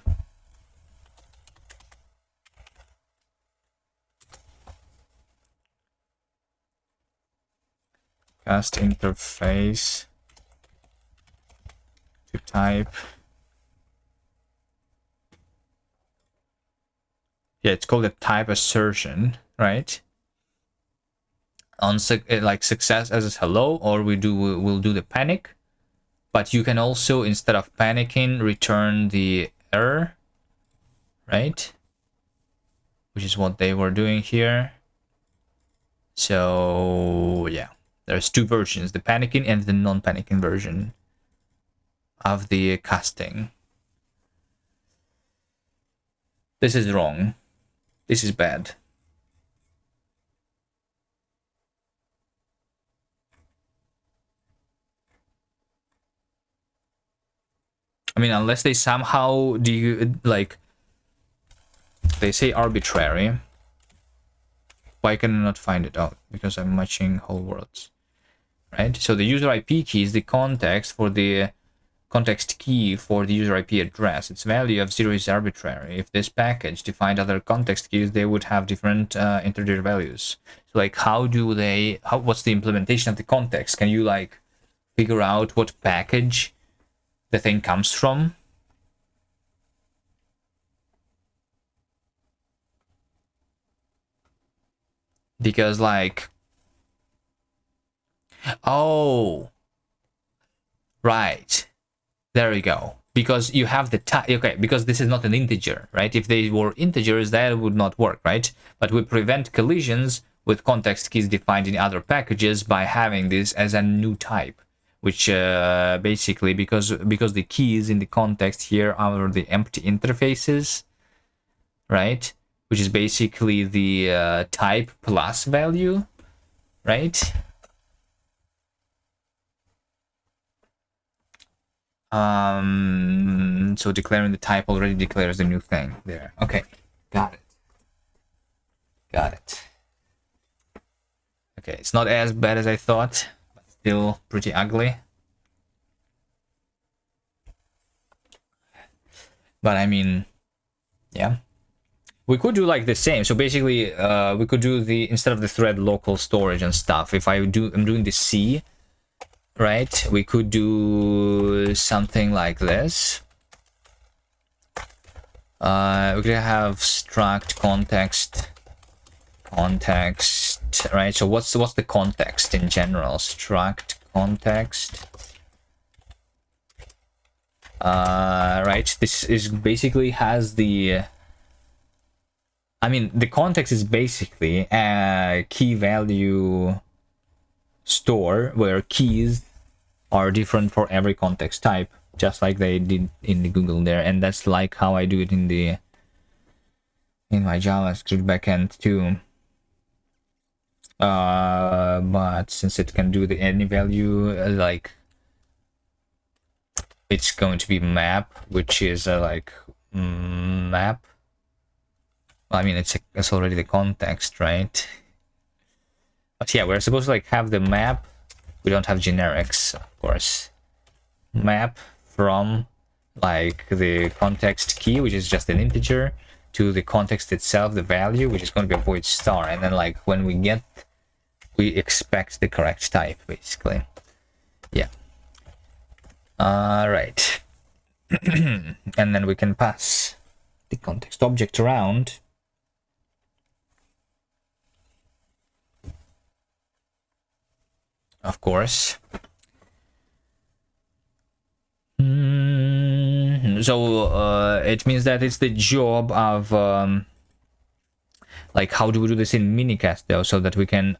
Cast interface to type. Yeah, it's called a type assertion, right? On like success as hello, or we'll do the panic, but you can also, instead of panicking, return the error, right? Which is what they were doing here. So yeah, there's two versions, the panicking and the non-panicking version of the casting. This is wrong. This is bad. I mean, unless they somehow do like they say arbitrary. Why can I not find it out? Because I'm matching whole words, right? So the user IP key is the context for the context key for the user IP address. Its value of 0 is arbitrary. If this package defined other context keys, they would have different integer values. So like, what's the implementation of the context? Can you like figure out what package the thing comes from? Because like, oh, right, there we go. Because you have the type, okay, because this is not an integer, right? If they were integers, that would not work, right? But we prevent collisions with context keys defined in other packages by having this as a new type, which basically, because the keys in the context here are the empty interfaces, right? Which is basically the type plus value, right? So declaring the type already declares the new thing there. Okay, got it. Got it. Okay, it's not as bad as I thought, but still pretty ugly. But I mean, yeah. We could do like the same. So basically, we could do the, instead of the thread local storage and stuff, if I'm doing the C, right? We could do something like this. We could have struct context, right? So what's the context in general? Struct context. Right. This is basically has the I mean, the context is basically a key value store where keys are different for every context type, just like they did in the Google there, and that's like how I do it in my JavaScript backend too. But since it can do any value, like it's going to be map, which is map. Well, I mean, it's already the context, right? But yeah, we're supposed to like have the map. We don't have generics, of course. Map from like the context key, which is just an integer, to the context itself, the value, which is going to be a void star, and then like when we expect the correct type, basically. Yeah. All right. And then we can pass the context object around. Of course. So it means that it's the job of like, how do we do this in minicast though, so that we can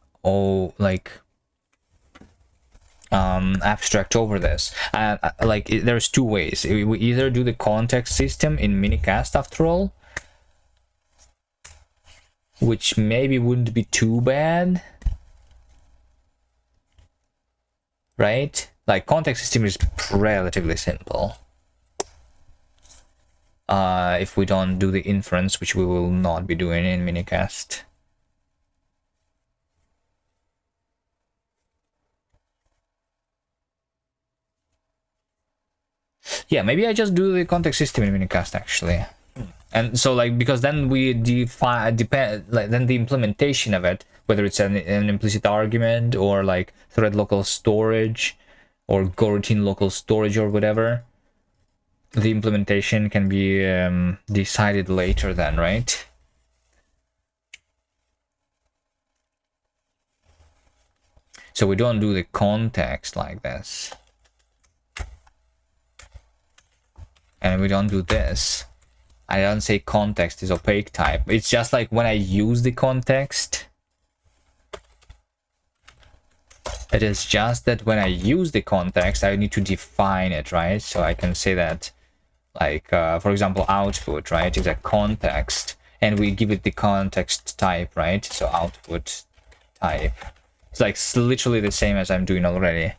abstract over this. Like there's two ways. We either do the context system in minicast after all, which maybe wouldn't be too bad, right? Like context system is relatively simple. If we don't do the inference, which we will not be doing in minicast. Yeah, maybe I just do the context system in minicast actually. And so like, because then we then the implementation of it, whether it's an implicit argument or like thread local storage or coroutine local storage or whatever, the implementation can be decided later then, right? So we don't do the context like this. And we don't do this. I don't say context is opaque type. It's just like when I use the context. It is just that when I use the context, I need to define it, right? So I can say that, like, for example, output, right, is a context, and we give it the context type, right? So output type. It's like literally the same as I'm doing already.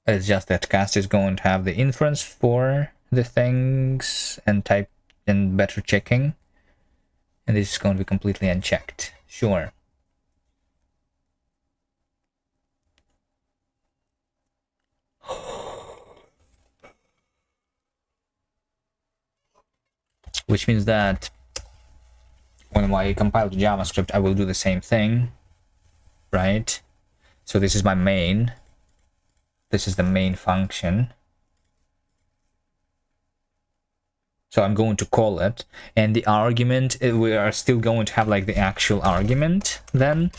It's just that Kast is going to have the inference for the things and type and better checking. And this is going to be completely unchecked. Sure. Which means that when I compile to JavaScript, I will do the same thing, right? So this is my main. This is the main function. So I'm going to call it, and the argument, we are still going to have like the actual argument then.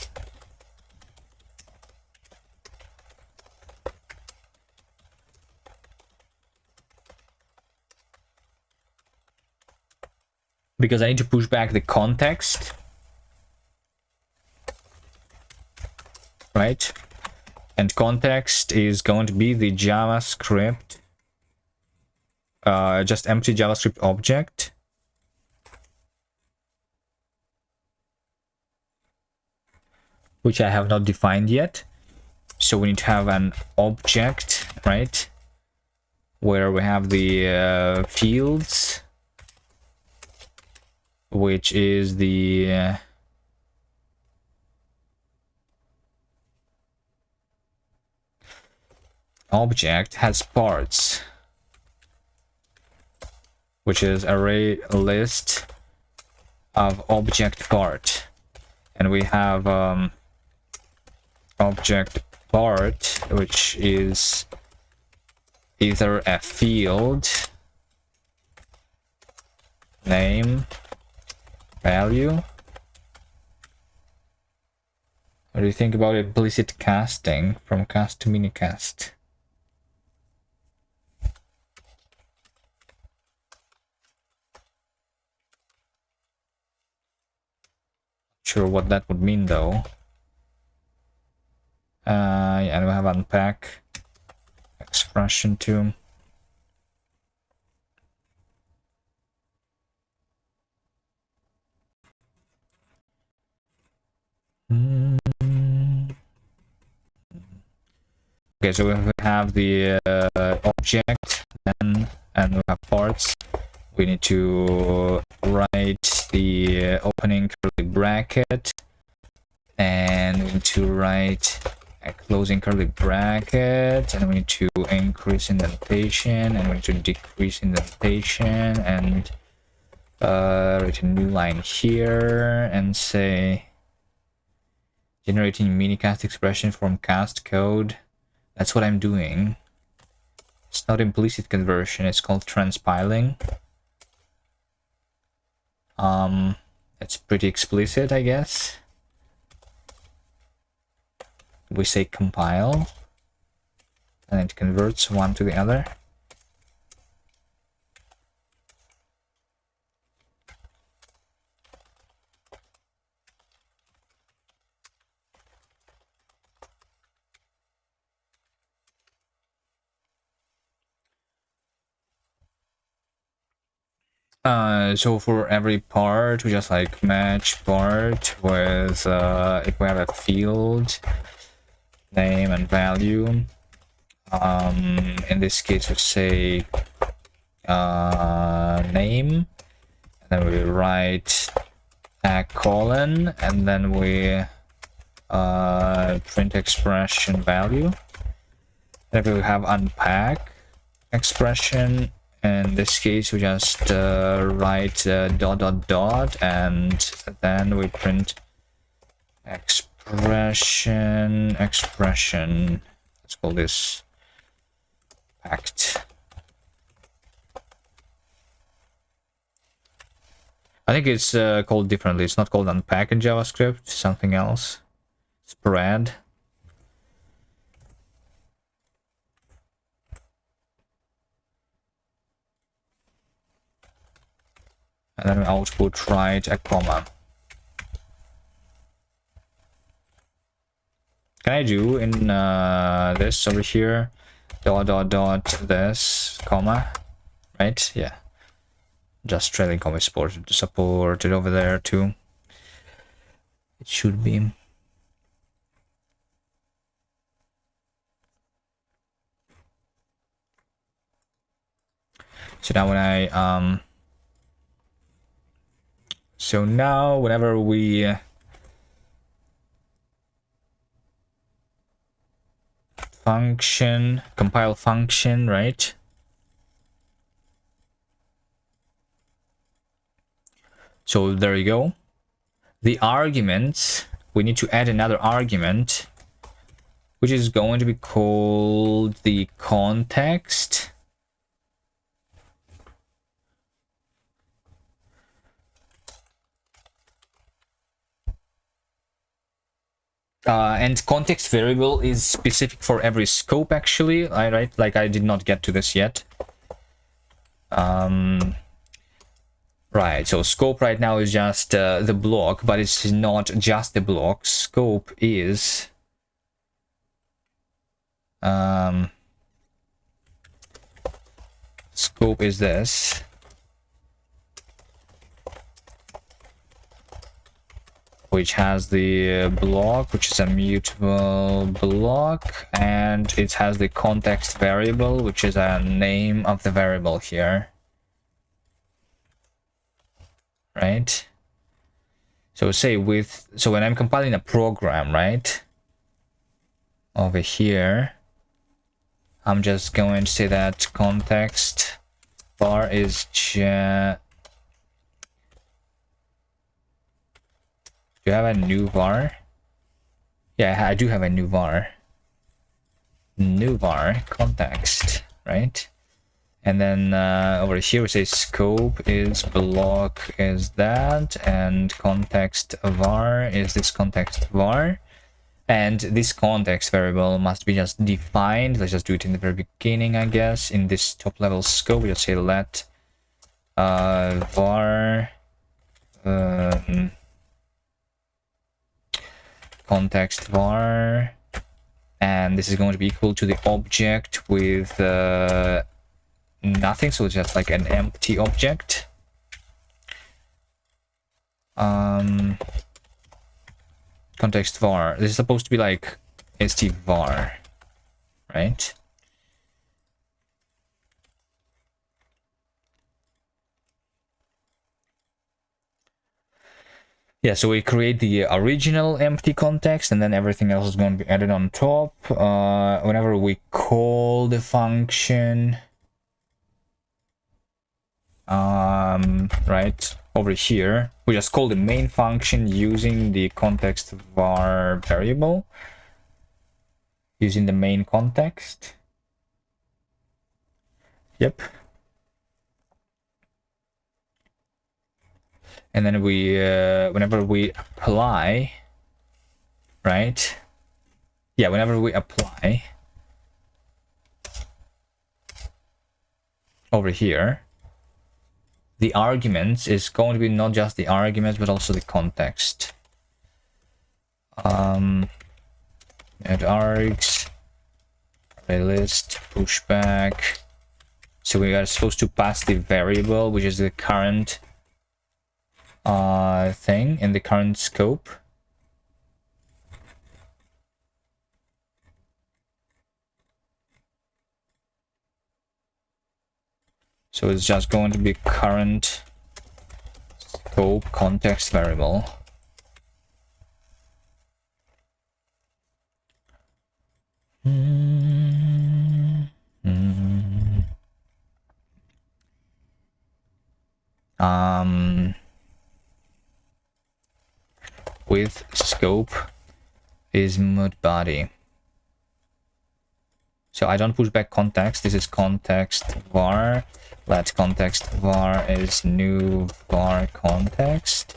Because I need to push back the context, right? And context is going to be the JavaScript, just empty JavaScript object. Which I have not defined yet. So we need to have an object, right? Where we have the fields, which is the object has parts, which is array list of object part, and we have object part, which is either a field name value. What do you think about implicit casting from Kast to minicast? sure what that would mean though. Yeah, and we have unpack expression too. Okay, so we have the object then, and we have parts. We need to write the opening curly bracket, and we need to write a closing curly bracket, and we need to increase indentation, and we need to decrease indentation, and write a new line here and say generating mini cast expression from cast code. That's what I'm doing. It's not implicit conversion, it's called transpiling. It's pretty explicit, I guess. We say compile, and it converts one to the other. So for every part, we just like match part with if we have a field name and value. In this case, we say name, and then we write a colon, and then we print expression value. And if we have unpack expression, in this case we just write dot dot dot, and then we print expression. Let's call this packed. I think it's called differently. It's not called unpack in JavaScript, something else. Spread. And then output write a comma. Can I do in this over here dot dot dot this comma, right? Yeah, just trailing comma supported over there too. It should be. So now when I so now whenever we function, compile function, right? So there you go. The arguments, we need to add another argument, which is going to be called the context. And context variable is specific for every scope, actually. Right? Like I did not get to this yet. Right, so scope right now is just the block, but it's not just the block. Scope is scope is this. Which has the block, which is a mutable block, and it has the context variable, which is a name of the variable here. Right? So say so when I'm compiling a program, right? Over here, I'm just going to say that context var is do you have a new var? Yeah, I do have a new var. New var context, right? And then over here we say scope is block is that, and context var is this context var. And this context variable must be just defined. Let's just do it in the very beginning, I guess. In this top level scope, we just say let var context var, and this is going to be equal to the object with nothing, so it's just like an empty object. Context var, this is supposed to be like st var, right? Yeah, so we create the original empty context, and then everything else is going to be added on top. Whenever we call the function, right over here, we just call the main function using the context var variable, using the main context. Yep. And then we, whenever we apply, right? Yeah, whenever we apply over here, the arguments is going to be not just the arguments, but also the context. Add args, array list, pushback. So we are supposed to pass the variable, which is the current thing in the current scope. So it's just going to be current scope context variable. With scope is mood body. So I don't push back context. This is context var. Let context var is new var context.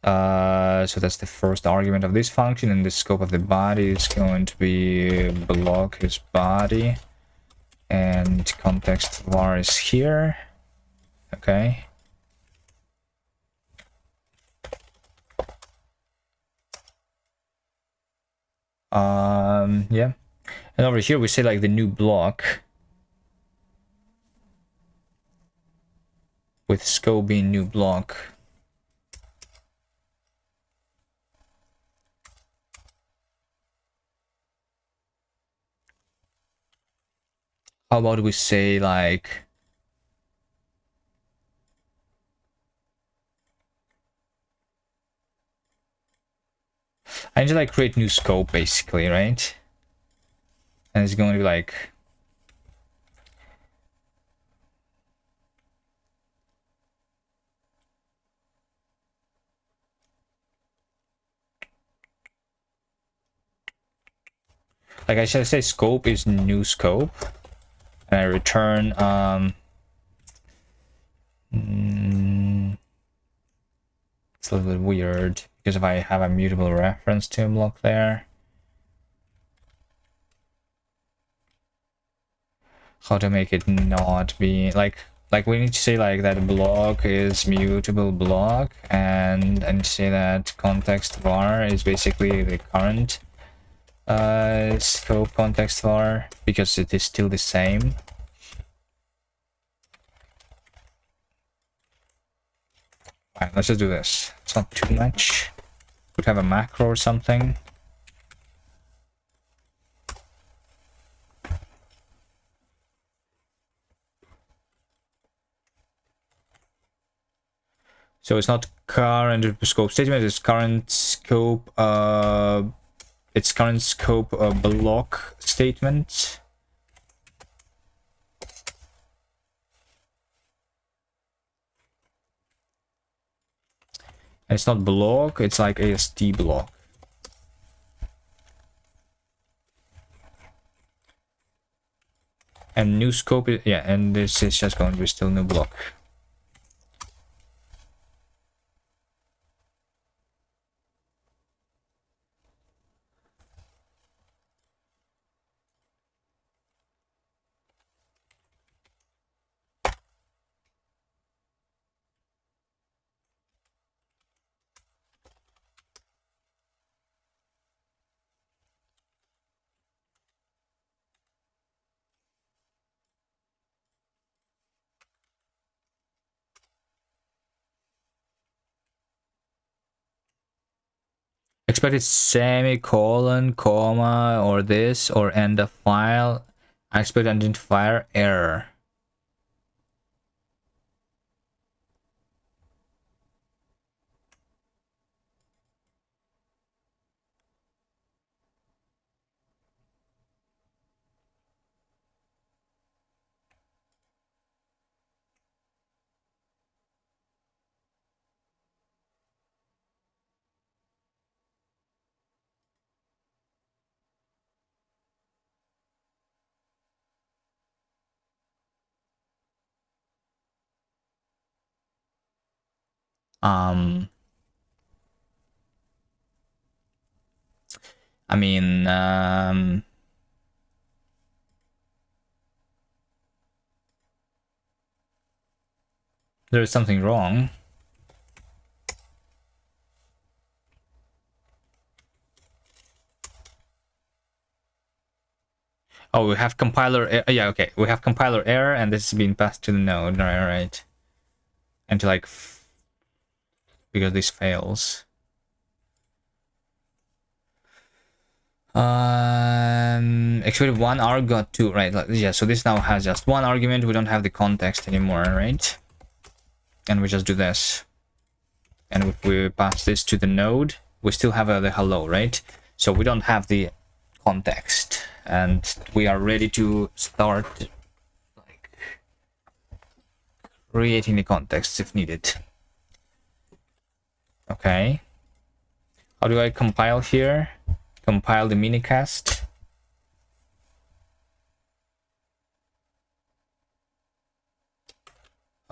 So that's the first argument of this function, and the scope of the body is going to be block is body, and context var is here. Okay. Yeah. And over here we say like the new block with scope being new block. How about we say like I need to like create new scope basically, right? And it's going to be like I should say scope is new scope, and I return it's a little bit weird because if I have a mutable reference to a block there, how to make it not be like we need to say like that block is mutable block, and say that context var is basically the current scope context var because it is still the same. Alright, let's just do this. It's not too much. Could have a macro or something. So it's not current scope statement, it's current scope block statement. And it's not block, it's like AST block. And new scope is, yeah, and this is just going to be still new block. Expected semicolon, comma, or this, or end of file. I expect identifier error. I mean, there is something wrong. Oh, we have compiler. Yeah, okay. We have compiler error, and this is being passed to the node. Right. And to like, because this fails. Expected 1 arg 2, right? Like, yeah, so this now has just one argument. We don't have the context anymore, right? And we just do this. And if we pass this to the node, we still have the hello, right? So we don't have the context, and we are ready to start like creating the context if needed. Okay. How do I compile here? Compile the minicast.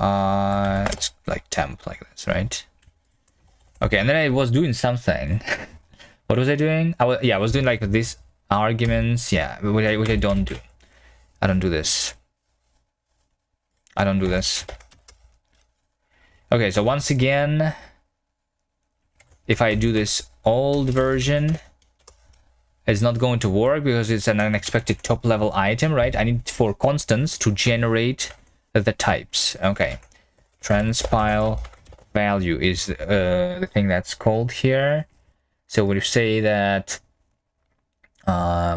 It's like temp like this, right? Okay, and then I was doing something. What was I doing? I was doing like these arguments, yeah, which I don't do. I don't do this. I don't do this. Okay, so once again, if I do this old version, it's not going to work because it's an unexpected top level item, right? I need for constants to generate the types. Okay, transpile value is the thing that's called here. So we say that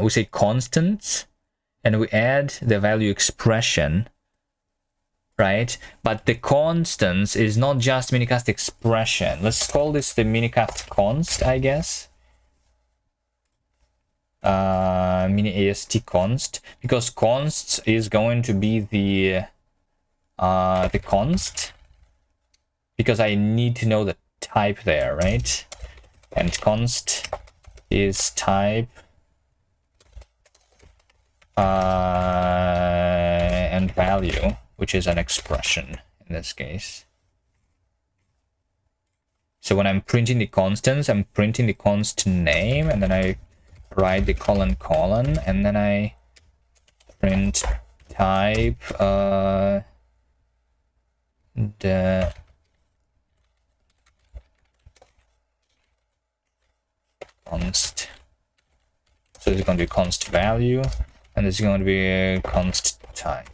we say constants, and we add the value expression, right? But the constants is not just minicast expression. Let's call this the minicast const, I guess. Mini AST const, because const is going to be the const, because I need to know the type there, right? And const is type and value, which is an expression in this case. So when I'm printing the constants, I'm printing the const name, and then I write the colon, and then I print type the const. So it's going to be const value, and it's going to be a const type.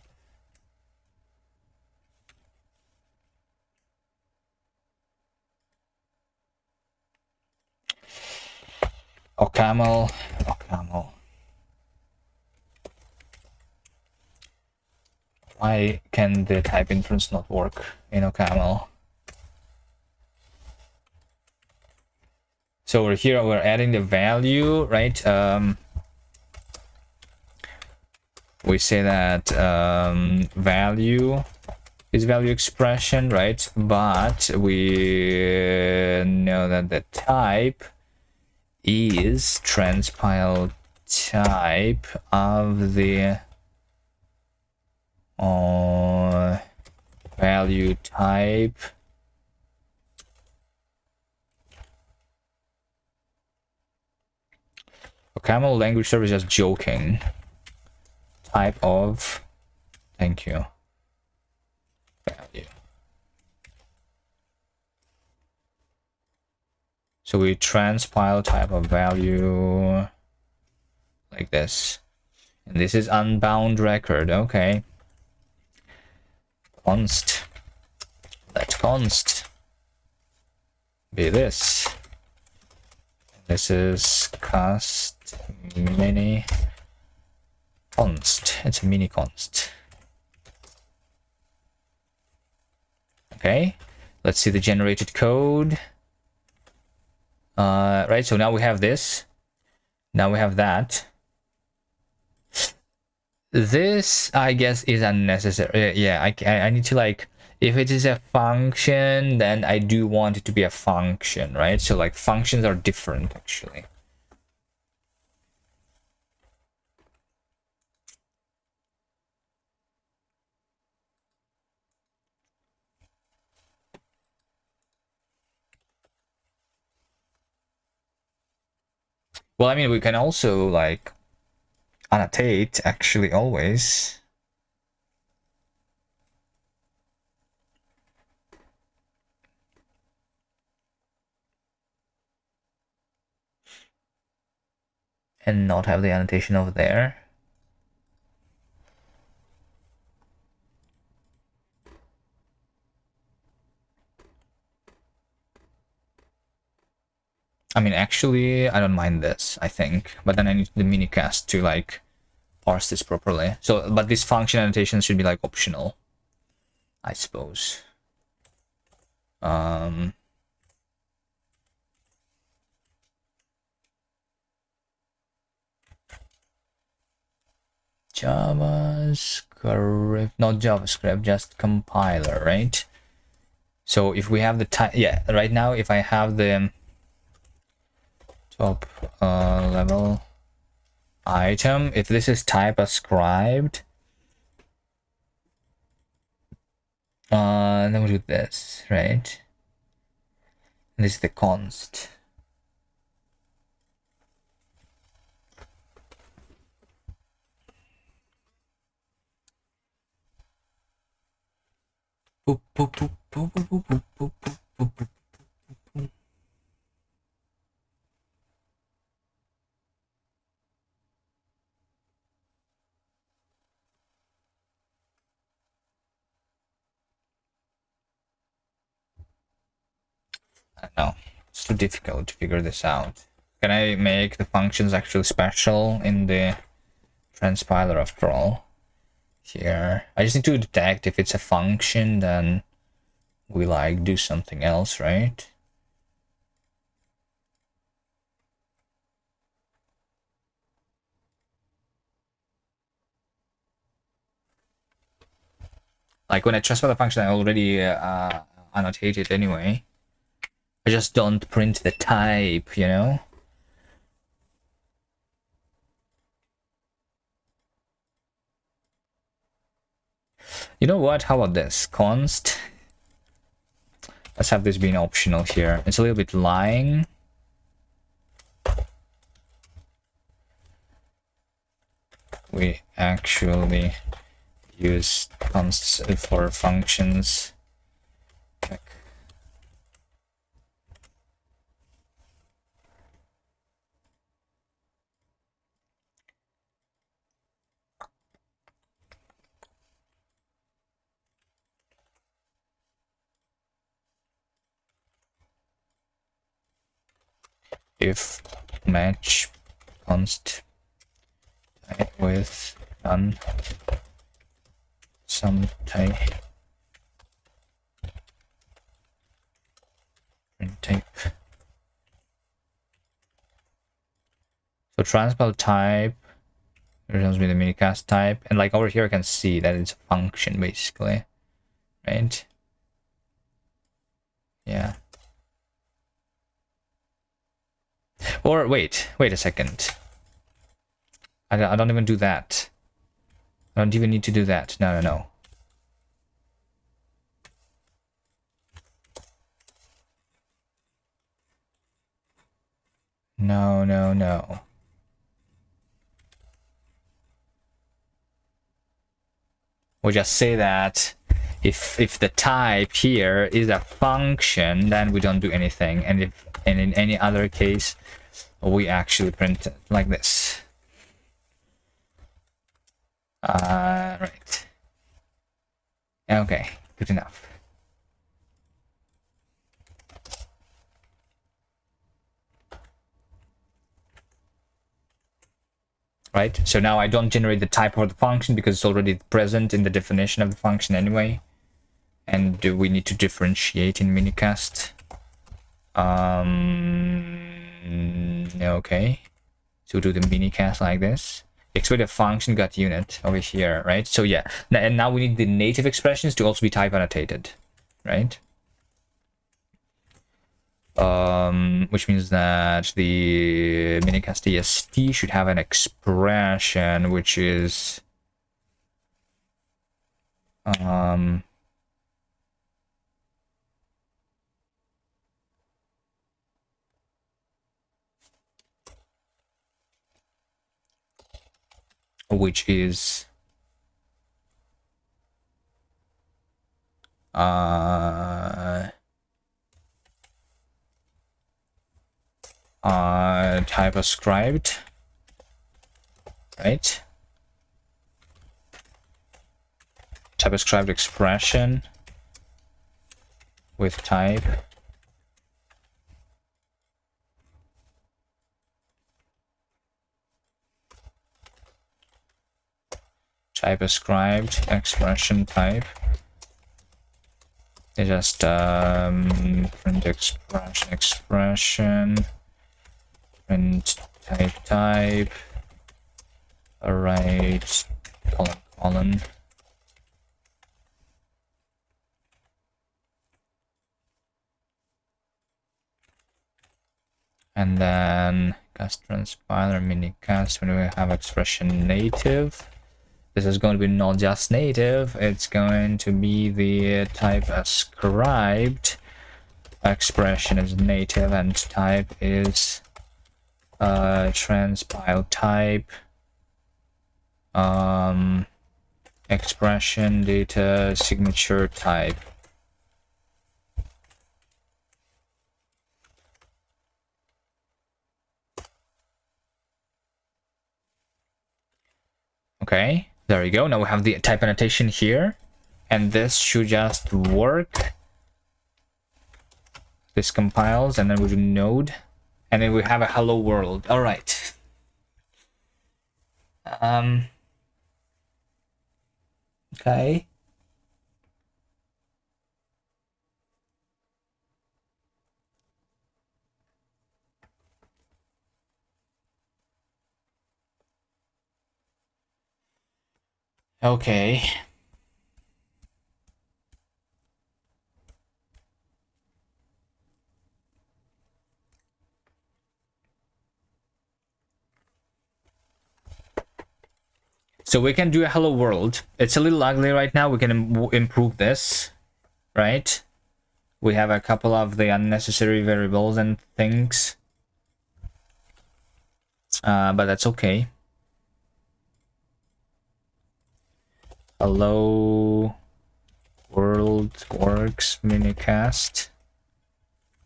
OCaml. Why can the type inference not work in OCaml? So over here we're adding the value, right? We say that value is value expression, right? But we know that the type is transpile type of the value type OCaml language server is just joking. Type of, thank you, value. So we transpile type of value like this, and this is unbound record. Okay, const, let const be this, This is Kast mini const. It's a mini const. Okay, let's see the generated code. Right, so now we have this. Now we have that. This, I guess, is unnecessary. Yeah, I need to, like, if it is a function, then I do want it to be a function, right? So, like, functions are different, actually. Well, I mean, we can also, like, annotate, actually, always. And not have the annotation over there. I mean, actually, I don't mind this, I think. But then I need the minicast to, like, parse this properly. So, but this function annotation should be, like, optional, I suppose. JavaScript, not JavaScript, just compiler, right? So if we have the type, yeah, right now, if I have the top level item, if this is type ascribed, then we do this, right? And this is the const. Boop, boop, boop, boop, boop, boop, boop, boop, boop, boop. I don't know. It's too difficult to figure this out. Can I make the functions actually special in the transpiler after all? Here, I just need to detect if it's a function, then we like do something else, right? Like when I transpile the function, I already annotate it anyway. I just don't print the type, you know? You know what? How about this? Const. Let's have this being optional here. It's a little bit lying. We actually use consts for functions. If match const with none some type print type. So transpile type returns me the minicast type, and like over here I can see that it's a function basically, right? Yeah. Or wait a second. I don't even do that. I don't even need to do that. No. No. We'll just say that if the type here is a function, then we don't do anything, and in any other case, we actually print it like this. Right. Okay, good enough. right? So now I don't generate the type of the function because it's already present in the definition of the function anyway. And we need to differentiate in minicast. Okay. So we do the minicast like this. Expect a function got unit over here, right? So yeah, and now we need the native expressions to also be type annotated, right? Which means that the minicast EST should have an expression which is which is type ascribed, right? Type ascribed expression with type ascribed expression type. They just print expression print type array colon. And then cast transpiler minicast when we have expression native. This is going to be not just native, it's going to be the type ascribed expression is native and type is transpile type expression data signature type. Okay, there we go. Now we have the type annotation here, and this should just work. This compiles, and then we do node, and then we have a hello world. All right. Okay. Okay. So we can do a hello world. It's a little ugly right now. We can improve this, right? We have a couple of the unnecessary variables and things. But that's okay. Hello world works minicast.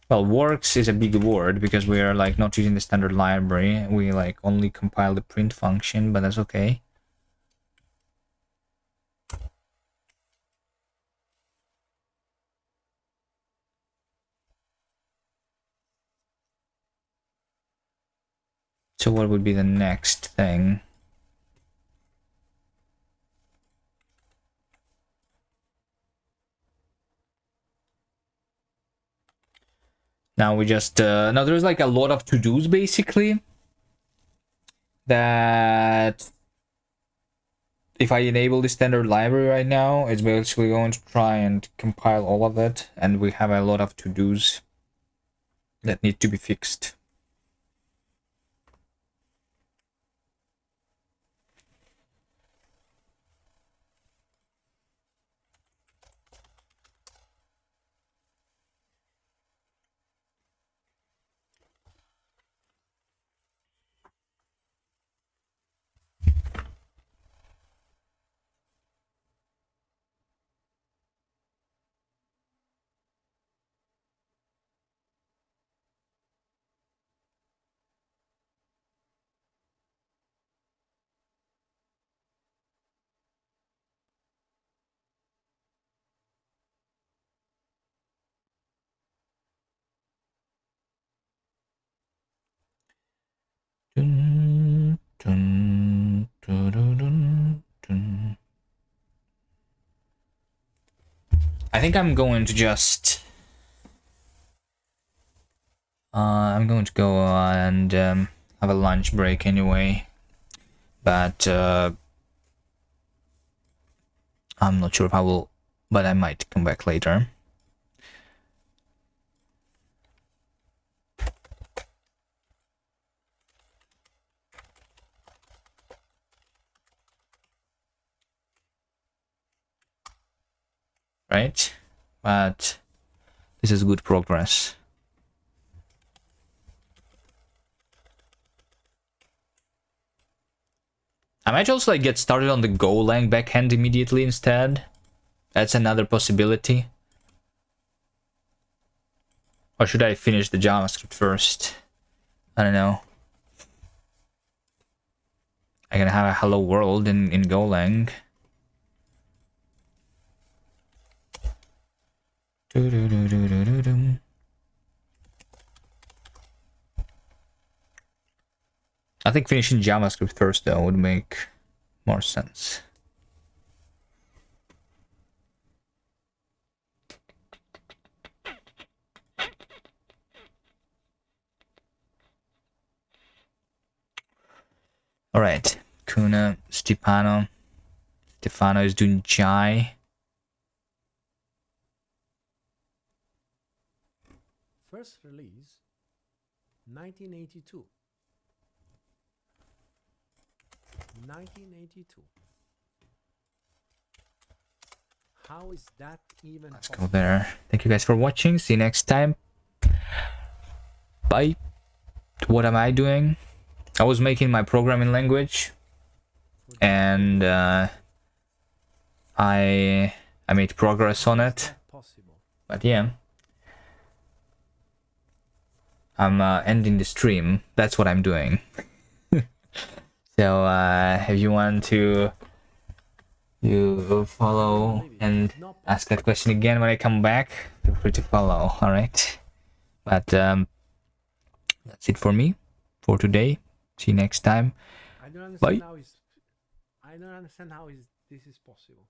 Well, works is a big word because we are like not using the standard library. We like only compile the print function, but that's okay. So what would be the next thing? Now we just now there's like a lot of to-dos basically that if I enable the standard library right now, it's basically going to try and compile all of it, and we have a lot of to-dos that need to be fixed. I think I'm going to just I'm going to go and have a lunch break anyway, but I'm not sure if I will, but I might come back later. Right? But this is good progress. I might also like get started on the Golang backhand immediately instead. That's another possibility. Or should I finish the JavaScript first? I don't know. I can have a hello world in Golang. I think finishing JavaScript first though would make more sense. All right, Kuna, Stefano is doing Jai. First release 1982. 1982. How is that even Let's possible? go there. Thank you guys for watching. See you next time. Bye. What am I doing? I was making my programming language, and I made progress on it. Possible. But yeah, I'm ending the stream. That's what I'm doing. So if you want to follow and ask that question again when I come back, feel free to follow. All right. But that's it for me for today. See you next time. I don't Bye. understand how this is possible.